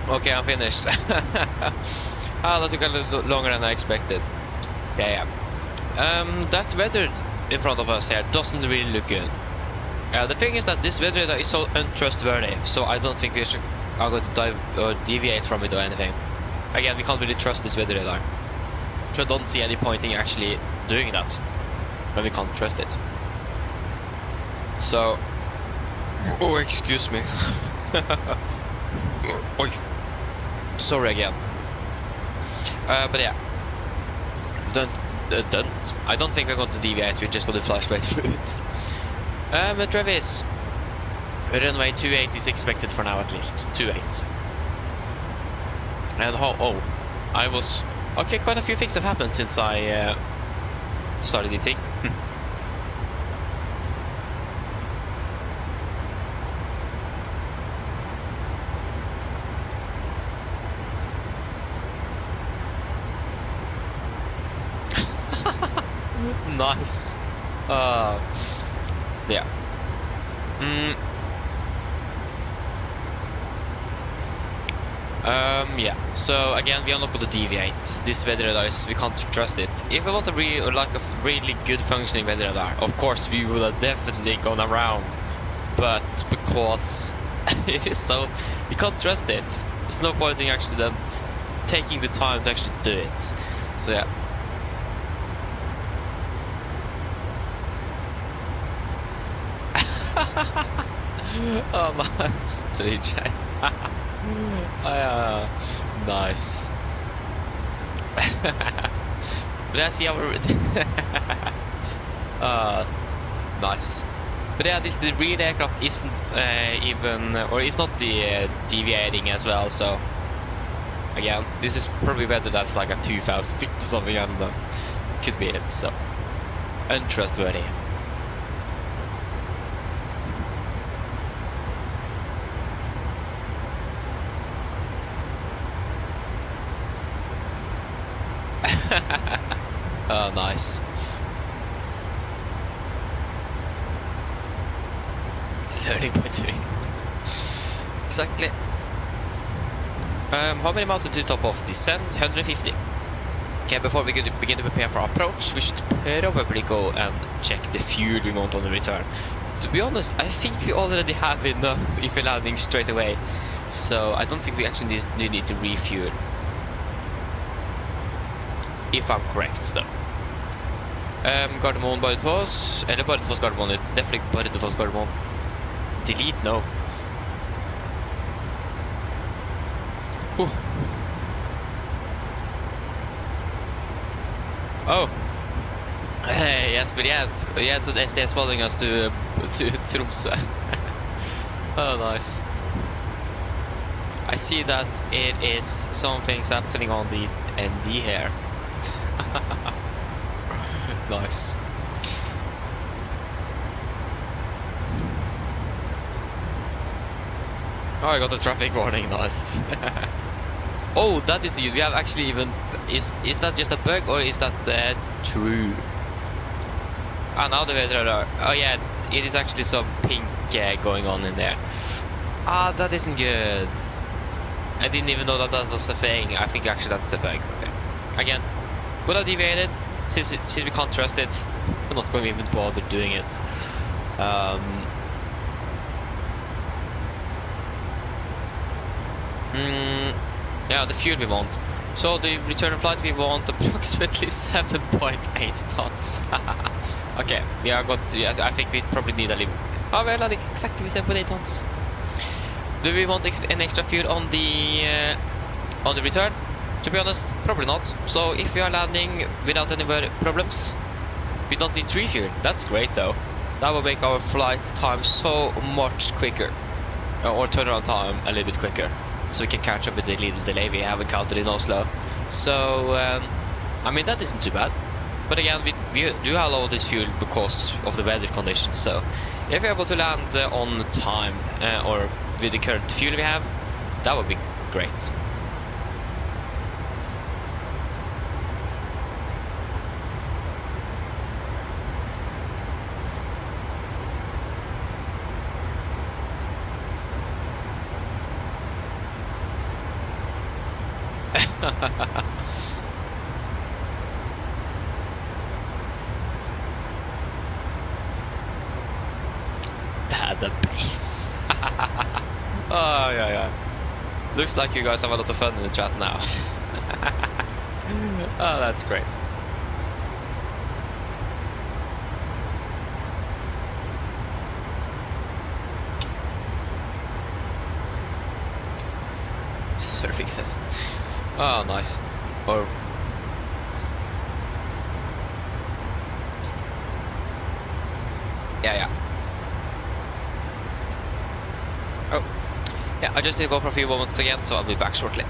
Speaker 1: Okay, I'm finished. That took a little longer than I expected. Yeah. That weather in front of us here doesn't really look good. The thing is that this weather radar is so untrustworthy, so I don't think we are going to dive or deviate from it or anything. Again, we can't really trust this weather radar, so I don't see any point in actually doing that when we can't trust it. So, oh, excuse me. Oi. Sorry again. But yeah, I don't think we're going to deviate. We're just going to fly straight through it. Travis, runway 28 is expected for now, at least 28. And I was okay. Quite a few things have happened since I started eating. Nice. Yeah. Yeah. So again, we are not going to deviate. This weather radar we can't trust it. If it was a really good functioning weather radar, of course we would have definitely gone around. But because it is so, we can't trust it. There's no point in actually then taking the time to actually do it. So yeah. Oh, nice, TJ. Nice. But I see our nice. But yeah, the real aircraft isn't is not deviating as well. So again, this is probably whether that's like a 2,000 feet or something. I don't know. Could be it. So untrustworthy. Oh, nice. Learning by doing. Exactly. How many miles to top off? Descent 150. Okay, before we begin to prepare for approach, we should probably go and check the fuel we want on the return. To be honest, I think we already have enough if we're landing straight away. So I don't think we actually need to refuel. If I'm correct, though. Gardermoen, Bardufoss, eller Bardufoss, Gardermoen. It's definitely Bardufoss, Gardermoen. Delete, no. Oh. Yes, but yes, so they're following us to Tromsø. Oh, nice. I see that it is some things happening on the ND here. Nice. Oh, I got a traffic warning. Nice. Oh, that is the. We have actually even. Is that just a bug or is that true? Ah, now the weather. Oh yeah, it is actually some pink going on in there. Ah, that isn't good. I didn't even know that was a thing. I think actually that's a bug. Okay. Again, would have deviated. Since we can't trust it, we're not going to even bother doing it. Yeah, the fuel we want. So the return flight we want approximately 7.8 tons. Okay, we are going to. I think we probably need a little. Oh, we're landing exactly 7.8 tons. Do we want an extra fuel on the return? To be honest, probably not. So if we are landing without any problems, we don't need refuel. That's great though. That will make our flight time so much quicker, or turnaround time a little bit quicker, so we can catch up with the little delay we have encountered in Oslo. So I mean, that isn't too bad. But again, we do have all this fuel because of the weather conditions. So if we're able to land on time or with the current fuel we have, that would be great. The base. Oh yeah. Looks like you guys have a lot of fun in the chat now. Oh, that's great. Surfing says. Oh, nice. Or yeah. Oh, yeah. I just need to go for a few moments again, so I'll be back shortly.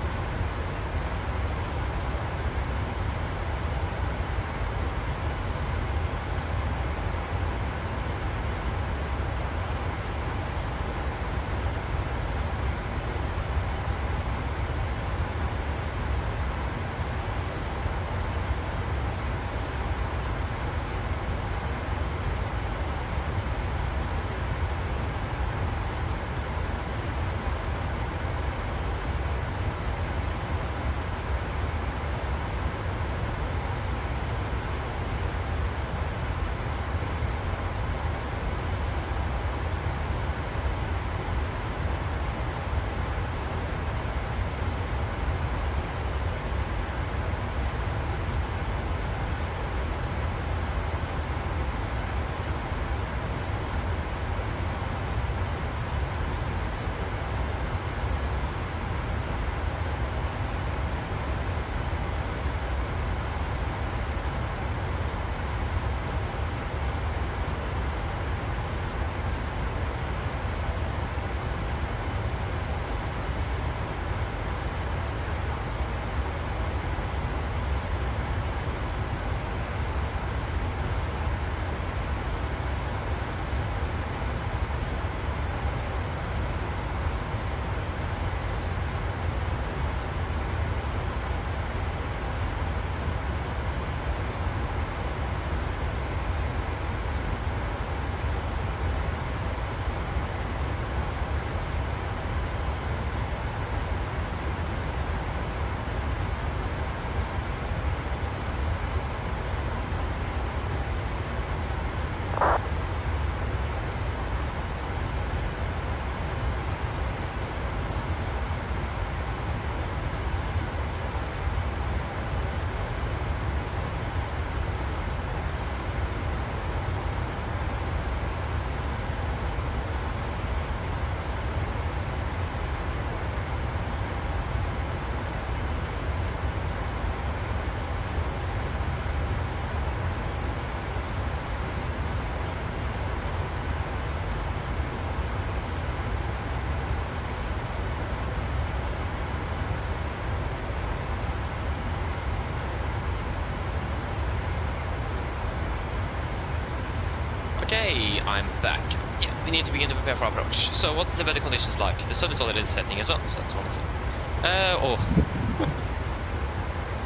Speaker 1: Okay, I'm back. Yeah, we need to begin to prepare for approach. So what's the weather conditions like? The sun is already setting as well, so that's wonderful.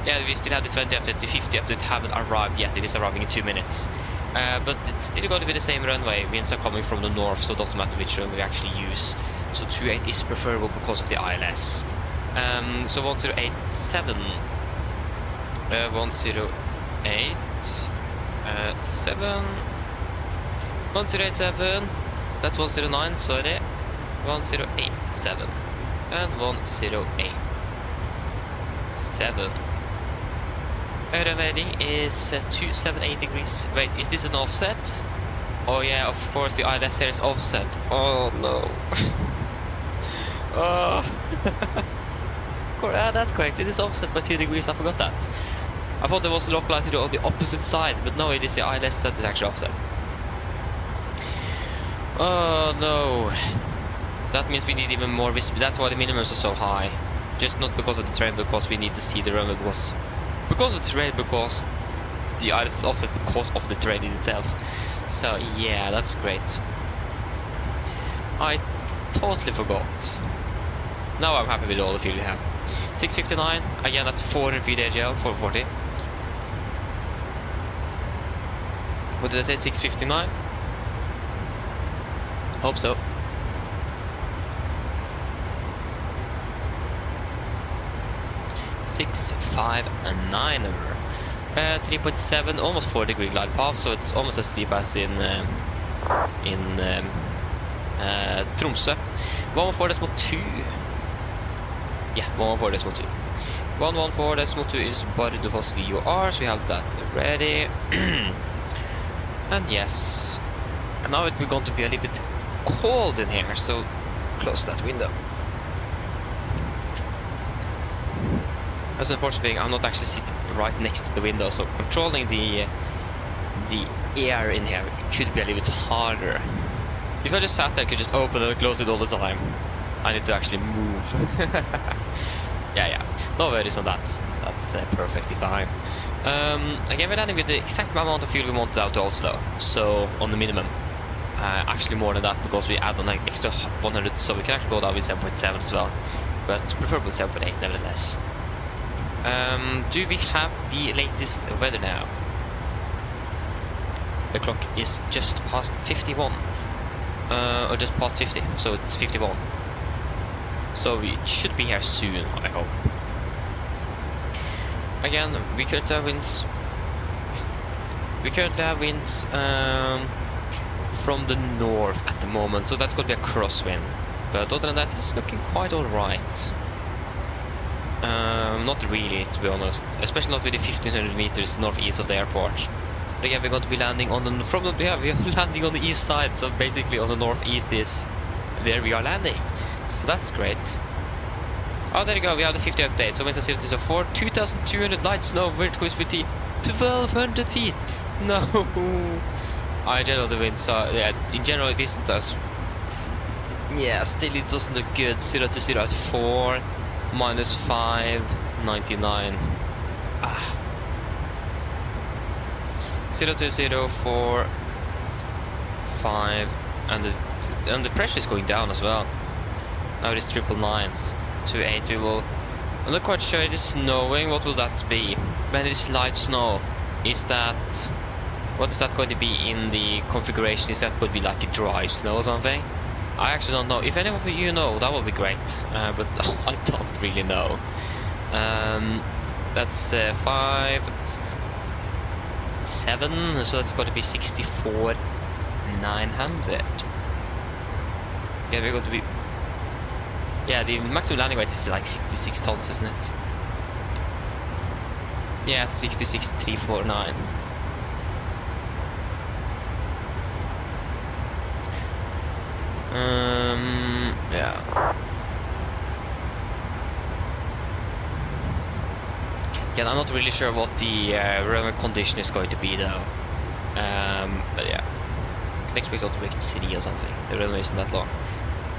Speaker 1: Yeah, we still have the 20 update, the 50 update haven't arrived yet. It is arriving in 2 minutes. But it's still going to be the same runway. Winds are coming from the north, so it doesn't matter which runway we actually use. So 28 is preferable because of the ILS. So 1087. 108. 7. 1087. That's 109, sorry. 1087. And 1087. Air rating is 278 degrees. Wait, is this an offset? Oh yeah, of course the ILS here is offset. Oh no. Oh. That's correct, it is offset by 2 degrees, I forgot that. I thought there was localized on the opposite side, but no, it is the ILS that is actually offset. Oh no. That means we need even more visibility. That's why the minimums are so high. Just not because of the terrain, because we need to see the runway, because of the terrain, because the ILS is offset because of the terrain in itself. So yeah, that's great. I totally forgot. Now I'm happy with all the fuel we have. 659, again that's 400 feet AGL, 440. What did I say, 659? Hope so. 659er. 3.7, almost 4-degree glide path, so it's almost as steep as in Tromsø. 114.2. Yeah, 114.2. 114.2 is Bardufoss VOR, so we have that ready. And yes, and now we're going to be a little bit cold in here, so close that window. That's the unfortunate thing, I'm not actually sitting right next to the window, so controlling the air in here could be a little bit harder. If I just sat there, I could just open and close it all the time. I need to actually move. yeah, no worries on that. That's perfectly fine. Again, we're landing with the exact amount of fuel we want out to Oslo, so on the minimum. Actually more than that, because we add on like extra 100, so we can actually go down with 7.7 as well, but preferably 7.8 nevertheless. Do we have the latest weather now? The clock is just past 51, or just past 50, so it's 51. So we should be here soon, I hope. Again, we currently have winds. From the north at the moment, so that's going to be a crosswind. But other than that, it's looking quite alright. Not really, to be honest, especially not with the 1500 meters northeast of the airport. But again, we're going to be landing on the we are landing on the east side, so basically on the northeast is where we are landing. So that's great. Oh, there you go, we have the 50 update. So winds of 0 to 2200 light snow, vertical visibility 1200 feet. No. In general, the winds are, yeah, in general it isn't as, yeah, still it doesn't look good. 0 to 0 at 4, minus 599. 0 to 0, 4, 5, and the pressure is going down as well. Now it is 999 to 8. I'm not quite sure. It is snowing. What will that be? When it is light snow, is that, what's that going to be in the configuration? Is that going to be like a dry snow or something? I actually don't know. If any of you know, that would be great. But I don't really know. That's 5, 7, so that's going to be 64,900. Yeah, we're going to be. Yeah, the maximum landing weight is like 66 tons, isn't it? Yeah, 66,349. Yeah. Yeah, I'm not really sure what the runway condition is going to be though. But yeah, I can expect automatic 3 or something. The runway isn't that long.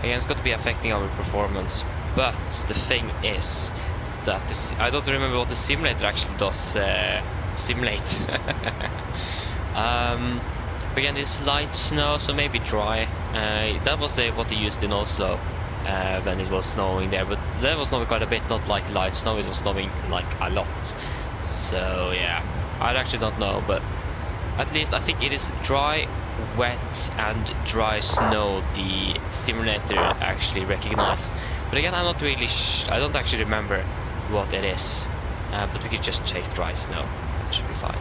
Speaker 1: Again, it's going to be affecting our performance. But the thing is that this, I don't remember what the simulator actually does simulate. Again, it's light snow, so maybe dry. That was what they used in Oslo when it was snowing there, but that was snowing quite a bit, not like light snow, it was snowing like a lot. So yeah, I actually don't know, but at least I think it is dry, wet and dry snow the simulator actually recognize. But again, I'm not really I don't actually remember what it is, but we could just check dry snow. That should be fine.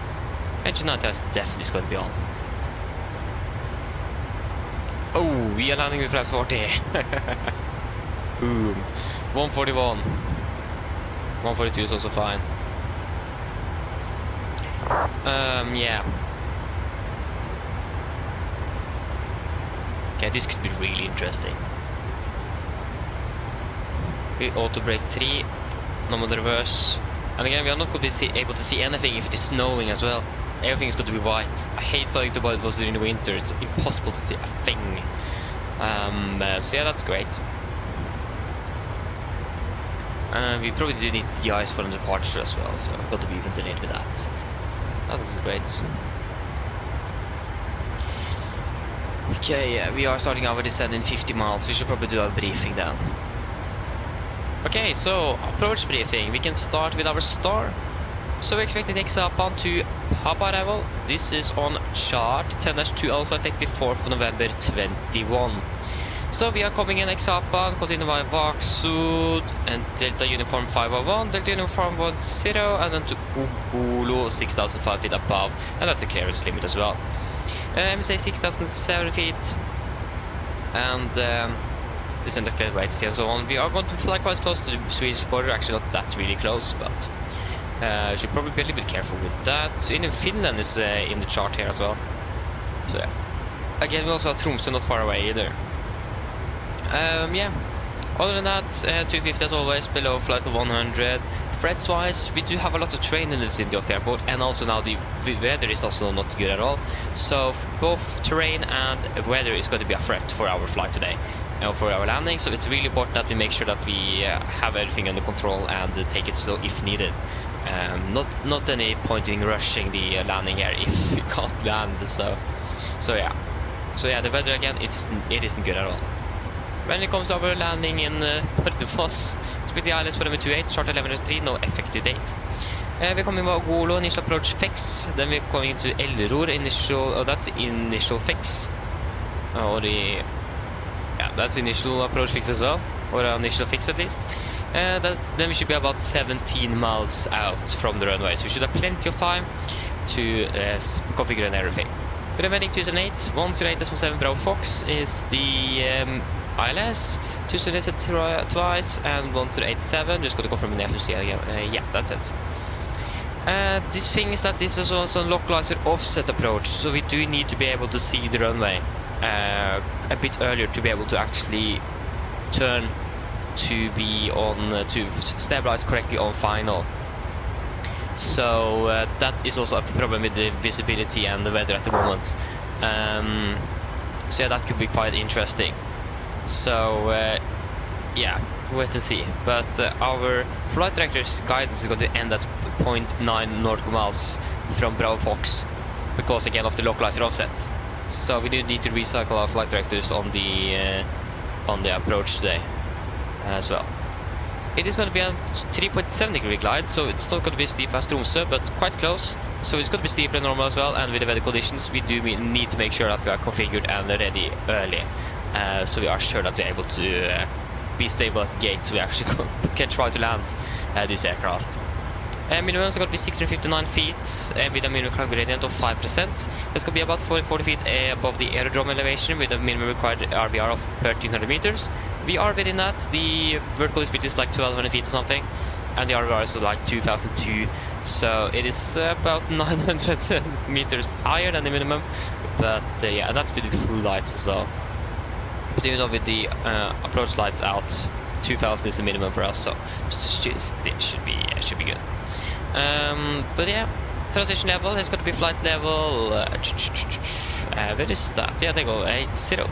Speaker 1: Engine 9 test definitely is going to be on. Oh, we are landing with flap 40. Boom. 141. 142 is also fine. Yeah. Okay, this could be really interesting. We auto brake 3, normal reverse. And again, we are not going to be able to see anything if it is snowing as well. Everything is going to be white. I hate flying to Bardufoss during the winter. It's impossible to see a thing. So yeah, that's great. We probably do need the ice for the departure as well, so I've got to be even delayed with that. That is great. Okay, yeah, we are starting our descent in 50 miles. We should probably do a briefing then. Okay, so approach briefing. We can start with our star. So we're expecting next up on to Papa arrival. This is on chart 10-2 Alpha effective 4th of November 21. So we are coming in Exapan, continue by Vaksud, and Delta Uniform 501, Delta Uniform 10, and then to Ogolo 6,005 feet above, and that's the clearance limit as well. MSA 6,007 feet, and descent escalator rates and so on. We are going to fly quite close to the Swedish border, actually not that really close, but should probably be a little bit careful with that. Even Finland is in the chart here as well. So yeah. Again, we also have Tromsø not far away either. Yeah. Other than that, 250 as always, below flight of 100. Threats wise, we do have a lot of terrain in the vicinity of the airport, and also now the weather is also not good at all. So both terrain and weather is going to be a threat for our flight today, for our landing. So it's really important that we make sure that we have everything under control and take it slow if needed. Not any point in rushing the landing here if we can't land. So yeah. So yeah, the weather again, it isn't good at all. When it comes to our landing in Bardufoss, split the islands for number 28, chart 1103, no effective date. We're coming to Ogolo, initial approach fix. Then we're coming to Enroute, initial, that's the initial fix. That's initial approach fix as well, or initial fix at least. Then we should be about 17 miles out from the runway, so we should have plenty of time to configure and everything. We're heading 278, 108.7 Bravo Fox is the ILS, 208 twice, and 1087. Just got to confirm the FMC again. Yeah, that's it. This thing is that this is also a localizer offset approach, so we do need to be able to see the runway a bit earlier to be able to actually turn to be on to stabilize correctly on final. So that is also a problem with the visibility and the weather at the moment. So yeah, that could be quite interesting. So yeah, wait and see. But our flight director's guidance is going to end at 0.9 nautical miles from Bravo Fox because again of the localizer offset. So we do need to recycle our flight directors on the approach today as well. It is going to be a 3.7 degree glide, so it's not going to be steep as Tromsø, but quite close. So it's going to be steeper than normal as well, and with the weather conditions, we do need to make sure that we are configured and ready early. So we are sure that we are able to be stable at the gate, so we actually can try to land this aircraft. Minimum is going to be 659 feet with a minimum climb gradient of 5%. That's going to be about 40 feet above the aerodrome elevation with a minimum required RVR of 1300 meters. We are within that. The vertical speed is like 1200 feet or something, and the RVR is like 2002. So it is about 900 meters higher than the minimum. But yeah, and that's with the full lights as well. But even though with the approach lights out, 2000 is the minimum for us, so it should be good. But yeah, transition level is going to be flight level. Where is that? Yeah, they go 80.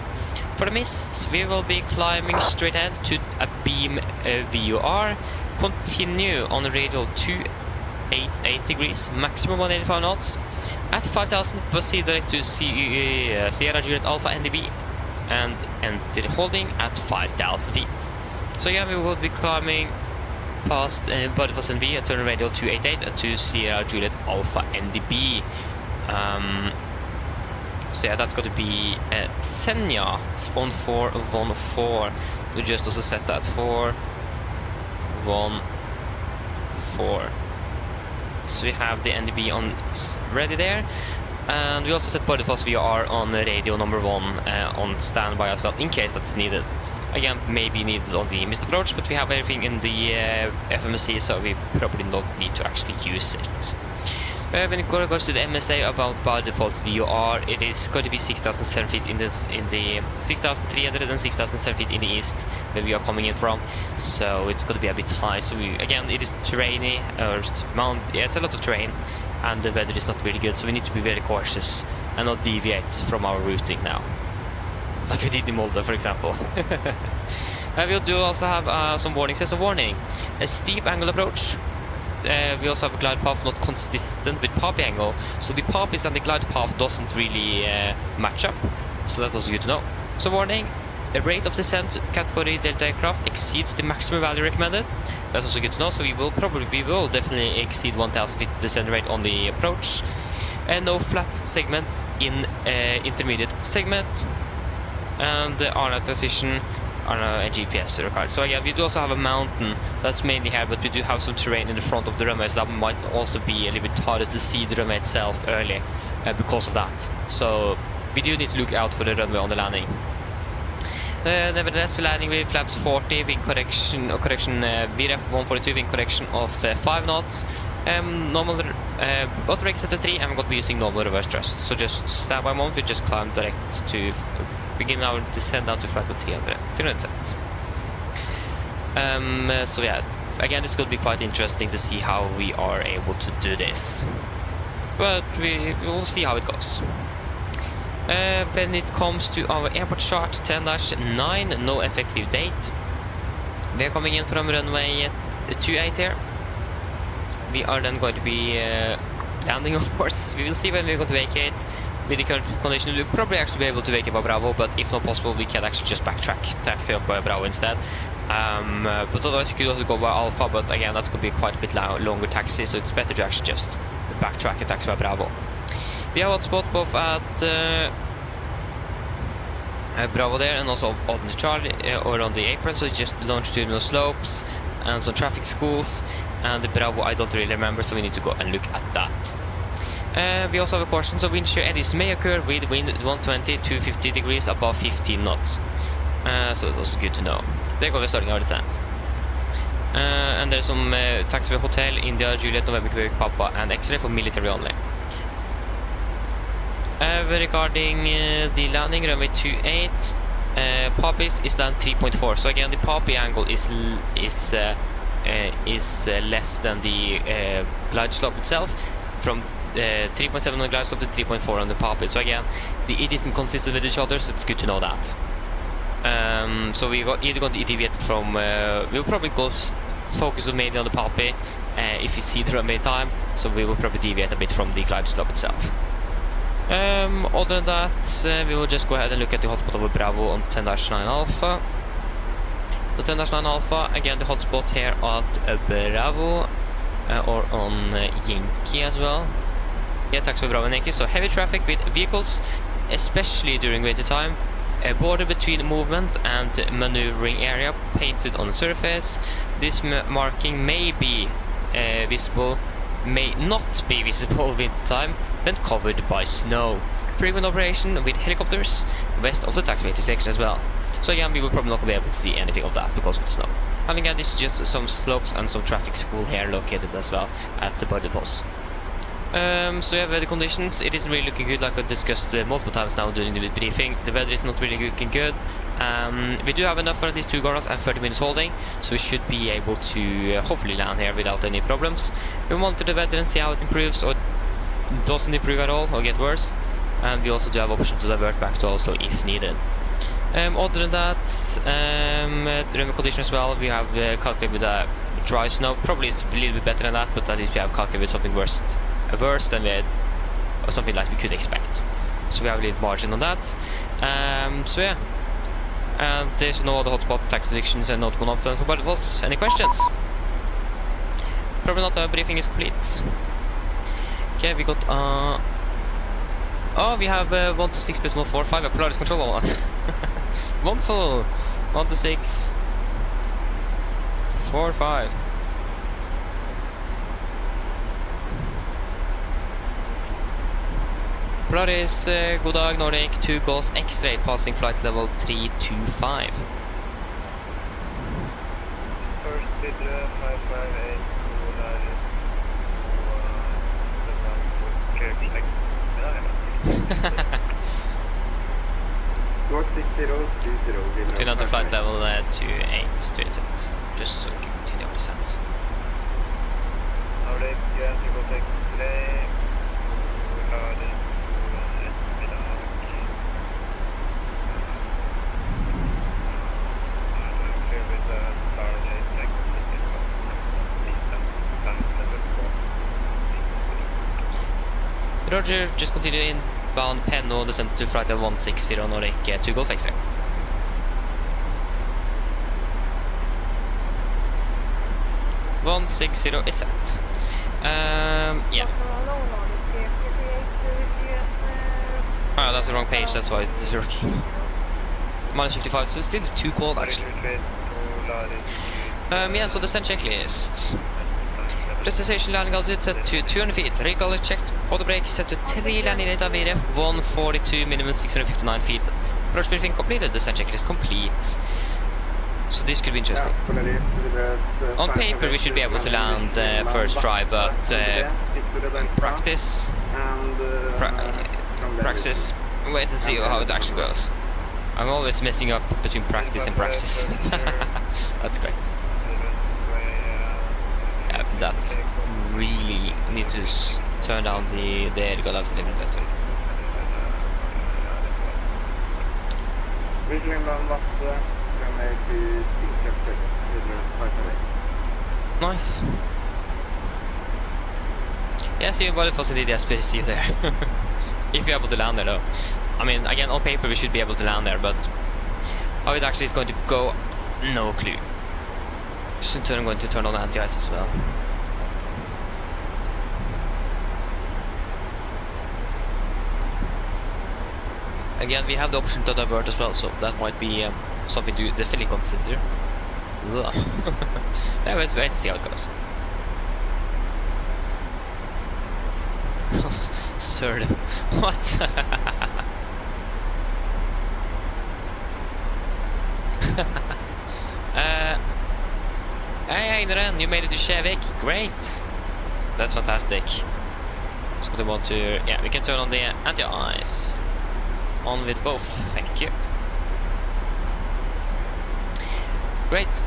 Speaker 1: For the mist, we will be climbing straight ahead to a beam VUR. Continue on the radial 288 degrees, maximum 185 knots. At 5000, proceed direct to Sierra Juliet Alpha NDB and enter holding at 5000 feet. So yeah, we will be climbing past Bardufoss NV at turn radial 288 to Sierra Juliet Alpha NDB. So yeah, that's going to be Senja on 414. We just also set that 414. So we have the NDB on ready there. And we also set Bardufoss VR on radio number 1 on standby as well, in case that's needed. Again, maybe needed on the missed approach, but we have everything in the FMC, so we probably don't need to actually use it. When it goes to the MSA about Bardufoss VOR, it is going to be 6,007 feet in the 6,300 and 6,007 feet in the east where we are coming in from. So it's going to be a bit high. So again, it is terrainy, it's a lot of terrain, and the weather is not really good. So we need to be very cautious and not deviate from our routing now, like we did in Molde, for example. We do also have some warning. Says a warning: a steep angle approach. We also have a glide path not consistent with PAPI angle, so the PAPIs and the glide path doesn't really match up, so that's also good to know. So warning, the rate of descent category Delta aircraft exceeds the maximum value recommended. That's also good to know, so we will definitely exceed 1000 feet descent rate on the approach. And no flat segment in intermediate segment. and the RNAV transition and GPS required. So again, we do also have a mountain that's mainly here, but we do have some terrain in the front of the runway, so that might also be a little bit harder to see the runway itself early because of that. So we do need to look out for the runway on the landing. Nevertheless, we're landing with flaps 40, wind correction, VRF 142, wind correction of 5 knots. Normal auto brake set to 3, and we're going to be using normal reverse thrust. So just stand by 1, we just climb direct to begin our descent down to flight of 300 so yeah, again, this is going to be quite interesting to see how we are able to do this. But we will see how it goes. When it comes to our airport chart 10-9, no effective date. We are coming in from runway 28 here. We are then going to be landing, of course. We will see when we're going to vacate. With the current condition, we'll probably actually be able to vacate by Bravo, but if not possible, we can actually just backtrack, taxi up by Bravo instead. But otherwise, you could also go by Alpha, but again, that's going to be quite a bit longer taxi, so it's better to actually just backtrack and taxi by Bravo. We have hotspot both at Bravo there and also on the Charlie or on the apron, so it's just longitudinal slopes and some traffic schools. And the Bravo I don't really remember, so we need to go and look at that. We also have a caution, so wind shear eddies may occur with wind 120 to 50 degrees above 15 knots. So that's also good to know. There go, we're starting our descent. And there's some taxiway hotel, India, Juliet, November, Quebec, Papa, and X-ray for military only. Regarding the landing, runway 28, Poppy's is down 3.4. So again, the Poppy angle is less than the glide slope itself, from 3.7 on the glide slope to 3.4 on the Poppy. So again, it isn't consistent with each other, so it's good to know that. So we got either going to deviate from, we'll probably go focus mainly on the Poppy if we see the runway time, so we will probably deviate a bit from the glide slope itself. Other than that, we will just go ahead and look at the hotspot over Bravo on 10-9 Alpha. So 10-9 Alpha, again the hotspot here at Bravo, or on Yankee as well. Yeah, taxi for Bravo and Yankee, so heavy traffic with vehicles, especially during winter time. A border between movement and maneuvering area painted on the surface. This marking may be visible, may not be visible winter time when covered by snow. Frequent operation with helicopters west of the taxiway section as well. So again, we will probably not be able to see anything of that because of the snow. And again, this is just some slopes and some traffic school here located as well at the Bardufoss. So yeah, weather conditions, it isn't really looking good, like I discussed multiple times now during the briefing. The weather is not really looking good. We do have enough for at least 2 hours and 30 minutes holding, so we should be able to hopefully land here without any problems. We monitor the weather and see how it improves or doesn't improve at all or get worse. And we also do have option to divert back to Oslo if needed. Other than that, the runway condition as well, we have calculated with a dry snow. Probably it's a little bit better than that, but at least we have calculated with something worse than we had, or something like we could expect. So we have a little margin on that. So yeah, and there's no other hotspots, taxi sections, and notable uptime for Bardufoss. Any questions? Probably not. Our briefing is complete. Okay, we got oh, we have 126.45 a Polaris control on. Wonderful. 126.45. Polaris, god dag, Nordic 2 Golf X-ray, passing flight level 325.
Speaker 13: First bid 558
Speaker 10: North 6020.
Speaker 1: Continue to flight level 28, just so we can continue our descent.
Speaker 13: Nordic, yes, you will take today.
Speaker 1: Roger, just continue inbound Penno, descent to flight level 160 Nordic 2 Golf X-ray. .160 is set. Yeah. Oh, that's the wrong page, that's why it's working. -55, so still too cold actually. Yeah, so descent checklist. Destination landing altitude set to 200 feet. Rig is checked. Auto brake set to 3 landing rate of VRF 142, minimum 659 feet. Approach briefing completed. Descent checklist complete. So this could be interesting. On paper we should be able to land first try, but practice, praxis, wait and see how it actually goes. I'm always messing up between practice and praxis. That's great. Yeah, that's really need to turn down the ergo, that's a little better. Nice. Yeah, see Bardufoss indeed, yes, PCC there. If you're able to land there though. I mean, again, on paper we should be able to land there, but how it actually is going to go, no clue. Soon I'm going to turn on anti-ice as well. Again, we have the option to divert as well, so that might be something to definitely consider. Yeah, let's wait and see how it goes. Sir, what? Hey, Einar, you made it to Kjevik. Great. That's fantastic. Just gonna want to, yeah, we can turn on the anti-ice. On with both, thank you. Great.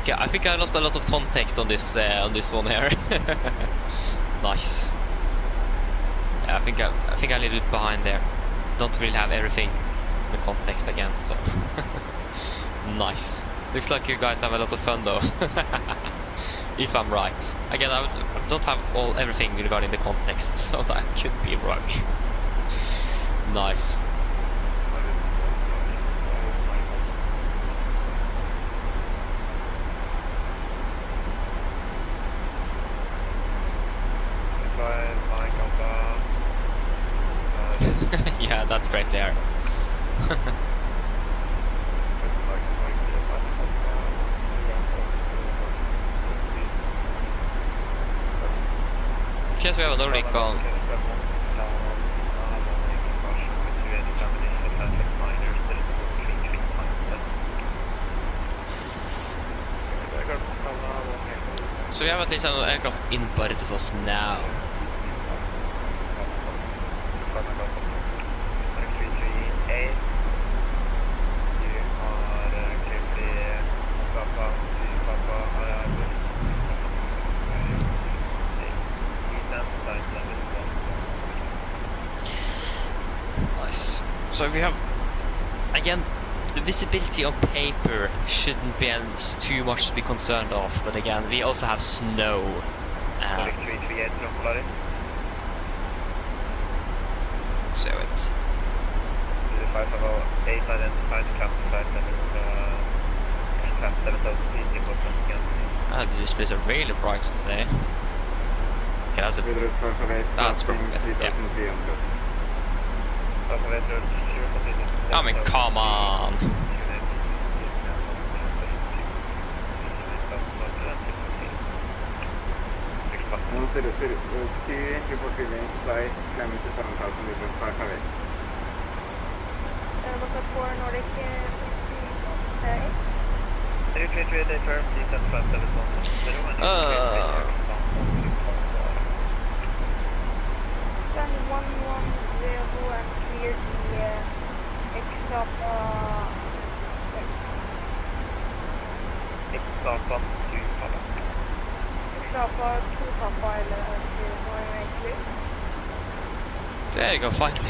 Speaker 1: Okay, I think I lost a lot of context on this one here. Nice. Yeah, I think I leave it behind there. Don't really have everything in the context again, so nice. Looks like you guys have a lot of fun though. If I'm right. Again, I don't have everything regarding the context, so that could be wrong. Nice. Yeah, that's great to hear. Guess we have another recon. So we have at least another aircraft in Bardufoss now. Nice. So we have, again, the visibility on paper shouldn't be too much to be concerned of, but again, we also have snow. So it's the displays are really bright today. Okay, that's probably better. Yeah. I mean, come on. There you go, finally.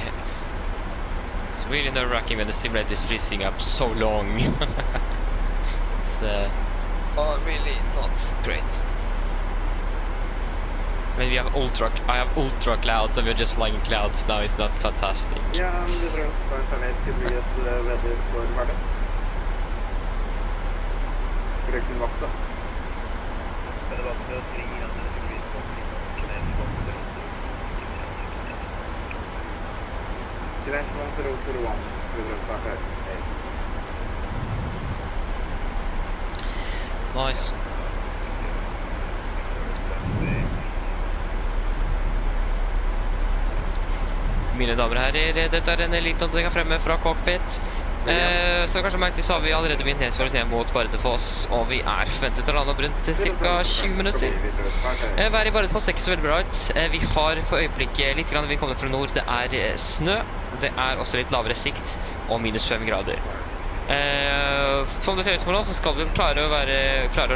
Speaker 1: It's really nerve-wracking when the simulator is freezing up so long. It's really not great. Maybe we have I have ultra clouds and we're just flying in clouds now. It's not fantastic.
Speaker 13: Yeah, Dimension 1001,
Speaker 1: Nice. Mine damer og herrer, dette en eliteanlegg fremme fra Cockpit. Så kanskje merket så har vi allerede begynt nedsvåres ned mot Bardufoss, og vi forventet å lande opp rundt ca. 20 minutter. Været i Bardufoss ser ikke så veldig bra ut. Vi har for øyeblikket litt grann, vi kommer fra nord, det snø, det også litt lavere sikt, og minus 5 grader. Som det ser ut som nå, så skal vi klare å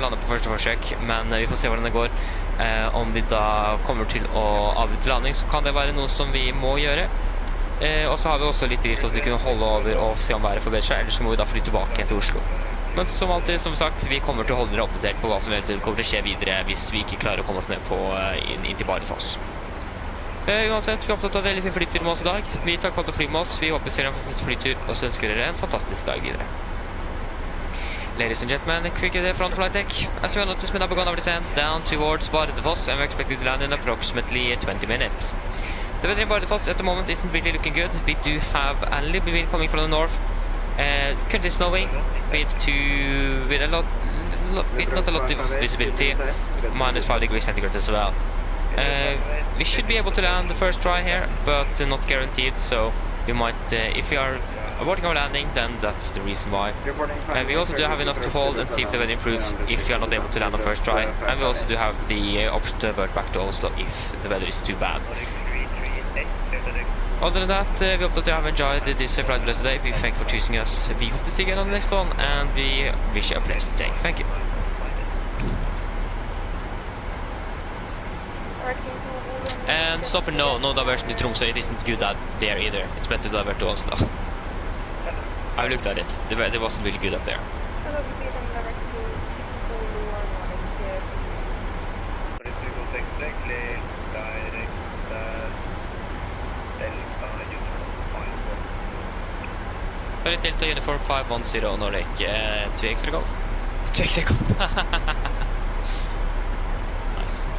Speaker 1: lande på første forsøk, men vi får se hvordan det går. Om vi da kommer til å avbryte landing, så kan det være noe som vi må gjøre. Og så har vi også litt drivstoff til å kunne holde over og se om været forbedrer seg, ellers så må vi da fly tilbake igjen til Oslo. Men som alltid, som sagt, vi kommer til å holde dere oppdatert på hva som eventuelt kommer til å skje videre hvis vi ikke klarer å komme oss ned inn til Bardufoss. Uansett, vi er opptatt av veldig mye flytur med oss i dag. Vi takker på at du flyr med oss, vi håper dere har en fantastisk flytur, og så ønsker dere en fantastisk dag videre. Ladies and gentlemen, quick front flight deck. As you notice, we now begun our descent down towards Bardufoss, and we expect to land in approximately 20 minutes. The weather in Bardufoss at the moment isn't really looking good. We do have a little bit of wind coming from the north. Currently snowing, with not a lot of visibility, minus 5 degrees centigrade as well. We should be able to land the first try here, but not guaranteed, so we might, if we are aborting our landing, then that's the reason why. We also do have enough to hold and see if the weather improves if we are not able to land on first try, and we also do have the option to avert back to Oslo if the weather is too bad. Other than that, we hope that you have enjoyed this flight with us today. We thank you for choosing us. We hope to see you again on the next one, and we wish you a pleasant day. Thank you. And so for no diversion to Tromsø, it isn't good there either. It's better to divert to Oslo. I looked at it. The weather wasn't really good up there. Delta Uniform 510 Nordic, 2 extra golf. 2 extra golf. Nice.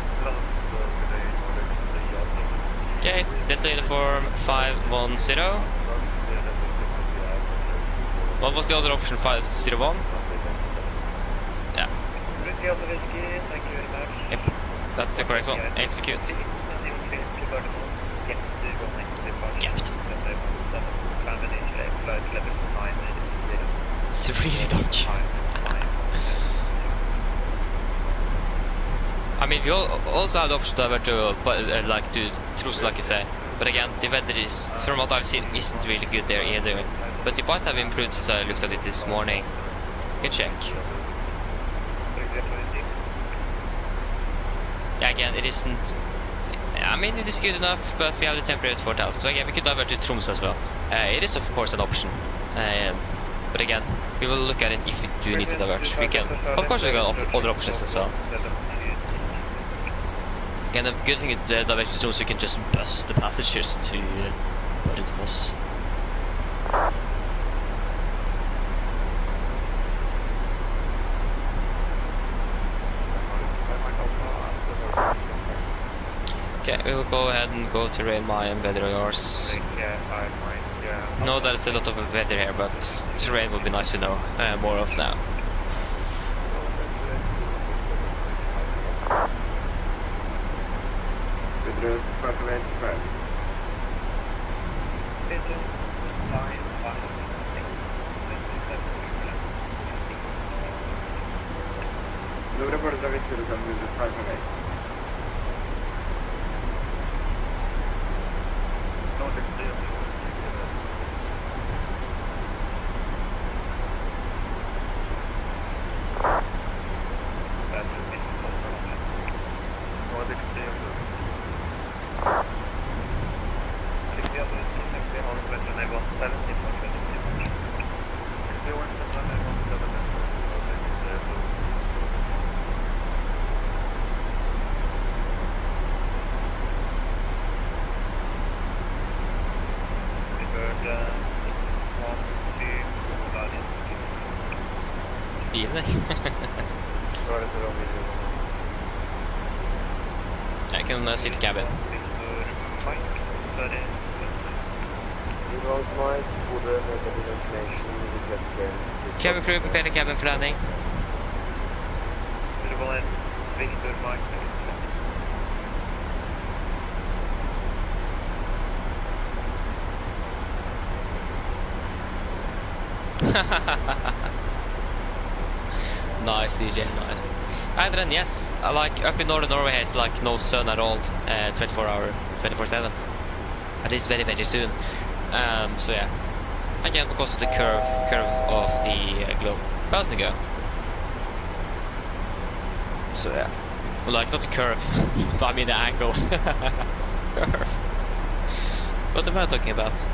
Speaker 1: Okay, Delta Uniform 510. What was the other option? 501? Yeah. Yep, that's the correct one. Execute. Gapped. It's really dark. I mean, we also have the option to divert to Tromsø, like you say. But again, the weather is, from what I've seen, isn't really good there either. But it might have improved since I looked at it this morning. You can check. Yeah, again, it isn't. I mean, it is good enough, but we have the temporary at 4,000. So again, we could divert to Tromsø as well. It is, of course, an option. But again, we will look at it if we do need to divert. We can, of course, we got other options as well. Again, the good thing is that divert to Tromsø, you can just bus the passengers to Bardufoss. Okay, we will go ahead and go to rail my and weather yours. Know that it's a lot of weather here, but terrain would be nice to know more of now. I can sit cabin. Cabin crew, prepare the cabin for landing.
Speaker 11: Suitable and Victor Mike.
Speaker 1: Nice DJ, nice. And then yes, like up in northern Norway it's like no sun at all, 24/7. At least very very soon. So yeah, again because of the curve of the globe. How's the go? So yeah, well, like not the curve, but I mean the angle. Curve. What am I talking about?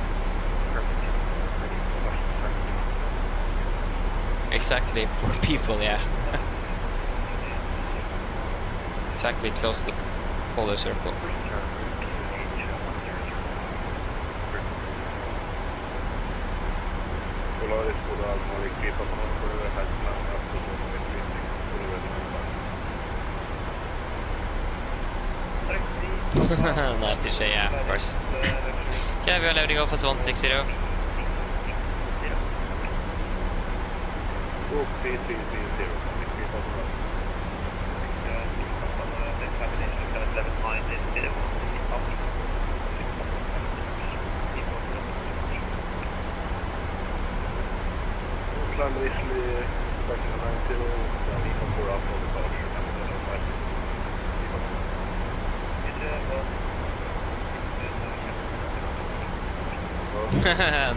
Speaker 1: Exactly, poor people, yeah. Exactly, close to the polar circle. Nice to say, yeah, of course. Okay, we are loading off as 160.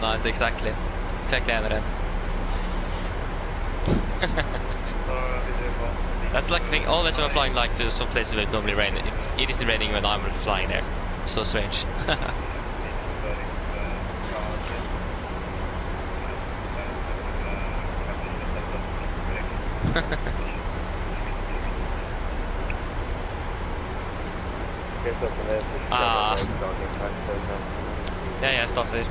Speaker 1: Nice, exactly. Exactly, Andre. That's like the thing, always when I'm flying like to some places where it normally rain, it isn't raining when I'm flying there. So strange. Ah. Ja, jeg starter.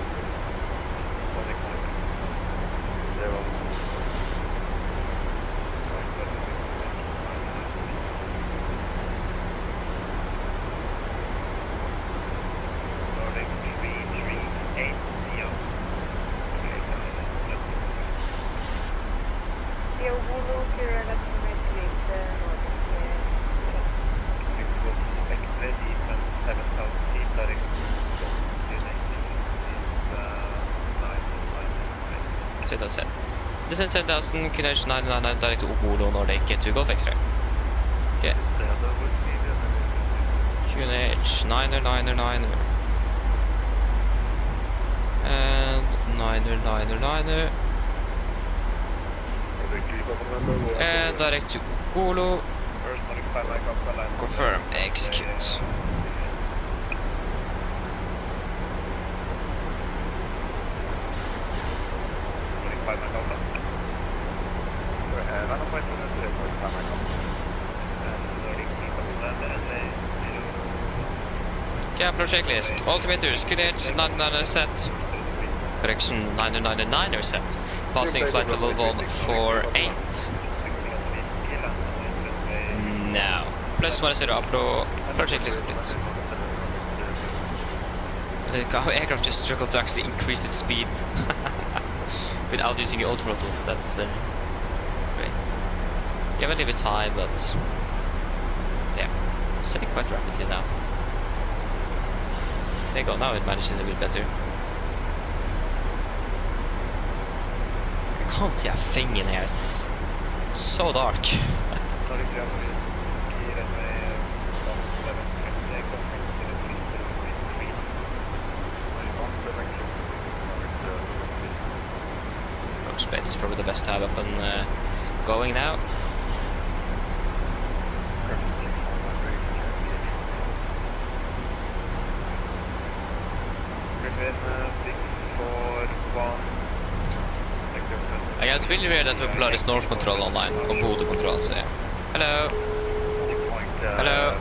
Speaker 1: Set. Descent 7000, QNH 999 direct to Oslo, Nordic to Golf X-ray. Okay. QNH 999 and 999 and direct to Oslo. Confirm, execute. Capro checklist. Altimeters, QNH 999 set. Correction 999 set. Passing flight level 148. Now. Plus minus 0 Apro checklist complete. The aircraft just struggled to actually increase its speed without using the auto throttle. That's great. You have a little bit time, but yeah, it's setting quite rapidly now. There you go, now it managed a little bit better. I can't see a thing in here, it's so dark. Rockspace is probably the best to have up and going now. Yeah, it's really weird that we Polaris North control online, or Molde control, so yeah. Hello. Hello.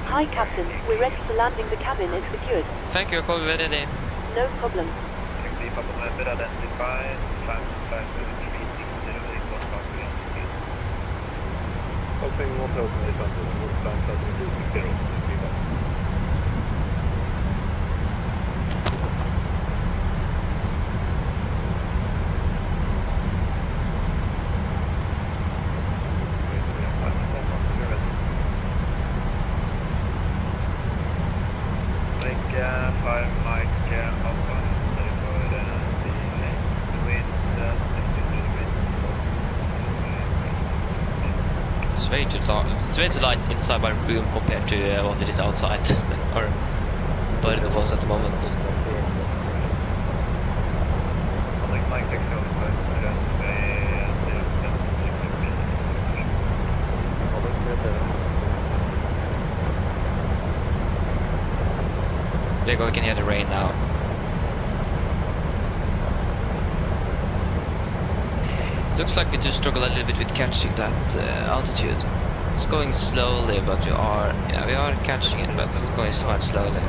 Speaker 9: Hi, Captain. We're ready for landing. The cabin is secured.
Speaker 1: Thank you, call me ready.
Speaker 9: No problem.
Speaker 1: It's way too dark. It's way too light inside my room compared to what it is outside or Bardufoss at the moment. There you go, we can hear the rain now. Looks like we do struggle a little bit with catching that altitude. It's going slowly, but we are catching it, but it's going quite slowly.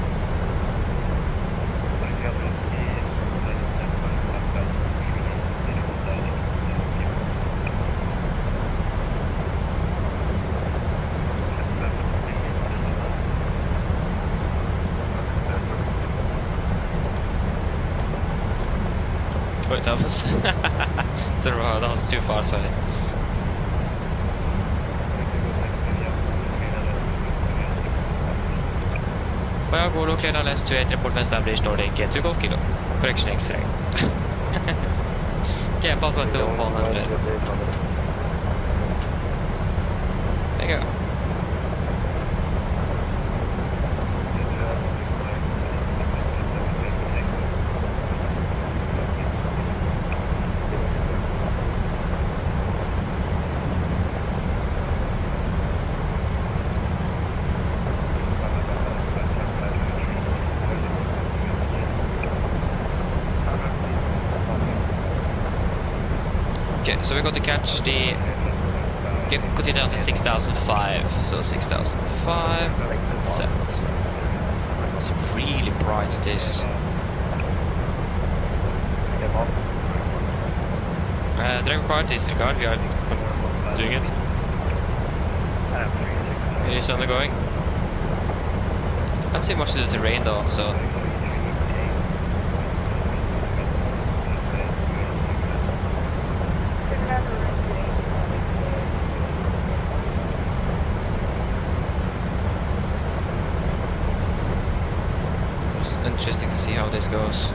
Speaker 1: Wait, that was that was too far, sorry. Well, go to clear less 28 report when established Nordic 2 Golf Kilo. Correction X-ray. Okay, about 1 to 100. There you go. Okay, so we're going to catch the... continue on to 6005. So 6005, set. It's really bright, this. Drag required, disregard, we are doing it. It is undergoing. Can't see much to the terrain though, so... Interesting to see how this goes.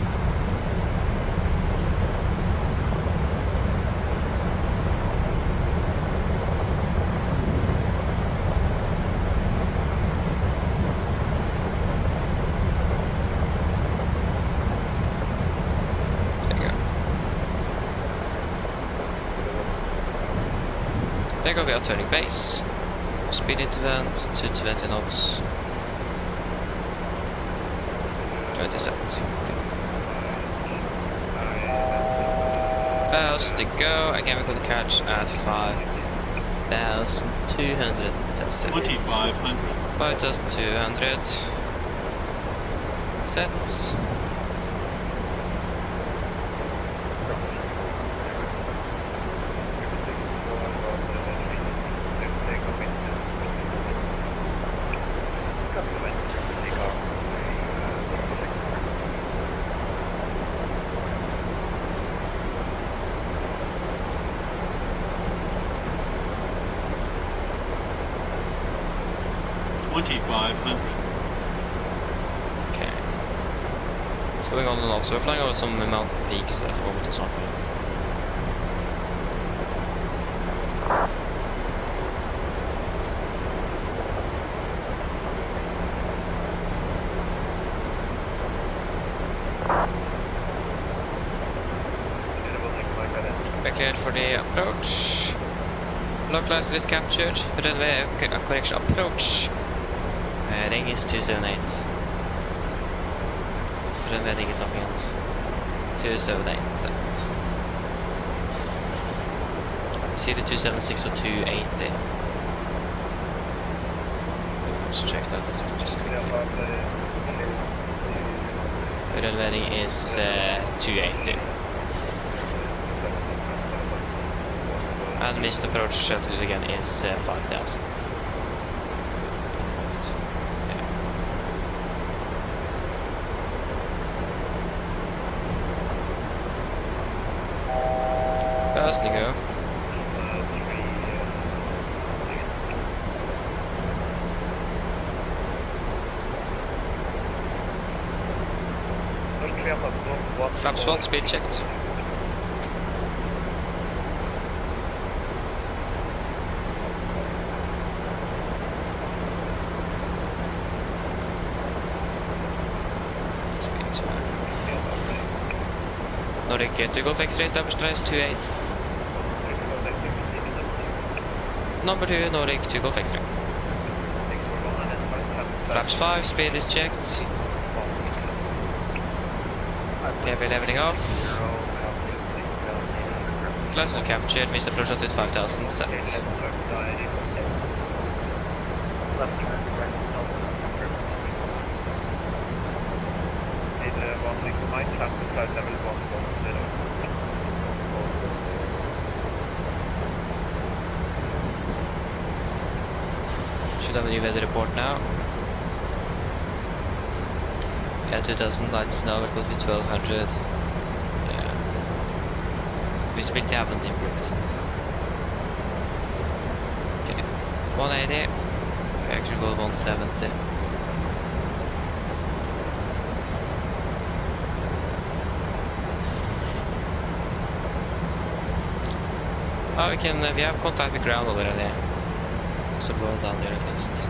Speaker 1: There you go, we are turning base. Speed interval to 20 knots. 20 seconds. Fast to go. Again, we're going to catch at 5,200. It says
Speaker 8: 2,500.
Speaker 1: 5,200. Set. Okay. What's going on and off? So we're flying over some mountain peaks at the moment or something. We're cleared for the approach. Localizer is captured. Runway correction approach. Ring is 278. Runway ring is up against 278 set. You see the 276 or 280. Let's check that just quickly. Runway ring is 280. And missed approach altitude again is 5,000. Fast to go. Flap spot, speed checked. Nordic 2 Golf X-ray established lines 28. Number 2 Nordic 2 Golf X-ray. Flaps 5, speed is checked. PMP leveling off. Classes are captured, means approach altitude 5000 set. Should have a new weather report now. Yeah, 2000 lights now, it could be 1200. Yeah. Visibility haven't improved. Okay, 180. We actually go 170. Oh, we have contact with ground already. So blow down there at least.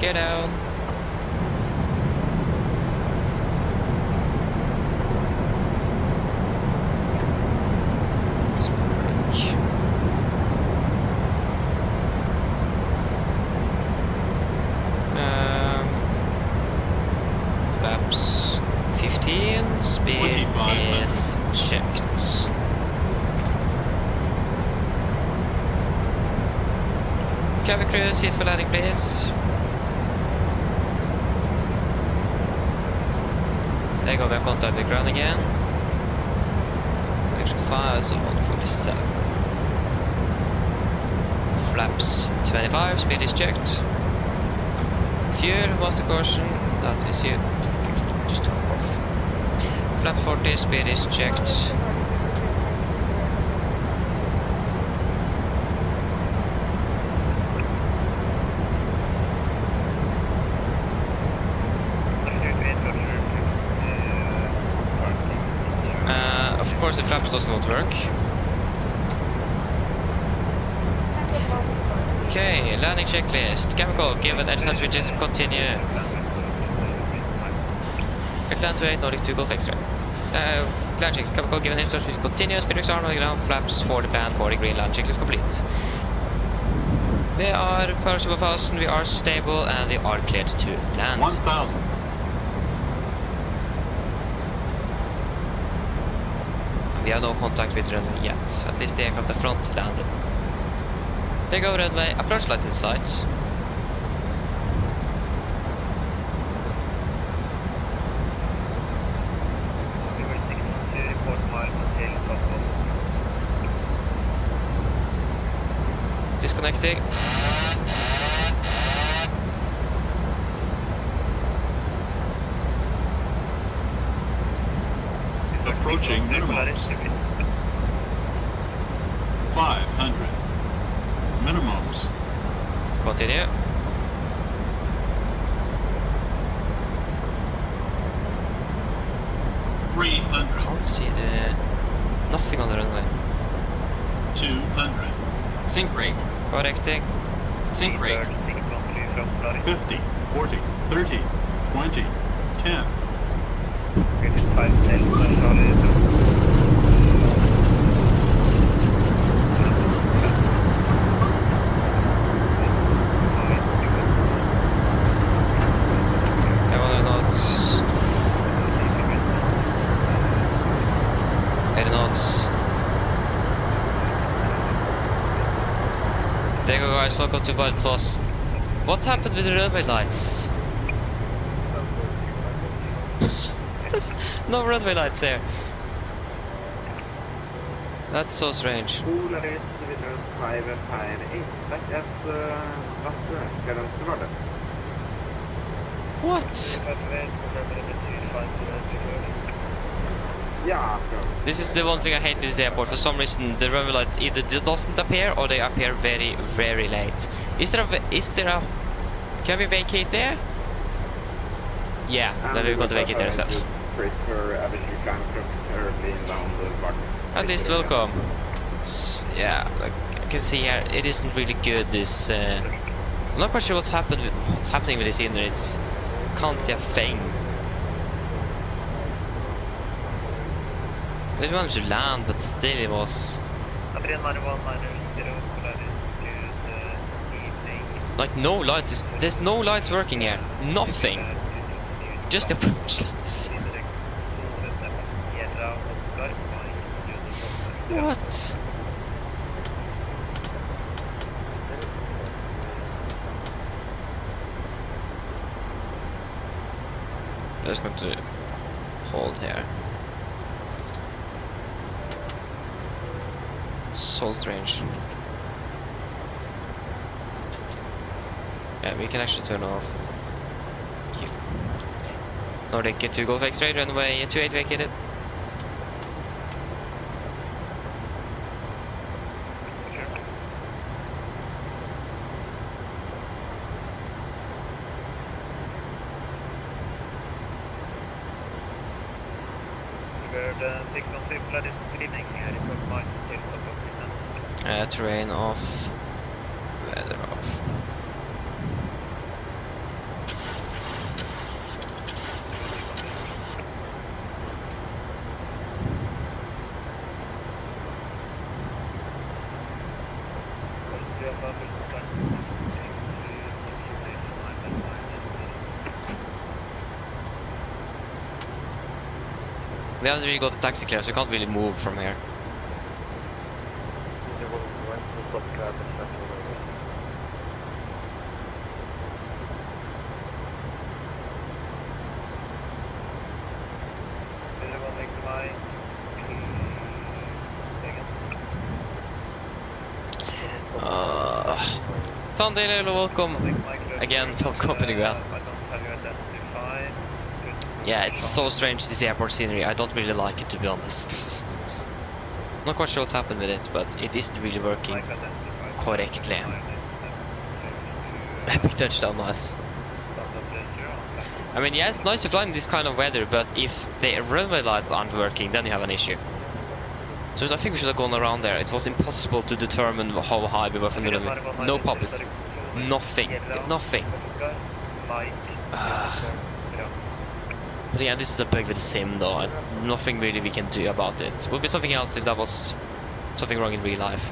Speaker 1: Get down. Flaps 15, speed is checked. Cabin crew, seat for landing please. There you go, we have contact with ground again. Direction 5, so 147. Flaps 25, speed is checked. Fuel, what's the caution? That is you. Just turn off. Flap 40, speed is checked. Of course, the flaps does not work. Okay, landing checklist. Chemical, given any such switches, continue. Land to 8, Nordic 2 Golf X-ray. Land checks, chemical, given any such switches, continue. Speedrix arm on the ground, flaps 40 band, 40 green, land checklist complete. We are parachute fasten, we are stable, and we are cleared to land.
Speaker 8: 1,000.
Speaker 1: We have no contact with runway yet. At least the aircraft at the front landed. There go runway, approach lights in sight. Disconnecting.
Speaker 8: Approaching minimums. 500. Minimums.
Speaker 1: Continue. Can't see nothing on the runway.
Speaker 8: 200. Sync rate.
Speaker 1: Correcting.
Speaker 8: Sync rate. 50, 40, 30, 20, 10.
Speaker 1: There you go guys, welcome to Bardufoss. What happened with the runway lights? There's no runway lights there. That's so strange. What?
Speaker 13: Yeah.
Speaker 1: This is the one thing I hate with this airport. For some reason, the runway lights either doesn't appear or they appear very, very late. Is there a... Can we vacate there? Yeah, then we're going to vacate there instead. At least welcome. Yeah, like you can see here, it isn't really good. This I'm not quite sure what's happening with this inner. It's can't see a thing. We managed to land, but still it was like no lights. There's no lights working here. Nothing. Just the approach lights. What? I'm just going to hold here. So strange. Yeah, we can actually turn off. Nordic 2 Golf X-ray, runway 28 vacated. Terrain off, weather off. We haven't really got the taxi clear, so we can't really move from here. Tandale, welcome again from Company Well. Yeah, it's so strange, this airport scenery. I don't really like it, to be honest. Not quite sure what's happened with it, but it isn't really working correctly. Epic touchdown, nice. I mean, yeah, it's nice to fly in this kind of weather, but if the runway lights aren't working, then you have an issue. So I think we should have gone around there. It was impossible to determine how high we were from the runway. No puppies. Nothing. Nothing. But yeah, this is a bug with the sim though, and nothing really we can do about it. Would be something else if that was something wrong in real life.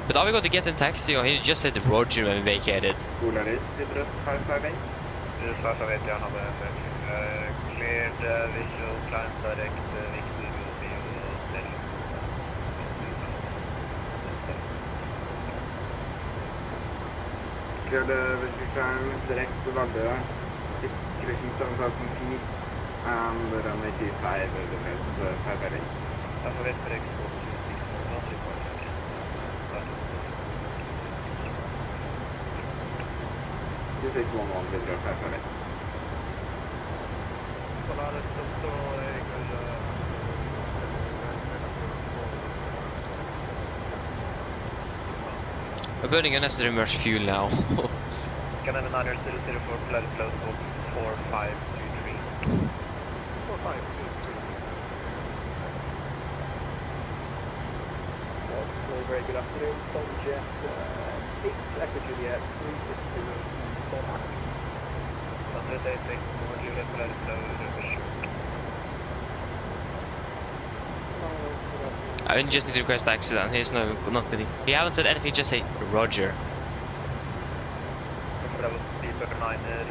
Speaker 1: But are we going to get in taxi, or he just said Roger when we vacated?
Speaker 11: Cleared visual, climb direct, Victor will be station.
Speaker 13: Cleared visual, climb direct to Molde, situation 7000 feet, and runway 25 over the 5 heading.
Speaker 11: Alphabet correct,
Speaker 13: 2611 with your 5 heading.
Speaker 1: We're burning unnecessary merge fuel now.
Speaker 11: Can have another 004 flight close book 4523. 4523.
Speaker 13: Very good afternoon, Jet 8 Echo Juliet 360
Speaker 1: I just need to request taxi then. He's not gonna. We haven't said anything, just say Roger.
Speaker 11: That was speed 9 to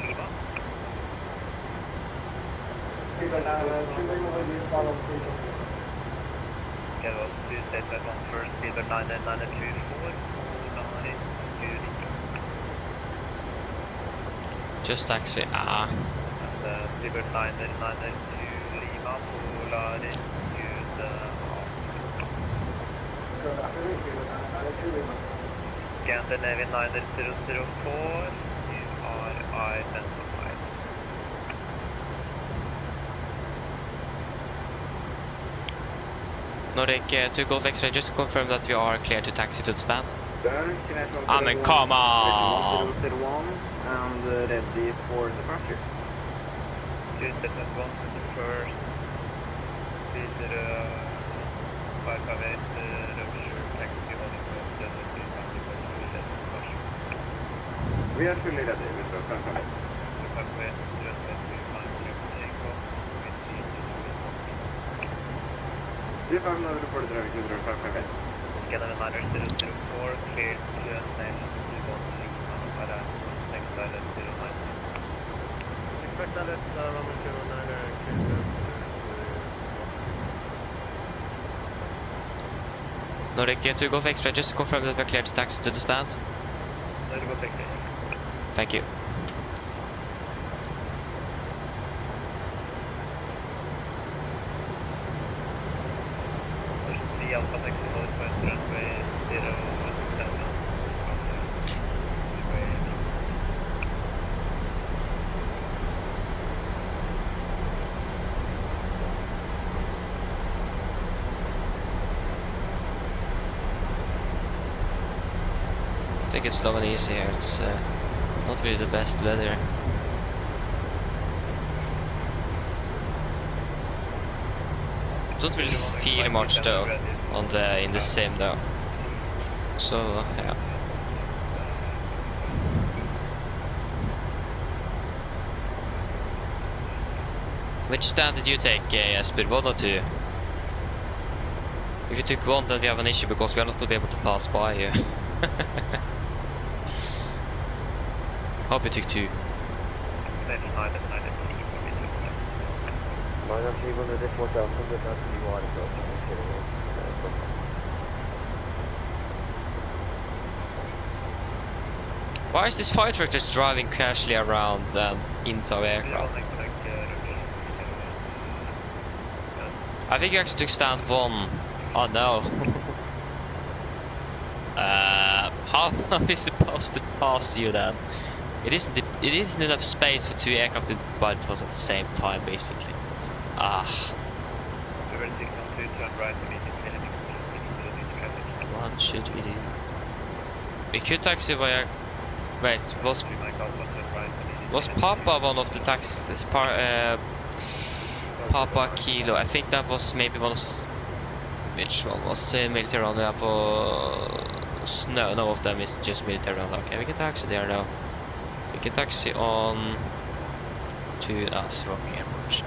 Speaker 11: Lima. Okay, well, please take that one first, speed 9 to 24.
Speaker 1: Just taxi. Ah.
Speaker 11: And speed 9 to Lima, Polaris, Scanter Navy 9004, you are identified.
Speaker 1: Nordic to Golf X-ray, just to confirm that we are clear to taxi to the stand.
Speaker 13: Sir, can I talk
Speaker 1: I mean, come on!
Speaker 13: 1001 and ready for departure?
Speaker 11: 271 to the first, 558, rupture, taxi, holding close,
Speaker 13: We are fully ready, Mr. 558.
Speaker 11: 558, just as we find
Speaker 13: Do you have another report driving to 558?
Speaker 11: Scanner 9004, cleared to Nell 213, para next island 09. Expect alert, moment 09,
Speaker 1: Nordic to Golf X-ray, just to confirm that we are clear to taxi to the stand. Thank you.
Speaker 11: Alpha taxi hold point runway 07.
Speaker 1: Take it slow and easy here. It's not really the best weather. Don't really feel much though on the in the sim though. So yeah. Which stand did you take, Jesper? 1 or 2? If you took 1, then we have an issue because we are not going to be able to pass by you. Hope you took 2. Why is this fire truck just driving casually around and into our aircraft? I think you actually took stand 1. Oh no. How are we supposed to pass you then? It isn't enough space for 2 aircraft to Bardufoss at the same time, basically. What should we do? We could taxi via. Wait, was Papa one of the taxis? Papa Kilo. I think that was maybe one of. Which one was military on the No, no of them is just military on. Okay, we can taxi there now. We can taxi on to wrong airport.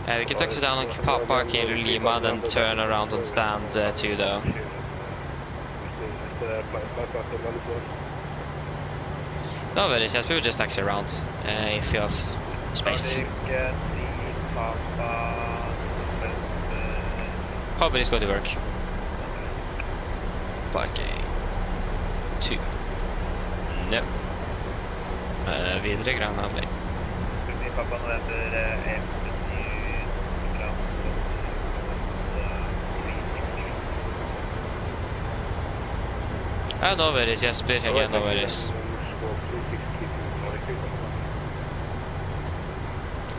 Speaker 1: We can taxi down on Papa Kilo Lima, then turn around and stand 2 though. No worries, yes, we will just taxi around if you have space. Hope it is going to work. Parking 2. No. Videre Gran Havn. No worries, Jesper, again, no worries.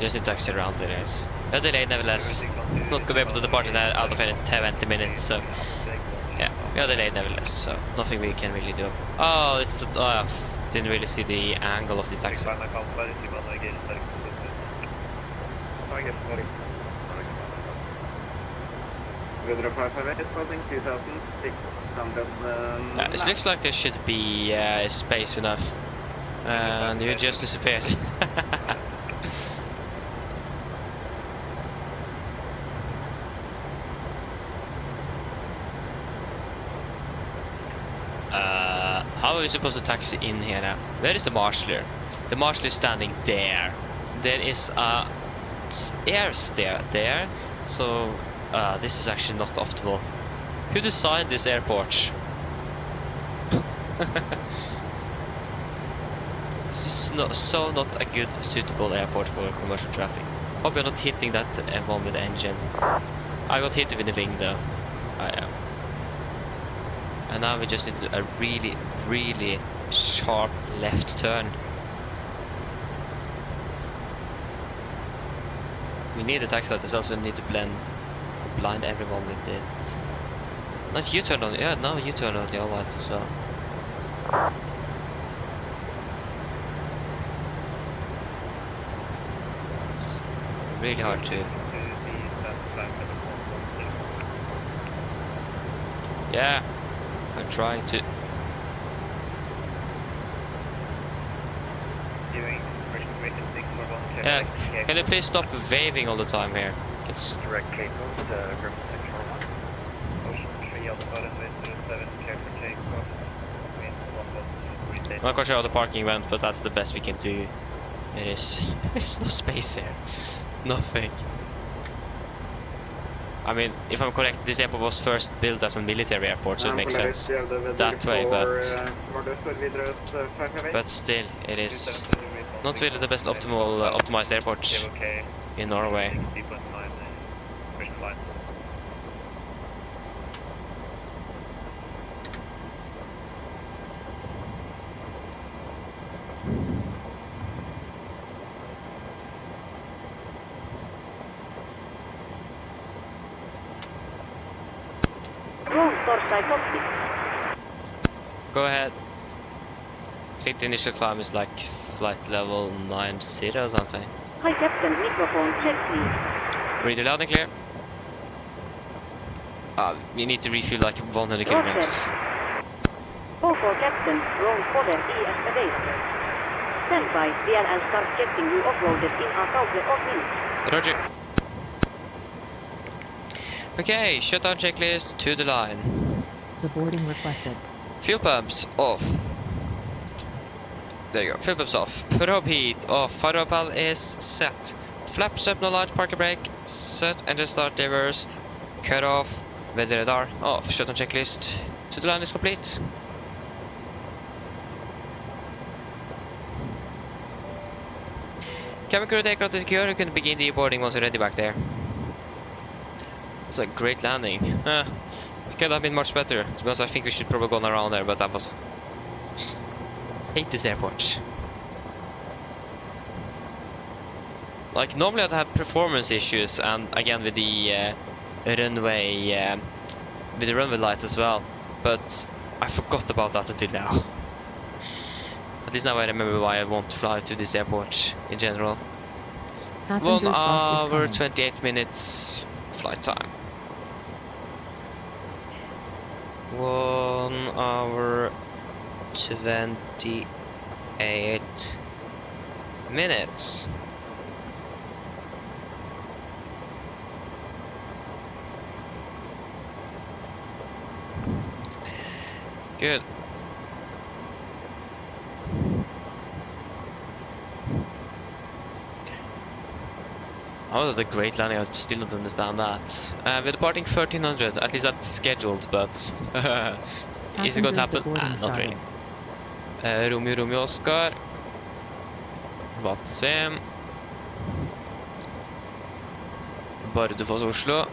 Speaker 1: Just need to taxi around there, guys. We are delayed nevertheless. Not going to be able to depart in out of 20 minutes, so yeah, we are delayed nevertheless, so nothing we can really do. Oh, it's didn't really see the angle of this taxi. It looks like there should be space enough, and you just disappeared. How are we supposed to taxi in here now? Where is the marshaller? The marshaller is standing there. There is a air stair there. So this is actually not optimal. Who designed this airport? This is not a good suitable airport for commercial traffic. Hope you're not hitting that one with the engine. I got hit with the wing though. I am. And now we just need to do a really, really sharp left turn. We need a taxi light as well, so we need to blind everyone with it. Not U-turn on, yeah, now U-turn on the all lights as well. It's really hard to. Yeah, I'm trying to. Yeah, can you please stop waving all the time here? It's
Speaker 7: direct takeoff to Grim Sector 1. Ocean 3 Alpha Button with 07, clear for takeoff.
Speaker 1: I'm not sure how the parking went, but that's the best we can do. There's no space here. Nothing. I mean, if I'm correct, this airport was first built as a military airport, so it makes sense that way, but still, it is not really the best optimized airport in Norway. Go ahead. I think the initial climb is like flight level 90 or something.
Speaker 4: Hi Captain, microphone check please.
Speaker 1: Read it loud and clear. We need to refuel like 100 kilograms.
Speaker 4: Call for Captain, wrong fodder ES available. Stand by, DLL start getting you offloaded in a couple of minutes.
Speaker 1: Roger. Okay, shutdown checklist to the line.
Speaker 3: The boarding requested.
Speaker 1: Fuel pumps off. There you go. Fuel pumps off. Probe heat off. Fire propel is set. Flaps up, no light. Parker brake set. Engine start levers cut off. Weather radar off. Shutdown checklist to the line is complete. Cabin crew aircraft is secure. You can begin the boarding once you're ready back there. It's a great landing. It could have been much better. To be honest, I think we should probably go around there, but that was... hate this airport. Like, normally I'd have performance issues, and again with the runway lights as well, but I forgot about that until now. At least now I remember why I want to fly to this airport in general. 1 hour 28 minutes flight time. 1 hour 28 minutes. Good. Oh, that's a great landing. I still don't understand that. We're departing 1300. At least that's scheduled, but is it going to happen? Not really. Romeo Oscar. Vadsem. Bardufoss Oslo.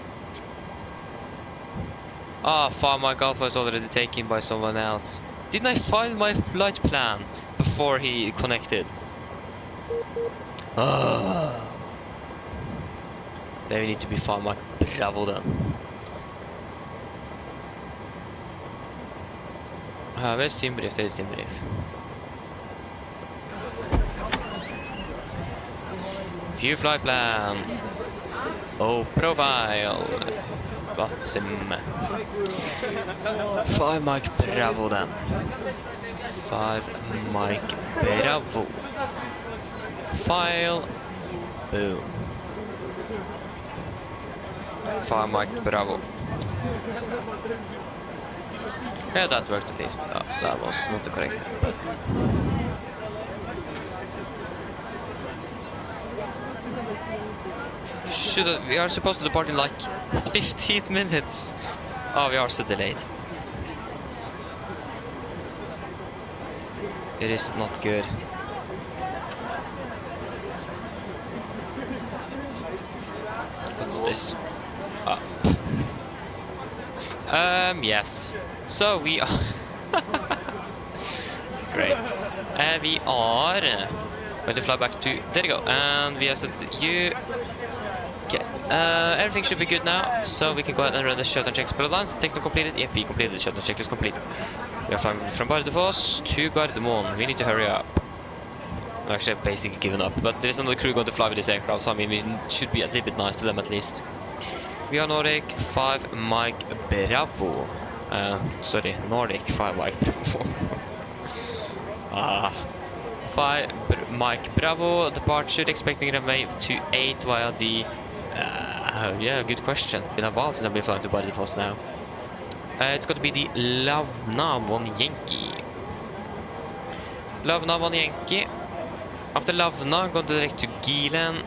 Speaker 1: Farmark Alpha is already taken by someone else. Didn't I file my flight plan before he connected? Then we need to be Farmark Bravo then. Where's team brief? There's team brief. View flight plan. Oh, profile. Vadsem. 5 Mike Bravo then. 5 Mike Bravo. File. Boom. 5 Mike Bravo. Yeah, that worked at least. That was not the correct, but... we are supposed to depart in like 15 minutes. We are so delayed. It is not good. What's this? Yes. So we are great. We are going to fly back to, there you go, and we have set you. Okay, everything should be good now, so we can go ahead and run the shutdown checks per lines. Techno completed, EFP completed, the shutdown check is complete. We are flying from Bardufoss to Gardermoen. We need to hurry up. Actually, I've basically given up, but there's another crew going to fly with this aircraft, so I mean, we should be a little bit nice to them at least. We are Nordic 5 Mike Bravo. Sorry, Nordic 5 Mike Bravo. 5 Mike Bravo, departure, expecting a wave to 8 via the... yeah, good question. Been a while since I've been flying to Bardufoss now. It's got to be the Lavna 1 Yankee. Lavna 1 Yankee. After Lavna, go direct to Gielen.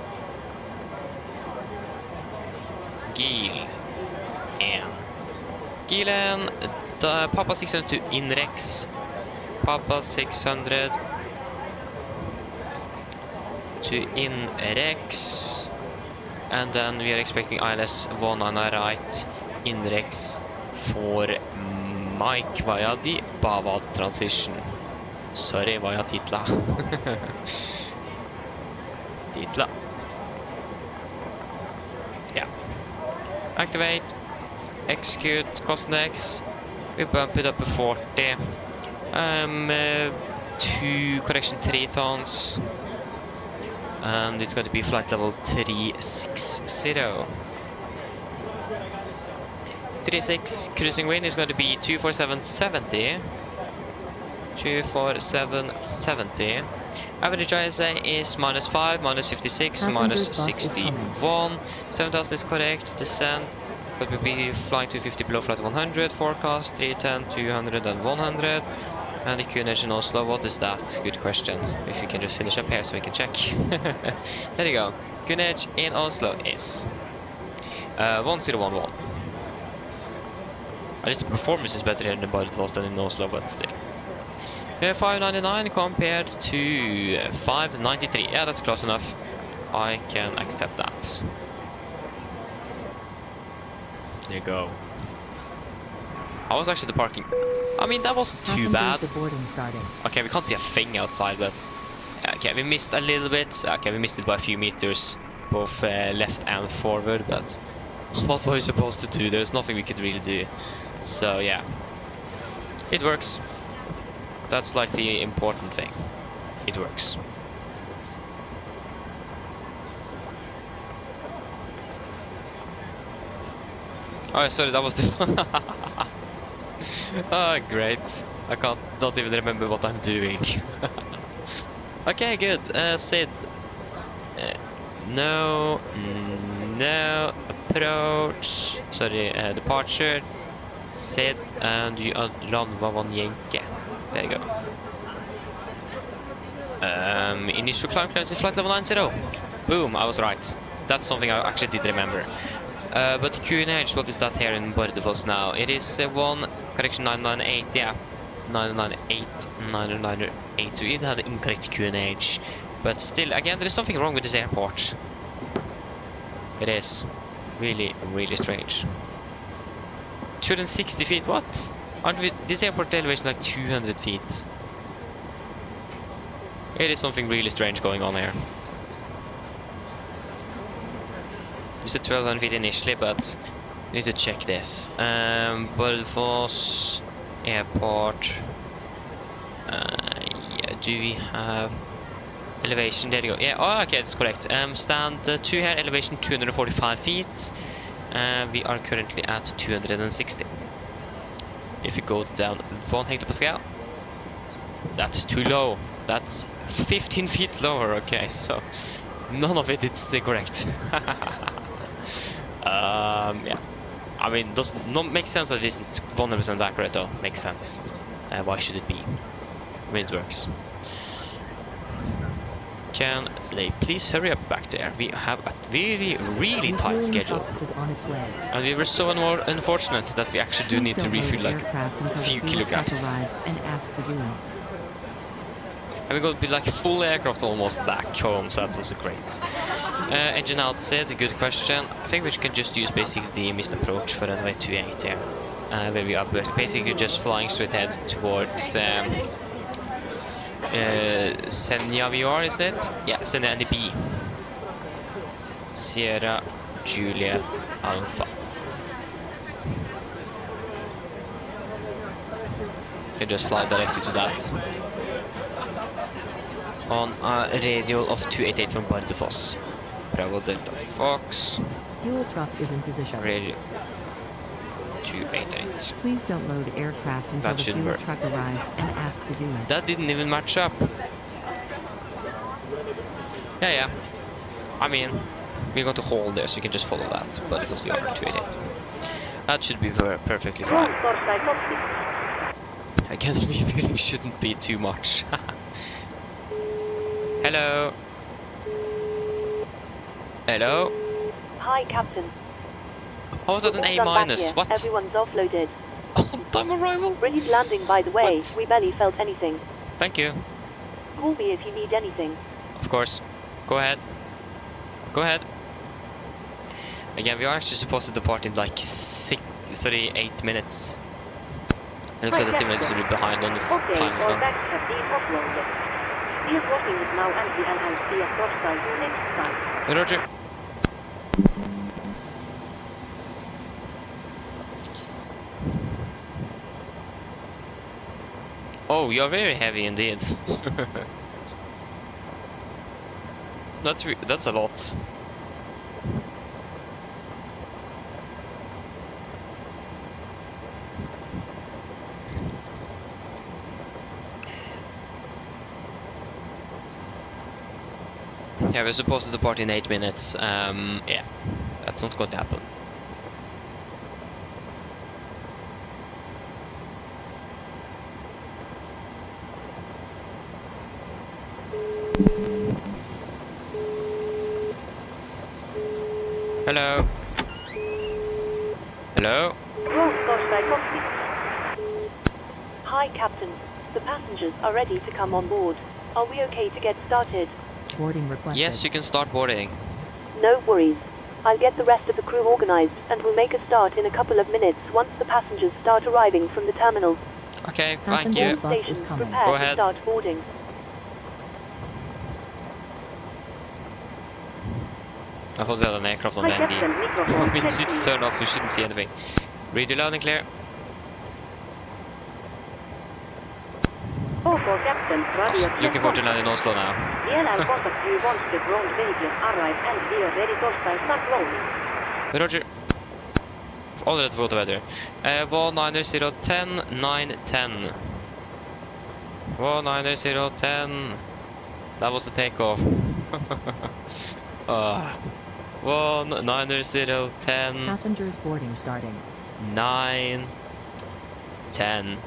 Speaker 1: Gielen. Papa 600 to Inrex. Papa 600 to Inrex. And then we are expecting ILS 1 on our right. Inrex for Mike via the Bavad transition. Sorry, via Titla. Titla. Yeah. Activate. Execute. Cosnex. We bump it up to 40. 2 correction 3 tons. And it's going to be flight level 360. 36 cruising wind is going to be 24770. 24770. Average ISA is -5, -56, -61. 7000 is correct. Descent. But we'll be flying 250 below flight 100. Forecast 310, 200, and 100. And the QNH in Oslo, what is that? Good question. If you can just finish up here so we can check. There you go. QNH in Oslo is 1011. At least the performance is better here in Bardufoss than in Oslo, but still. 599 compared to 593. Yeah, that's close enough. I can accept that. There you go. I was actually the parking. I mean, that wasn't too bad. Okay, we can't see a thing outside, but okay, we missed a little bit. Okay, we missed it by a few meters, both left and forward. But what were we supposed to do? There's nothing we could really do. So yeah, it works. That's like the important thing. It works. Oh, sorry, that was the... Oh, great. I don't even remember what I'm doing. Okay, good. Sid. No. Approach. Sorry, departure. Sid, and you are Ranva 1 Yankee. There you go. Initial climb clearance is flight level 90. Boom, I was right. That's something I actually did remember. But the QNH, what is that here in Bardufoss now? It is 1, correction 998, yeah. 998. So we had the incorrect QNH. But still, again, there is something wrong with this airport. It is. Really, really strange. 260 feet, what? Aren't we, this airport elevation like 200 feet? It is something really strange going on here. We said 1200 feet initially, but we need to check this. Bardufoss Airport. Yeah, do we have elevation? There you go. Yeah, oh, okay, that's correct. Stand 2 here, elevation 245 feet. We are currently at 260. If you go down 1 hectopascal, that's too low. That's 15 feet lower. Okay, so none of it is correct. Yeah, I mean, does not make sense that it isn't 100% accurate though. Makes sense. Why should it be? I mean, it works. Can they please hurry up back there? We have a really tight schedule. And we were so unfortunate that we actually do need to refuel like a few kilograms. And we're going to be like full aircraft almost back home, so that's also great. Engine out said, good question. I think we can just use basically the missed approach for runway 28 here. where we are basically just flying straight ahead towards Senja we are, is it? Yeah, Senja and the B. Sierra Juliet Alpha. You can just fly directly to that. On a radial of 288 from Bardufoss. Bravo Delta Fox.
Speaker 3: Fuel truck is in position.
Speaker 1: Radial 288.
Speaker 3: Please don't load aircraft until
Speaker 1: That
Speaker 3: the
Speaker 1: should
Speaker 3: fuel
Speaker 1: work.
Speaker 3: truck arrives and ask to do it.
Speaker 1: That didn't even match up. Yeah. I mean, we're going to hold there, so you can just follow that. But it was VR 288. That should be perfectly fine. Again, we really shouldn't be too much. Hello. Hello.
Speaker 9: Hi, Captain.
Speaker 1: How was that an A minus? What?
Speaker 9: Everyone's offloaded.
Speaker 1: On-time arrival?
Speaker 9: Brilliant landing, by the way.
Speaker 1: What?
Speaker 9: We barely felt anything.
Speaker 1: Thank you.
Speaker 9: Call me if you need anything.
Speaker 1: Of course. Go ahead. Go ahead. Again, we are actually supposed to depart in like 8 minutes. It looks like the simulator is a bit behind on this time as well. Roger. Oh, you're very heavy indeed. That's a lot. Yeah, we're supposed to depart in 8 minutes. Yeah, that's not going to happen. Hello. Hello.
Speaker 9: Hi, Captain. The passengers are ready to come on board. Are we okay to get started?
Speaker 3: Boarding requested.
Speaker 1: Yes, you can start boarding.
Speaker 9: No worries. I'll get the rest of the crew organized and we'll make a start in a couple of minutes once the passengers start arriving from the terminal.
Speaker 1: Okay, thank you.
Speaker 3: Bus is coming.
Speaker 9: Prepare
Speaker 1: Go ahead.
Speaker 9: to start boarding.
Speaker 1: I thought we had an aircraft on the ND. I mean, it's turned off, we shouldn't see anything. Radio loud and clear. Looking forward to land in Oslo now. Roger. Already at photo weather. 19010 910. 19010. That was the takeoff. 19010.
Speaker 3: Passengers boarding starting.
Speaker 1: 9 10.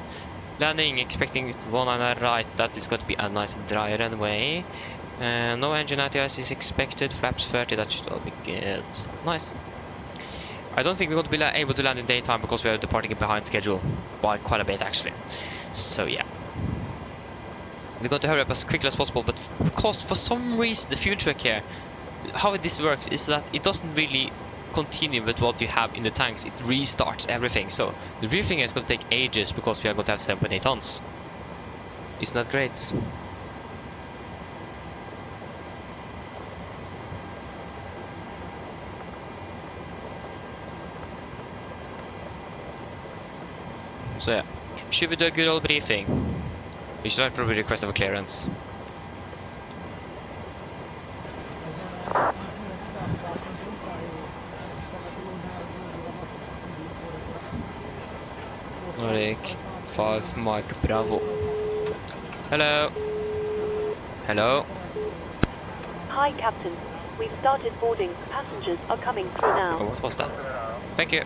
Speaker 1: Landing, expecting 19 right. That is going to be a nice dry runway. No engine anti-ice is expected. Flaps 30. That should all be good. Nice. I don't think we're going to be able to land in daytime because we are departing behind schedule by quite a bit actually. So yeah, we're going to hurry up as quickly as possible. But because for some reason the fuel truck here, how this works is that it doesn't really continue with what you have in the tanks. It restarts everything. So the refueling is going to take ages because we are going to have 7.8 tons. Isn't that great? So yeah, should we do a good old briefing? We should probably request a clearance. Nordic 5 Mike Bravo. Hello. Hello.
Speaker 9: Hi, Captain. We've started boarding. Passengers are coming through now.
Speaker 1: Oh, what was that? Thank you.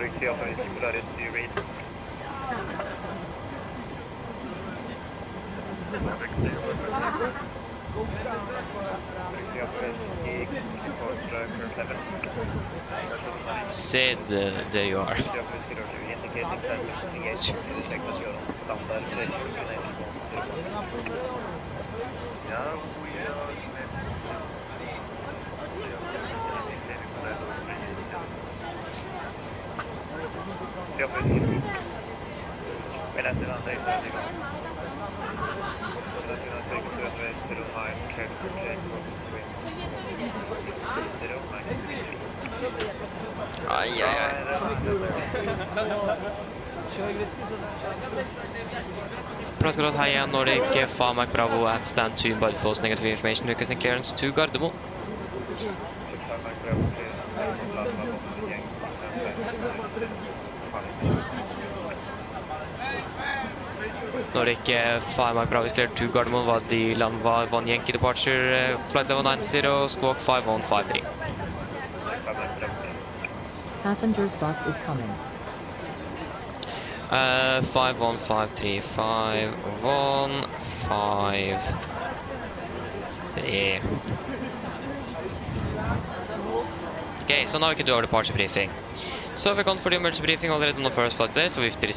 Speaker 11: Pacific 3 Polaris, do you read?
Speaker 1: Sid, there you are. Aj, aj, aj. Protocol high end Nordic, Farmac Bravo at stand 2 Bardufoss, negative information, requesting clearance to Gardermoen. Nordic, Farmac Bravo is cleared to Gardermoen, Wadi Landva 1 Yankee departure, flight level 90, squawk 5153.
Speaker 3: Passenger's bus is coming.
Speaker 1: 5153, 5153. Okay, so now we can do our departure briefing. So we're gone for the emergency briefing already on the first flight there, so if there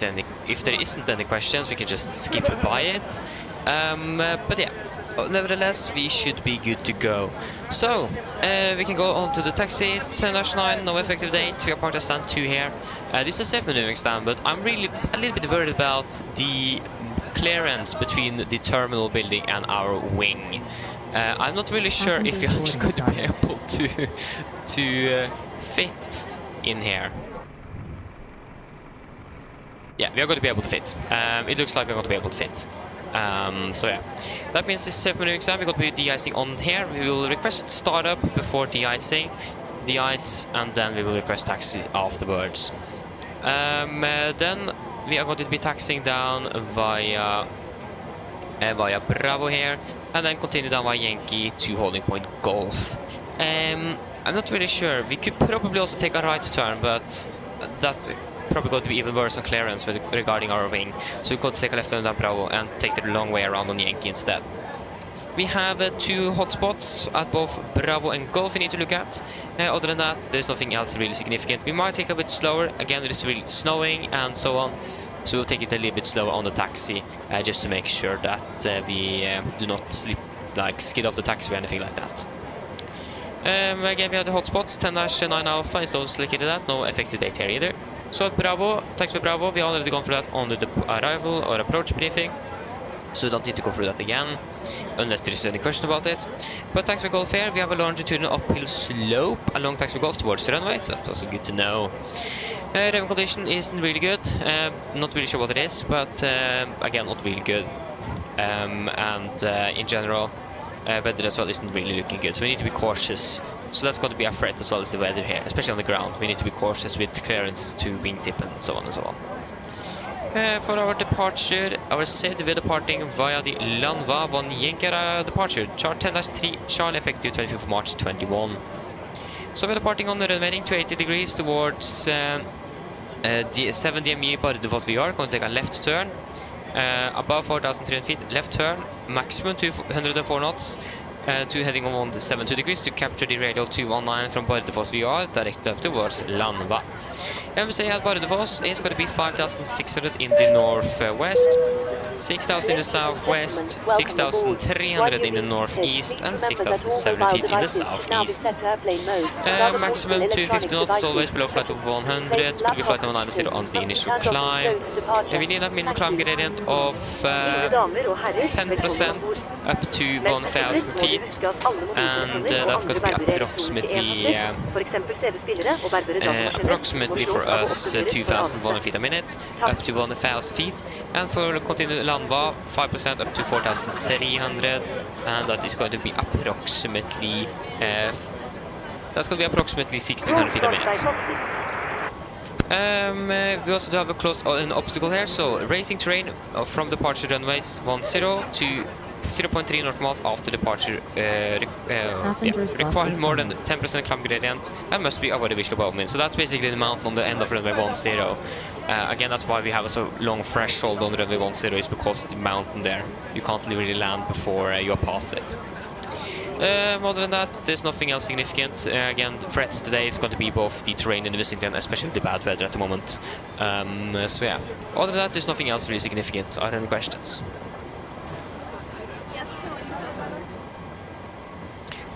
Speaker 1: isn't any questions, we can just skip by it. But yeah, nevertheless, we should be good to go. So, we can go on to the taxi, 10-9, no effective date, we are parked at stand 2 here. This is a safe maneuvering stand, but I'm really a little bit worried about the clearance between the terminal building and our wing. I'm not really sure if you're actually going to be able to fit in here. Yeah, we are going to be able to fit. It looks like we're going to be able to fit. So yeah, that means this safe maneuvering stand, we're going to be de-icing on here. We will request startup before de-icing, de-ice, and then we will request taxi afterwards. Then we are going to be taxiing down via Bravo here, and then continue down via Yankee to holding point Golf. I'm not really sure. We could probably also take a right turn, but that's probably going to be even worse on clearance regarding our wing. So we're going to take a left turn down Bravo and take the long way around on Yankee instead. We have 2 hotspots at both Bravo and Golf we need to look at. Other than that, there's nothing else really significant. We might take a bit slower. Again, it is really snowing and so on. So we'll take it a little bit slower on the taxi, just to make sure that we do not skid off the taxi or anything like that. Again, we have the hotspots, 10-9 Alpha is those located at, no effective date here either. So at Bravo, taxi Bravo, we already gone through that on the arrival or approach briefing. So we don't need to go through that again, unless there is any question about it. But taxi Golf here, we have a longitudinal uphill slope along taxi Golf towards the runway, so that's also good to know. Revenue condition isn't really good, not really sure what it is, but again, not really good. In general, weather as well isn't really looking good, so we need to be cautious. So that's going to be a threat as well as the weather here, especially on the ground. We need to be cautious with clearance to wingtip and so on and so on. For our departure, our SID, we're departing via the Landva 1 Yankee departure, chart 10-3 Charlie, effective 25th of March 21. So we're departing on the runway 280 degrees towards the 7 DME Bardufoss VR, going to take a left turn. Above 4,300 feet, left turn, maximum 204 knots, to heading on 72 degrees to capture the radial 219 from Bardufoss VR, direct up towards Landva. MSA at Bardufoss is going to be 5,600 in the northwest, 6,000 in the southwest, 6,300 in the northeast, and 6,700 feet in the southeast. Maximum 250 knots, always below flight of 100. It's going to be flight of 90 on the initial climb. We need a minimum climb gradient of 10% up to 1,000 feet, and that's going to be approximately for us 2,100 feet a minute, up to 1,000 feet, and for continued Landva 5% up to 4,300, and that is going to be approximately 1,600 feet a minute. We also do have an obstacle here, so racing terrain from departure runways 10 to 0.3 nautical miles after departure.
Speaker 3: Passengers bus
Speaker 1: Requires
Speaker 3: is
Speaker 1: more than
Speaker 3: coming.
Speaker 1: 10% climb gradient and must be avoided visual above wind. So that's basically the mountain on the end of runway 10. Again, that's why we have a so long threshold on runway 10 is because of the mountain there. You can't really land before you are past it. Other than that, there's nothing else significant. Again, threats today is going to be both the terrain in the vicinity and especially the bad weather at the moment. So yeah, other than that, there's nothing else really significant. Are there any questions?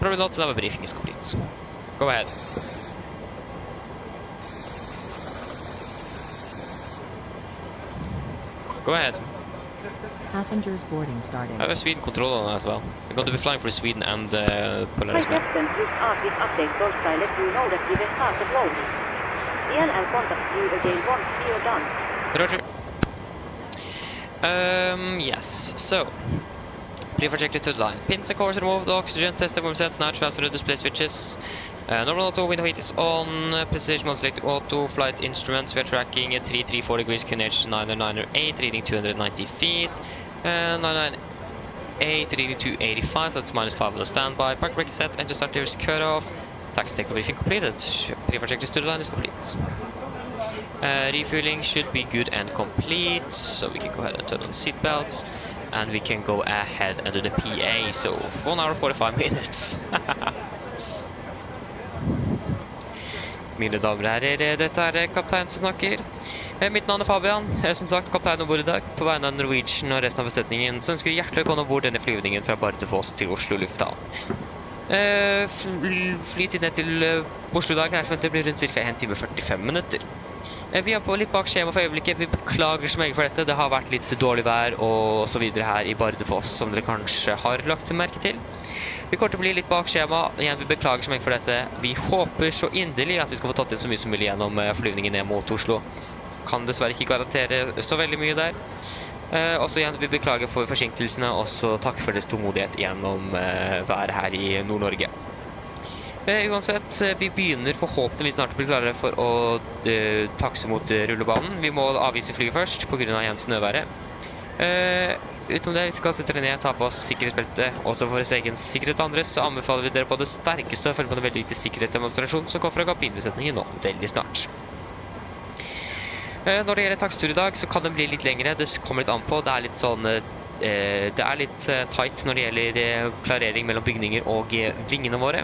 Speaker 1: Probably not, now a briefing is complete. Go ahead. Go ahead.
Speaker 3: Passengers boarding starting.
Speaker 1: I have a Sweden control on as well. We're going to be flying for Sweden and Polaris
Speaker 4: Hi
Speaker 1: now.
Speaker 4: Captain, this Arctic update Golfsky let you know that we will start the loading. DLL contacts you again once we are done.
Speaker 1: Roger. Yes, so pre-projected to the line. Pins and cores removed, oxygen test and set, now transfer display switches. Normal auto, window heat is on, precision mode selected auto, flight instruments, we are tracking 334 degrees QNH 998, reading 290 feet, 998 reading 285, so that's -5 on the standby, park brake set, engine start is cut off, taxi take briefing completed, pre-projected to the line is complete. Refueling should be good and complete, so we can go ahead and turn on the seat belts, and we can go ahead and do the PA, so 1 hour 45 minutes. Mine damer og herrer, dette er kaptein som snakker. Mitt navn er Fabian, jeg er som sagt kaptein ombord i dag, på vegne av Norwegian og resten av besetningen, så ønsker vi hjertelig velkommen ombord denne flyvningen fra Bardufoss til Oslo lufthavn. Flytid ned til Oslo i dag er forventet å bli rundt ca. 1 time og 45 minutter. Vi er på litt bak skjema for øyeblikket, vi beklager så meget for dette, det har vært litt dårlig vær og så videre her i Bardufoss, som dere kanskje har lagt merke til. Vi kommer til å bli litt bak skjema, igjen vi beklager så meget for dette. Vi håper så inderlig at vi skal få tatt inn så mye som mulig gjennom flyvningen ned mot Oslo. Kan dessverre ikke garantere så veldig mye der. Også igjen, vi beklager for forsinkelsene, og så takk for deres tålmodighet gjennom været her i Nord-Norge. Uansett, vi begynner forhåpentligvis snart å bli klare for å takse mot rullebanen. Vi må avvise flyet først på grunn av igjen snøværet. Utenom det, vi skal sette ned, ta på oss sikkerhetsbeltet, også for oss egen sikkerhet og andres, så anbefaler vi dere på det sterkeste å følge på en veldig viktig sikkerhetsdemonstrasjon som kommer fra kabinbesetningen nå, veldig snart. Når det gjelder takstur i dag, så kan den bli litt lengre, det kommer litt an på, det er litt sånn, det er litt tight når det gjelder klarering mellom bygninger og vingene våre.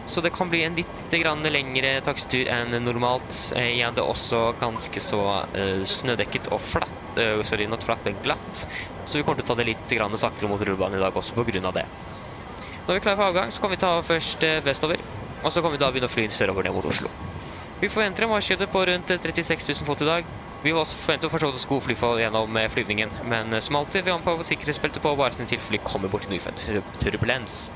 Speaker 1: Så det kan bli en litt lengre takstur enn normalt. Igjen, det er også ganske så snødekket og flatt, not flatt, men glatt. Så vi kommer til å ta det litt saktere mot rullebanen i dag også på grunn av det. Når vi er klare for avgang, så kan vi ta først vestover, og så kan vi da begynne å fly sørover ned mot Oslo. Vi forventer en varskjøte på rundt 36 000 fot i dag. Vi vil også forvente å forstå oss god flyfall gjennom flyvningen, men som alltid, vi anbefaler sikkerhetsbeltet på bare sin tilfelle kommer bort til nyfødt turbulens.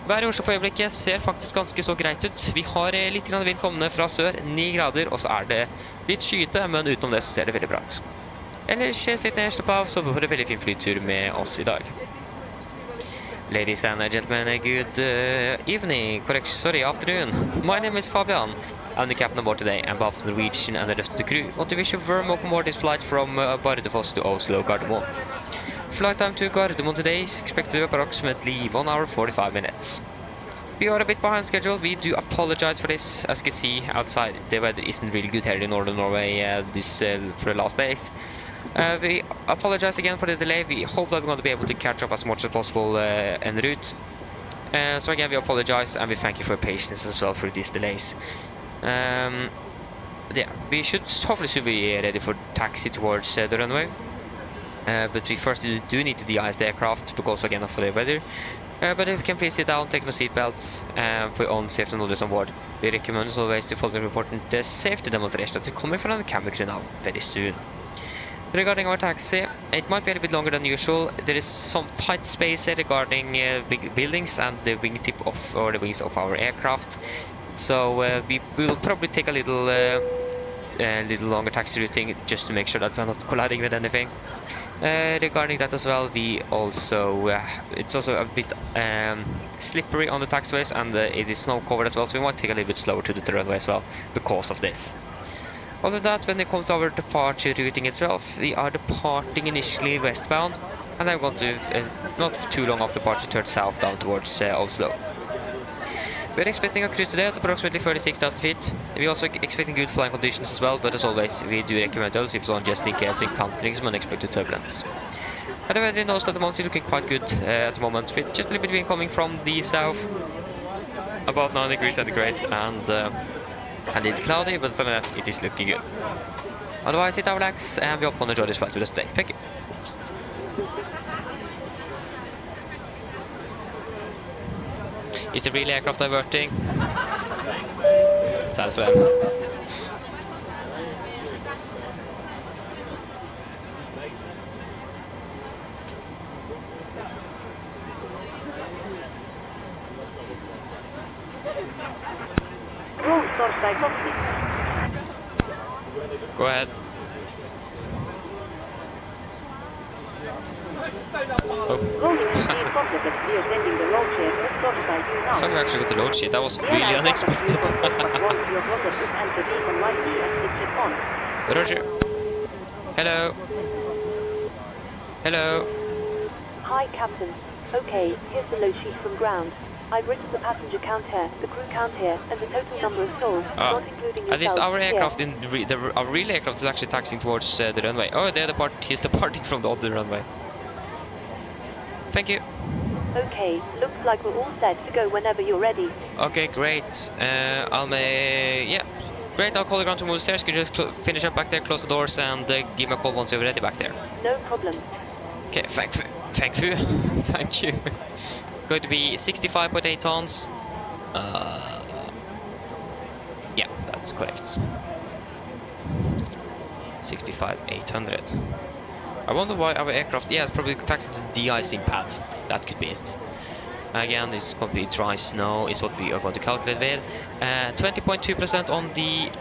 Speaker 1: Været i Oslo for øyeblikket ser faktisk ganske så greit ut. Vi har litt vind kommende fra sør, 9 grader, og så er det litt skyete, men utenom det så ser det veldig bra ut. Ellers sitt ned, slapp av, så får vi en veldig fin flytur med oss i dag. Ladies and gentlemen, good afternoon. My name is Fabian. I'm the captain aboard today, and behalf of Norwegian and the rest of the crew, want to wish you a warm welcome aboard this flight from Bardufoss to Oslo, Gardermoen. Flight time to Gardermoen today is expected to be approximately 1 hour 45 minutes. We are a bit behind schedule, we do apologize for this. As you can see outside, the weather isn't really good here in northern Norway for the last days. We apologize again for the delay, we hope that we're going to be able to catch up as much as possible en route. So again, we apologize and we thank you for your patience as well through these delays. Yeah, we should hopefully be ready for taxi towards the runway. But we first do need to de-ice the aircraft because again of the weather. But if you can please sit down, take the seat belts for your own safety and others on board. We recommend as always to follow the important safety demonstration that is coming from the camera crew now very soon. Regarding our taxi, it might be a bit longer than usual. There is some tight space regarding big buildings and the wingtip of or the wings of our aircraft. So we will probably take a little longer taxi routing just to make sure that we're not colliding with anything. Regarding that as well, we also it's also a bit slippery on the taxiways and it is snow covered as well, so we might take a little bit slower to the runway as well because of this. Other than that, when it comes to our departure routing itself, we are departing initially westbound And I'm going to, not too long after departure, turn south down towards Oslo. We're expecting a cruise today at approximately 36,000 feet. We're also expecting good flying conditions as well, but as always, we do recommend all zips on just in case encountering some unexpected turbulence. And the weather in Oslo at the moment is looking quite good at the moment, with just a little bit wind coming from the south, about 9 degrees centigrade, and it's cloudy, but other than that, it is looking good. Otherwise, sit down, relax, and we hope you enjoy this flight with us today. Thank you. Is the relay aircraft diverting? Sad for them. Go ahead. Oh. So we actually got the load sheet. That was really unexpected. Roger. Hello. Hello.
Speaker 9: Hi, Captain. Okay, here's the load sheet from ground. I've written the passenger count here, the crew count here, and the total number of souls, not including yourself.
Speaker 1: At least our aircraft
Speaker 9: here.
Speaker 1: our relay aircraft is actually taxiing towards the runway. Oh, he's departing from the other runway. Thank you.
Speaker 9: Okay, looks like we're all set to go whenever you're ready.
Speaker 1: Okay, great. Yeah, great. I'll call the ground to move the stairs. Could you just finish up back there, close the doors, and give me a call once you're ready back there.
Speaker 9: No problem.
Speaker 1: Okay, thank you. Thank you. Going to be 65.8 tons. Yeah, that's correct. 65,800. I wonder why our aircraft. Yeah, it's probably taxied to the de-icing pad. That could be it. Again, it's going to be dry snow, is what we are going to calculate with. 20.2% on the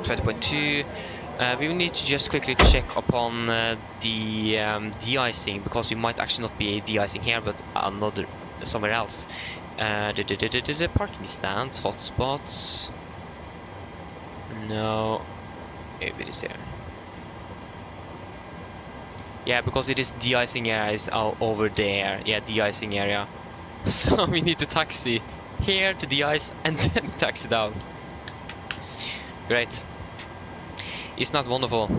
Speaker 1: 20.2. We will need to just quickly check upon the de-icing, because we might actually not be de-icing here, but somewhere else. The parking stands, hotspots. No, maybe it is here. Yeah, because it is de-icing area is over there. Yeah, de-icing area. So we need to taxi here to de-ice and then taxi down. Great. Isn't that wonderful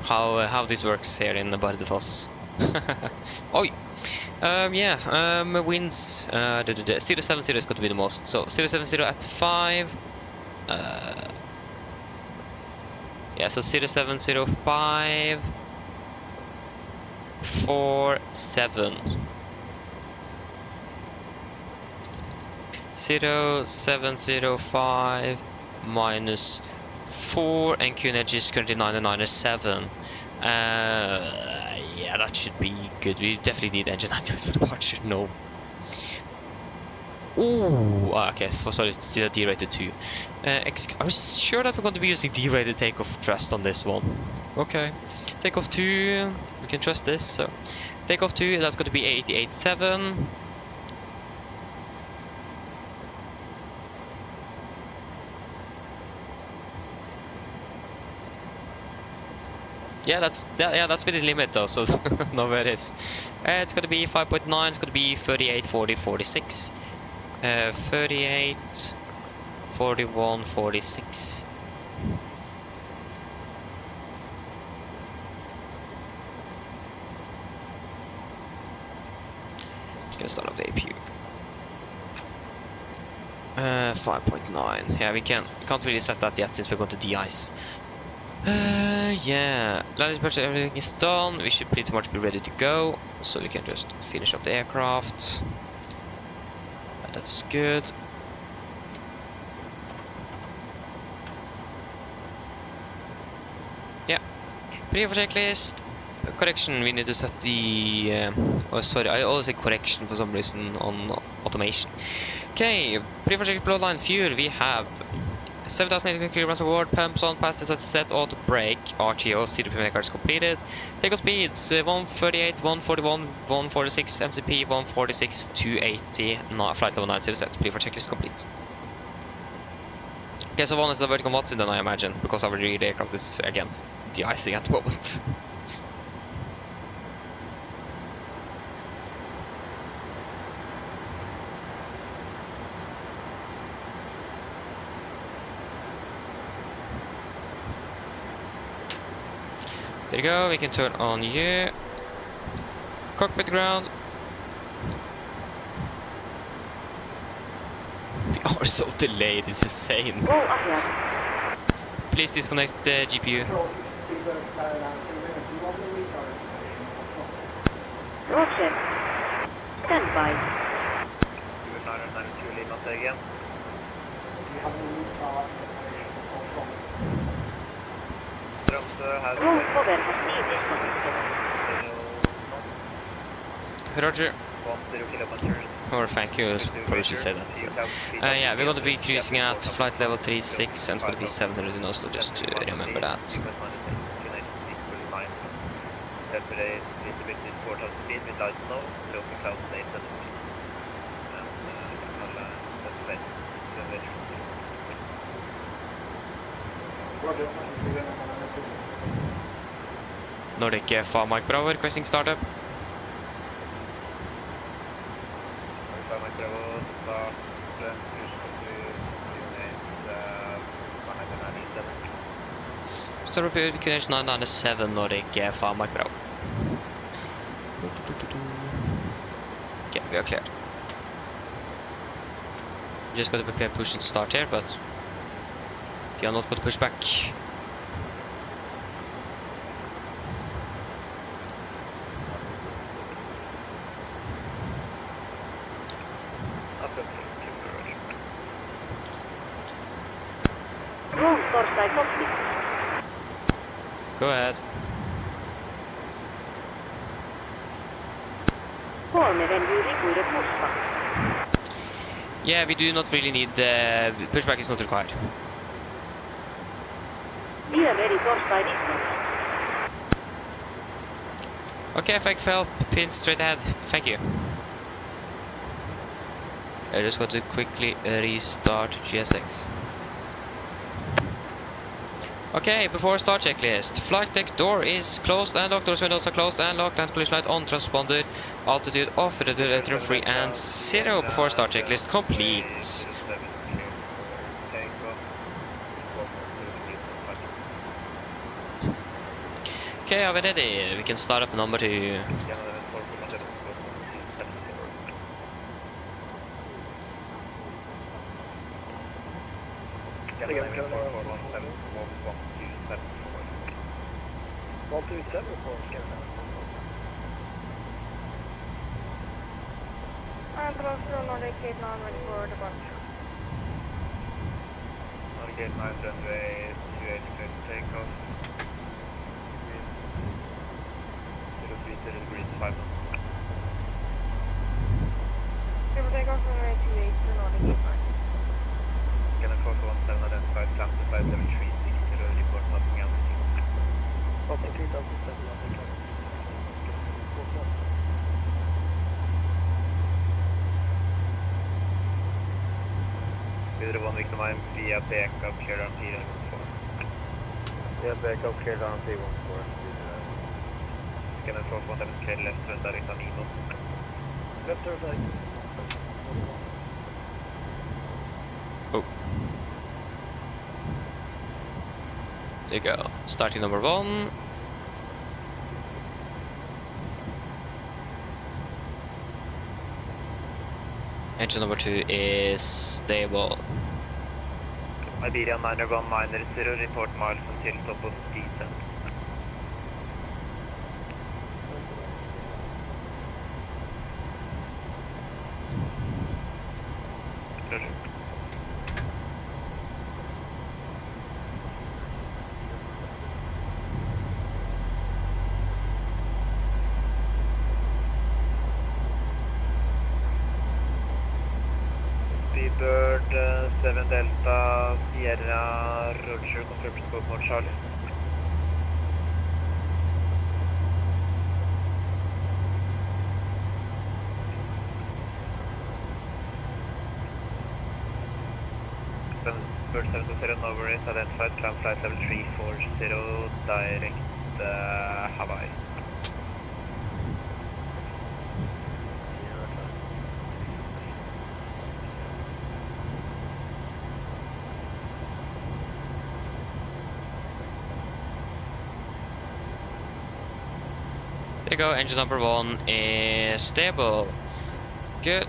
Speaker 1: how this works here in Bardufoss? Oh, yeah. Winds. 070 is going to be the most. So 070 at 5. Yeah, so 0705. 47 0705 minus 4, and QNH is currently 997. Yeah, that should be good. We definitely need engine anti-ice for departure. No. Ooh, okay. Sorry, it's still D-rated 2. I was sure that we're going to be using D-rated takeoff thrust on this one. Okay. Takeoff 2, we can trust this. So, takeoff 2, that's going to be 88.7. Yeah, that's within the limit though, so no, where it is. It's going to be 5.9. It's going to be 38, 40, 46. 38, 41, 46. Can start up the APU. 5.9. Yeah, we can't really set that yet since we're going to de-ice. Yeah, landing pressure, everything is done. We should pretty much be ready to go, so we can just finish up the aircraft. That's good. Yeah, pretty for checklist. Correction, we need to set the oh sorry, I always say correction for some reason on automation. Okay, pretty for checklist bloodline fuel. We have 7,800 kilograms of water, pumps on, passes at set, auto brake, RTO, CDP cards completed. Takeoff speeds 138, 141, 146, MCP 146, 280, flight level 90 set. Pretty for checklist complete. Okay, so one is the vertical Watson then, I imagine, because our real aircraft is again de-icing at the moment. There you go, we can turn on you. Cockpit ground. We are so delayed, it's insane.
Speaker 4: Go ahead.
Speaker 1: Please disconnect the GPU.
Speaker 4: Roger. Stand by.
Speaker 11: 992 Lima again.
Speaker 4: Roll cover has been disconnected.
Speaker 1: Roger.
Speaker 11: 10 kilometers.
Speaker 1: Or thank you, probably should say that. Yeah, we're going to be cruising at flight level 36 and it's going to be 700 in Oslo, just to remember that.
Speaker 11: Today is a little bit in 4,000 speed without snow, local clouds 8 and
Speaker 1: Nordic FA Mike Bravo requesting startup. Startup QNH 997 Nordic FA Mike Bravo. Okay, we are cleared. Just got to prepare push and start here, but we are not going to push back.
Speaker 4: Roll Torstai Cockpit.
Speaker 1: Go ahead.
Speaker 4: Call me when you require a pushback.
Speaker 1: Yeah, we do not really need pushback is not required.
Speaker 4: We are ready Torstai distance.
Speaker 1: Okay, fake fell, pin straight ahead. Thank you. I just got to quickly restart GSX. Okay, before start checklist. Flight deck door is closed and locked, doors windows are closed and locked, and collision light on, transponder, altitude off, radiator free and 0 before start checklist complete. Okay, are we ready? We can start up number 2.
Speaker 6: And Oslo, Nordic 89 ready for departure.
Speaker 11: Nordic 89 runway 28 takeoff. 030 degrees 5 knots.
Speaker 6: Clear for takeoff runway 28 to Nordic 89.
Speaker 11: Scanner 417 identified, climb to flight level 360, report nothing else. Videre 1 Victor Mine via backup cleared on P14. Via backup cleared on P14. Scanner 417 cleared left turn direct on Nemo. Left turn direct.
Speaker 1: Oh. There you go. Starting number 1. Engine number 2 is stable.
Speaker 11: Iberia 91990, report miles until top of descent. Bird 7 Delta Sierra Roger, confirm scope mode Charlie. Bird 720 Nova is identified, climb flight level 340 direct Hawaii.
Speaker 1: we go. Engine number 1 is stable. Good.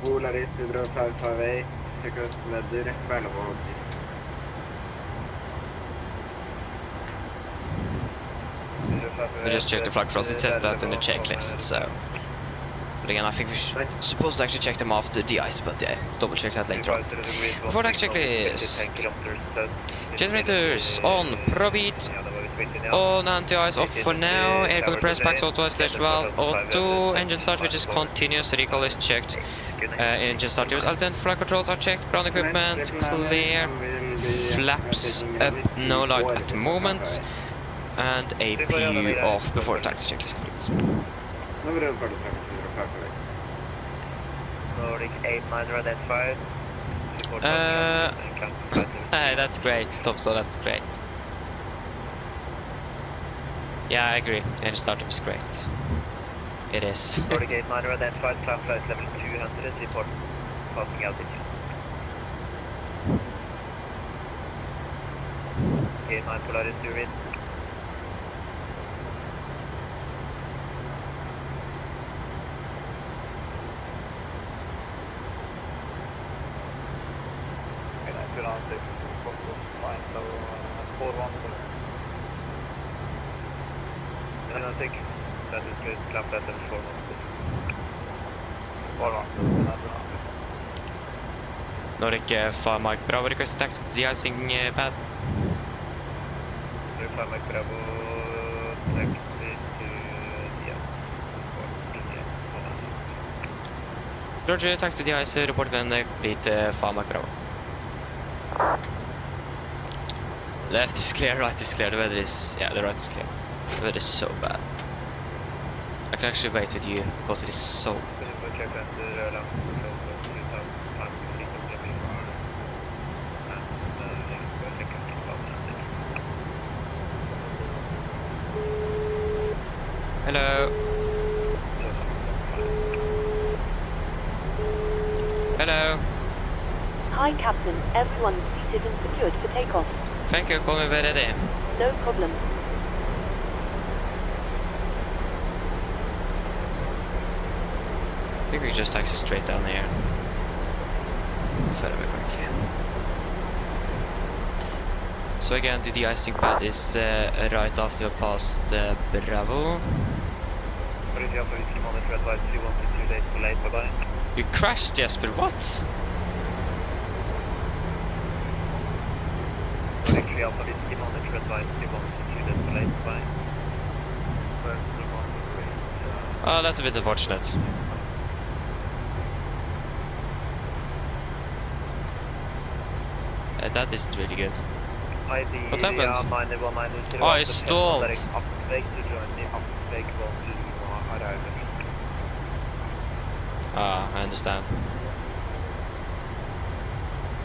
Speaker 13: Polaris 155, circus weather, Bardufoss.
Speaker 1: We just checked the flag controls. It says that in the checklist, so. But again, I think we should supposed to actually check them after the ice, but yeah, double check that later on. Before that checklist, generators on, probeat, on, anti-ice off for now, air compress, packs auto, slash valve auto, engine start which is continuous, recall is checked, engine start use, alternate flight controls are checked, ground equipment clear, flaps up, no light at the moment, and APU off before the taxi check is complete.
Speaker 11: Nordic 89 identified.
Speaker 1: That's great, Topsail, that's great. Yeah, I agree. Engine startup is great. It is.
Speaker 11: Nordic 89 identified, climb flight level 200, report passing altitude. 89 Polaris, you read. That is good, climb flight level 4.
Speaker 1: Nordic 5 Mike Bravo requesting taxi to the icing pad.
Speaker 11: Nordic 5 Mike Bravo, taxi to the
Speaker 1: Roger, taxi to the ice, report when complete 5 Mike Bravo. Left is clear, right is clear, the weather is, yeah, the right is clear. The weather is so bad. I can actually wait with you because it is so. Hello. Hello.
Speaker 9: Hi, Captain. Everyone seated and secured for takeoff.
Speaker 1: Thank you, call me by ready.
Speaker 9: No problem.
Speaker 1: I think we can just taxi straight down here. If I remember correctly. So again, the de-icing pad is right after you passed Bravo. You crashed, Jesper, what? Oh, that's a bit unfortunate. That isn't really good. What happened? Oh, I stalled. Ah, I understand.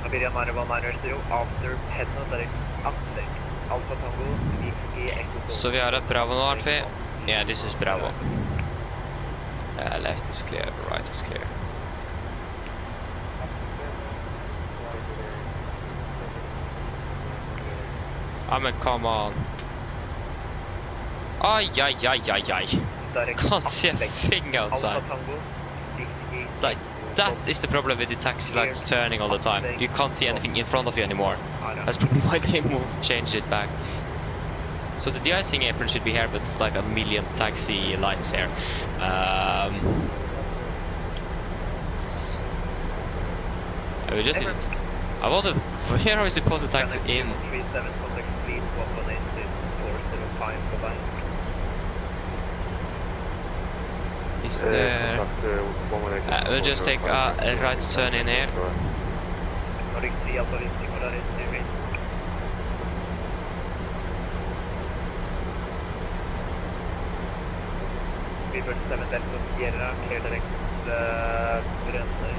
Speaker 11: Iberia 919 after Pedno direct uptake. Alpha Tango, XG Echo.
Speaker 1: So we are at Bravo now, aren't we? Yeah, this is Bravo. Left is clear, right is clear. I mean, come on. Ay. Can't see a thing outside. Like, that is the problem with the taxi lights turning all the time. You can't see anything in front of you anymore. That's probably why they changed it back. So the de-icing apron should be here, but it's like a million taxi lights here. We just did it. I wonder where are we supposed to taxi in? Is there... we'll just take a right turn in here.
Speaker 11: Beaver 7 Delta Sierra, clear direct Brønnøy.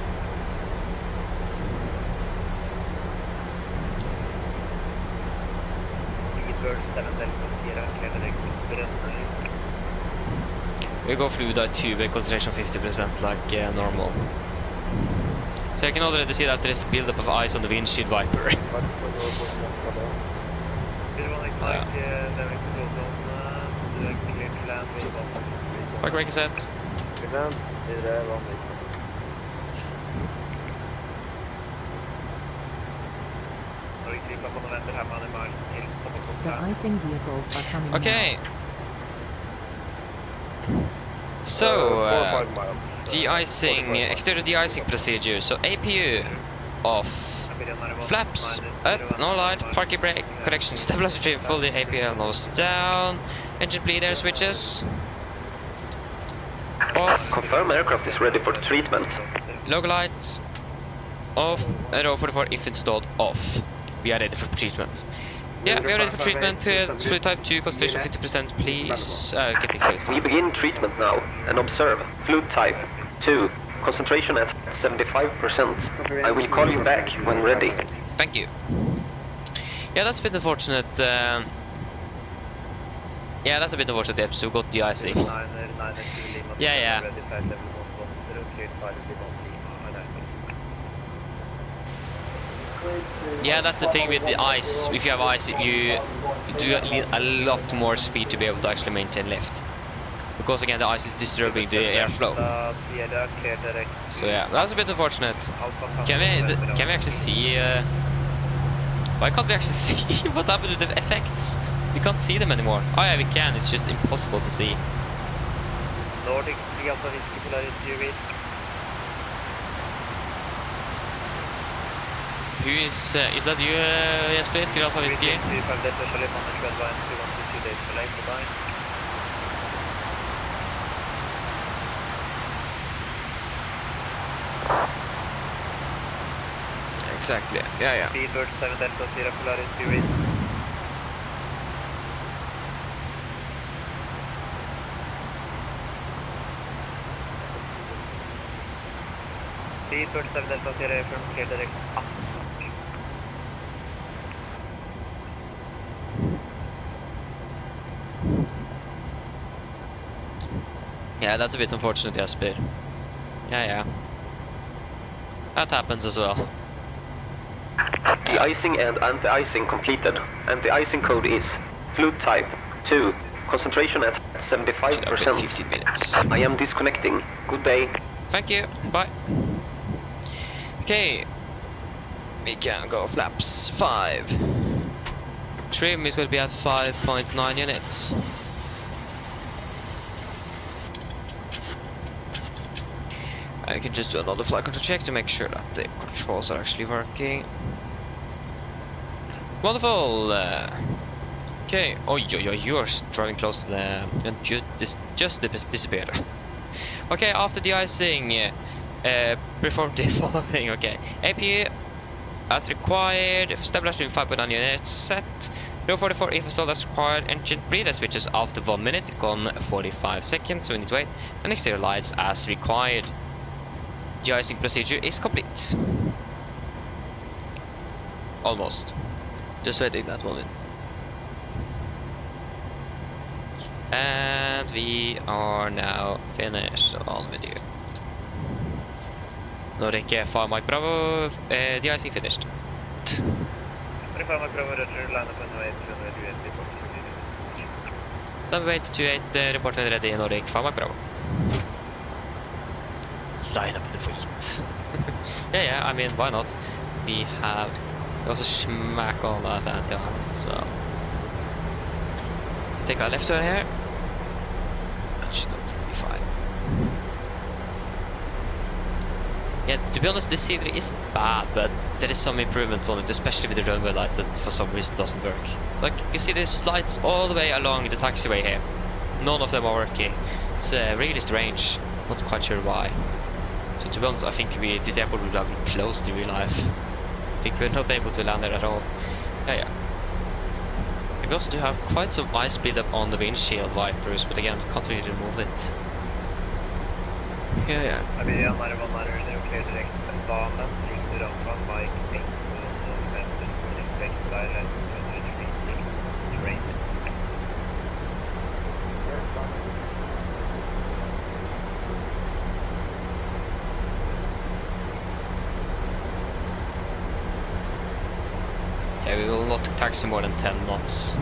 Speaker 11: Beaver 7 Delta Sierra, clear direct Brønnøy.
Speaker 1: We go fluid tube concentration 50% like normal. So I can already see that there is buildup of ice on the windshield wiper. Park brake is set.
Speaker 3: The icing vehicles are coming
Speaker 1: Okay. So, de-icing, exterior de-icing procedure. So APU off, flaps up, no light, parking brake, correction, stabilizer trim fully, APU nose down, engine bleed air switches off.
Speaker 12: Confirm aircraft is ready for the treatment.
Speaker 1: Logo lights off, row 44 if installed off. We are ready for treatment. Yeah, we are ready for treatment. Fluid type 2, concentration 50%, please. Get excited.
Speaker 12: We begin treatment now and observe fluid type 2, concentration at 75%. I will call you back when ready.
Speaker 1: Thank you. Yeah, that's a bit unfortunate. Yeah, that's a bit unfortunate. The episode got de-icing. Yeah. Yeah, that's the thing with the ice. If you have ice, you do need a lot more speed to be able to actually maintain lift. Because again, the ice is disturbing the airflow. So yeah, that's a bit unfortunate. Can we actually see? Why can't we actually see what happened to the effects? We can't see them anymore. Oh yeah, we can. It's just impossible to see.
Speaker 11: Nordic 3 Alpha Whiskey Polaris UV.
Speaker 1: Who is that you, Jesper? 3 Alpha Whiskey? Exactly. Yeah.
Speaker 11: Speedbird 7 Delta Sierra Polaris UV. Speedbird 7 Delta Sierra from clear direct up.
Speaker 1: Yeah, that's a bit unfortunate, Jesper. Yeah. That happens as well.
Speaker 12: De-icing and anti-icing completed. Anti-icing code is fluid type 2, concentration at 75%.
Speaker 1: 15 minutes.
Speaker 12: I am disconnecting. Good day.
Speaker 1: Thank you. Bye. Okay. We can go flaps 5. Trim is going to be at 5.9 units. I can just do another flight control check to make sure that the controls are actually working. Wonderful! Okay. Oh, you're driving close to the... and just disappeared. Okay, after de-icing, perform the following. Okay. APU as required, stabilizer in 5.9 units set. Row 44 if installed as required, engine bleed switches after 1 minute, gone 45 seconds, so we need to wait, and exterior lights as required. De-icing procedure is complete. Almost. Just waiting that one in. And we are now finished on video. Nordic 5 Mike Bravo, de-icing finished. Number 828, report when ready, Nordic 5 Mike Bravo. Line up in the fleet. yeah, I mean, why not? We also smack all that anti-ice as well. Take our left turn here. That should hopefully be fine. Yeah, to be honest, this scenery isn't bad, but there is some improvements on it, especially with the runway light that for some reason doesn't work. Like, you see there's lights all the way along the taxiway here. None of them are working. It's really strange. Not quite sure why. So to be honest, I think this airport would have been closed in real life. I think we're not able to land there at all. Yeah. We also do have quite some ice buildup on the windshield wipers, but again, can't really remove it. Yeah.
Speaker 11: I mean, on ladder 1 ladder, they're clear direct and bomb them. Use the run bike, 8 terrain.
Speaker 1: Yeah, we will not taxi more than 10 knots.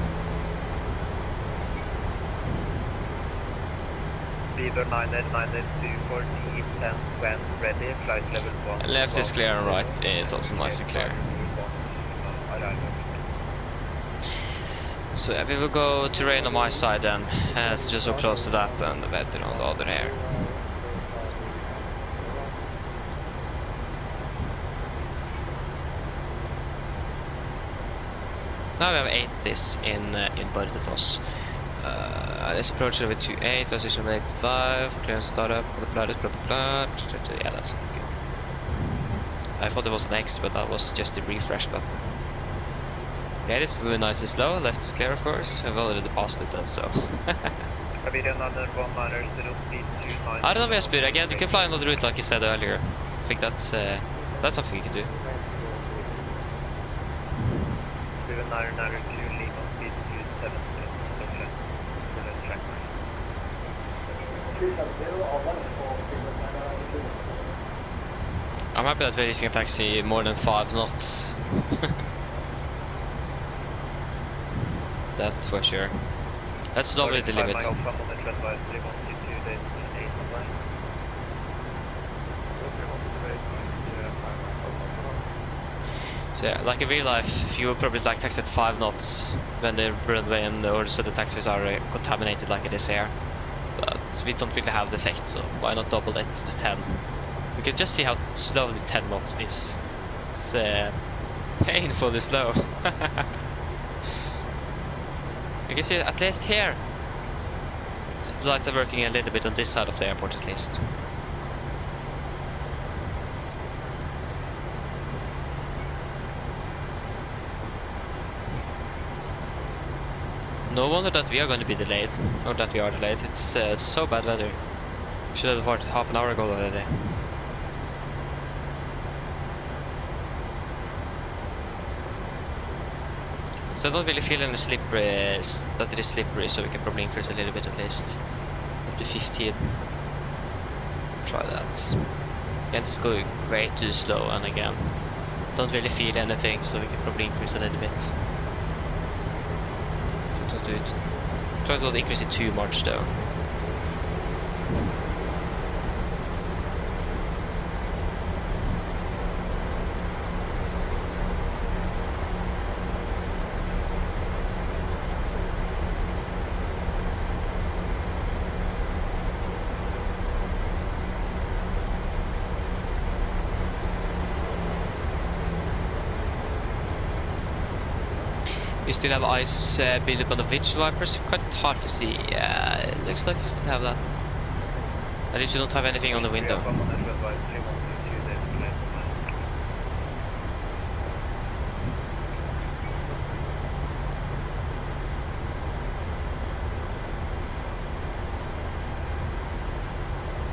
Speaker 7: Either 99240 10 when ready, flight level 1.
Speaker 1: Left is clear and right is also nice and clear. So yeah, we will go terrain on my side then, as just so close to that, and the weather on the other here. Now we have 8 this in Bardufoss. Let's approach it with 28, transition with 85, clearance startup, the blood is blah blah blah. Yeah, that's good. I thought it was an X, but that was just a refresh button. Yeah, this is really nice and slow. Left is clear, of course. I've already passed it though, so.
Speaker 7: I
Speaker 1: don't know, Vesper. Again, you can fly another route like you said earlier. I think that's something you can do. I'm happy that we're using a taxi more than 5 knots. That's for sure. That's normally the limit. So yeah, like in real life, you would probably like taxi at 5 knots when the runway and also the taxiways are contaminated like it is here. But we don't really have the effect, so why not double it to 10? We can just see how slowly 10 knots is. It's painfully slow. You can see at least here the lights are working a little bit on this side of the airport at least. No wonder that we are going to be delayed, or that we are delayed. It's so bad weather. We should have departed half an hour ago already. So I don't really feel any slippery, that it is slippery, so we can probably increase a little bit at least. Up to 15. Try that. Again, it's going way too slow, and again, don't really feel anything, so we can probably increase a little bit. Try to not increase it too much though. We still have ice build up on the windshield wipers, quite hard to see. Yeah, it looks like we still have that. At least you don't have anything on the window.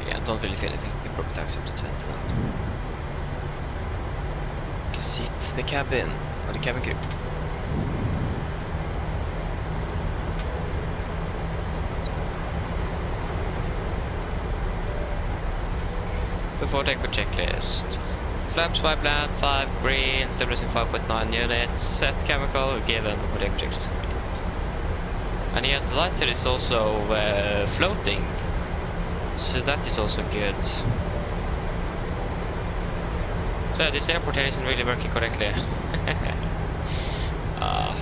Speaker 1: Yeah, I don't really feel anything. We can probably taxi up to 20 now. You can seat the cabin, or the cabin crew. Before take a checklist. Flaps 5 land, 5 green, stabilizing 5.9 units, set chemical given for the checklist complete. And yet the lighter is also floating, so that is also good. So this airport here isn't really working correctly. I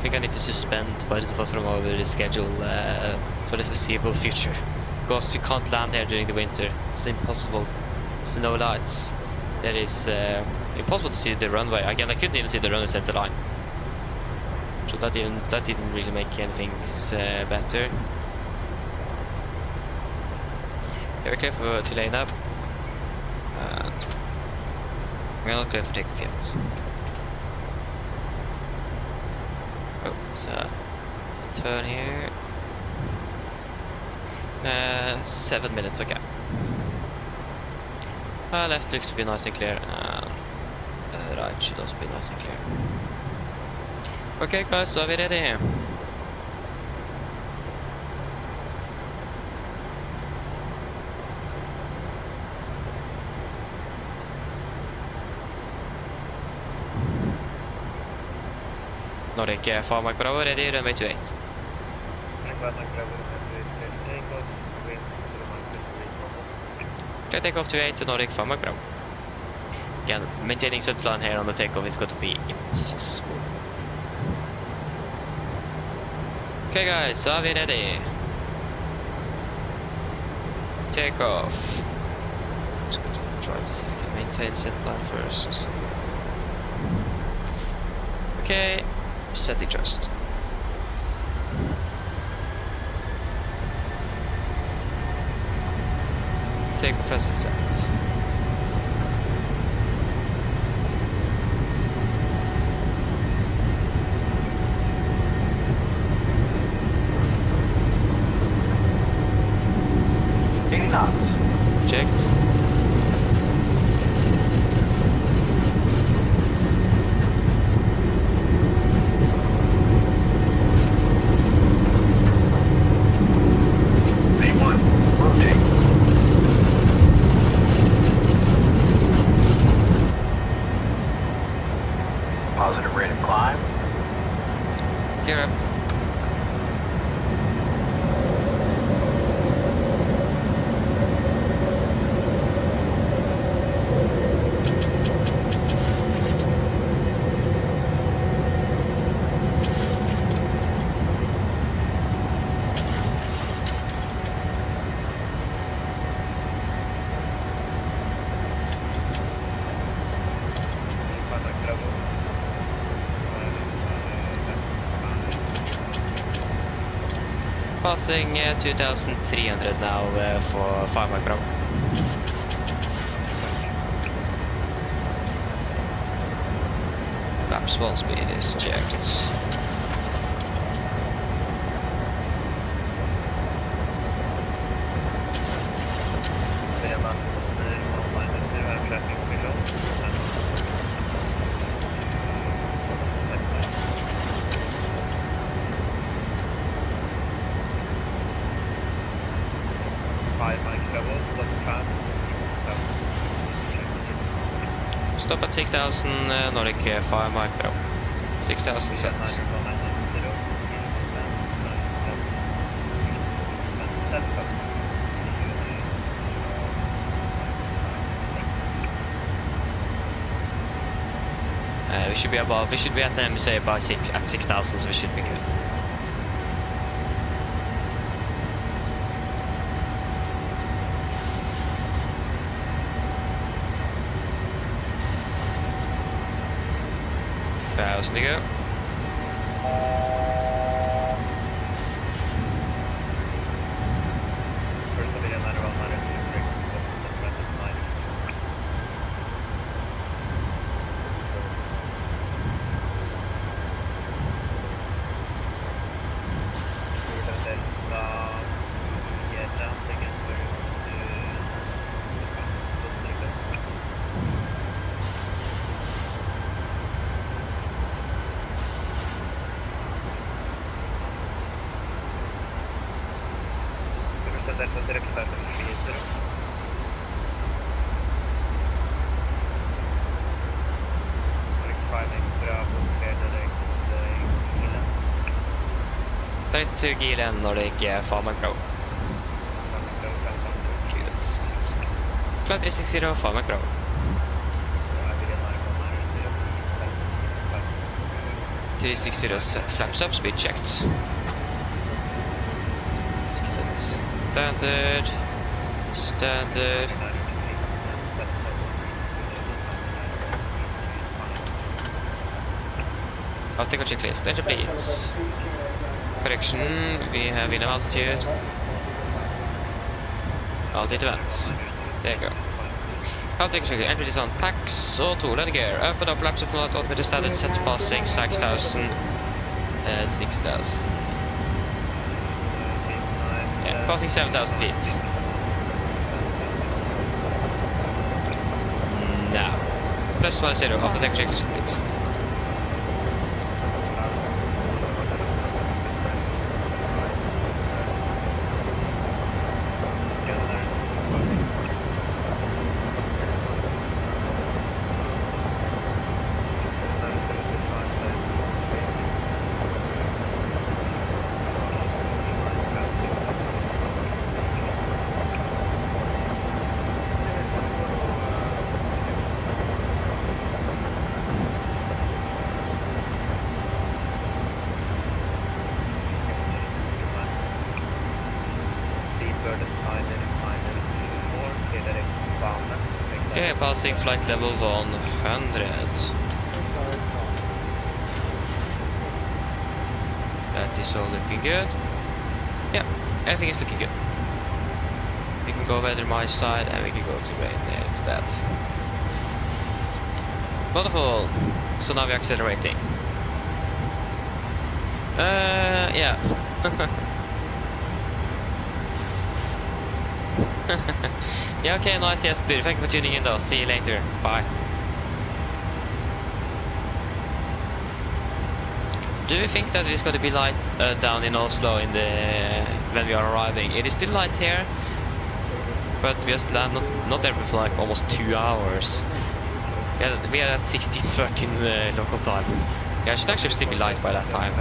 Speaker 1: think I need to suspend Bardufoss from over the schedule for the foreseeable future. Because we can't land here during the winter. It's impossible. It's no lights. It is impossible to see the runway. Again, I couldn't even see the runway center line. So that didn't really make anything better. Okay, we're clear for to lane up. And we're not clear for taking fields. Oh, so turn here. 7 minutes, okay. Left looks to be nice and clear, and right should also be nice and clear. Okay guys, so are we ready? Nordic Farmark Bravo, ready, runway 28. Clear takeoff to 8 to Nordic 5 mic Bravo. Again, maintaining subline here on the takeoff is going to be impossible. Okay guys, are we ready? Takeoff. Just going to try to see if we can maintain subline first. Okay, setting thrust. Takeoff as set. Checked.
Speaker 14: Positive rate of climb.
Speaker 1: Gear up. Passing 2,300 now for 5 mic Bravo. Flaps 1 speed is checked. Stop at 6,000 Nordic 5 mic Bravo. 6,000 set. We should be above. We should be at the MSA about 6,000, so we should be good. To go. To Gilen Nordic 5 mic Bravo. Good set. Flight 360 5 mic Bravo. Set. Flaps up, speed checked. Standard. Standard. I'll take a checklist. Enter please. Correction, we have enough altitude. Altitude events. There you go. I'll take a check. Entry is on packs or 2, let it gear. Up and off flaps up not on with the standard set passing 6,000. 6,000. Yeah, passing 7,000 feet. Now. Plus 10 after take checklist complete. Okay, passing flight level 100. That is all looking good. Yeah, everything is looking good. We can go weather my side and we can go to rain instead. Wonderful. So now we're accelerating. Yeah. Yeah, okay, nice, yes, beautiful. Thank you for tuning in though. See you later. Bye. Do you think that it's going to be light down in Oslo when we are arriving? It is still light here, but we just land not there for like almost 2 hours. Yeah, we are at 16:13 local time. Yeah, it should actually still be light by that time.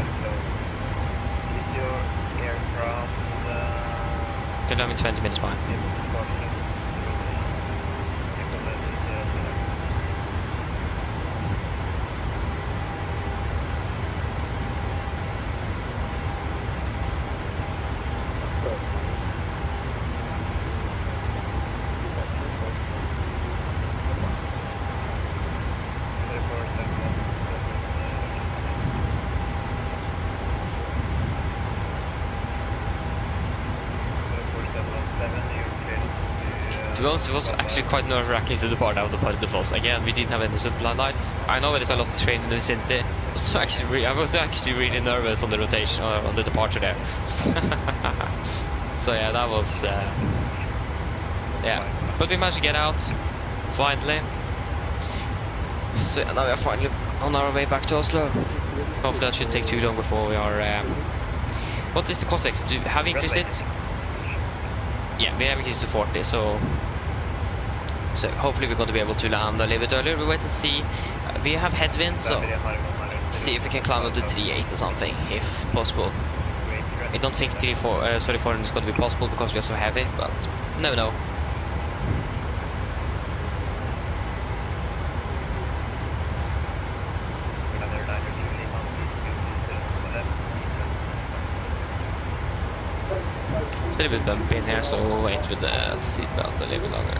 Speaker 1: Can have in 20 minutes by. It was actually quite nerve-wracking to depart out of the Bardufoss. Again, we didn't have any sunlight lights. I know there's a lot of train in the vicinity, so I was actually really nervous on the rotation, or on the departure there. So yeah, that was yeah. But we managed to get out finally. So yeah, now we are finally on our way back to Oslo. Hopefully that shouldn't take too long before we are. What is the cost X? Have we increased it? Yeah, we have increased to 40, so hopefully we're going to be able to land a little bit earlier. We'll wait and see. We have headwind, so see if we can climb up to 3.8 or something, if possible. I don't think 4 is going to be possible because we are so heavy, but never know. It's a little bit bumpy in here, so we'll wait with the seatbelt a little bit longer.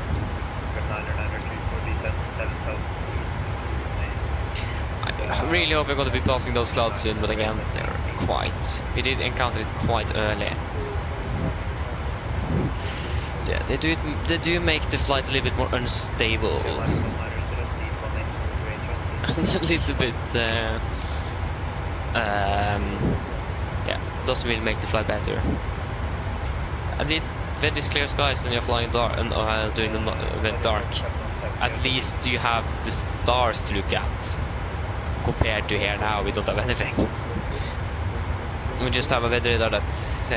Speaker 1: I really hope we're going to be passing those clouds soon, but again, we did encounter it quite early. Yeah, they do make the flight a little bit more unstable. A little bit, yeah, doesn't really make the flight better. At least when there's clear skies and you're flying dark and doing the dark, at least you have the stars to look at. Compared to here now, we don't have anything. We just have a weather radar that's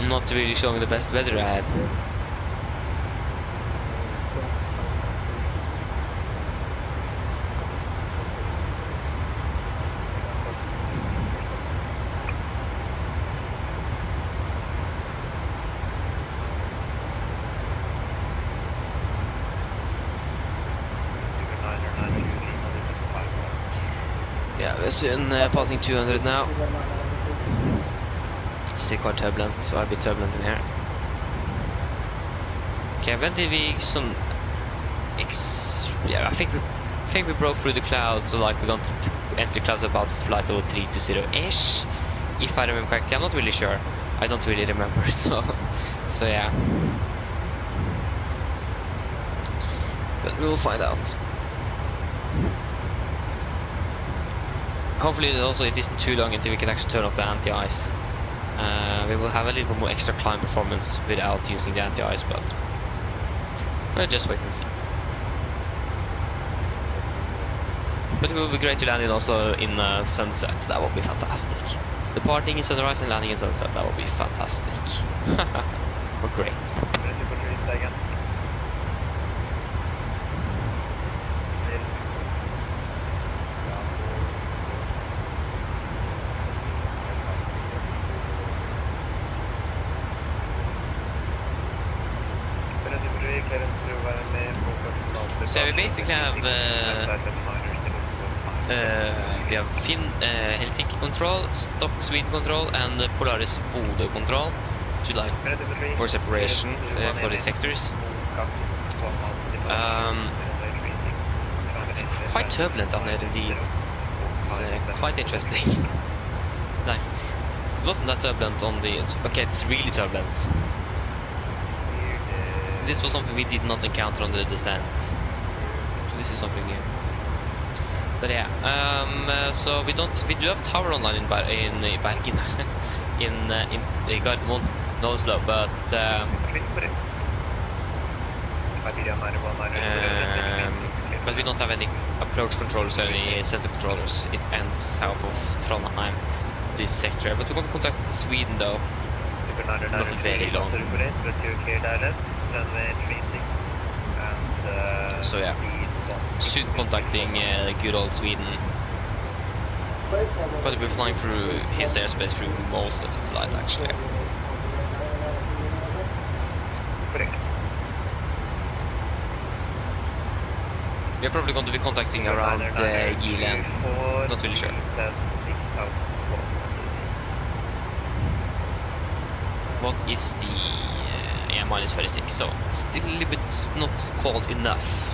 Speaker 1: not really showing the best weather ahead. Yeah, we're soon passing 200 now. Still quite turbulent, so I'll be turbulent in here. Okay, when did we yeah, I think we broke through the clouds, so like we're going to enter the clouds about flight level 320-ish, if I remember correctly. I'm not really sure. I don't really remember, so yeah. But we will find out. Hopefully it isn't too long until we can actually turn off the anti-ice. We will have a little bit more extra climb performance without using the anti-ice, but we'll just wait and see. But it will be great to land in Oslo in sunset. That would be fantastic. Departing in sunrise and landing in sunset. That would be fantastic. Or great. So we basically have Helsinki control, Stock Sweden control, and Polaris Molde control, to like for separation for the sectors. It's quite turbulent down there indeed. It's quite interesting. Like, it wasn't that turbulent on the... Okay, it's really turbulent. This was something we did not encounter on the descent. This is something new. But yeah, so we do have tower online in Bergen, in Gardermoen, Oslo, but we don't have any approach controllers or any center controllers. It ends south of Trondheim, this sector. But we're going to contact Sweden though. Not very long. So yeah, soon contacting good old Sweden. Got to be flying through his airspace through most of the flight actually. We're probably going to be contacting around Gilen. Not really sure. What is the yeah, minus 36, so it's still a little bit not cold enough.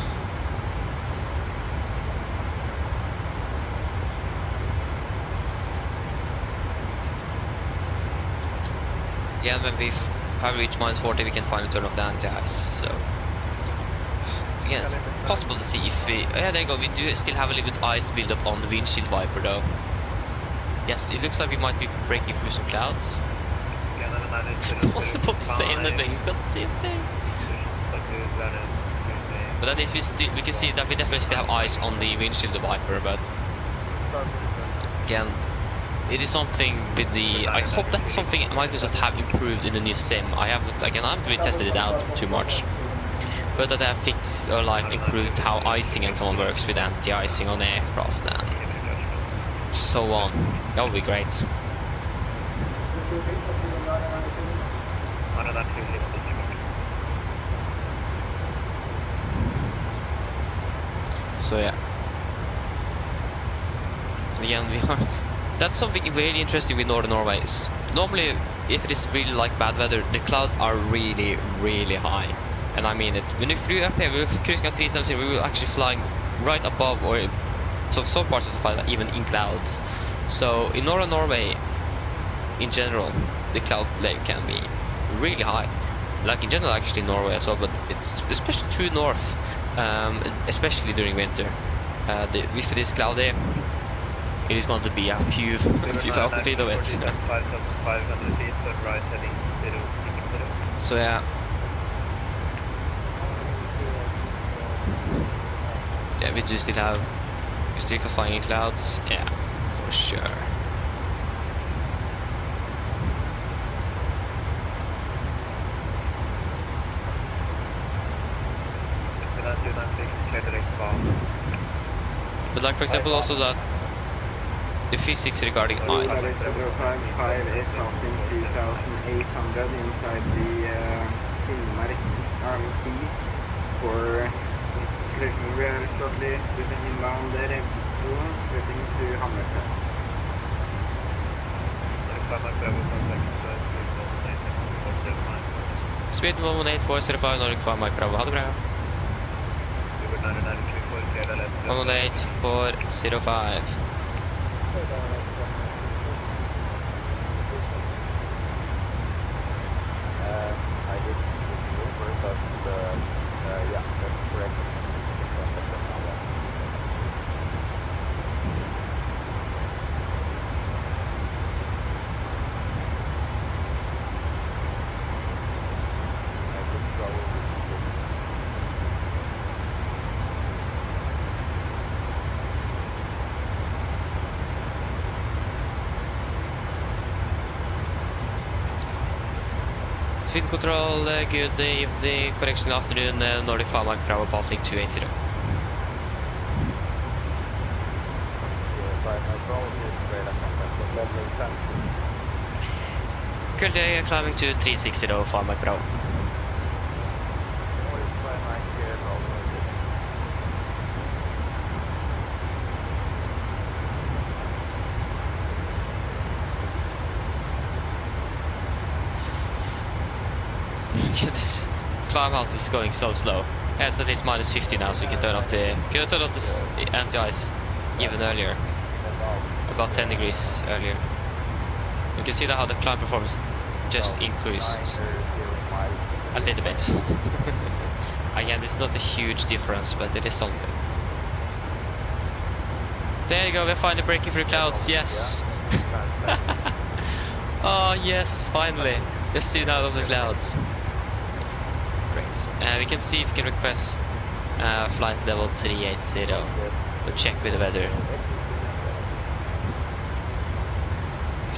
Speaker 1: Yeah, when we reach minus 40 we can finally turn off the anti-ice, so again it's possible to see if we... Oh yeah, there you go, we do still have a little bit ice build up on the windshield wiper though. Yes, it looks like we might be breaking through some clouds. It's impossible to say anything, you can't see anything. But at least we can see that we definitely still have ice on the windshield wiper, but again, it is something with the... I hope that's something Microsoft have improved in the new sim. I haven't really tested it out too much, but that they have fixed or like improved how icing and so on works with anti-icing on aircraft and so on. That would be great. So yeah, again we are... That's something really interesting with Northern Norway. Normally, if it is really like bad weather, the clouds are really, really high, and I mean it. When we flew up here, we were cruising at 370, we were actually flying right above, or some parts of the flight even in clouds. So in Northern Norway, in general, the cloud layer can be really high. Like in general, actually in Norway as well, but it's especially true north, especially during winter. If it is cloudy, it is going to be a few thousand feet of it. So yeah. Yeah, we do still have... We still have flying in clouds. Yeah, for sure. But like for example also that the physics regarding ice.
Speaker 13: 5 is something 2,800 inside the Finnmark RMC for cruising very shortly, cruising inbound there, cruising to Hammerfest.
Speaker 1: Speed 118-405, Nordic 5 Mike Bravo, ha det bra. 118-405.
Speaker 14: I did over, but yeah, that's correct.
Speaker 1: Sweden Control, good evening, correction afternoon, Nordic 5 Mike Bravo passing 280. Currently climbing to 360 5 Mike Bravo. This climb out is going so slow. Yeah, it's at least minus 50 now, so you can turn off the anti-ice even earlier. About 10 degrees earlier. You can see that how the climb performance just increased a little bit. Again, this is not a huge difference, but it is something. There you go, we're finally breaking through clouds, yes! Oh yes, finally! We're soon out of the clouds. Great. We can see if we can request flight level 380. We'll check with the weather.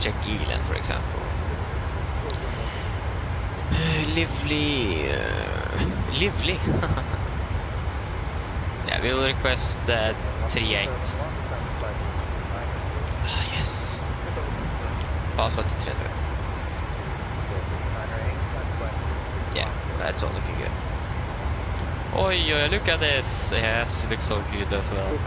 Speaker 1: Check Eland, for example. Lively. Lively. Yeah, we will request 38. Ah, yes. Pass 43. Yeah, that's all looking good. Oi, look at this. Yes, it looks so good as well.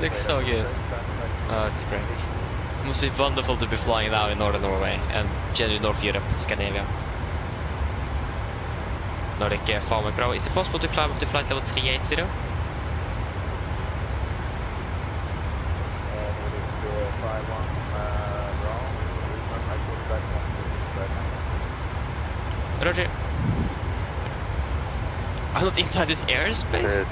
Speaker 1: Looks so good. Oh, it's great. It must be wonderful to be flying now in northern Norway and generally North Europe, Scandinavia. Nordic Farmer Grow. Is it possible to climb up to flight level 380? Roger. I'm not inside this airspace.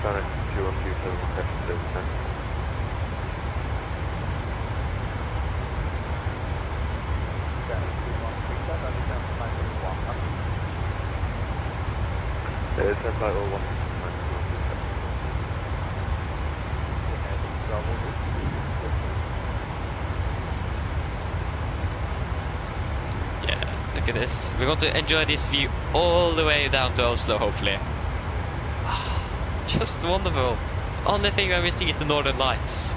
Speaker 1: Yeah, look at this. We're going to enjoy this view all the way down to Oslo, hopefully. Just wonderful. Only thing I'm missing is the Northern Lights.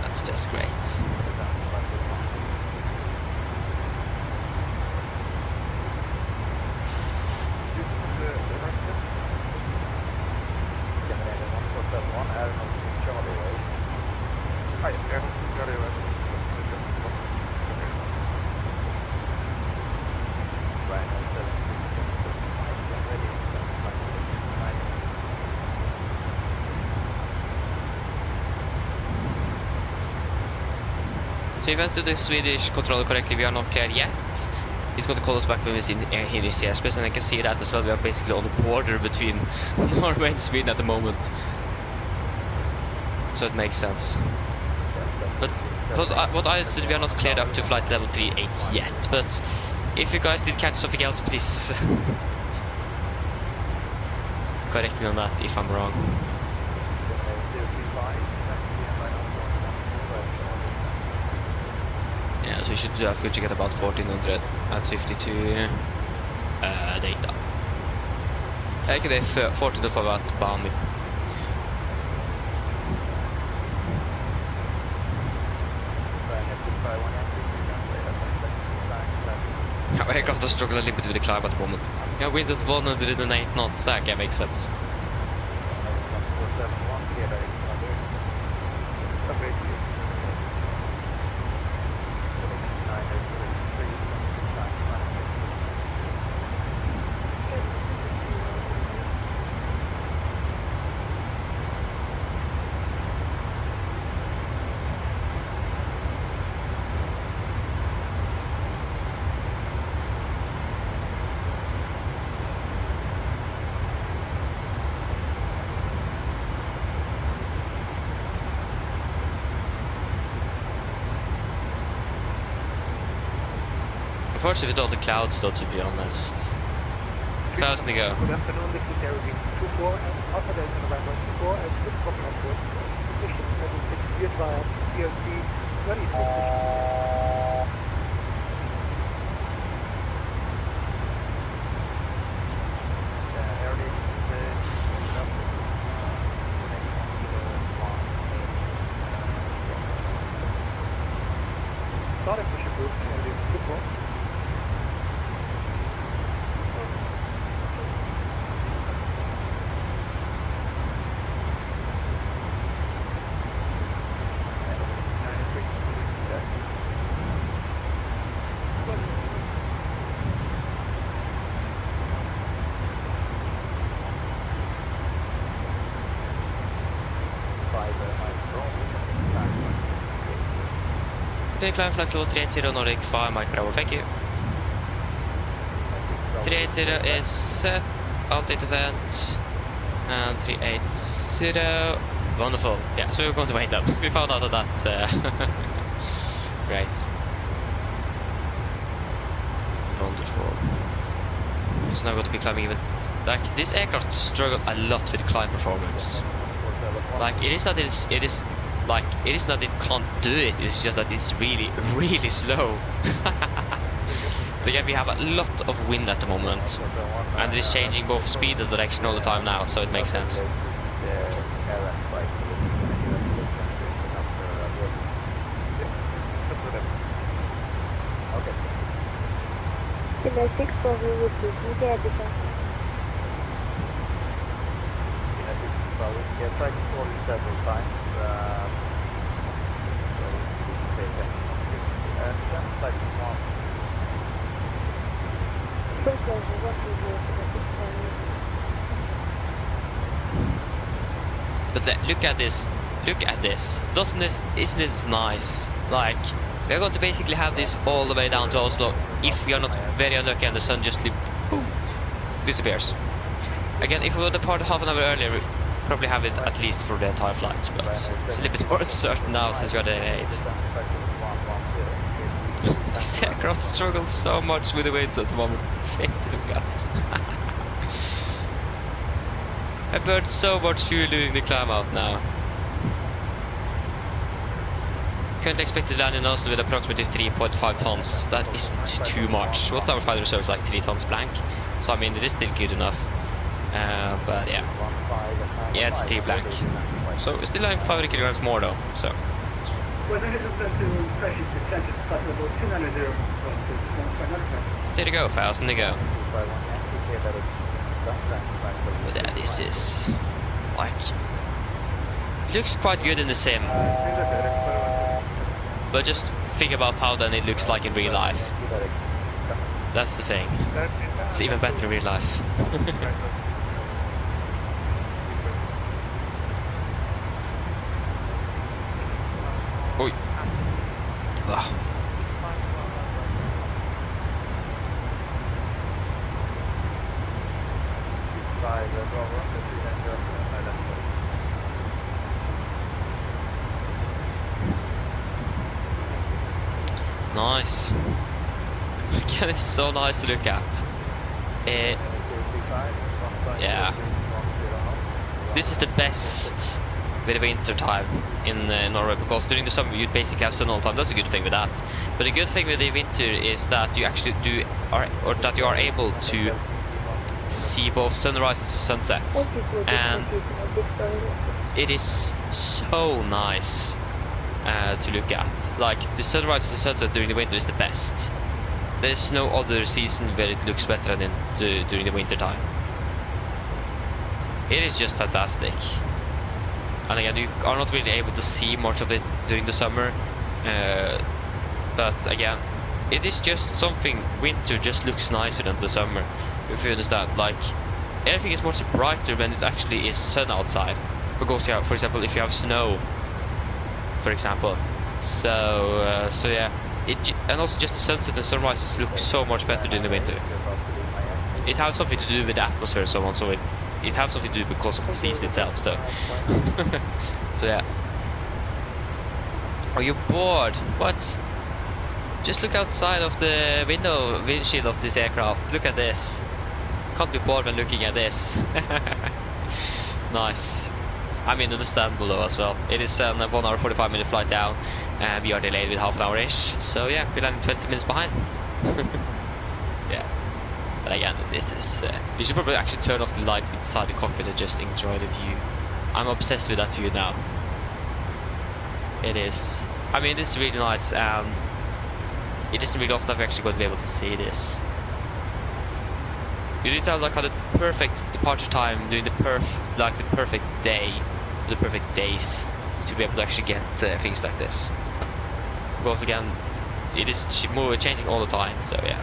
Speaker 1: That's just great. So if I answer the Swedish controller correctly, we are not clear yet. He's going to call us back when we're in his airspace, and I can see that as well. We are basically on the border between Norway and Sweden at the moment. So it makes sense. But what I understood, we are not cleared up to flight level 38 yet. But if you guys did catch something else, please correct me on that if I'm wrong. Yeah, so we should do a full check at about 1400 at 52 data. Eigenlijk det är 14 för att bara med. Our aircraft are struggling a little bit with the climb at the moment. Yeah, winds at 108 knots, that can make sense. Unfortunately with all the clouds though, to be honest. 1,000 to go.
Speaker 15: Good afternoon, this is Aerodrome 24 and Alpha Delta November 24 and good copy on board. Position level 6 gear trial, PMDG 20. Starting push group, Aerodrome 24.
Speaker 1: Take climb flight level 380 Nordic 5 Mike Bravo, thank you. 380 is set, update event, and 380, wonderful. Yeah, so we're going to wait up. We found out of that. Great. Wonderful. So now we're going to be climbing even. Like, this aircraft struggled a lot with climb performance. Like, it is not that it can't do it, it's just that it's really, really slow. But yeah, we have a lot of wind at the moment, and it is changing both speed and direction all the time now, so it makes sense.
Speaker 6: Delay 6 for we would be get the
Speaker 14: Well, we have tried to call you several times.
Speaker 1: But look at this. Look at this. Isn't this nice? Like, we are going to basically have this all the way down to Oslo. If we are not very unlucky and the sun just boom, disappears. Again, if we would depart half an hour earlier, we probably have it at least for the entire flight. But it's a little bit more uncertain now since we are delayed. This aircraft struggles so much with the winds at the moment. It's insane to look at. I burned so much fuel during the climb out now. Currently expected to land in Oslo with approximately 3.5 tons. That isn't too much. What's our flight reserve? Like 3 tons blank. So I mean, it is still good enough. But yeah. Yeah, it's 3 blank. So we're still like 500 kilograms more though. So. There you go, 1,000 to go. But yeah, this is like, it looks quite good in the sim. But just think about how then it looks like in real life. That's the thing. It's even better in real life. Oi. Ah. Nice. Again, it's so nice to look at. Yeah. This is the best with the winter time in Norway, because during the summer you basically have sun all the time. That's a good thing with that. But the good thing with the winter is that you actually that you are able to see both sunrises and sunsets, and it is so nice to look at. Like, the sunrises and sunsets during the winter is the best. There's no other season where it looks better than during the winter time. It is just fantastic. And again, you are not really able to see much of it during the summer, but again, it is just something. Winter just looks nicer than the summer, if you understand. Like, everything is much brighter when it actually is sun outside, because you have, for example, if you have snow, for example. So yeah, and also just the sunset and sunrises look so much better during the winter. It has something to do with the atmosphere and so on, so it has something to do because of the season itself. So so yeah. Are you bored? What? Just look outside of the windshield of this aircraft. Look at this. Can't be bored when looking at this. Nice. I mean, understandable though as well. It is a 1 hour 45 minute flight down, and we are delayed with half an hour-ish. So yeah, we're landing 20 minutes behind. Yeah. But again, this is... you should probably actually turn off the light inside the cockpit and just enjoy the view. I'm obsessed with that view now. It is. I mean, it's really nice, and it isn't really often that we're actually going to be able to see this. You need to have like the perfect departure time during the perfect day, the perfect days, to be able to actually get things like this. Because again, it is changing all the time. So yeah.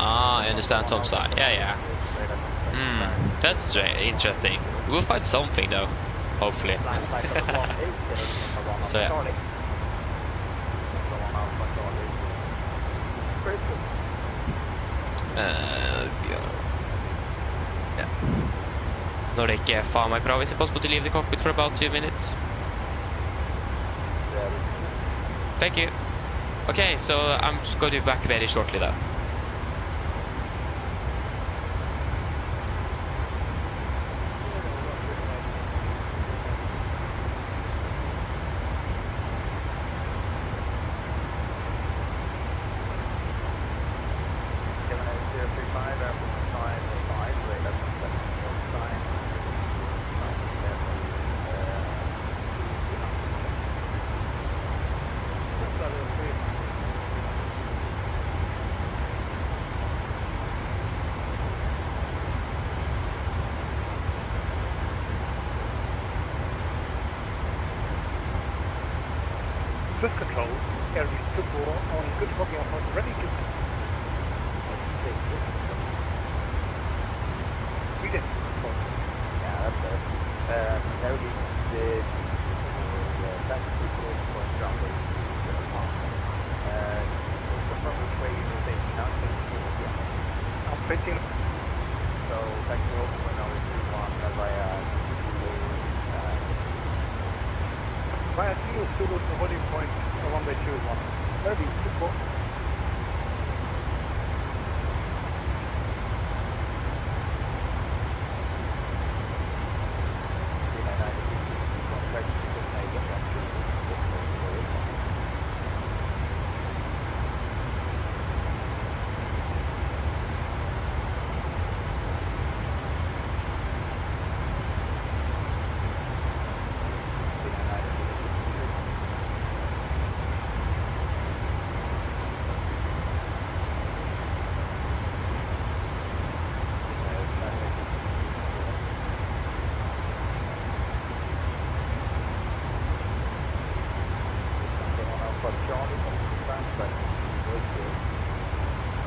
Speaker 1: Ah, I understand Tom's side. Yeah. That's interesting. We'll find something though, hopefully. So yeah. Yeah. Nordic Farm Pro, is it possible to leave the cockpit for about 2 minutes? Thank you. Okay, so I'm just going to be back very shortly though.
Speaker 15: Swift control, Airbeat 24 on good booking on ready to... We did. Yeah, that's it. Airbeat did... That's the close point ground base. Confirm which way you're taking out, I'm pitching. So, back to open when I was 2-1 via... Via Kilo Zulu to holding point along the 2-1. That'll be 2-4.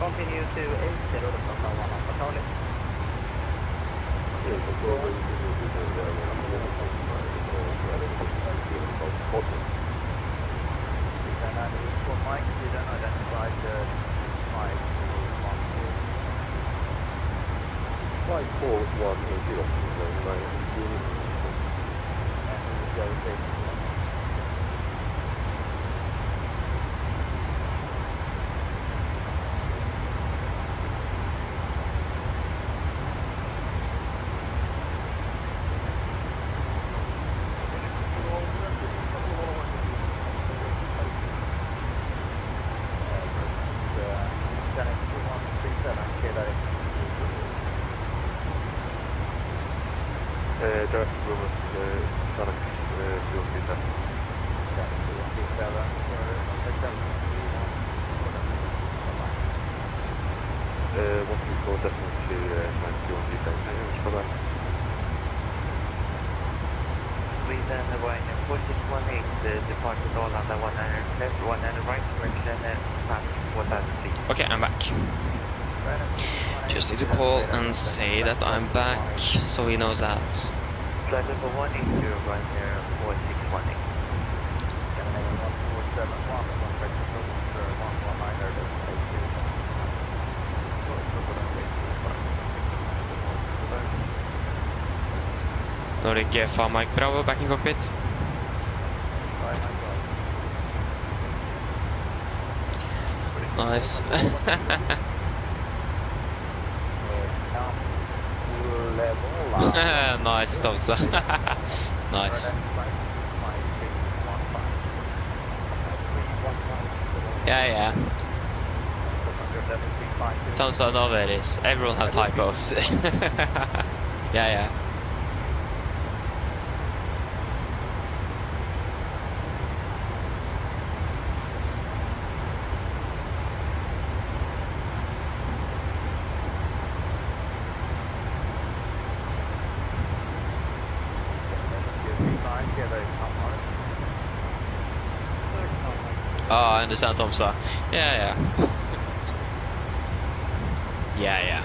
Speaker 15: Continue to 80 from now on Charlie. Mike, you don't identify the 5410.
Speaker 1: Okay, I'm back. Just need to call and say that I'm back, so he knows that.
Speaker 5: Flight level 182, right here, 4618.
Speaker 1: Nordic Farm Mike Bravo, back in cockpit. Nice. Nice, Tomsa. Nice. Yeah. Tomsa, no worries. Everyone have typos. Yeah. Oh, I understand, Tomsa. Yeah. Yeah.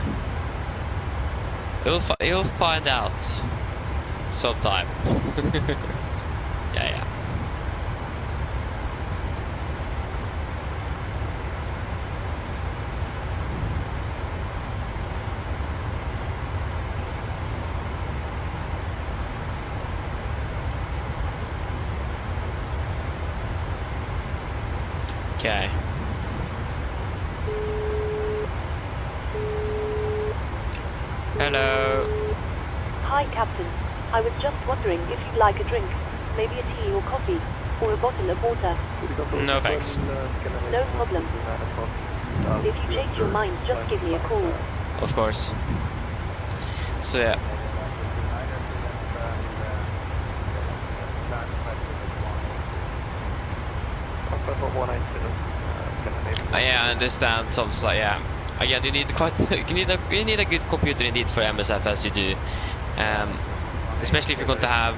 Speaker 1: You'll find out sometime. Yeah. Okay. Hello.
Speaker 9: Hi, Captain. I was just wondering if you'd like a drink, maybe a tea or coffee, or a bottle of water.
Speaker 1: No thanks.
Speaker 9: No problem. If you change your mind, just give me a call.
Speaker 1: Of course. So yeah. Yeah, I understand. Tom's like, yeah. Again, you need you need a good computer indeed for MSFS. You do, especially if you're going to have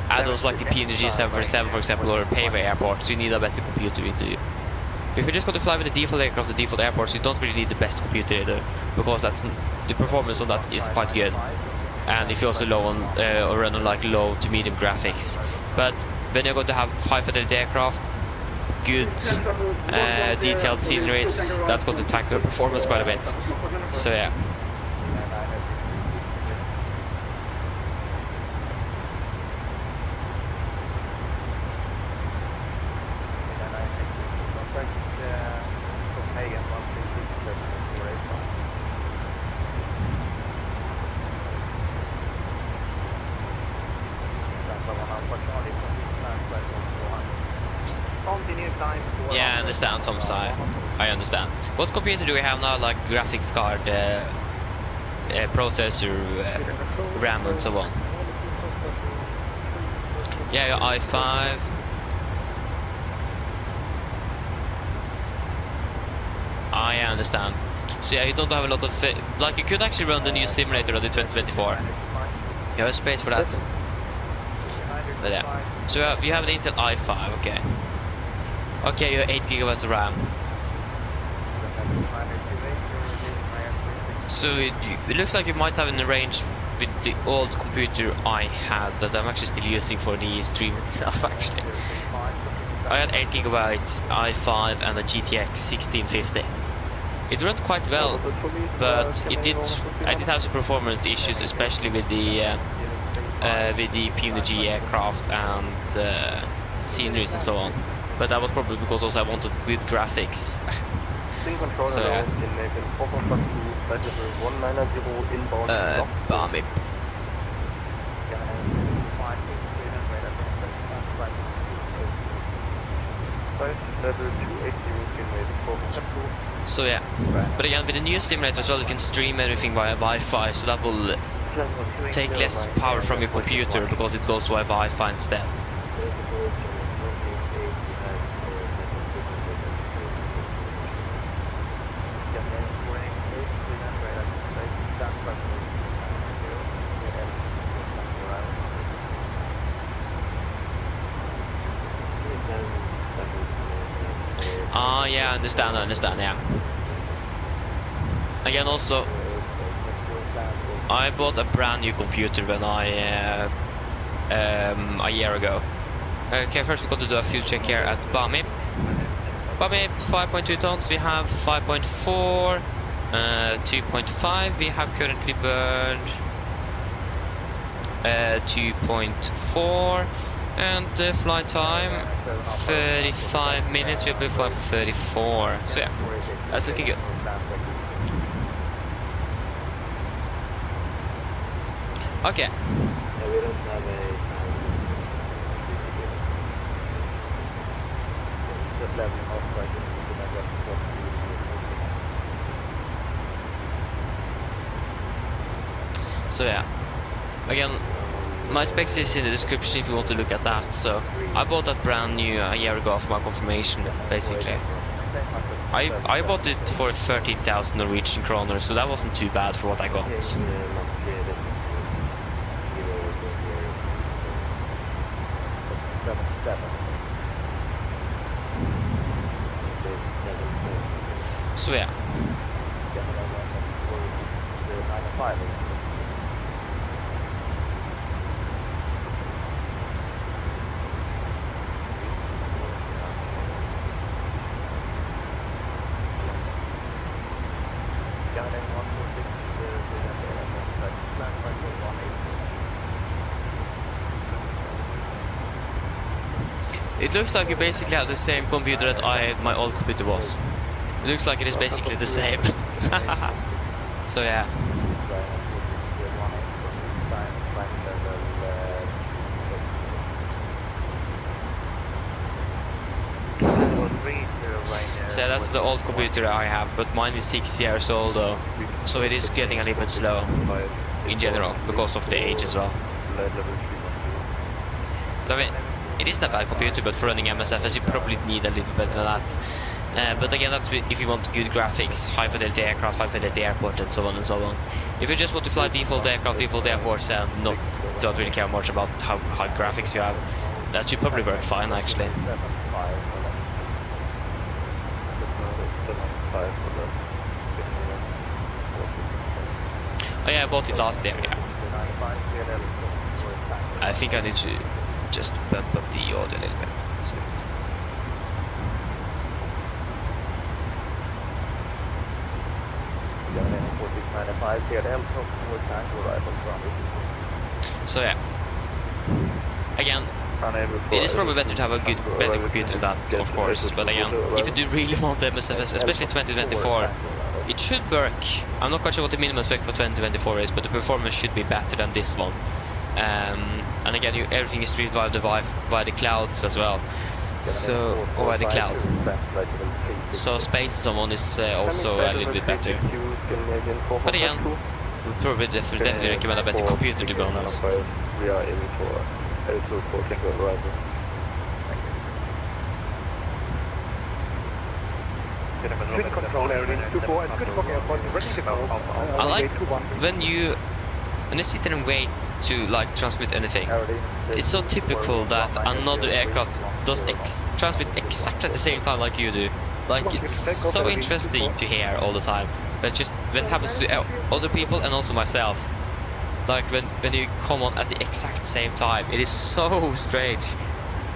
Speaker 1: add-ons like the PMDG 747, for example, or Payway airports. You need a better computer. You do. If you're just going to fly with the default aircraft, the default airports, you don't really need the best computer either, because the performance on that is quite good. And if you're also low on or run on like low to medium graphics, but when you're going to have high-fidelity aircraft, good detailed sceneries, that's going to tackle your performance quite a bit. So yeah. Yeah, I understand, Tom. I understand. What computer do we have now? Like graphics card, processor, RAM, and so on. Yeah, your i5. I understand. So yeah, you don't have a lot of like you could actually run the new simulator on the 2024. You have space for that. But yeah. So you have an Intel i5, okay. Okay, you have 8 GB of RAM. So it looks like you might have an range with the old computer I had that I'm actually still using for the stream itself. Actually, I had 8 GB i5 and a GTX 1650. It ran quite well, but I did have some performance issues, especially with the PMDG aircraft and sceneries and so on. But that was probably because also I wanted good graphics. So yeah. Barmy. So yeah. But again, with the new simulator as well, you can stream everything via Wi-Fi, so that will take less power from your computer because it goes via Wi-Fi instead. Yeah, I understand, yeah. Again, also, I bought a brand new computer when a year ago. Okay, first we're going to do a fuel check here at Bami. Bami, 5.2 tons, we have 5.4, 2.5, we have currently burned 2.4. And flight time 35 minutes. We'll be flying for 34. So yeah, that's looking good. Okay. So yeah, again, my specs is in the description if you want to look at that. So I bought that brand new a year ago for my confirmation, basically. I bought it for 13,000 Norwegian kroner, so that wasn't too bad for what I got. So yeah. It looks like you basically have the same computer that my old computer was. It looks like it is basically the same. So yeah. So yeah, that's the old computer I have, but mine is 6 years old though. So it is getting a little bit slow in general, because of the age as well. But I mean, it isn't a bad computer, but for running MSFS you probably need a little better than that. But again, that's if you want good graphics, high fidelity aircraft, high fidelity airport, and so on and so on. If you just want to fly default aircraft, default airports, and don't really care much about how high graphics you have, that should probably work fine actually. Oh yeah, I bought it last year, yeah. I think I need to just bump up the audio a little bit. Let's see it. So yeah. Again, it is probably better to have a better computer than that, of course. But again, if you do really want the MSFS, especially 2024, it should work. I'm not quite sure what the minimum spec for 2024 is, but the performance should be better than this one. And again, everything is streamed via the clouds as well. So, or via the cloud. So space and so on is also a little bit better. But again, would probably definitely recommend a better computer, to be honest. I like when you sit there and wait to like transmit anything. It's so typical that another aircraft does transmit exactly at the same time like you do. Like, it's so interesting to hear all the time. But just when it happens to other people and also myself. Like when you come on at the exact same time, it is so strange.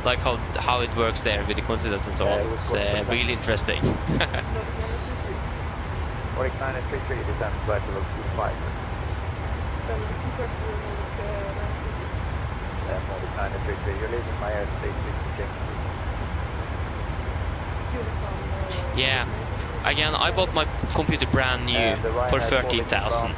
Speaker 1: Like how it works there with the coincidence and so on. It's really interesting. Yeah. Again, I bought my computer brand new for 13,000.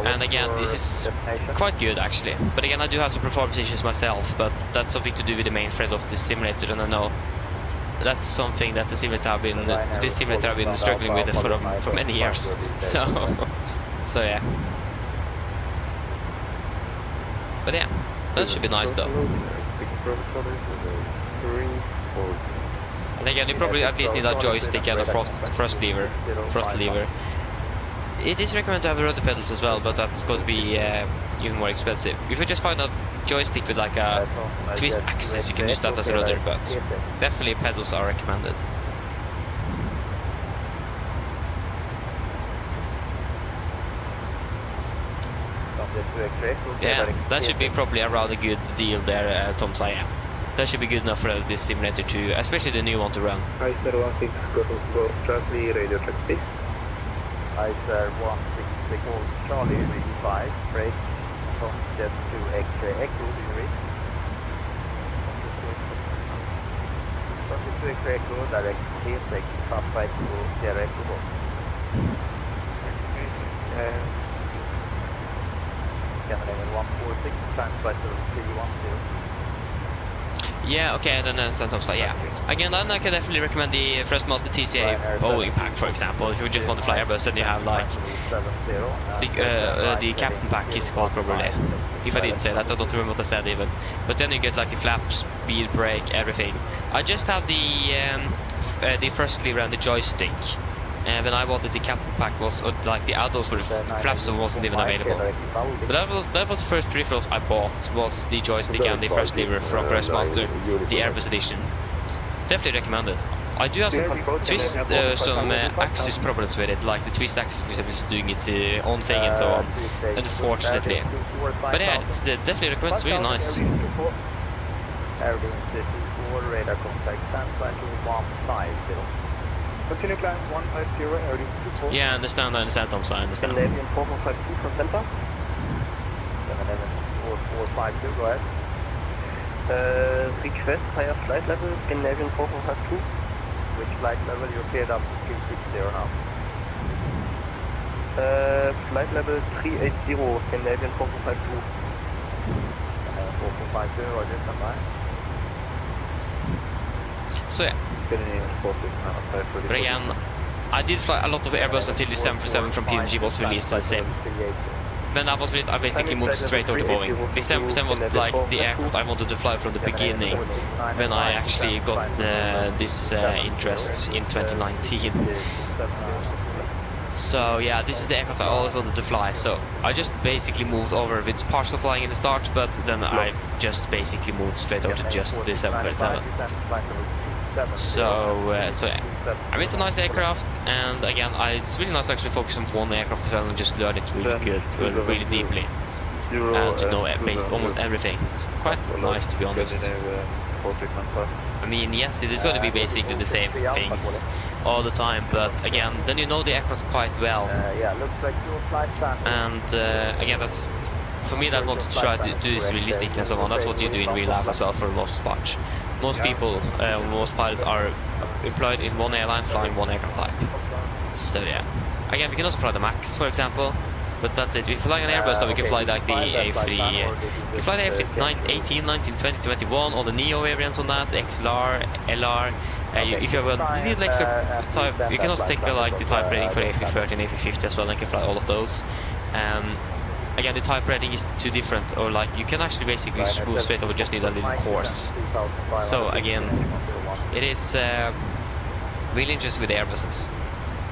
Speaker 1: And again, this is quite good actually. But again, I do have some performance issues myself, but that's something to do with the main thread of the simulator, and I know that's something that this simulator have been struggling with for many years. So yeah. But yeah, that should be nice though. And again, you probably at least need a joystick and a thrust lever. It is recommended to have rudder pedals as well, but that's going to be even more expensive. If you just find a joystick with like a twist axis, you can use that as a rudder, but definitely pedals are recommended. Yeah, that should be probably a rather good deal there, Tom Saya. That should be good enough for this simulator too, especially the new one to run.
Speaker 16: ICER 16, go Charlie, radio track please.
Speaker 14: ICER 16, hold Charlie, radio 5, break, from jet to X-ray echo, do you read? From jet to X-ray echo, direct T6, fast right to Sierra Echo box. Canada 146, transfer to 310.
Speaker 1: Yeah, okay, I don't understand Tom Saya. Yeah. Again, then I can definitely recommend the Thrustmaster TCA Boeing pack, for example. If you just want to fly Airbus, then you have like the Captain pack is called probably. If I didn't say that, I don't remember what I said even. But then you get like the flap, speed, brake, everything. I just have the first lever and the joystick. And when I bought it, the Captain pack was like the add-ons for the flaps wasn't even available. But that was the first peripherals I bought, was the joystick and the first lever from Thrustmaster, the Airbus edition. Definitely recommended. I do have some axis problems with it, like the twist axis for example is doing its own thing and so on, unfortunately. But yeah, it's definitely recommend. It's really nice.
Speaker 14: Radar contact, stand by to 150.
Speaker 15: Continue climb 150, airline 24.
Speaker 1: Yeah, I understand, Thomas, I understand.
Speaker 14: Scandinavian 4152 from Delta. 4452, go ahead. Request higher flight level, Scandinavian 4152. Which flight level? You're cleared up to 360 now. Flight level 380, Scandinavian 4452. 4452, roger, stand by.
Speaker 1: So yeah. But again, I did fly a lot of Airbus until the 747 from PMDG was released to the same. Then that was it, I basically moved straight over to Boeing. The 747 was like the aircraft I wanted to fly from the beginning, when I actually got this interest in 2019. So yeah, this is the aircraft I always wanted to fly, so I just basically moved over with partial flying in the start, but then I just basically moved straight over to just the 747. So yeah. I mean, it's a nice aircraft, and again, it's really nice to actually focus on one aircraft as well and just learn it really good, really deeply, and to know almost everything. It's quite nice, to be honest. I mean, yes, it is going to be basically the same things all the time, but again, then you know the aircraft quite well. And again, that's for me, that wanted to try to do this realistically and so on. That's what you do in real life as well for the most part. Most people, most pilots are employed in one airline flying one aircraft type. So yeah. Again, we can also fly the MAX, for example. But that's it. If you're flying an Airbus, then we can fly like the A3. You can fly the A3 18, 19, 20, 21, all the Neo variants on that, XLR, LR. If you have a little extra type, you can also take like the type rating for A330 and A350 as well, and you can fly all of those. Again, the type rating is too different, or like you can actually basically move straight over, just need a little course. So again, it is really interesting with the Airbuses.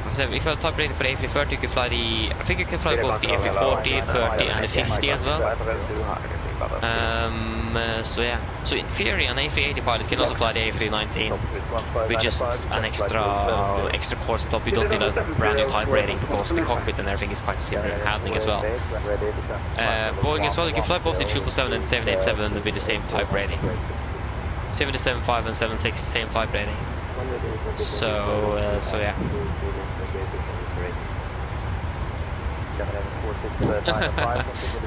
Speaker 1: If you have type rating for the A330, you can fly the, I think you can fly both the A340, 30 and the 50 as well. So yeah, so in theory an A380 pilot can also fly the A319 with just an extra course on top. You don't need a brand new type rating because the cockpit and everything is quite similar in handling as well. Boeing as well, you can fly both the 777 and 787 with the same type rating. 775 and 76 same type rating. So yeah.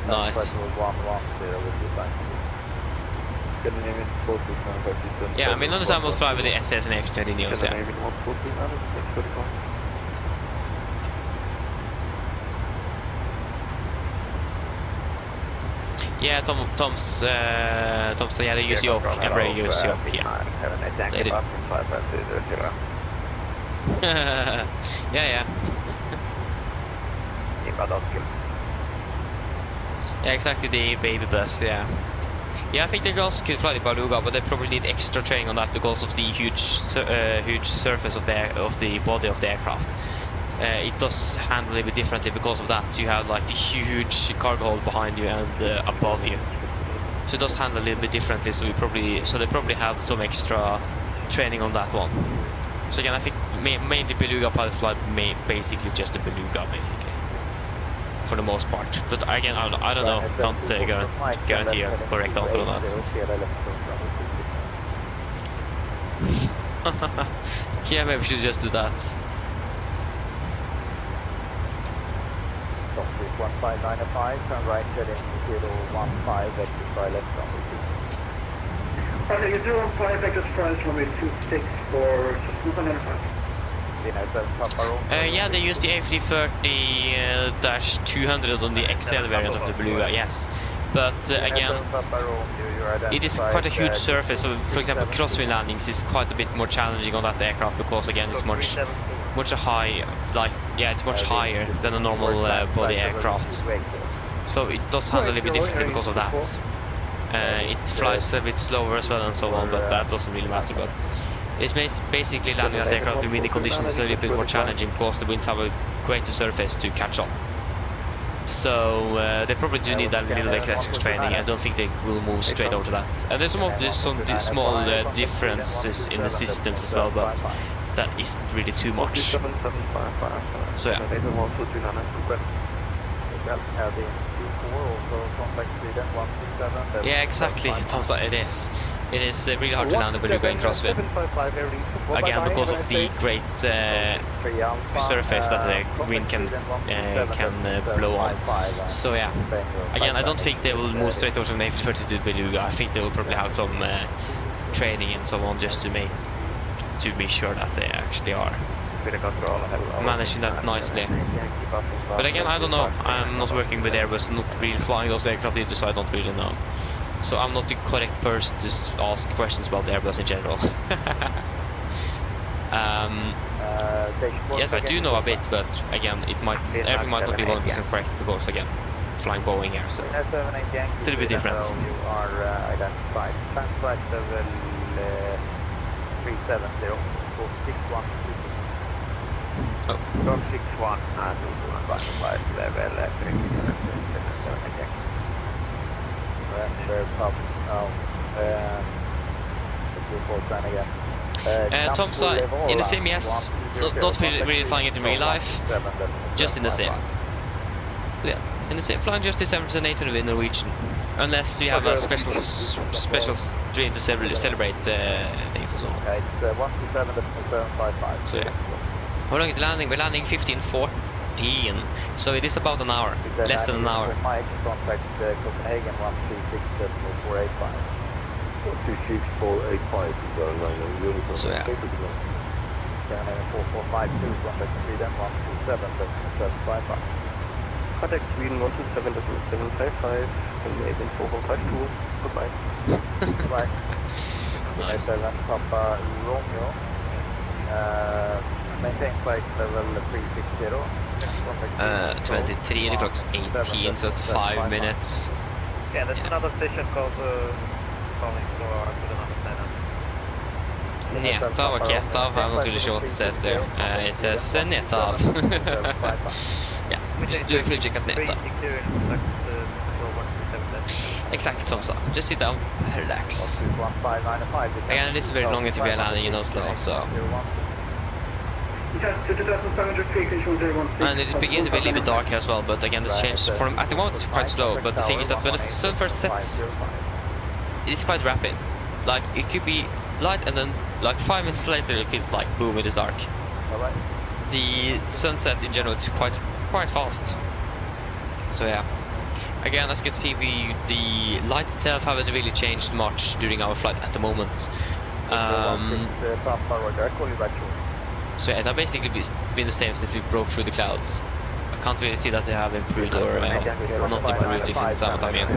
Speaker 1: Nice. Yeah, I mean, on the time we'll fly with the SS and A320 Neos, yeah. Yeah, Tom's, yeah, they use Yoke, Embraer use Yoke, yeah. They did. Yeah. Yeah, exactly, the baby bus, yeah. Yeah, I think they also could fly the Beluga, but they probably need extra training on that because of the huge surface of the body of the aircraft. It does handle a little bit differently because of that. You have like the huge cargo hold behind you and above you, so it does handle a little bit differently. So they probably have some extra training on that one. So again, I think mainly Beluga pilots fly basically just a Beluga, basically, for the most part. But again, I don't know. Can't guarantee a correct answer on that. Yeah, maybe we should just do that.
Speaker 14: 1595, turn right heading 015, extra left on
Speaker 15: Okay, 015, vector surprise runway 26 for 195.
Speaker 1: Yeah, they use the A330-200 on the XL variant of the Beluga, yes. But again, it is quite a huge surface, so for example crosswind landings is quite a bit more challenging on that aircraft because again it's much high, like, yeah, it's much higher than a normal body aircraft. So it does handle a little bit differently because of that. It flies a bit slower as well and so on, but that doesn't really matter. But it's basically landing that aircraft in windy conditions is a little bit more challenging because the winds have a greater surface to catch on. So they probably do need a little electrical training. I don't think they will move straight over to that. And there's some small differences in the systems as well, but that isn't really too much. So yeah. Yeah, exactly, Tom's it is. It is really hard to land when you're going crosswind. Again, because of the great surface that the wind can blow on. So yeah, again, I don't think they will move straight over from A330 to Beluga. I think they will probably have some training and so on just to be sure that they actually are managing that nicely. But again, I don't know. I'm not working with Airbus, not really flying those aircraft either, so I don't really know. So I'm not the correct person to ask questions about Airbus in general. Yes, I do know a bit, but again, everything might not be 100% correct because again, flying Boeing here, so it's a little bit different.
Speaker 14: You are identified. Transflight level 370 for 61.
Speaker 1: Oh.
Speaker 14: From 61 to transflight level 370.
Speaker 1: Tomsa, in the sim, yes. Not really flying it in real life, just in the sim. Yeah, in the sim, flying just the 7% with Norwegian. Unless we have a special dream to celebrate things and so on.
Speaker 14: Okay, it's 127.755.
Speaker 1: So yeah. How long is the landing? We're landing 15:14. So it is about an hour, less than an hour.
Speaker 14: Mike, contact Copenhagen 136.485.
Speaker 16: 136.485 is our line of uniform.
Speaker 1: So yeah.
Speaker 14: 4452, contact Sweden 127.755.
Speaker 16: Contact Sweden 127.755 and Maiden 4152. Goodbye.
Speaker 14: Goodbye.
Speaker 1: Nice.
Speaker 14: 7 Papa Romeo. Maintain flight level 360.
Speaker 1: 23, the clock's 18, so it's 5 minutes.
Speaker 7: Yeah, there's another station called calling for
Speaker 1: Netav och Ketav, I'm not really sure what it says there. It says Netav. Yeah, do feel check at Netav. Exactly, Tomsa. Just sit down, relax. Again, it is very long until we are landing in Oslo, so. And it is beginning to be a little bit dark here as well, but again, the change from at the moment it's quite slow. But the thing is that when the sun first sets, it is quite rapid. Like it could be light, and then like 5 minutes later, it feels like boom, it is dark. The sunset in general is quite fast. So yeah. Again, as you can see, the light itself haven't really changed much during our flight at the moment. So yeah, it has basically been the same since we broke through the clouds. I can't really see that they have improved or not improved, if you understand what I mean.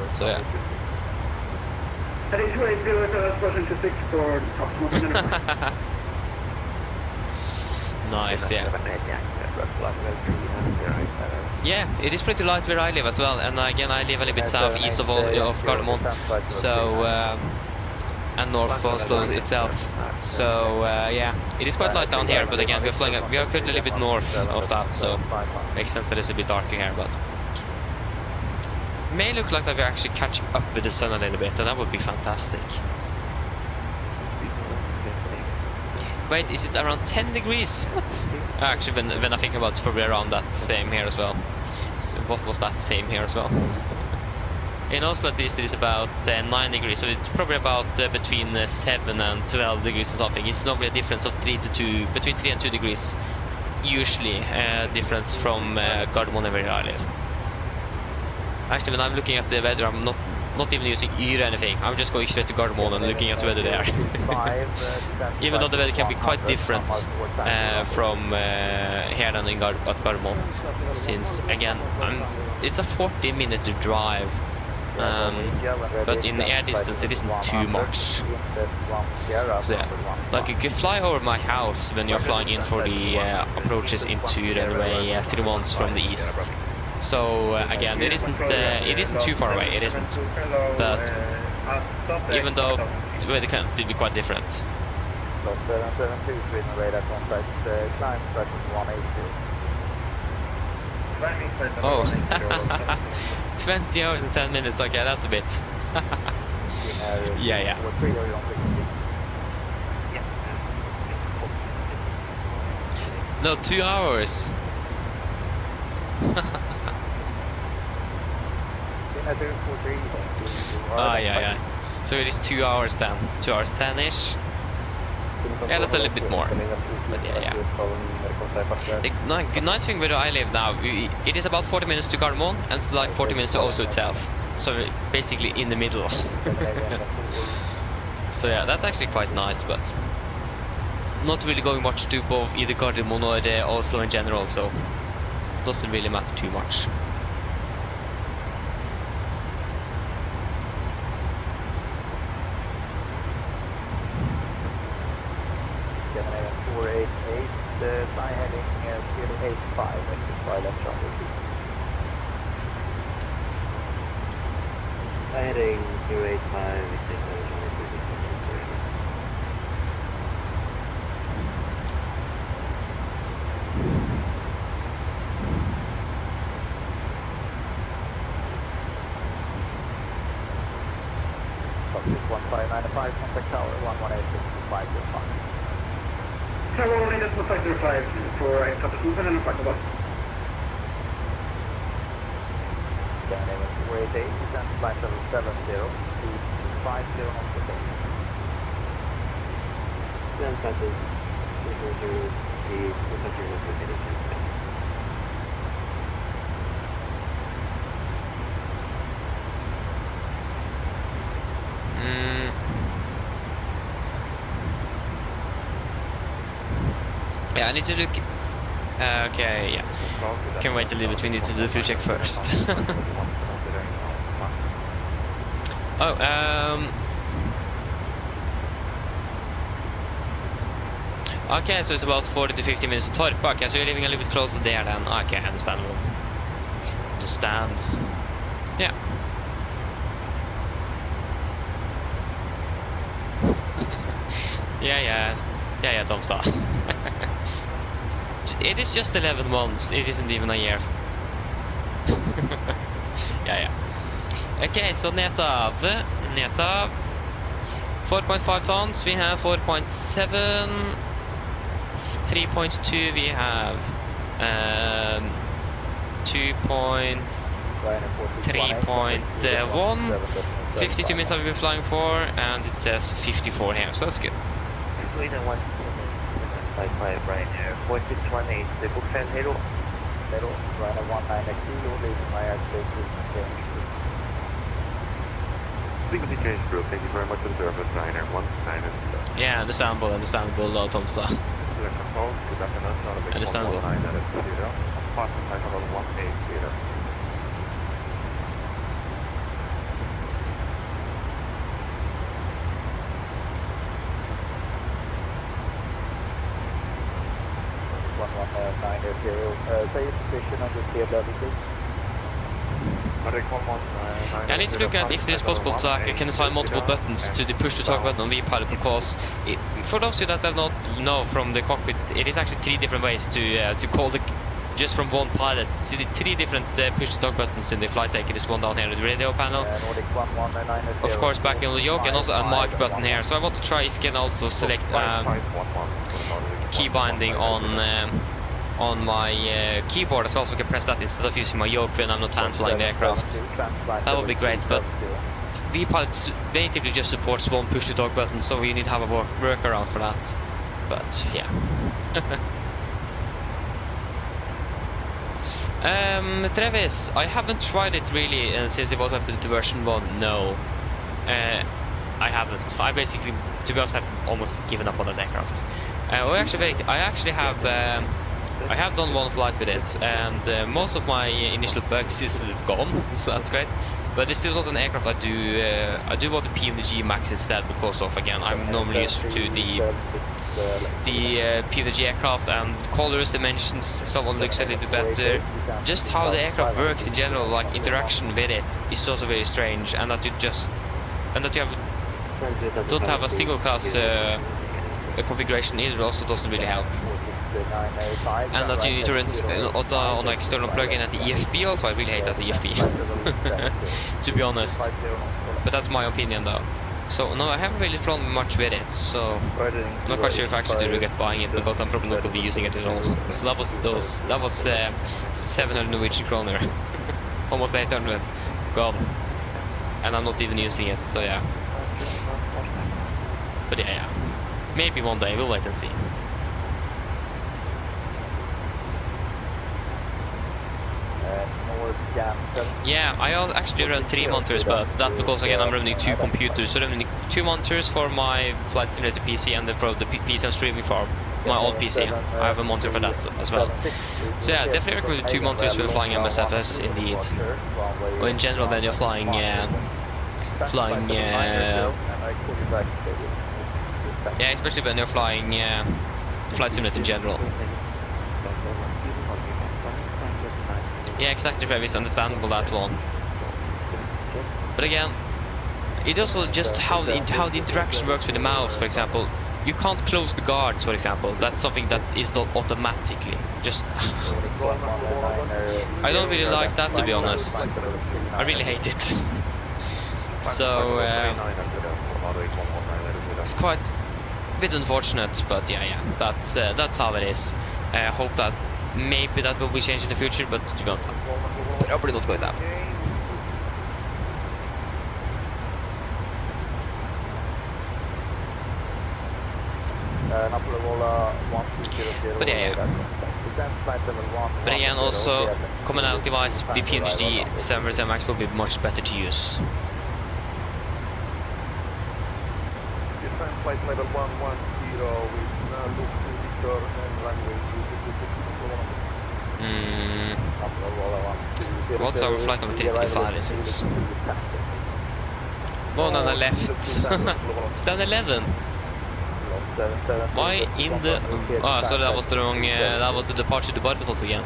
Speaker 1: So yeah. Nice, yeah. Yeah, it is pretty light where I live as well, and again I live a little bit southeast of Gardermoen, so and north of Oslo itself. So yeah, it is quite light down here, but again we are currently a little bit north of that, so makes sense that it's a bit darker here, but it may look like that we're actually catching up with the sun a little bit, and that would be fantastic. Wait, is it around 10 degrees? What? Actually, when I think about it, it's probably around that same here as well. So what was that same here as well? In Oslo, at least, it is about 9 degrees, so it's probably about between 7 and 12 degrees or something. It's normally a difference of between 3 and 2 degrees, usually difference from Gardermoen and where I live. Actually, when I'm looking at the weather, I'm not even using Yr or anything. I'm just going straight to Gardermoen and looking at the weather there. Even though the weather can be quite different from here than at Gardermoen, since again it's a 40-minute drive, but in air distance it isn't too much. So yeah, like you can fly over my house when you're flying in for the approaches into runway 31 from the east. So again, it isn't too far away. It isn't, but even though the weather can still be quite different.
Speaker 14: 772 Sweden radar contact, climb status 180.
Speaker 1: Oh, 20 hours and 10 minutes. Okay, that's a bit. Yeah. No, 2 hours. Yeah. So it is 2 hours then. 2 hours 10-ish. Yeah, that's a little bit more. But yeah. The nice thing where I live now, it is about 40 minutes to Gardermoen and it's like 40 minutes to Oslo itself. So we're basically in the middle. So yeah, that's actually quite nice, but not really going much to both either Gardermoen or Oslo in general, so doesn't really matter too much.
Speaker 14: I'm heading 085, exit by left shoulder. I'm heading 085, exit by left shoulder. Cockpit 1595, contact tower 118.6505.
Speaker 13: Tower 118.505 for Captain and Flight Bus.
Speaker 14: Scanning 488, descent flight level 70, speed 50 knots per second. Then passes 200, speed 200 knots per second.
Speaker 1: Yeah, I need to look. Okay, yeah. Can wait a little bit. We need to do the fuel check first. Okay, so it's about 40 to 50 minutes to Torp. Okay, so you're living a little bit closer there then. Okay, understandable. Understand. Yeah. Yeah, Tom saw. It is just 11 months. It isn't even a year. Yeah. Okay, so NETAV. 4.5 tons. We have 4.7. 3.2. We have 2.3.1. 52 minutes I've been flying for, and it says 54 here, so that's good.
Speaker 14: Sweden 155 right here, 4618, the book fan Hero. Hero, Ryder 19 kilo, leaving my airspace is change.
Speaker 10: Frequency change group, thank you very much for the service, Niner 19.
Speaker 1: Yeah, understandable, Tom Star. Understandable.
Speaker 14: Say your position on the PMDG.
Speaker 1: I need to look at if it is possible to I can assign multiple buttons to the push to talk button on V-Pilot, because for those of you that have not know from the cockpit, it is actually 3 different ways to call the just from one pilot. 3 different push to talk buttons in the flight deck. It is one down here in the radio panel, of course back in the yoke, and also a mic button here. So I want to try if you can also select key binding on my keyboard as well, so we can press that instead of using my yoke when I'm not hand flying the aircraft. That would be great, but V-Pilot natively just supports one push to talk button, so you need to have a workaround for that. But yeah. Travis, I haven't tried it really since it was after the version 1. No, I haven't. I basically, to be honest, have almost given up on that aircraft. I have done one flight with it, and most of my initial bugs is gone, so that's great. But it's still not an aircraft I do want the PMDG Max instead, because of, again, I'm normally used to the PMDG aircraft, and colors, dimensions, someone looks a little bit better. Just how the aircraft works in general, like interaction with it, is also very strange, and that you don't have a single class configuration either also doesn't really help. And that you need to run on an external plugin at the EFB also. I really hate that EFB, to be honest. But that's my opinion though. So no, I haven't really flown much with it, so I'm not quite sure if I actually do regret buying it, because I'm probably not going to be using it at all. So that was 700 Norwegian kroner, almost 800 gone, and I'm not even using it. So yeah. But yeah, maybe one day, we'll wait and see. Yeah, I actually run 3 monitors, but that's because again I'm running 2 computers. So I'm running 2 monitors for my Flight Simulator PC and then for the PC I'm streaming for my old PC. I have a monitor for that as well. So yeah, definitely recommend 2 monitors when flying MSFS indeed. Or in general when you're flying yeah, especially when you're flying Flight Simulator in general. Yeah, exactly, Trev, it's understandable, that one. But again, it also just how the interaction works with the mouse, for example. You can't close the guards, for example. That's something that is done automatically. Just... I don't really like that, to be honest. I really hate it. So, it's quite a bit unfortunate, but yeah, that's how it is. I hope that maybe that will be changed in the future, but to be honest, probably not going down. But yeah. But again, also commonality-wise, the PMDG 737 Max will be much better to use.
Speaker 17: Flight level 110 with look to Victor and runway 222.
Speaker 1: What's our flight number 335, is it? One on the left. It's down 11. Why in the... Oh, sorry, that was the wrong... that was the departure to Bardufoss again.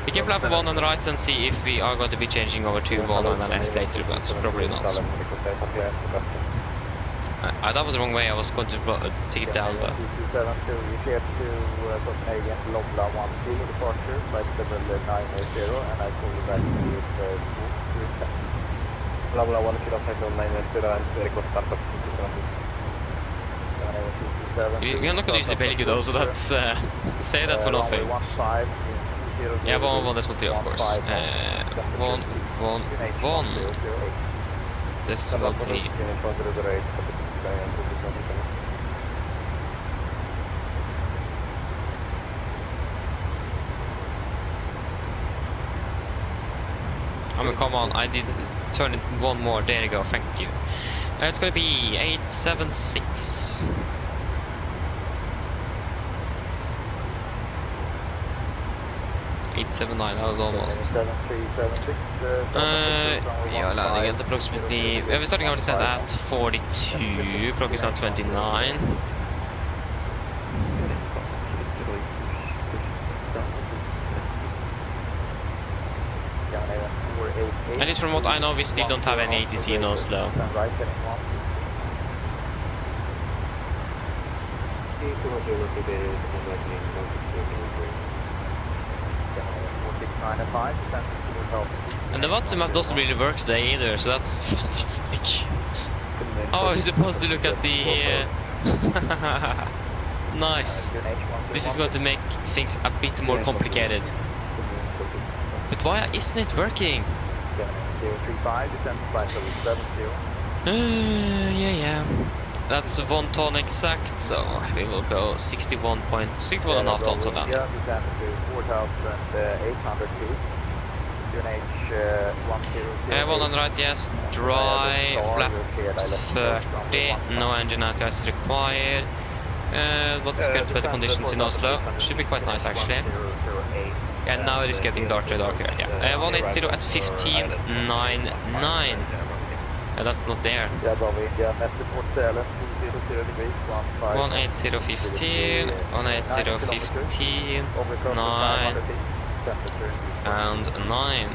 Speaker 1: We can fly for 1 on the right and see if we are going to be changing over to 1 on the left later, but probably not. That was the wrong way, I was going to take it down, but... We are not going to use the Pelican though, so that's... say that for nothing. Yeah, 1.3 of course. 1. Decimal 3. I mean, come on, I did turn it 1 more. There you go, thank you. It's gonna be 876. $879, that was almost. Yeah, landing at approximately... we're starting our descent at 42, probably now 29. At least from what I know, we still don't have any ATC in Oslo. And the WhatsApp map doesn't really work today either, so that's fantastic. Oh, I'm supposed to look at the... Nice. This is going to make things a bit more complicated. But why isn't it working? Yeah. That's 1 ton exact, so we will go 61.5 tons on that. Yeah, 1 on the right, yes. Dry, flaps 30, no engine anti-ice required. What's current weather conditions in Oslo? Should be quite nice actually. And now it is getting darker. Yeah. 180 at 15.99. That's not there. 180.15, 180.15, 9, and 9.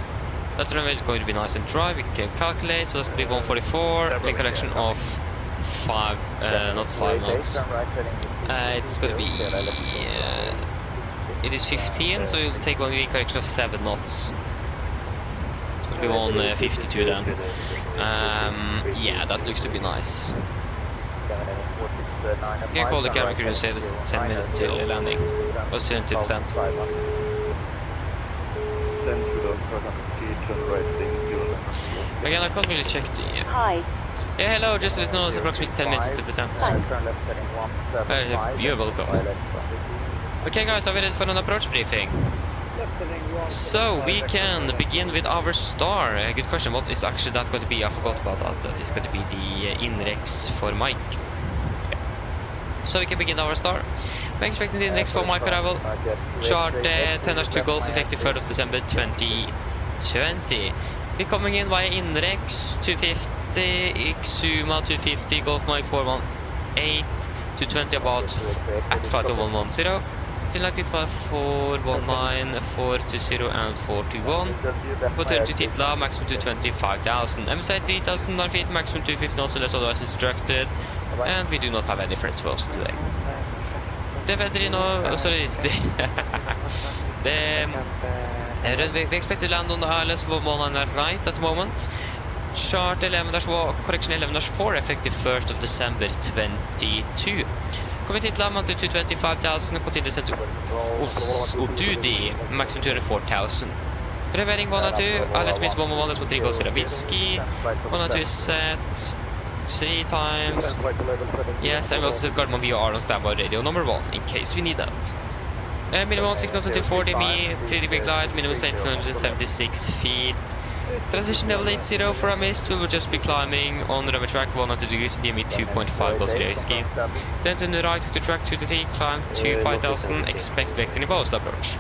Speaker 1: That runway is going to be nice and dry. We can calculate, so that's going to be 144, wind correction of not 5 knots. It's gonna be it is 15, so you'll take one correction of 7 knots. It's gonna be 152 then. Yeah, that looks to be nice. You can call the camera crew and say this 10 minutes till landing. Or 20 descent. Again, I can't really check the...
Speaker 9: Hi.
Speaker 1: Yeah, hello, just to let you know, it's approximately 10 minutes to descent. You're welcome. Okay guys, are we ready for an approach briefing? So, we can begin with our star. Good question, what is actually that going to be? I forgot about that. That is going to be the Inrex for Mike. So we can begin our star. We're expecting the Inrex for Mike arrival. Chart 10-2 Golf effective 3rd of December 2020. We're coming in via Inrex 250, Xuma 250, Golf Mike 418, 220 about at flight of 110. 295, 419, 420 and 421. For 30 Titla, maximum 225,000. MSI 3,009 feet, maximum 250 knots unless otherwise instructed. And we do not have any friends for us today. The Veterino, sorry, we expect to land on the ILS for 19 right at the moment. Chart 11-1, correction 11-4, effective 1st of December 22. Coming to mounted to 25,000, continue descent to Odudi, maximum 204,000. Revering 102, ILS means 111, that's what 3 goes to the whiskey. 102 is set 3 times. Yes, and we also set Garmin VR on standby radio number 1, in case we need that. Minimum 6,240 me, 3 degree glide, minimum 876 feet. Transition level 80 for a mist, we will just be climbing on the runway track 100 degrees, DME 2.5 goes to the whiskey. Then to the right to track 2 to 3, climb to 5,000, expect vector in Oslo approach.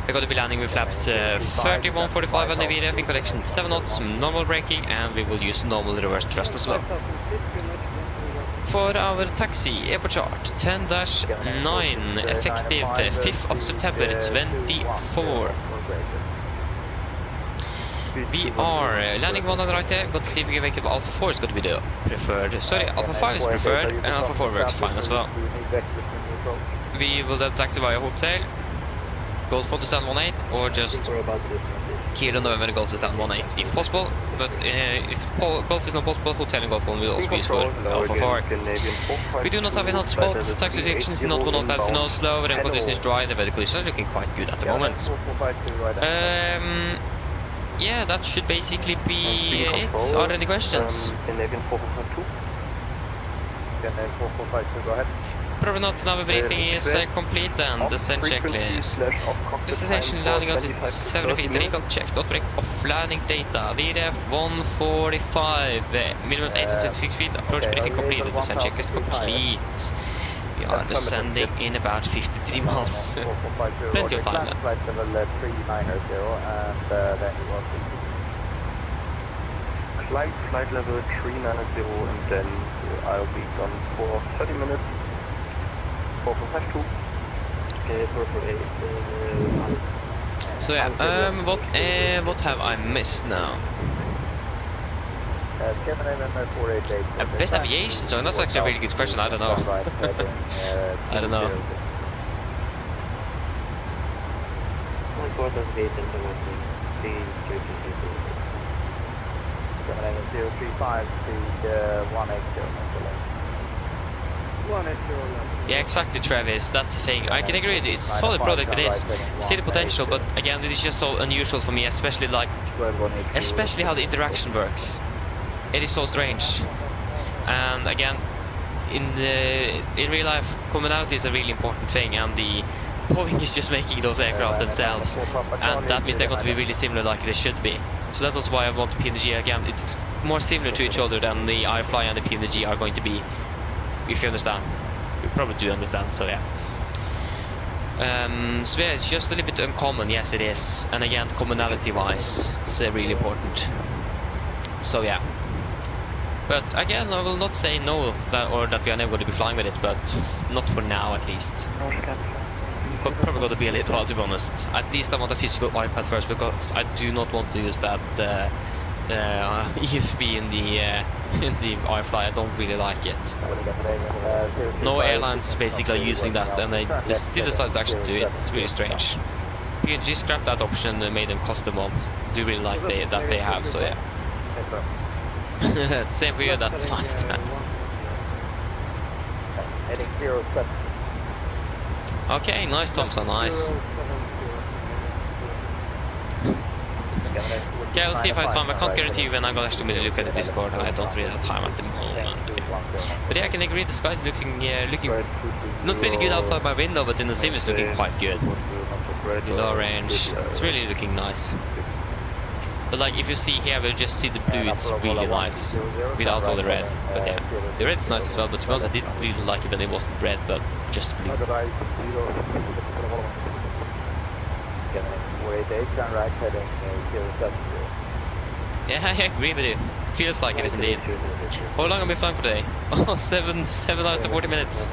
Speaker 1: We're going to be landing with flaps 3145 on the VRF in correction 7 knots, normal braking, and we will use normal reverse thrust as well. For our taxi, airport chart 10-9, effective 5th of September 24. We are landing one on the right here. Got to see if we can make it. Alpha 4 is going to be the preferred. Sorry, Alpha 5 is preferred, and Alpha 4 works fine as well. We will then taxi via hotel, Golf to stand 18, or just Kilo November Golf to stand 18 if possible. But if Golf is not possible, hotel and Golf 1 will also be used for Alpha 4. We do not have any hotspots. Taxi directions not 1 hotels in Oslo. Rain condition is dry. The weather conditions are looking quite good at the moment. Yeah, that should basically be it. Are there any questions? Probably not. Now the briefing is complete and descent checklist. Destination landing at 7 feet, recall checked, outbreak off landing data, VRF 145, minimum 876 feet, approach briefing completed, descent checklist complete. We are descending in about 53 miles. Plenty of time then.
Speaker 16: Flight level 390 and then I'll be gone for 30 minutes. 4452. Okay, 448.
Speaker 1: So yeah, what have I missed now? Best aviation song? That's actually a really good question. I don't know. I don't know. Yeah, exactly, Travis. That's the thing. I can agree. It's a solid product. It is. See the potential, but again, it is just so unusual for me, especially how the interaction works. It is so strange. And again, in real life, commonality is a really important thing, and the Boeing is just making those aircraft themselves, and that means they're going to be really similar like they should be. So that's also why I want the PMDG again. It's more similar to each other than the iFly and the PMDG are going to be, if you understand. You probably do understand, so yeah. So yeah, it's just a little bit uncommon, yes it is. And again, commonality wise, it's really important. So yeah. But again, I will not say no, that we are never going to be flying with it, but not for now at least. Probably going to be a little while, to be honest. At least I want a physical iPad first, because I do not want to use that EFB in the the iFly. I don't really like it. No airlines basically are using that, and they still decide to actually do it. It's really strange. PMDG scrapped that option and made them custom ones. Do really like that they have, so yeah. Same for you, that's nice. Okay, nice Thompson, nice. Okay, let's see if I have time. I can't guarantee you when I'm gonna actually look at the Discord. I don't really have time at the moment. But yeah, I can agree the sky is looking not really good outside my window, but in the sim it's looking quite good. The low range, it's really looking nice. But like if you see here, we'll just see the blue, it's really nice without all the red. But yeah, the red is nice as well. But to be honest, I did really like it when it wasn't red, but just blue. Yeah, I agree with you. Feels like it is indeed. How long have we flying for today? Oh, 7 hours and 40 minutes.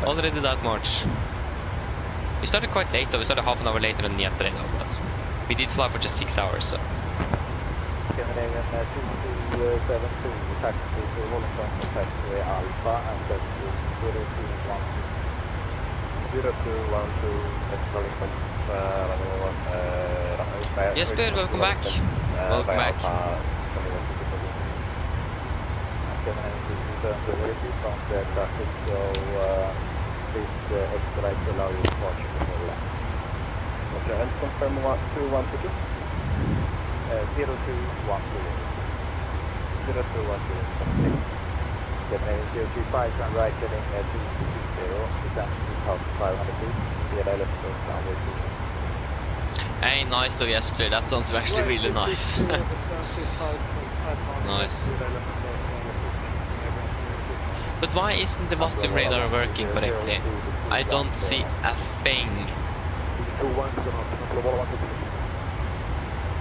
Speaker 1: Already that much. We started quite late though. We started half an hour later than yesterday though, but we did fly for just 6 hours, so. Yes, Peter, welcome back. Welcome back.
Speaker 16: And confirm 212. 0210. 0210. Getting 035 and right heading 220, descent 2,500 feet. Yeah, let's go downward.
Speaker 1: Hey, nice to yes, Peter. That sounds actually really nice. Nice. But why isn't the bottom radar working correctly? I don't see a thing.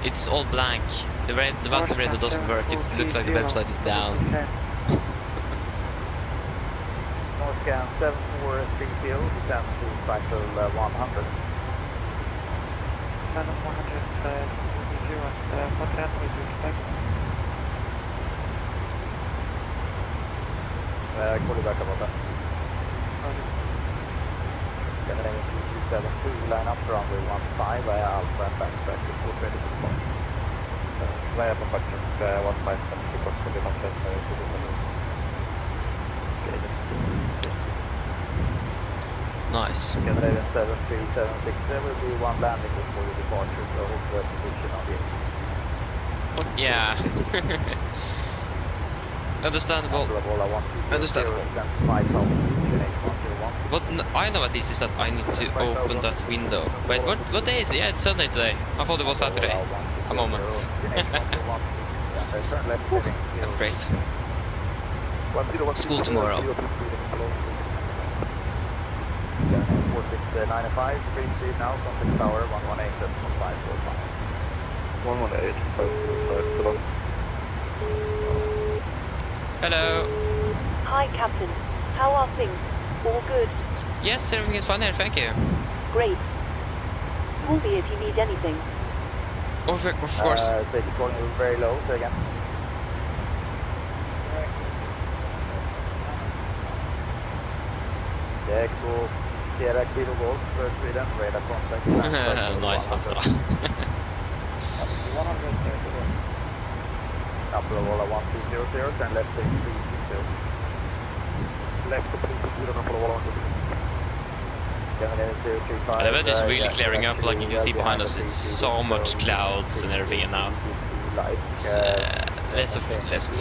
Speaker 1: It's all blank. The bottom radar doesn't work. It looks like the website is down.
Speaker 14: Northcan 7430, descent to cycle 100.
Speaker 7: 100, what time would you expect?
Speaker 14: Call you back about that. Getting 2272, line up runway 15 via Alpha and backtrack to 420 to spot.
Speaker 16: Via Pushback 15 to possibly not less
Speaker 1: Nice.
Speaker 14: Getting 73760, there will be one landing before your departure, so hold the position on the
Speaker 1: Yeah. Understandable. Understandable. What I know at least is that I need to open that window. Wait, what day is it? Yeah, it's Sunday today. I thought it was Saturday. A moment. That's great. School tomorrow.
Speaker 14: 4695, free speed now, contact tower 118.545.
Speaker 16: 118.545.
Speaker 1: Hello.
Speaker 9: Hi, Captain. How are things? All good?
Speaker 1: Yes, everything is fine here, thank you.
Speaker 9: Great. Call me if you need anything.
Speaker 1: Of course.
Speaker 14: Take the calling very low, say again. Echo, Sierra Kilo Golf, Sweden, radar contact.
Speaker 1: Nice stuff, sir.
Speaker 14: Upper Vola 1200, and left take 360. Left to 360, Upper Vola 1200.
Speaker 1: The weather is really clearing up, like you can see behind us, it's so much clouds and everything now. It's less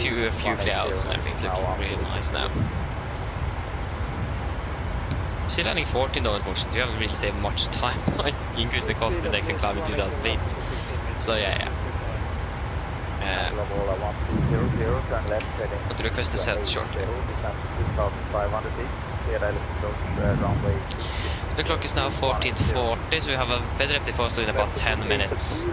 Speaker 1: few clouds and everything's looking really nice now. Still landing 14 though, unfortunately. We haven't really saved much time by increasing the cost index and climbing 2,000 feet. So yeah. But the request is set shortly. The clock is now 14:40, so we have a better empty for Oslo in about 10 minutes.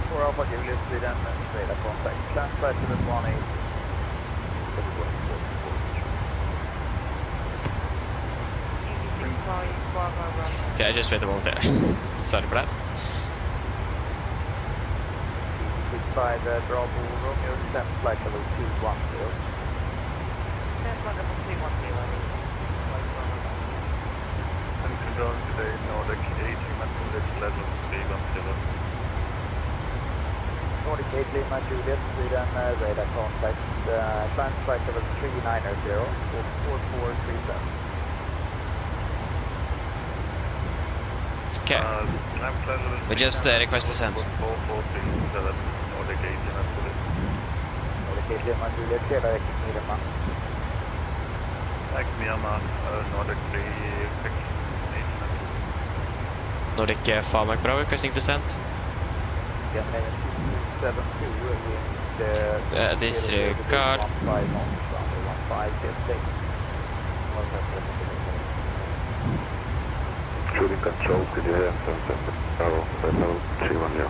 Speaker 14: For Alpha Julius, Sweden, radar contact, climb side to the 18.
Speaker 1: Okay, I just read the wrong there. Sorry for that.
Speaker 14: By the Bravo Romeo descent flight level 210. Descent flight level 210.
Speaker 16: And control today, Nordic 8, Lima Juliet, level 310.
Speaker 14: Nordic 8, Lima Juliet, Sweden, radar contact, climb flight level 390, 4437.
Speaker 1: Okay. We just request to send.
Speaker 16: Nordic 8, Lima Juliet.
Speaker 14: Nordic 8, Lima Juliet, clear direct to Myanmar.
Speaker 16: Back Myanmar, Nordic 3, 6, 8,
Speaker 1: Nordic Farmac Bravo requesting descent. Disregard.
Speaker 10: Shooting control, could you have some Bravo, level 310?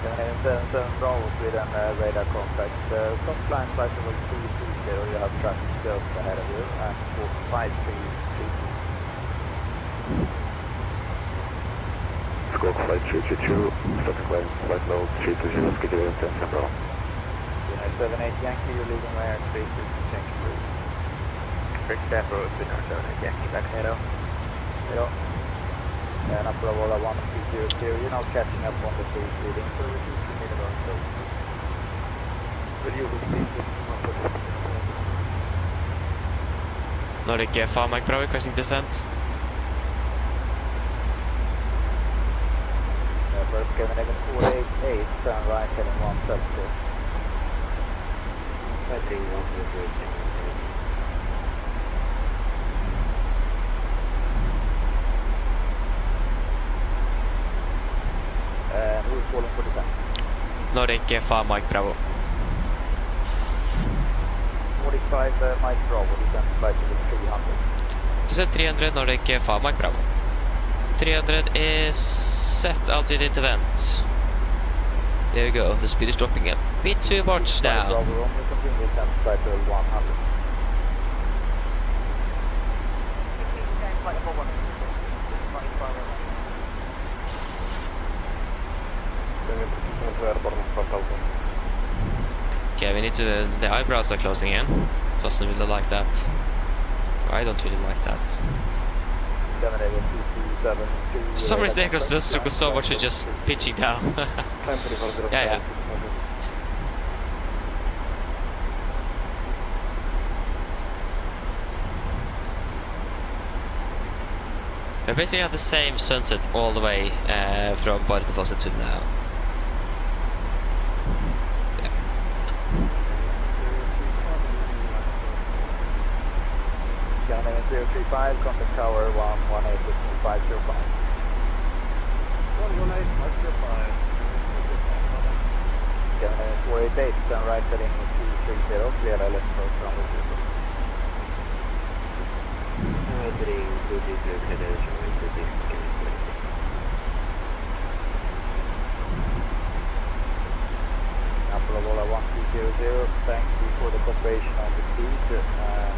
Speaker 14: 77 Bravo, Sweden, radar contact. Stop climb flight level 220, you have traffic just ahead of you, and 45332.
Speaker 10: Squawk flight 322, start climb flight level 320, could you have 10 Bravo?
Speaker 14: 78 Yankee, you're leaving my airspace, change route. Rick Dapper, Spinner 78 Yankee, back hello. Hello. And up Bravo 1300, you're now catching up on the phase reading, so reduce the minimum slope. Reduce the speed.
Speaker 1: Nordic Farmac Bravo requesting descent.
Speaker 14: First Copenhagen 488, turn right heading 170. Who's calling for descent?
Speaker 1: Nordic Farmac Bravo.
Speaker 14: 45 Mike Bravo, descent flight level 300.
Speaker 1: Descent 300, Nordic Farmac Bravo. 300 is set, altitude into vent. There we go, the speed is dropping a bit too much now.
Speaker 14: Bravo, Romeo, continue descent flight level 100.
Speaker 1: Okay, we need to, the eyebrows are closing in. Doesn't really like that. I don't really like that. For some reason it just took so much to just pitching down. Yeah. We basically have the same sunset all the way from Bardufoss to now.
Speaker 14: Skyline 035, contact tower 118.505.
Speaker 17: 118.505.
Speaker 14: Skyline 488, turn right heading 230, clear left approach from the zero. Apollo 1200, thank you for the cooperation on the speed.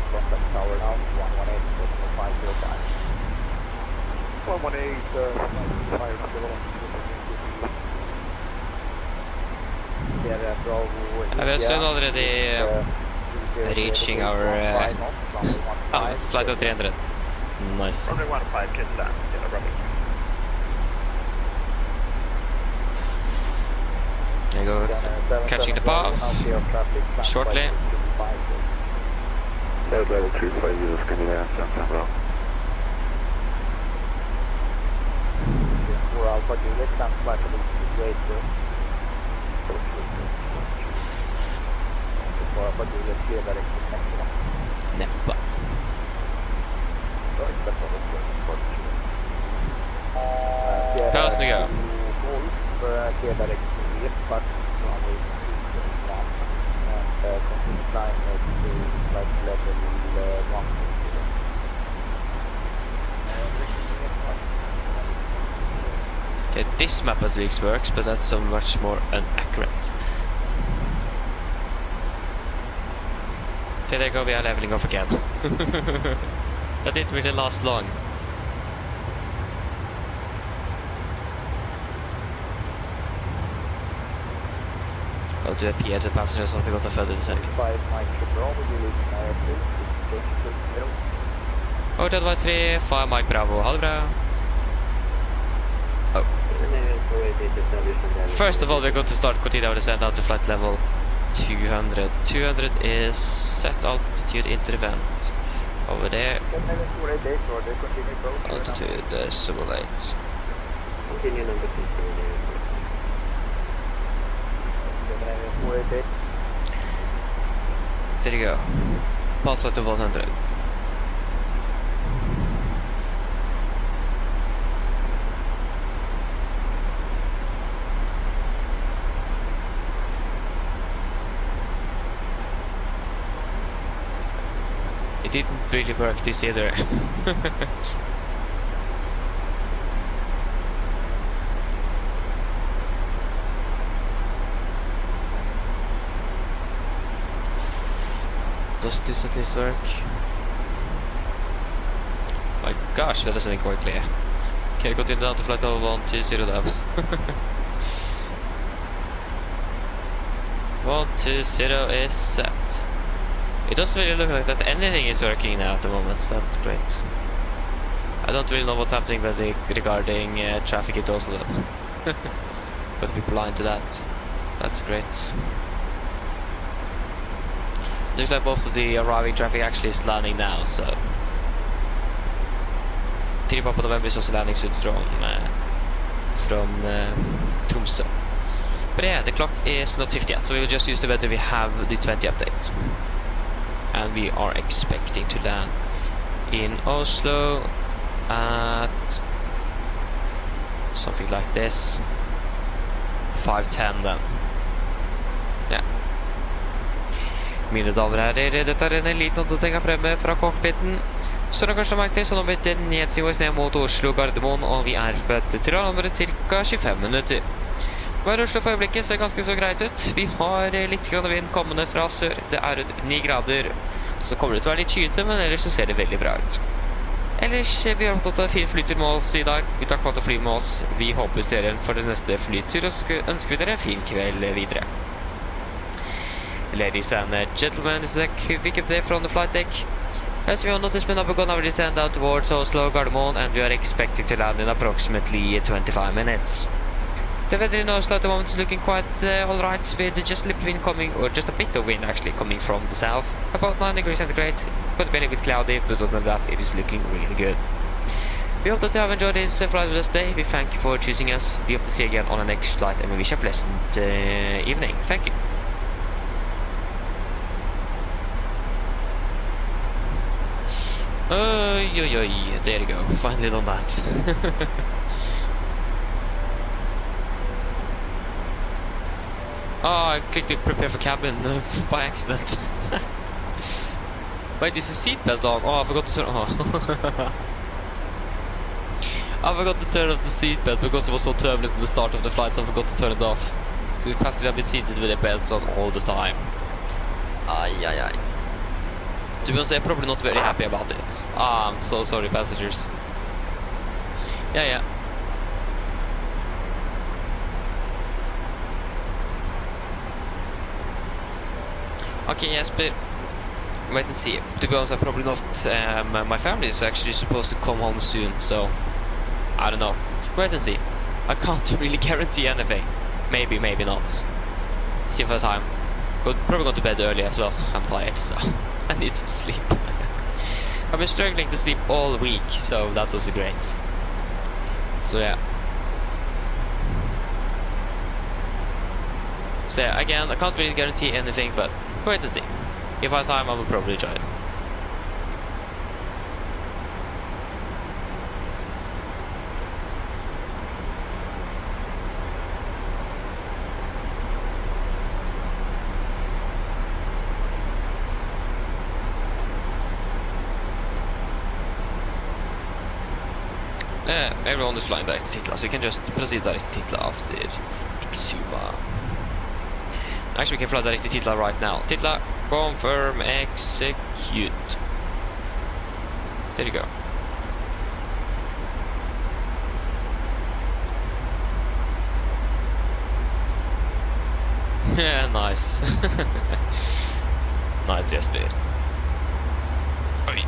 Speaker 14: Contact tower now 118.505.
Speaker 1: 118.505. We are soon already reaching our flight of 300. Nice.
Speaker 11: Runway 15, kiss that.
Speaker 1: There you go, catching the path shortly.
Speaker 10: Level 350, can you have some Bravo?
Speaker 14: 4 Alpha Juliet, stand flight level 280. 4 Alpha Juliet, clear direct to Neppa.
Speaker 1: Neppa. First to go.
Speaker 14: Clear direct to Neppa, runway 221. And continue climb to flight level 150.
Speaker 1: Okay, this map as leaks works, but that's so much more inaccurate. Okay, there you go, we are leveling off again. That didn't really last long. I'll do a PA to passengers så att det går att följa det sen. Over to advisory, 5 Mike Bravo, ha det bra. Oh. First of all, we're going to start continue our descent down to flight level 200. 200 is set altitude into the vent. Over there. Altitude simulate.
Speaker 5: Continue number 2.
Speaker 1: There you go. Pass flight to 100. It didn't really work this either. Does this at least work? My gosh, that doesn't work clear. Okay, continue down to flight level 120 level. 120 is set. It doesn't really look like that anything is working now at the moment, so that's great. I don't really know what's happening regarding traffic in Oslo. But be blind to that. That's great. Looks like most of the arriving traffic actually is landing now, so... Papa November is also landing soon from Tromsø. But yeah, the clock is not 50 yet, so we will just use the weather we have the 20 update. And we are expecting to land in Oslo at something like this. 5:10 then. Ja. Mine damer og herrer, dette er en liten oppdatering fremme fra cockpiten. Så det kanskje merkelig, så nå blir det nedsivås ned mot Oslo Gardermoen, og vi er på et trianummer ca. 25 minutter. Bare Oslo for øyeblikket ser ganske så greit ut. Vi har litt grann vind kommende fra sør. Det er rundt 9 grader. Så kommer det til å være litt skyete, men ellers så ser det veldig bra ut. Ellers, vi har opptatt av fin flytur med oss i dag. Vi takker for at du flyr med oss. Vi håper vi ser igjen for den neste flytur, og så ønsker vi dere en fin kveld videre. Ladies and gentlemen, this is a quick update from the flight deck. As we all noticed, we now begun our descent down towards Oslo Gardermoen, and we are expecting to land in approximately 25 minutes. The weather in Oslo at the moment is looking quite alright, with just a little wind coming, or just a bit of wind actually coming from the south. About 9 degrees centigrade, going to be a little bit cloudy, but other than that it is looking really good. We hope that you have enjoyed this flight with us today. We thank you for choosing us. We hope to see you again on the next flight, and we wish you a pleasant evening. Thank you. There you go, finally done that. Oh, I clicked prepare for cabin by accident. Wait, is the seatbelt on? Oh, I forgot to turn on. I forgot to turn off the seatbelt because it was so turbulent in the start of the flight, so I forgot to turn it off. The passengers have been seated with their belts on all the time. Ay. To be honest, I'm probably not very happy about it. I'm so sorry, passengers. Yeah. Okay, yes, but wait and see. To be honest, I'm probably not. My family is actually supposed to come home soon, so I don't know. Wait and see. I can't really guarantee anything. Maybe not. See for the time. Probably go to bed early as well. I'm tired, so I need some sleep. I've been struggling to sleep all week, so that's also great. So yeah. So yeah, again, I can't really guarantee anything, but wait and see. If I have time, I will probably join. Everyone is flying direct to Titla, so we can just proceed direct to Titla after Exuma. Actually, we can fly direct to Titla right now. Titla, confirm, execute. There you go. Yeah, nice. Nice, yes, dude. Oi.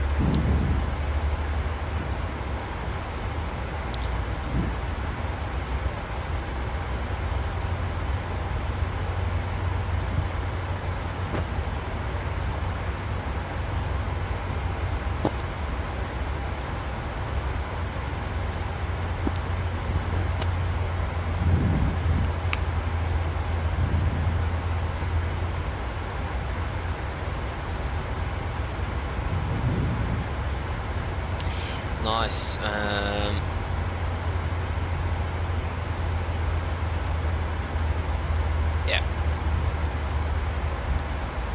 Speaker 1: Nice. Yeah.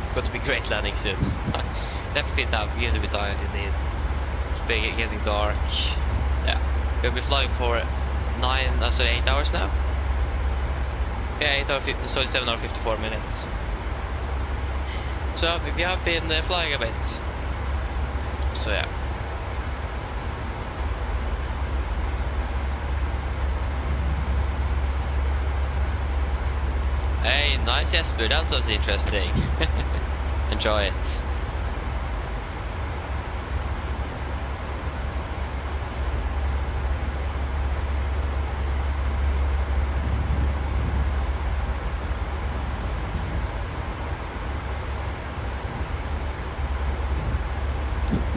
Speaker 1: It's going to be great landing soon. Definitely now, we're going to be tired indeed. It's getting dark. Yeah. We'll be flying for 8 hours now. Yeah, 8 hours, so 7 hours 54 minutes. So we have been flying a bit. So yeah. Hey, nice Jesper, that sounds interesting. Enjoy it.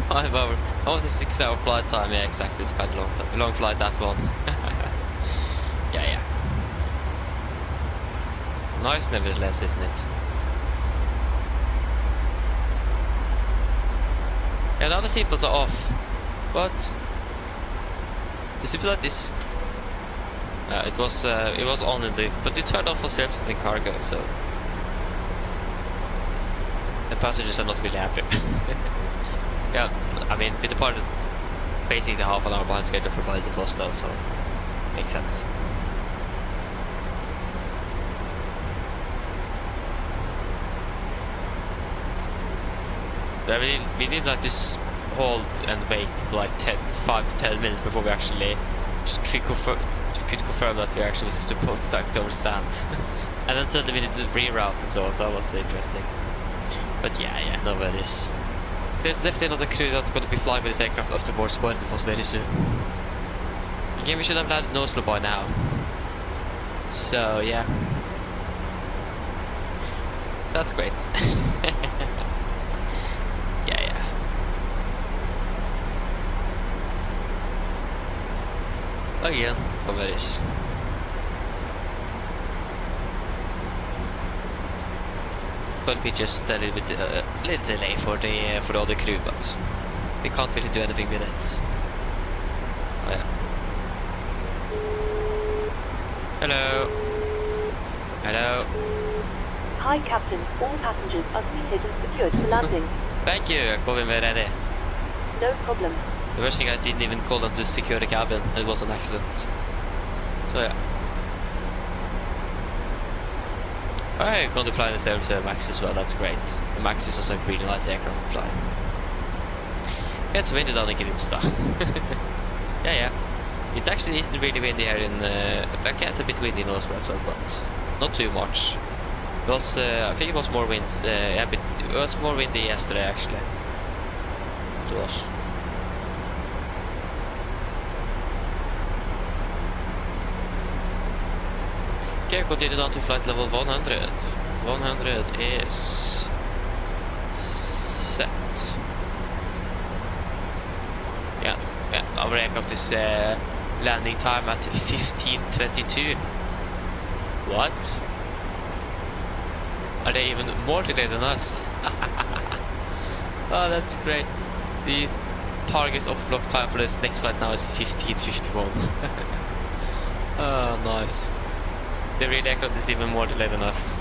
Speaker 1: That was a 6-hour flight time, yeah, exactly. It's quite a long flight, that one. Yeah. Nice, nevertheless, isn't it? Yeah, the other seatbelts are off, but the seatbelt is. It was on indeed, but it turned off for self-sitting cargo, so the passengers are not really happy. Yeah, I mean, we departed basically half an hour behind schedule for Bardufoss though, so makes sense. Yeah, we need like this hold and wait for like 5 to 10 minutes before we actually just could confirm that we actually supposed to taxi over stand. And then suddenly we need to reroute and so on, so that was interesting. But yeah, no worries. There's definitely not a crew that's going to be flying with this aircraft up towards Bardufoss very soon. Again, we should have landed in Oslo by now. So yeah, that's great. Yeah. Again, no worries. Could be just a little bit little delay for the other crew, but we can't really do anything with it. Oh yeah. Hello.
Speaker 9: Hi, Captain. All passengers are seated and secured for landing.
Speaker 1: Thank you. I'm calling me ready.
Speaker 9: No problem.
Speaker 1: The worst thing, I didn't even call them to secure the cabin. It was an accident. So yeah. I'm going to fly the 737 Max as well, that's great. The Max is also a really nice aircraft to fly. Yeah, it's windy down in Grimstad. Yeah. It actually isn't really windy here in... it's a bit windy in Oslo as well, but not too much. It was, I think it was more winds, it was more windy yesterday actually. It was. Okay, continue down to flight level 100. 100 is set. Yeah, our aircraft is landing time at 15:22. What? Are they even more delayed than us? Oh, that's great. The target off block time for this next flight now is 15:51. Oh, nice. The real aircraft is even more delayed than us.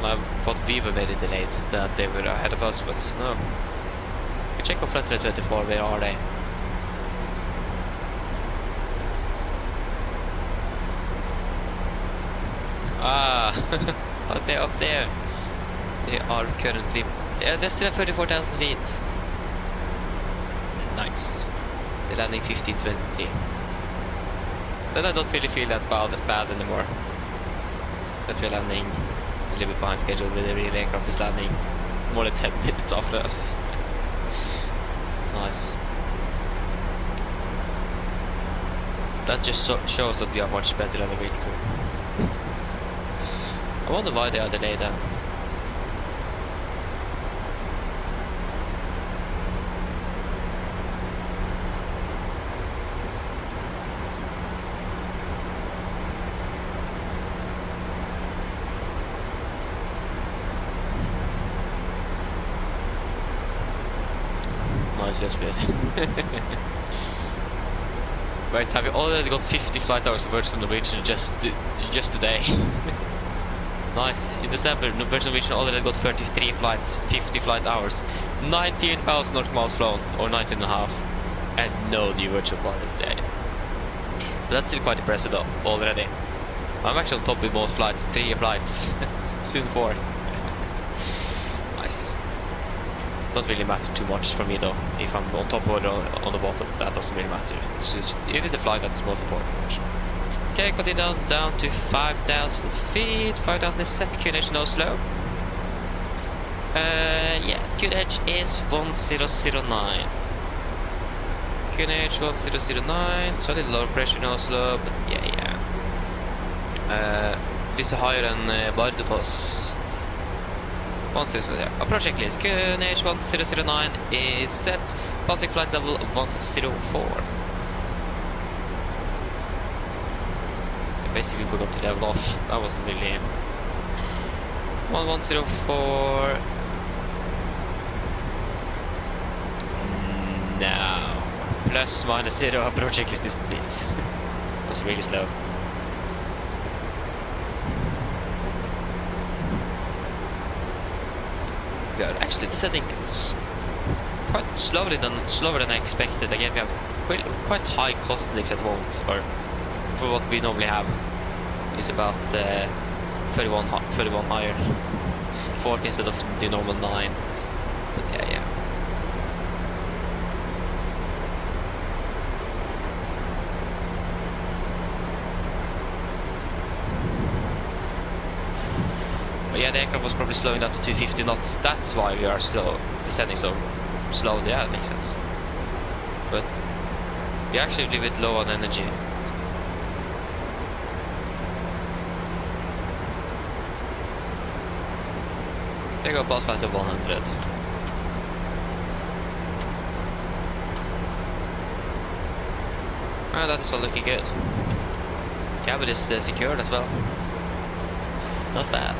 Speaker 1: I thought we were very delayed, that they were ahead of us, but no. We check off flight 24, where are they? Ah, oh, they're up there. They are currently... they're still at 34,000 feet. Nice. Nice. The landing 1520. Then I don't really feel that bad anymore. That we're landing a little bit behind schedule with the real aircraft is landing more than 10 minutes after us. Nice. That just shows that we are much better than the wheel crew. I wonder why they are delayed then. Nice, yes, Wait, have you already got 50 flight hours of Virgin Norwegian just today? Nice. In December, Virgin Norwegian already got 33 flights, 50 flight hours, 19,000 nautical miles flown, or 19.5, and no new virtual pilots yet. But that's still quite impressive though, already. I'm actually on top with most flights, 3 flights, soon 4. Nice. Don't really matter too much for me though. If I'm on top or on the bottom, that doesn't really matter. It's just it is the flight that's most important. Okay, continue down to 5,000 feet. 5,000 is set. QNH in Oslo. Yeah, QNH is 1009. QNH 1009. Slightly lower pressure in Oslo, but yeah. This is higher than Bardufoss. 160, approach checklist. QNH 1009 is set. Passing flight level 104. Basically we got to level off. That wasn't really 1104. Now plus minus 0 approach checklist is complete. Was really slow. Good. Actually descending quite slower than I expected. Again, we have quite high cost index at once, or for what we normally have is about 31 higher, 40 instead of the normal 9. But yeah. But yeah, the aircraft was probably slowing down to 250 knots. That's why we are descending so slow. Yeah, that makes sense. But we actually a little bit low on energy. There you go, boss flight of 100. Well, that is all looking good. Cabin is secured as well. Not bad.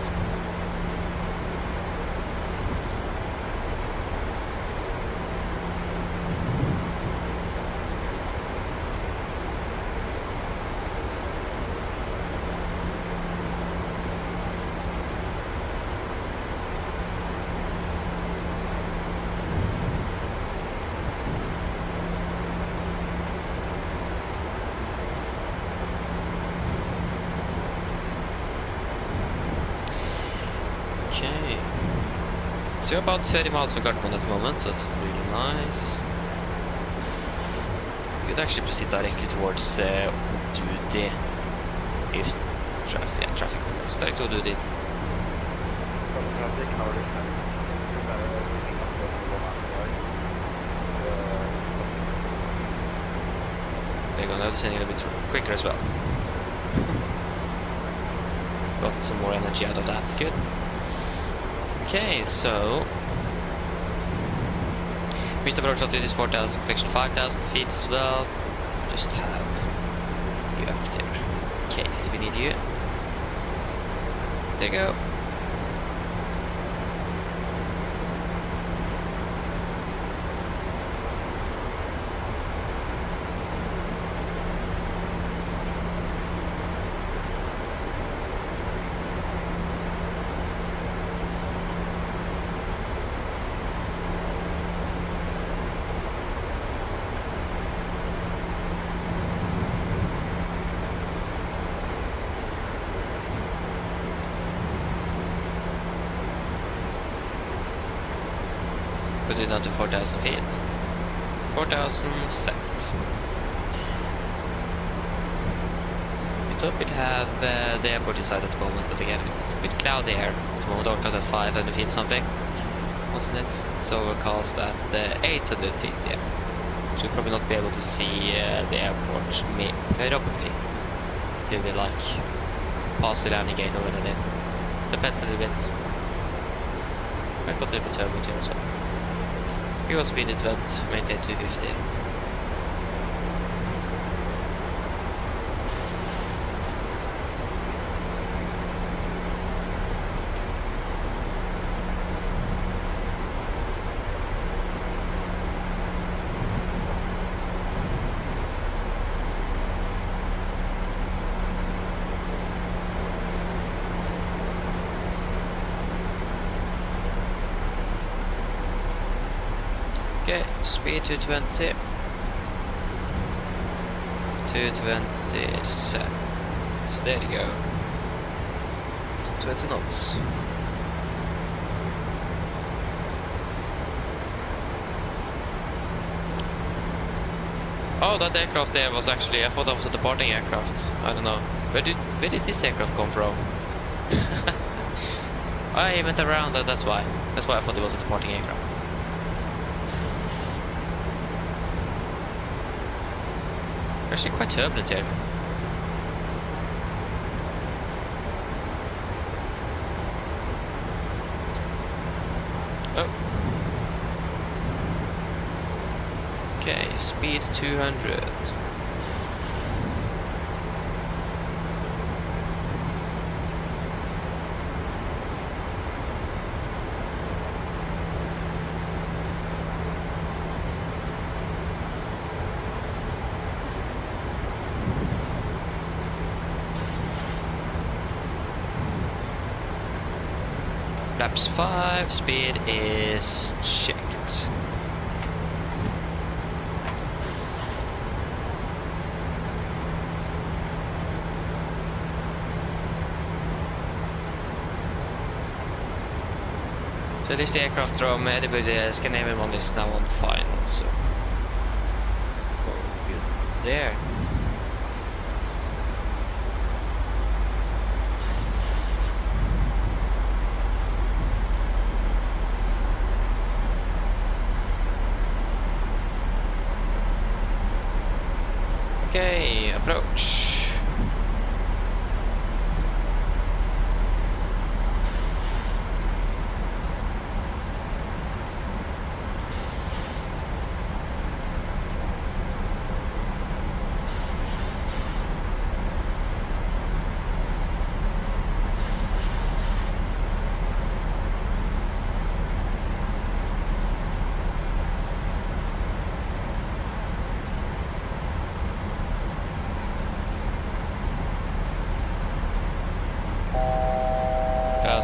Speaker 1: Okay, so you're about 30 miles from Gardermoen at the moment, so that's really nice. You could actually proceed directly towards Odudi if traffic is direct to Odudi. They're gonna have to send it a bit quicker as well. Got some more energy out of that, good. Okay, so reached approach altitude is 4,000, collection 5,000 feet as well. Just have you up there in case we need you. There you go. Put it down to 4,000 feet. 4,000 set. We thought we'd have the airport inside at the moment, but again, with cloudy air at the moment, overcast at 500 feet or something, wasn't it? It's overcast at 800 feet, yeah. So we'll probably not be able to see the airport probably till we like pass the landing gate already. Depends a little bit. I got a little bit turbulent here as well. We will speed it vent, maintain 250. Okay, speed 220. 220 set. There you go. 20 knots. Oh, that aircraft there was actually, I thought that was a departing aircraft. I don't know. Where did this aircraft come from? I went around that, that's why. That's why I thought it was a departing aircraft. Actually quite turbulent here. Oh. Okay, speed 200. Flaps 5, speed is checked. So at least the aircraft from the Scandinavian one is now on final, so oh, good there. Okay, approach.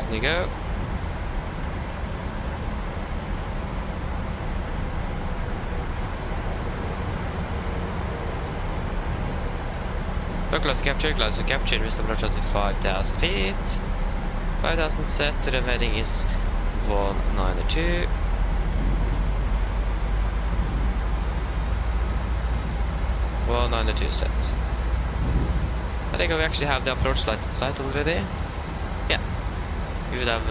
Speaker 1: There you go. Close capture, close to capture, we approach at 5,000 feet. 5,000 set, the heading is 192. Well, 92 set. I think we actually have the approach lights in sight already. Yeah. We would have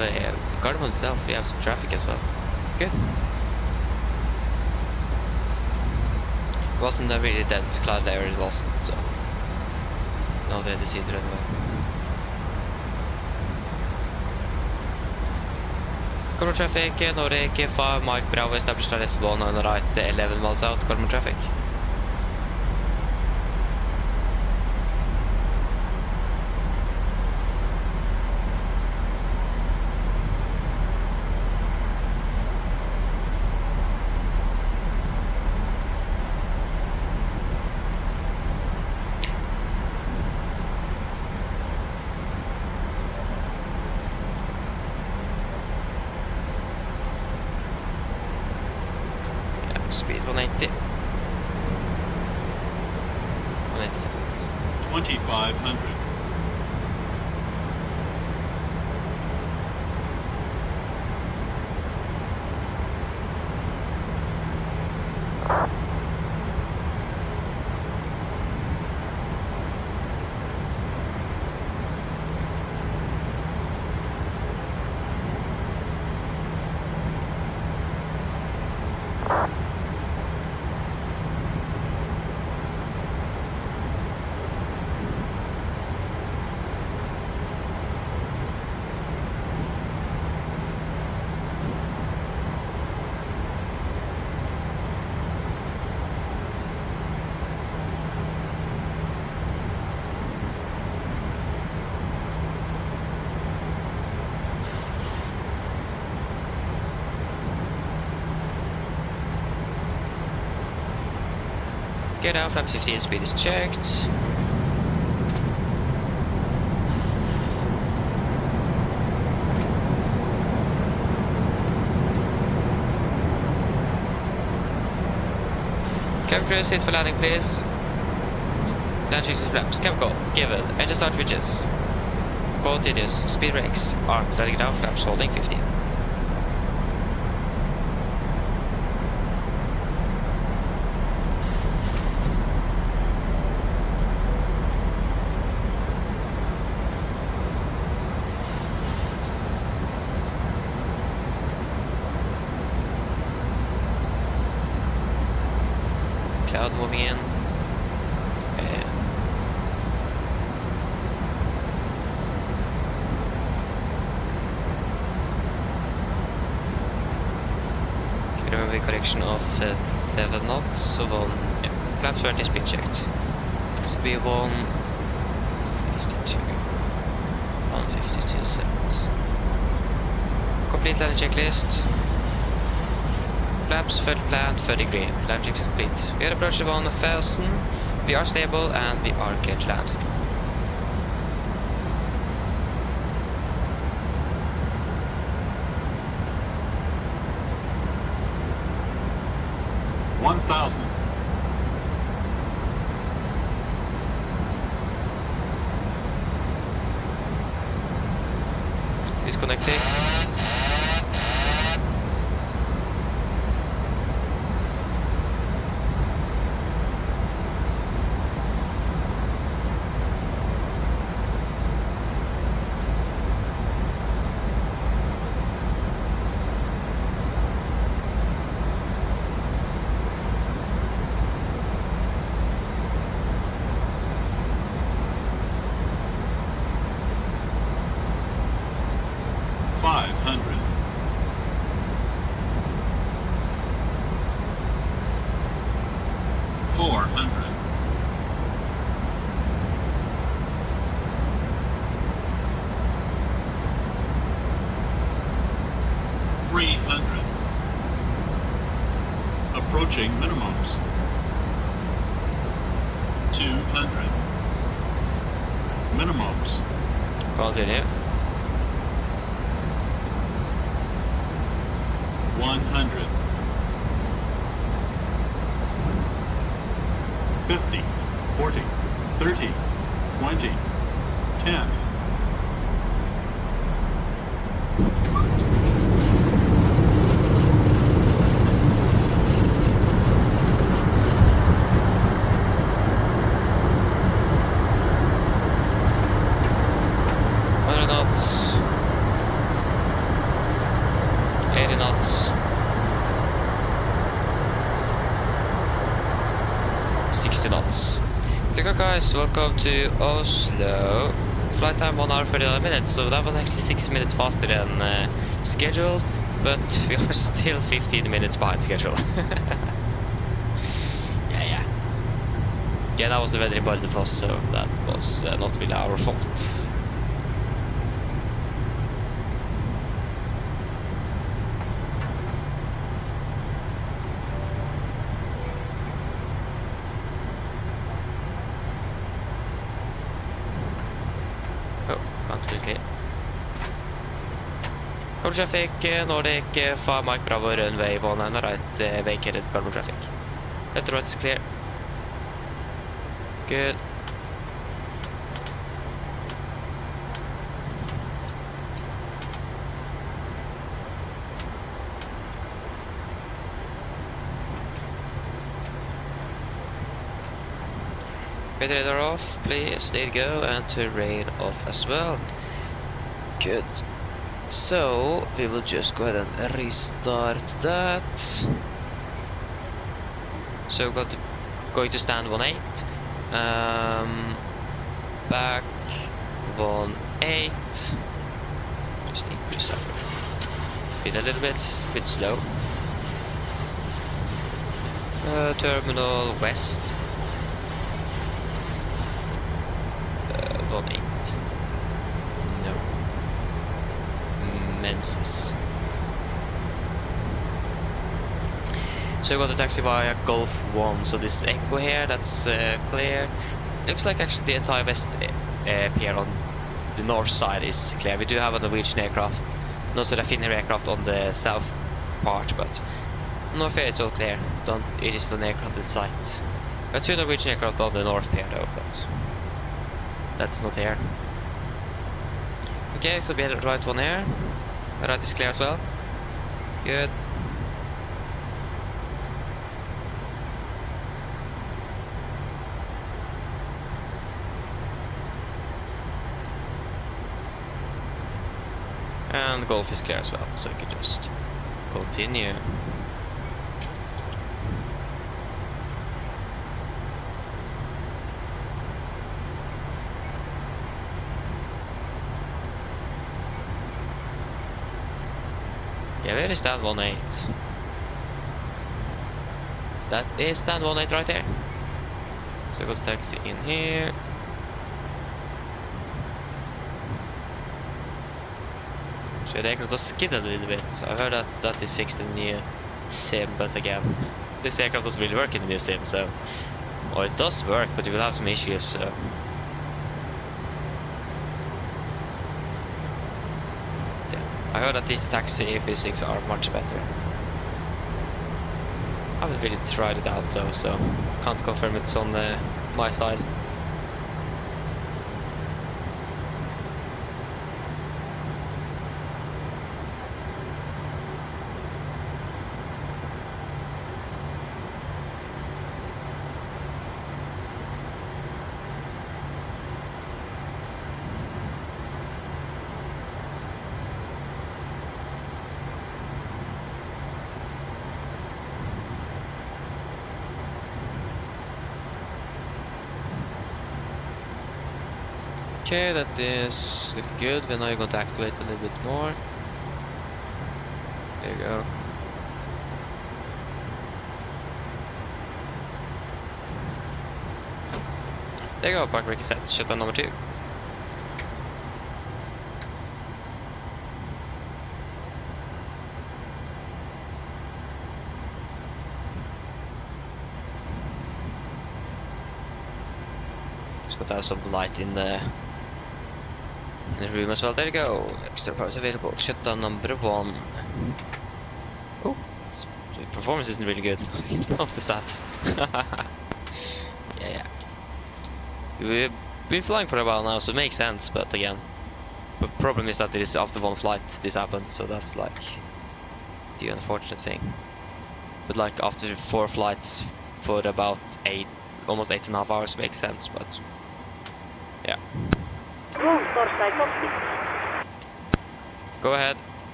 Speaker 1: Cardamom itself, we have some traffic as well. Good. It wasn't a really dense cloud layer, it wasn't, so no det är sidor anyway. Cardamom traffic, Norway 5, Mike Bravo, established on list 1 on right 11 miles out, Cardamom traffic. Speed 180. 187.
Speaker 8: 2,500.
Speaker 1: Get out, flap 15, speed is checked. Cabin crew, sit for landing please. Land checks flaps, cabin call, given, engine start switches. Continuous, speed brakes, arm, letting down flaps, holding 15. Cloud moving in. Remember correction of 7 knots, so one flap 20 speed checked. So be 152 set. Complete landing checklist. Flaps, full plan, 30 degree. Landing check complete. We are approaching 1000. We are stable and we are clear to land. Disconnecting.
Speaker 8: Approaching minimums. 200. Minimums.
Speaker 1: Continue.
Speaker 8: 100. 50. 40. 30. 20. 10.
Speaker 1: Knots, 80 knots, 60 knots. Take care guys, welcome to Oslo. Flight time 1 hour 39 minutes, so that was actually 6 minutes faster than scheduled, but we are still 15 minutes behind schedule. Yeah, that was the weather in Bardufoss, so that was not really our fault. Carbon traffic, Nordic, 5 Mike Bravo, runway 19 right, vacated carbon traffic. Left and right is clear. Good. Bed radar off, please, stay go, and terrain off as well. Good. So, we will just go ahead and restart that. So, going to stand 18. Back 18. Just increase our speed a little bit, it's a bit slow. Terminal west. 18. No. Menses. So we got the taxi via Golf 1. So this is Echo here, that's clear. Looks like actually the entire west pier on the north side is clear. We do have a Norwegian aircraft, and also the Finnish aircraft on the south part, but north here is all clear. It is an aircraft in sight. We have 2 Norwegian aircraft on the north pier though, but that's not here. Okay, so we had the right one here. The right is clear as well. Good. And Golf is clear as well, so we can just continue. Yeah, where is that 18? That is that 18 right there. So we got the taxi in here. So the aircraft does skid a little bit. I heard that is fixed in the new sim, but again, this aircraft doesn't really work in the new sim, so... Or it does work, but it will have some issues, so... Yeah. I heard at least the taxi physics are much better. I haven't really tried it out though, so can't confirm it's on my side. Okay, that is looking good. Then now you're going to activate a little bit more. There you go. There you go, park brake is set. Shutdown number 2. Just got to have some light in the room as well. There you go. Extra powers available. Shutdown number 1. Oh, the performance isn't really good. Not the stats. Yeah. We've been flying for a while now, so it makes sense. But again, the problem is that it is after one flight this happens, so that's like the unfortunate thing. But like after 4 flights for about almost 8.5 hours makes sense. But yeah. Go ahead.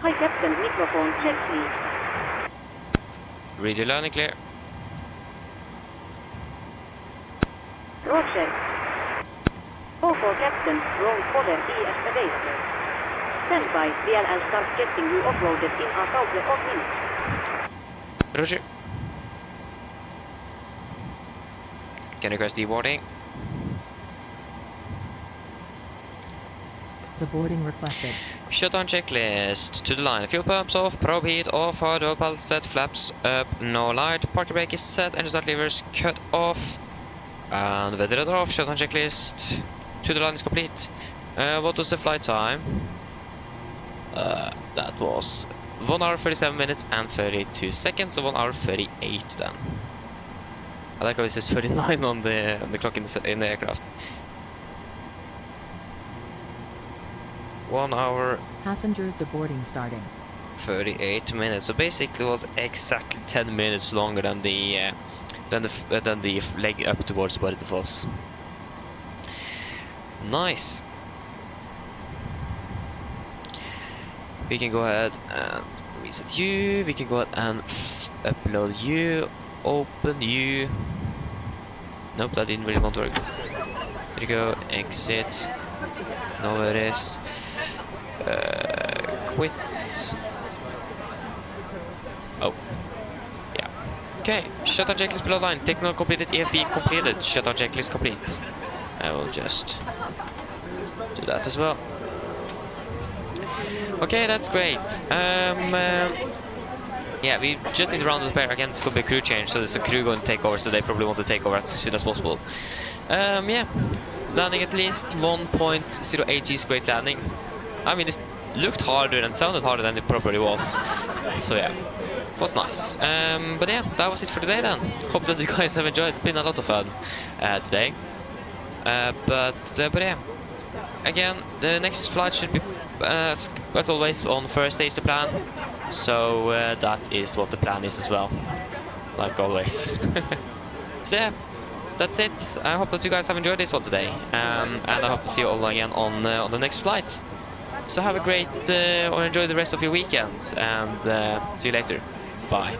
Speaker 4: Hi Captain, microphone check please.
Speaker 1: Read your landing clear.
Speaker 4: Roger. For Captain, wrong order ES available. Stand by, DLL start getting you offloaded in a couple of minutes.
Speaker 1: Roger. Can request deboarding.
Speaker 3: The boarding requested.
Speaker 1: Shutdown checklist. To the line. Fuel pumps off, probe heat off, hard oil pulse set, flaps up, no light. Parking brake is set, engine start levers cut off. And weather radar off. Shutdown checklist. To the line is complete. What was the flight time? That was 1 hour 37 minutes and 32 seconds, so 1 hour 38 then. I like how it says 39 on the clock in the aircraft. 1 hour.
Speaker 3: Passengers deboarding starting.
Speaker 1: 38 minutes. So basically, it was exactly 10 minutes longer than the leg up towards Bardufoss. Nice. We can go ahead and reset you. We can go ahead and upload you. Open you. Nope, that didn't really want to work. There you go. Exit. Now it is. Quit. Oh. Yeah. Okay. Shutdown checklist below line. Technical completed. EFB completed. Shutdown checklist complete. I will just do that as well. Okay, that's great. Yeah, we just need to round the pair again. It's gonna be a crew change, so there's a crew going to take over, so they probably want to take over as soon as possible. Yeah, landing at least 1.08 G's, great landing. I mean, it looked harder and sounded harder than it probably was. So yeah, it was nice. But yeah, that was it for today then. Hope that you guys have enjoyed. It's been a lot of fun today. But yeah, again, the next flight should be, as always, on Thursday is the plan. So that is what the plan is as well, like always. So yeah, that's it. I hope that you guys have enjoyed this one today, and I hope to see you all again on the next flight. So have a great or enjoy the rest of your weekend, and see you later. Bye.